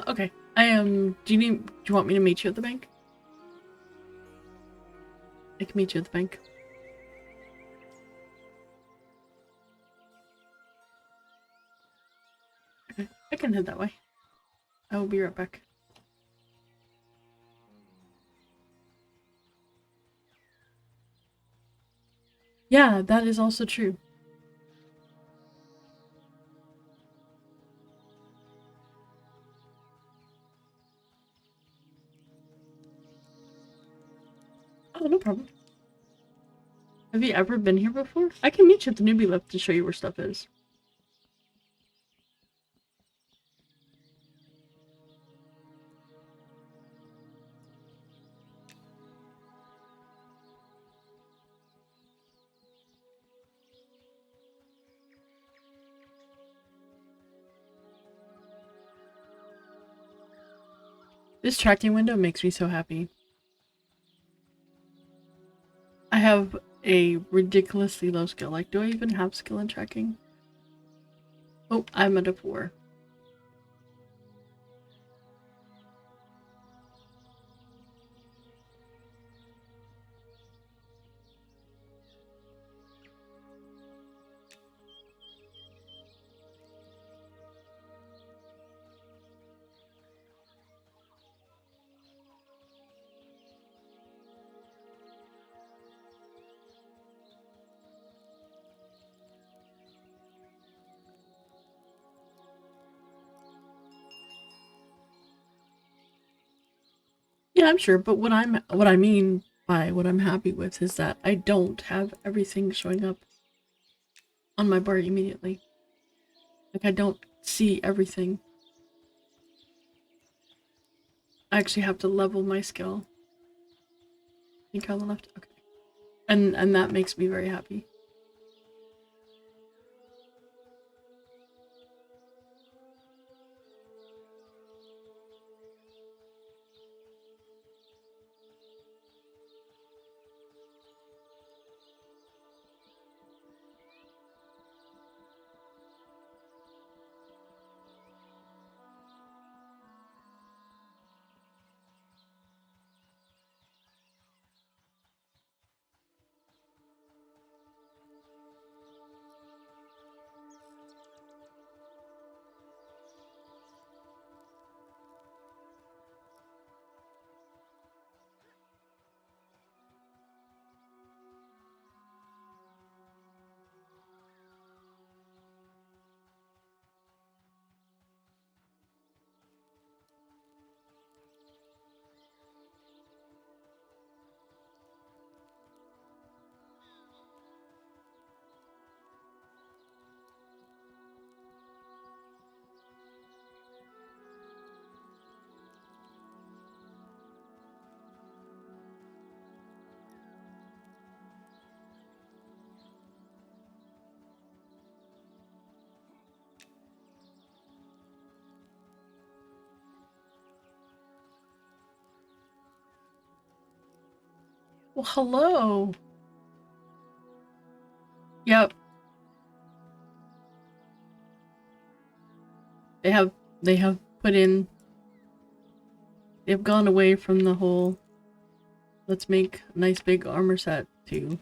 S2: Okay. Do you want me to meet you at the bank? I can meet you at the bank. Okay, I can head that way. I will be right back. Yeah, that is also true. Oh, no problem. Have you ever been here before? I can meet you at the newbie lift to show you where stuff is. This tracking window makes me so happy. I have a ridiculously low skill. Like, do I even have skill in tracking? Oh, I'm at a 4. Yeah, I'm sure, but what I mean by what I'm happy with is that I don't have everything showing up on my bar immediately. Like, I don't see everything. I actually have to level my skill. Think on the left? Okay. And that makes me very happy. Well, hello. Yep. They have put in they've gone away from the whole let's make a nice big armor set to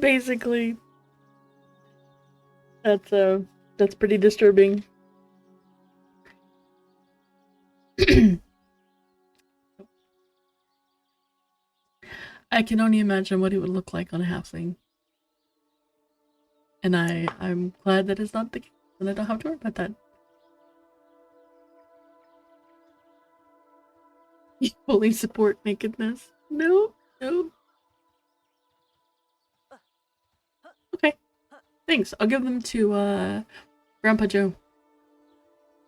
S2: Basically. That's pretty disturbing. I can only imagine what he would look like on a halfling. And I'm glad that it's not the case, and I don't have to worry about that. You fully support nakedness? No, no. Okay, thanks. I'll give them to Grandpa Joe.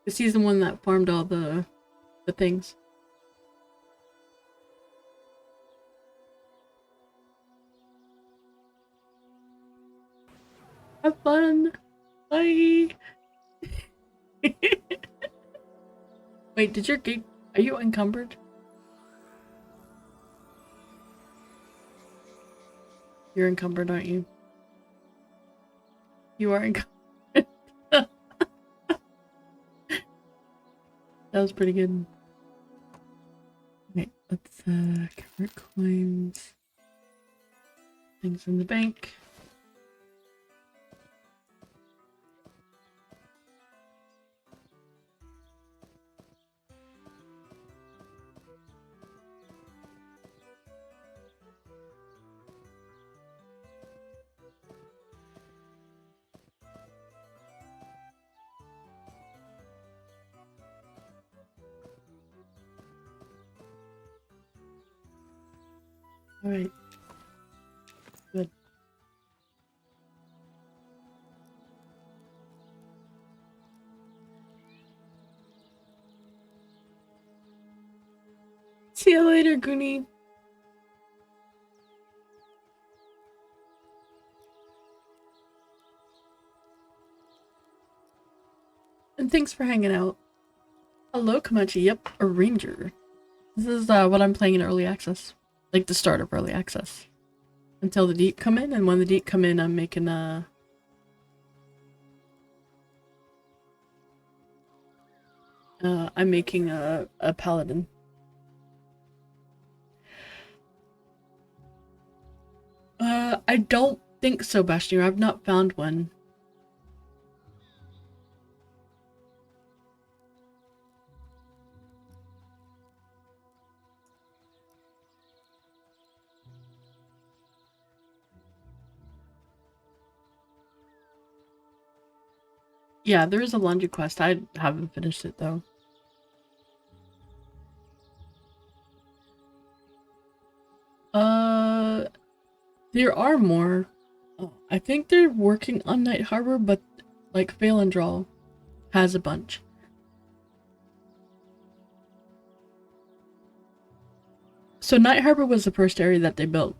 S2: Because he's the one that farmed all the things. Have fun. Bye. Wait, did your gate... Are you encumbered? You're encumbered, aren't you? You are encumbered. That was pretty good. Okay, let's convert coins. Things in the bank. Alright. Good. See you later, Goonie. And thanks for hanging out. Hello, Komachi. Yep, a ranger. This is what I'm playing in early access. Like the start of early access. Until the deep come in, and when the deep come in, I'm making a... I'm making a paladin. I don't think so, Bastion. I've not found one. Yeah, there is a laundry quest. I haven't finished it, though. There are more. I think they're working on Night Harbor, but like Phalandraw has a bunch. So Night Harbor was the first area that they built.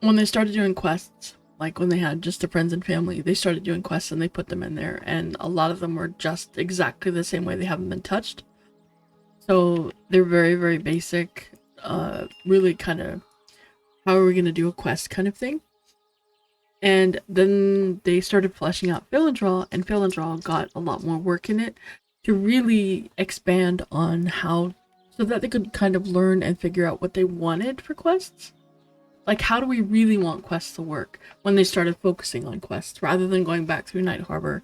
S2: When they started doing quests, like when they had just the friends and family, they started doing quests and they put them in there, and a lot of them were just exactly the same way. They haven't been touched. So they're very, very basic, really kind of how are we going to do a quest kind of thing. And then they started fleshing out Phalandraw, and Phalandraw got a lot more work in it to really expand on how, so that they could kind of learn and figure out what they wanted for quests. Like, how do we really want quests to work? When they started focusing on quests, rather than going back through Night Harbor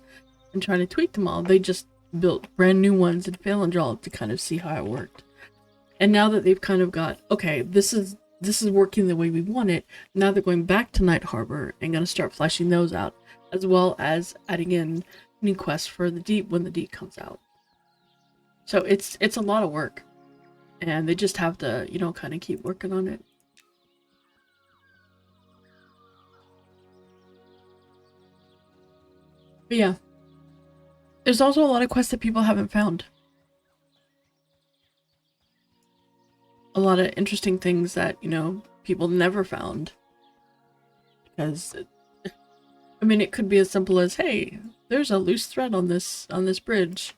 S2: and trying to tweak them all, they just built brand new ones in Phalandraw to kind of see how it worked. And now that they've kind of got, okay, this is working the way we want it, now they're going back to Night Harbor and going to start fleshing those out, as well as adding in new quests for the Deep when the Deep comes out. So it's a lot of work, and they just have to, you know, kind of keep working on it. But yeah, there's also a lot of quests that people haven't found. A lot of interesting things that, you know, people never found. Because, I mean, it could be as simple as, hey, there's a loose thread on this bridge.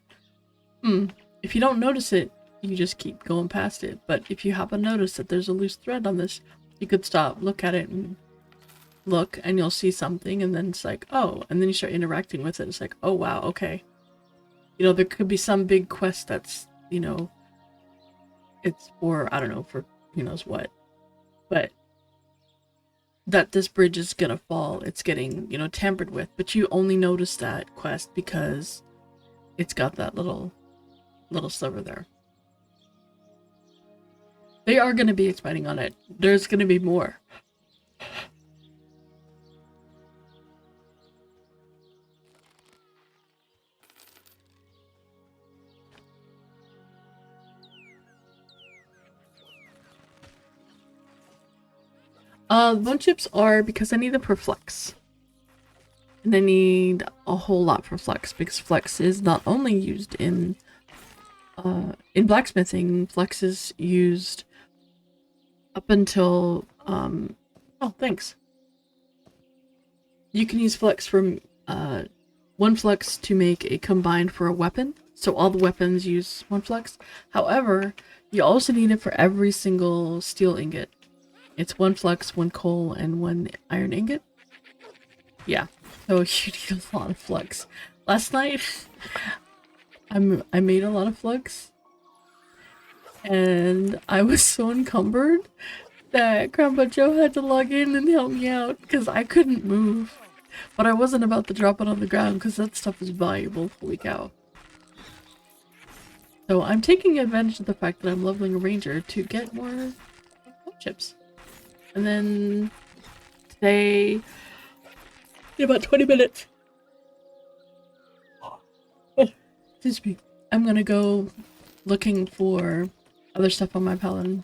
S2: If you don't notice it, you just keep going past it. But if you happen to notice that there's a loose thread on this, you could stop, look at it, and look, and you'll see something, and then it's like, oh, and then you start interacting with it. It's like, oh, wow, okay. You know, there could be some big quest that's, you know, it's for, I don't know, for who knows what. But that this bridge is gonna fall. It's getting, you know, tampered with. But you only notice that quest because it's got that little sliver there. They are gonna be expanding on it. There's gonna be more. Bone chips are because I need them for flex. And I need a whole lot for flex because flex is not only used in blacksmithing, flex is used up until oh, thanks. You can use flex from one flex to make a combine for a weapon. So all the weapons use one flex. However, you also need it for every single steel ingot. It's one flex, one coal, and one iron ingot. Yeah, so you need a lot of flux. Last night, I made a lot of flux, and I was so encumbered that Grandpa Joe had to log in and help me out because I couldn't move. But I wasn't about to drop it on the ground because that stuff is valuable. Holy cow. So I'm taking advantage of the fact that I'm leveling a ranger to get more chips. And then today, in about 20 minutes, excuse me, I'm gonna go looking for other stuff on my paladin.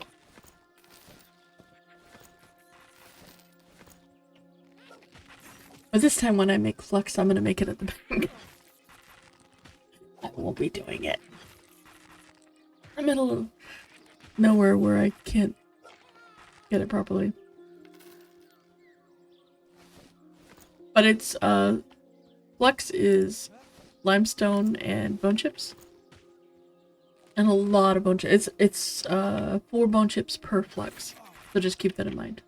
S2: But this time when I make flux, I'm gonna make it at the back. I won't be doing it. I'm in a little nowhere where I can't get it properly. But it's, flux is limestone and bone chips. And a lot of bone chips. It's 4 bone chips per flux. So just keep that in mind.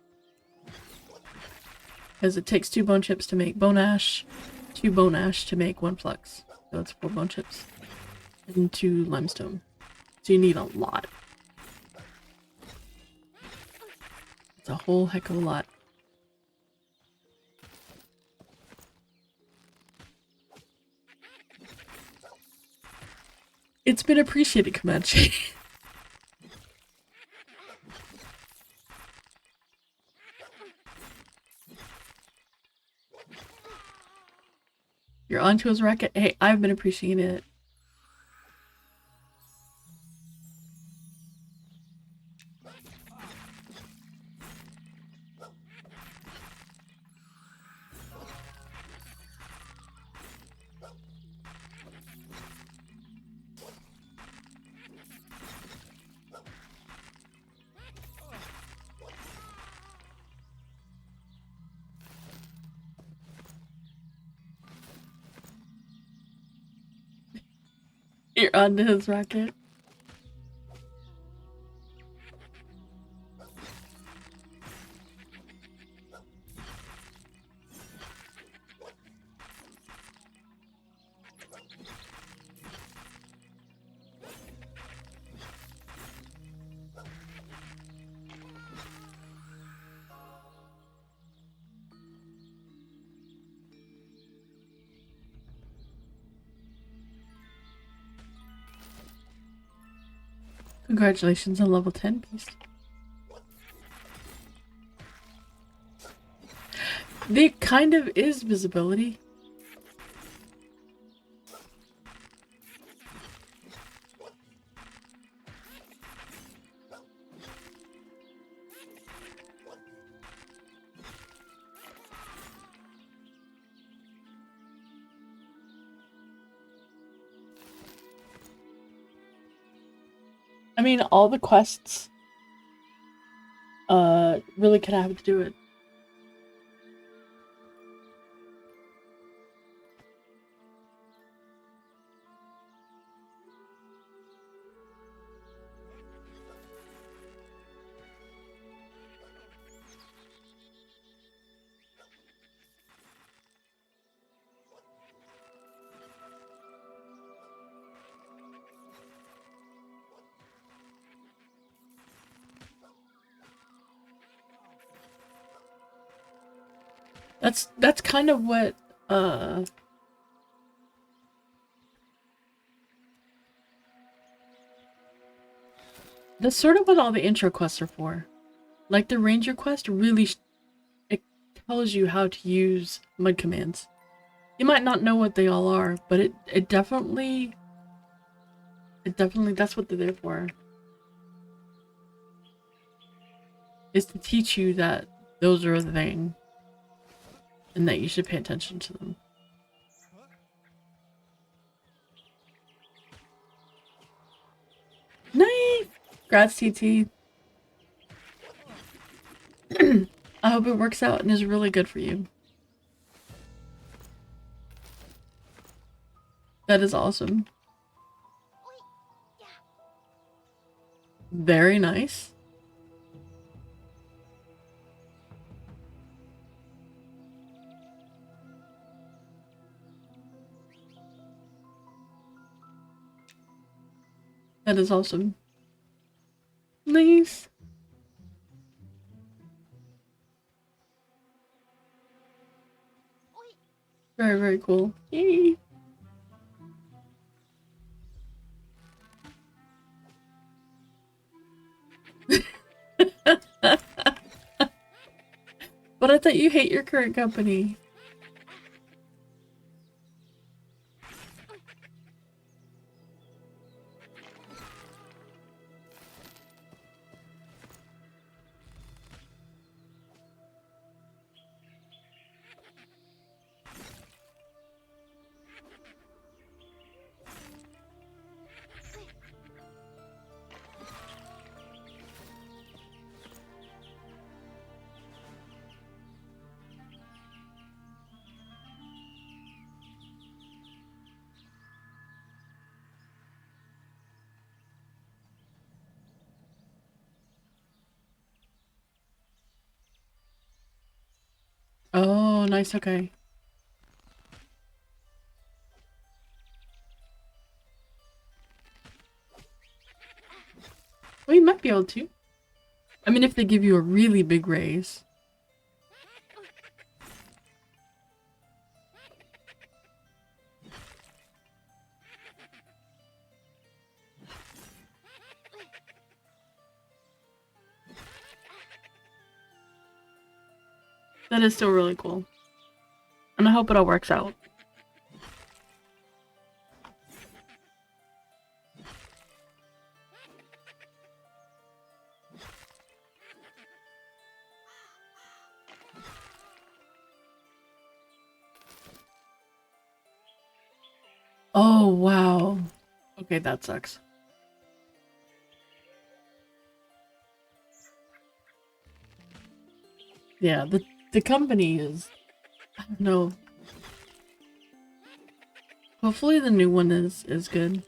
S2: Because it takes 2 bone chips to make bone ash, 2 bone ash to make 1 flux. So it's 4 bone chips. And 2 limestone. So you need a lot. It's a whole heck of a lot. It's been appreciated, Comanche. You're onto his racket. Hey, I've been appreciating it. You're onto his racket. Congratulations on level 10, Beast. There kind of is visibility. I mean, all the quests really could have to do it. That's kind of what that's sort of what all the intro quests are for. Like the ranger quest really it tells you how to use mud commands. You might not know what they all are, but it definitely that's what they're there for. Is to teach you that those are a thing and that you should pay attention to them. Nice! Congrats, TT. I hope it works out and is really good for you. That is awesome. Very nice. That is awesome. Nice. Very, very cool. Yay. But I thought you hate your current company. Oh, nice, okay. Well, you might be able to. I mean, if they give you a really big raise. That is still really cool. And I hope it all works out. Oh, wow. Okay, that sucks. Yeah, the company is, I don't know. Hopefully the new one is good.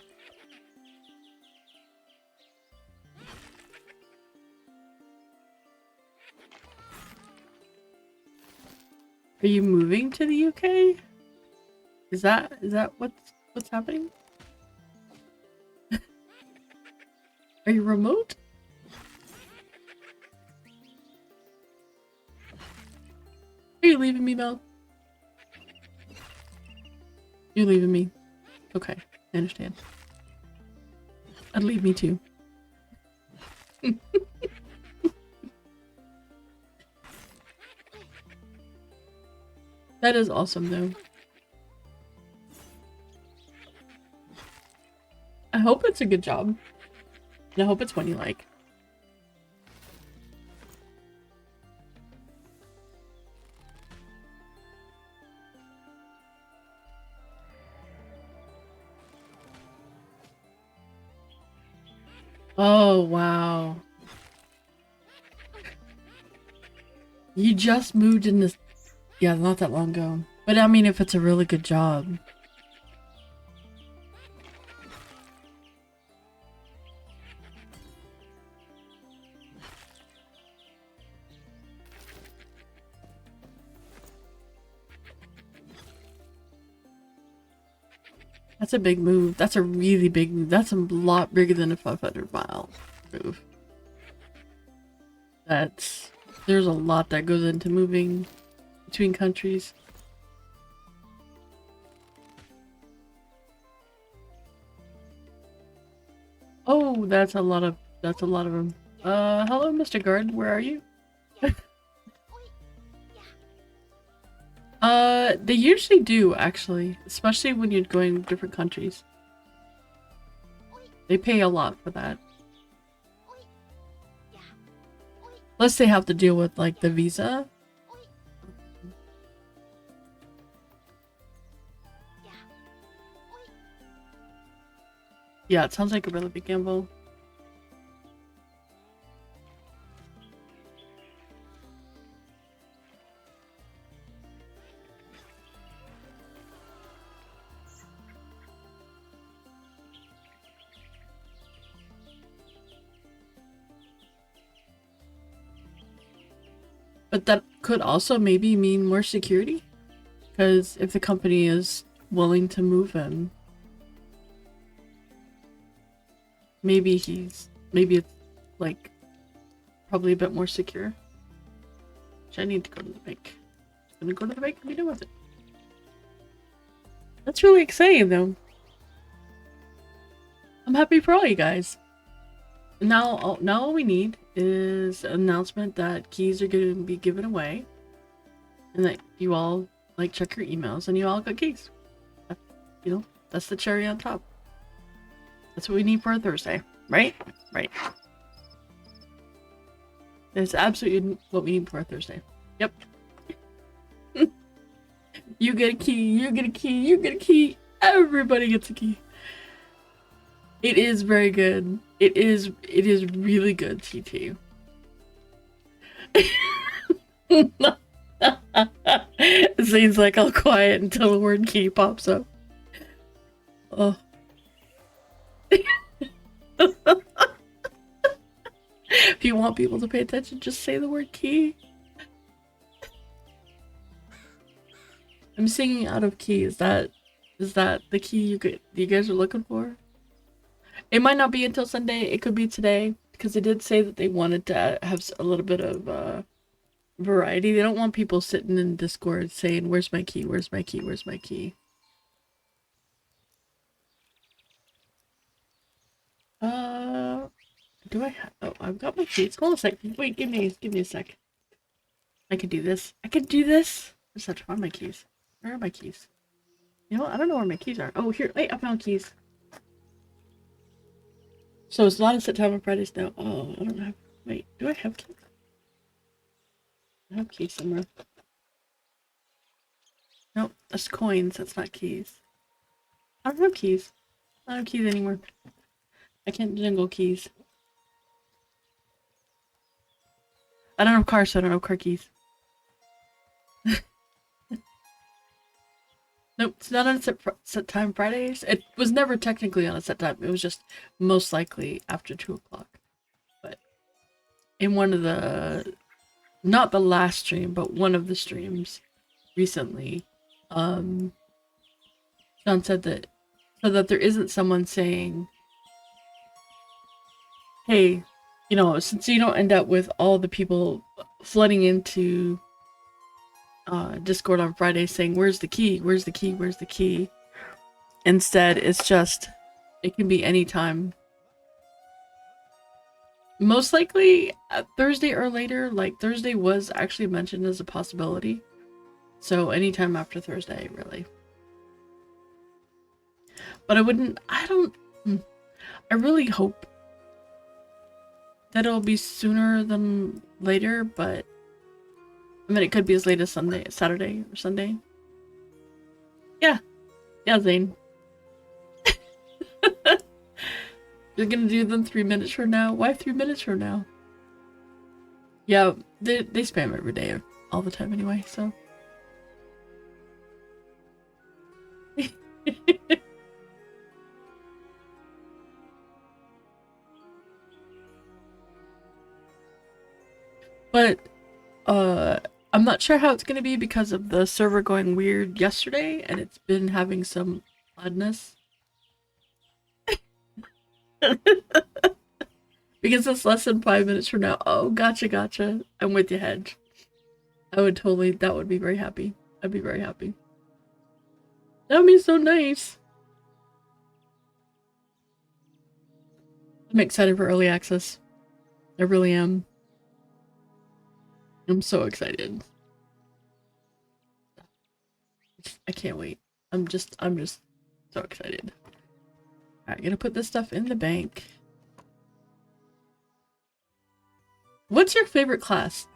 S2: Are you moving to the UK? Is that what's happening? Are you remote? Are you leaving me, Mel? You're leaving me. Okay, I understand. I'd leave me too. That is awesome though. I hope it's a good job. And I hope it's one you like. Oh, wow. You just moved in this... Yeah, not that long ago. But I mean, if it's a really good job. That's a big move. That's a really big move. That's a lot bigger than a 500-mile move. There's a lot that goes into moving between countries. Oh, that's a lot of them. Hello, Mr. Guard, where are you? They usually do, actually, especially when you're going to different countries. They pay a lot for that. Plus they have to deal with, like, the visa. Yeah, it sounds like a really big gamble. But that could also maybe mean more security. Because if the company is willing to move him, maybe it's like probably a bit more secure. Which I need to go to the bank. I'm gonna go to the bank and be done with it. That's really exciting though. I'm happy for all you guys. Now all we need is an announcement that keys are going to be given away. And that you all, like, check your emails and you all got keys. You know, that's the cherry on top. That's what we need for a Thursday, right? Right. It's absolutely what we need for a Thursday. Yep. You get a key, you get a key, you get a key. Everybody gets a key. It is very good. It is really good, TT. It seems like I'll quiet until the word key pops up. Oh. If you want people to pay attention, just say the word key. I'm singing out of key. Is that the key you guys are looking for? It might not be until Sunday. It could be today, because they did say that they wanted to have a little bit of variety. They don't want people sitting in Discord saying, "Where's my key? Where's my key? Where's my key?" Do I have? Oh, I've got my keys. Hold on a sec. Wait, give me a sec. I can do this. I can do this. I just have to find my keys. Where are my keys? You know what? I don't know where my keys are. Oh, here. Wait, I found keys. So it's not a set time on Fridays now. Oh, I don't have. Wait, do I have keys? I have keys somewhere. Nope, that's coins. That's not keys. I don't have keys. I don't have keys anymore. I can't jingle keys. I don't have cars, so I don't have car keys. Nope, it's not on set time Fridays. It was never technically on a set time. It was just most likely after 2 o'clock. But in one of the, not the last stream, but one of the streams recently, Sean said that, so that there isn't someone saying, hey, you know, since you don't end up with all the people flooding into Discord on Friday saying, where's the key? Where's the key? Where's the key? Instead, it's just, it can be any time. Most likely Thursday or later. Like, Thursday was actually mentioned as a possibility. So anytime after Thursday, really. But I really hope that it'll be sooner than later, but I mean, it could be as late as Saturday or Sunday. Yeah. Yeah, Zane. You're gonna do them 3 minutes from now? Why 3 minutes from now? Yeah, they spam every day, all the time anyway, so. But, I'm not sure how it's going to be because of the server going weird yesterday, and it's been having some oddness. Because it's less than 5 minutes from now. Oh, gotcha. I'm with you, Hedge. I would totally, that would be very happy. I'd be very happy. That would be so nice. I'm excited for early access. I really am. I'm so excited. I can't wait. I'm just so excited. Alright, gonna put this stuff in the bank. What's your favorite class?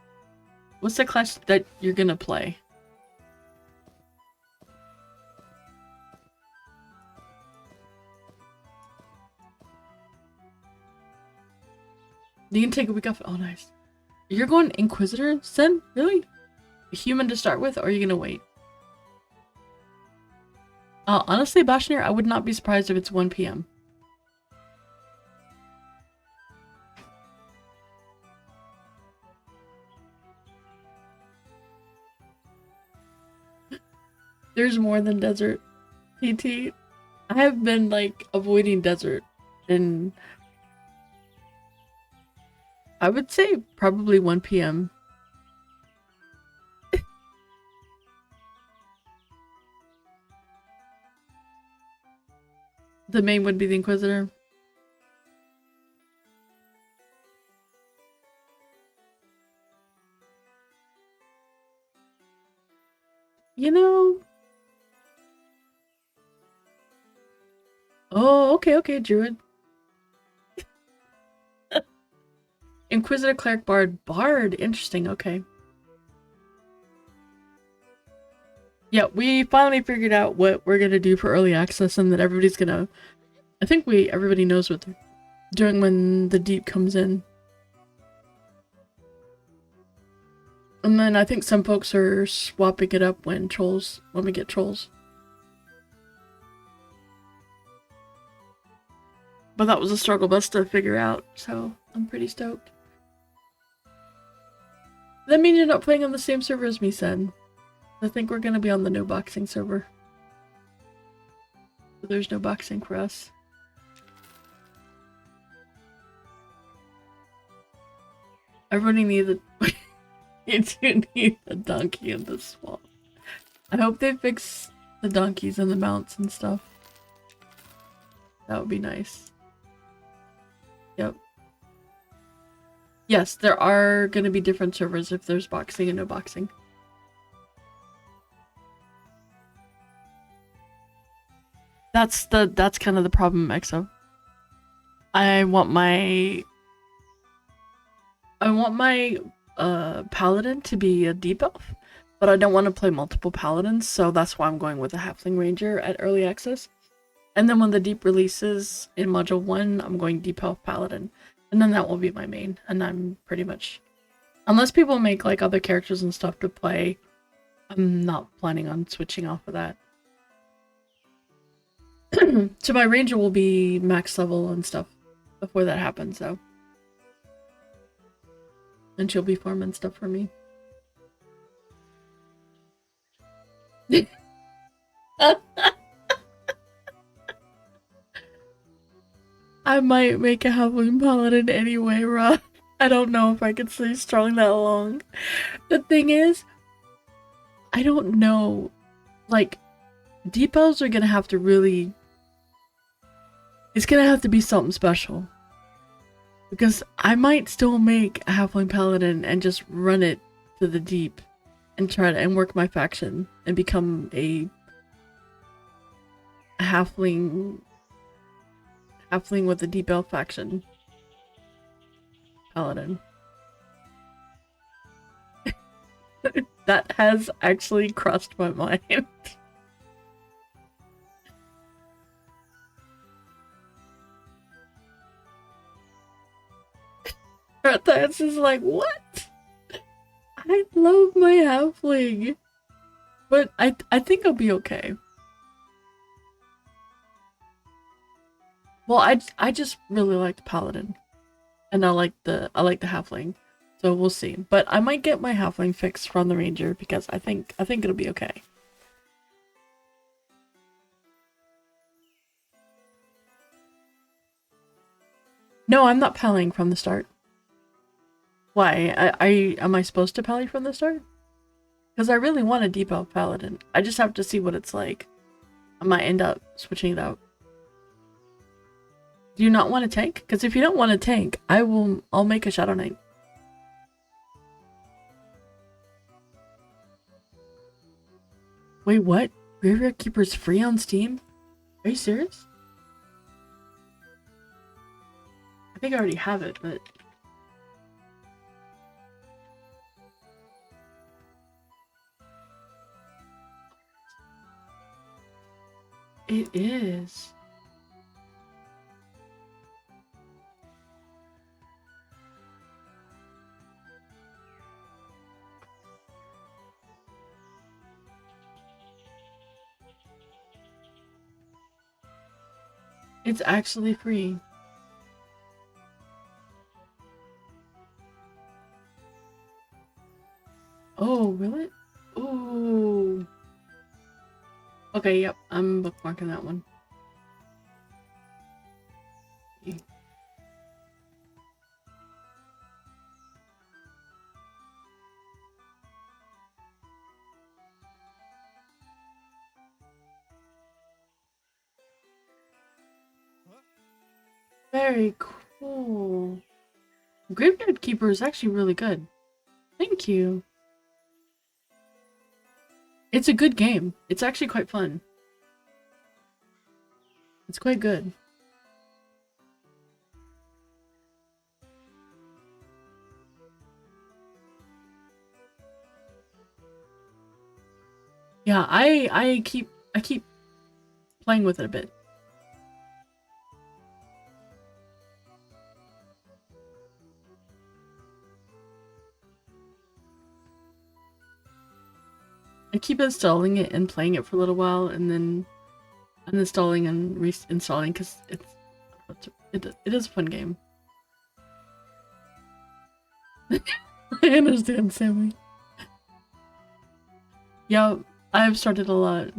S2: What's the class that you're gonna play? You can take a week off. Oh, nice. You're going Inquisitor, Sen? Really? A human to start with, or are you gonna wait? Honestly, Bashir, I would not be surprised if it's 1 p.m. There's more than desert. TT. I have been, like, avoiding desert. And I would say probably 1 p.m. The main would be the Inquisitor. You know... Oh, okay, Druid. Inquisitor, Cleric, Bard. Interesting, okay. Yeah, we finally figured out what we're gonna do for early access and that everybody's gonna... I think everybody knows what they're doing when the deep comes in. And then I think some folks are swapping it up when we get trolls. But that was a struggle bus to figure out, so I'm pretty stoked. That means you're not playing on the same server as me, Sen. I think we're gonna be on the no boxing server. So there's no boxing for us. Everybody needs a... You do need a donkey in the swamp. I hope they fix the donkeys and the mounts and stuff. That would be nice. Yep. Yes, there are gonna be different servers if there's boxing and no boxing. That's kind of the problem, Exo. I want my paladin to be a deep elf, but I don't want to play multiple paladins, so that's why I'm going with a halfling ranger at early access. And then when the deep releases in module 1, I'm going deep elf paladin, and then that will be my main. And I'm pretty much, unless people make like other characters and stuff to play, I'm not planning on switching off of that. So my ranger will be max level and stuff before that happens, though. And she'll be farming stuff for me. I might make a halfling paladin anyway, Rob. I don't know if I can stay strong that long. The thing is, I don't know. Like, deep elves are gonna have to really... It's gonna have to be something special. Because I might still make a halfling paladin and just run it to the deep and try to work my faction and become a halfling with a deep elf faction paladin. That has actually crossed my mind. That's just like, what? I love my halfling. But I think I'll be okay. Well, I just really like the paladin. And I like the halfling. So we'll see. But I might get my halfling fixed from the ranger because I think it'll be okay. No, I'm not pallying from the start. Why? Am I supposed to pally from the start? Because I really want a debuff paladin. I just have to see what it's like. I might end up switching it out. Do you not want a tank? Because if you don't want a tank, I'll make a Shadow Knight. Wait, what? Graveyard Keeper's free on Steam? Are you serious? I think I already have it, but... It is. It's actually free. Oh, really? Ooh. Okay, yep, I'm bookmarking that one. Very cool. Graveyard Keeper is actually really good. Thank you. It's a good game. It's actually quite fun. It's quite good. Yeah, I keep playing with it a bit. I keep installing it and playing it for a little while, and then uninstalling and reinstalling because it is a fun game. I understand, Sammy. Yeah, I've started a lot.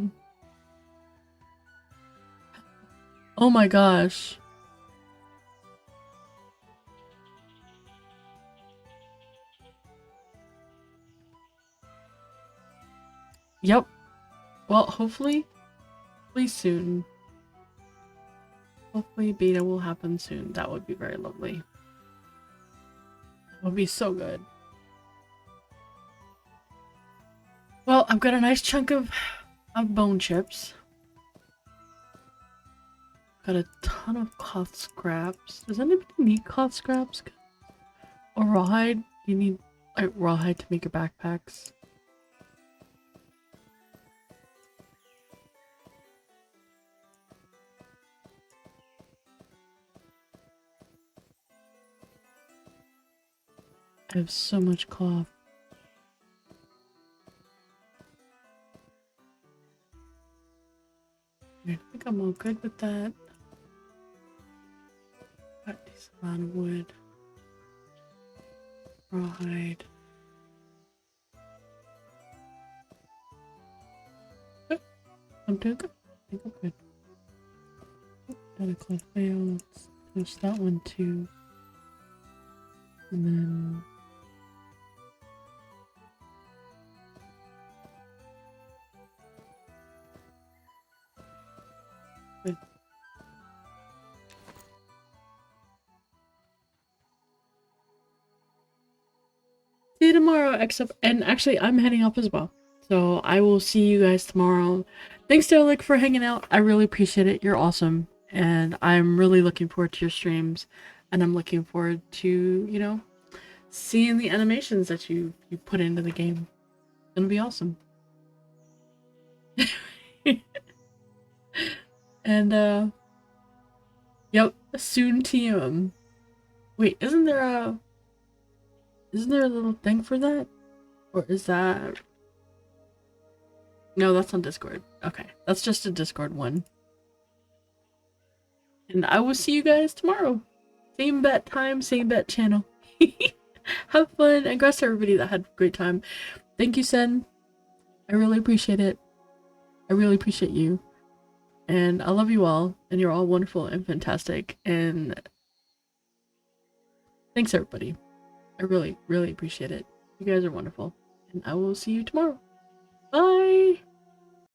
S2: Oh my gosh. Yep. Well, hopefully soon. Hopefully beta will happen soon. That would be very lovely. That would be so good. Well, I've got a nice chunk of bone chips. Got a ton of cloth scraps. Does anybody need cloth scraps? Or rawhide? You need like rawhide to make your backpacks. I have so much cloth. I think I'm all good with that. Got a decent amount of wood. Rawhide. Good. I'm doing good. I think I'm good. Got a cloth veil. Let's finish that one too. And then... Good. See you tomorrow, except, and actually I'm heading up as well. So I will see you guys tomorrow. Thanks, Derek, for hanging out. I really appreciate it. You're awesome. And I'm really looking forward to your streams. And I'm looking forward to, you know, seeing the animations that you put into the game. It's gonna be awesome. And yep, soon TM. Wait, isn't there a little thing for that? Or is that... No, that's on Discord. Okay, that's just a Discord one. And I will see you guys tomorrow. Same bat time, same bat channel. Have fun, and congrats to everybody that had a great time. Thank you, Sen. I really appreciate it. I really appreciate you. And I love you all, and you're all wonderful and fantastic. And thanks, everybody. I really, really appreciate it. You guys are wonderful. And I will see you tomorrow. Bye.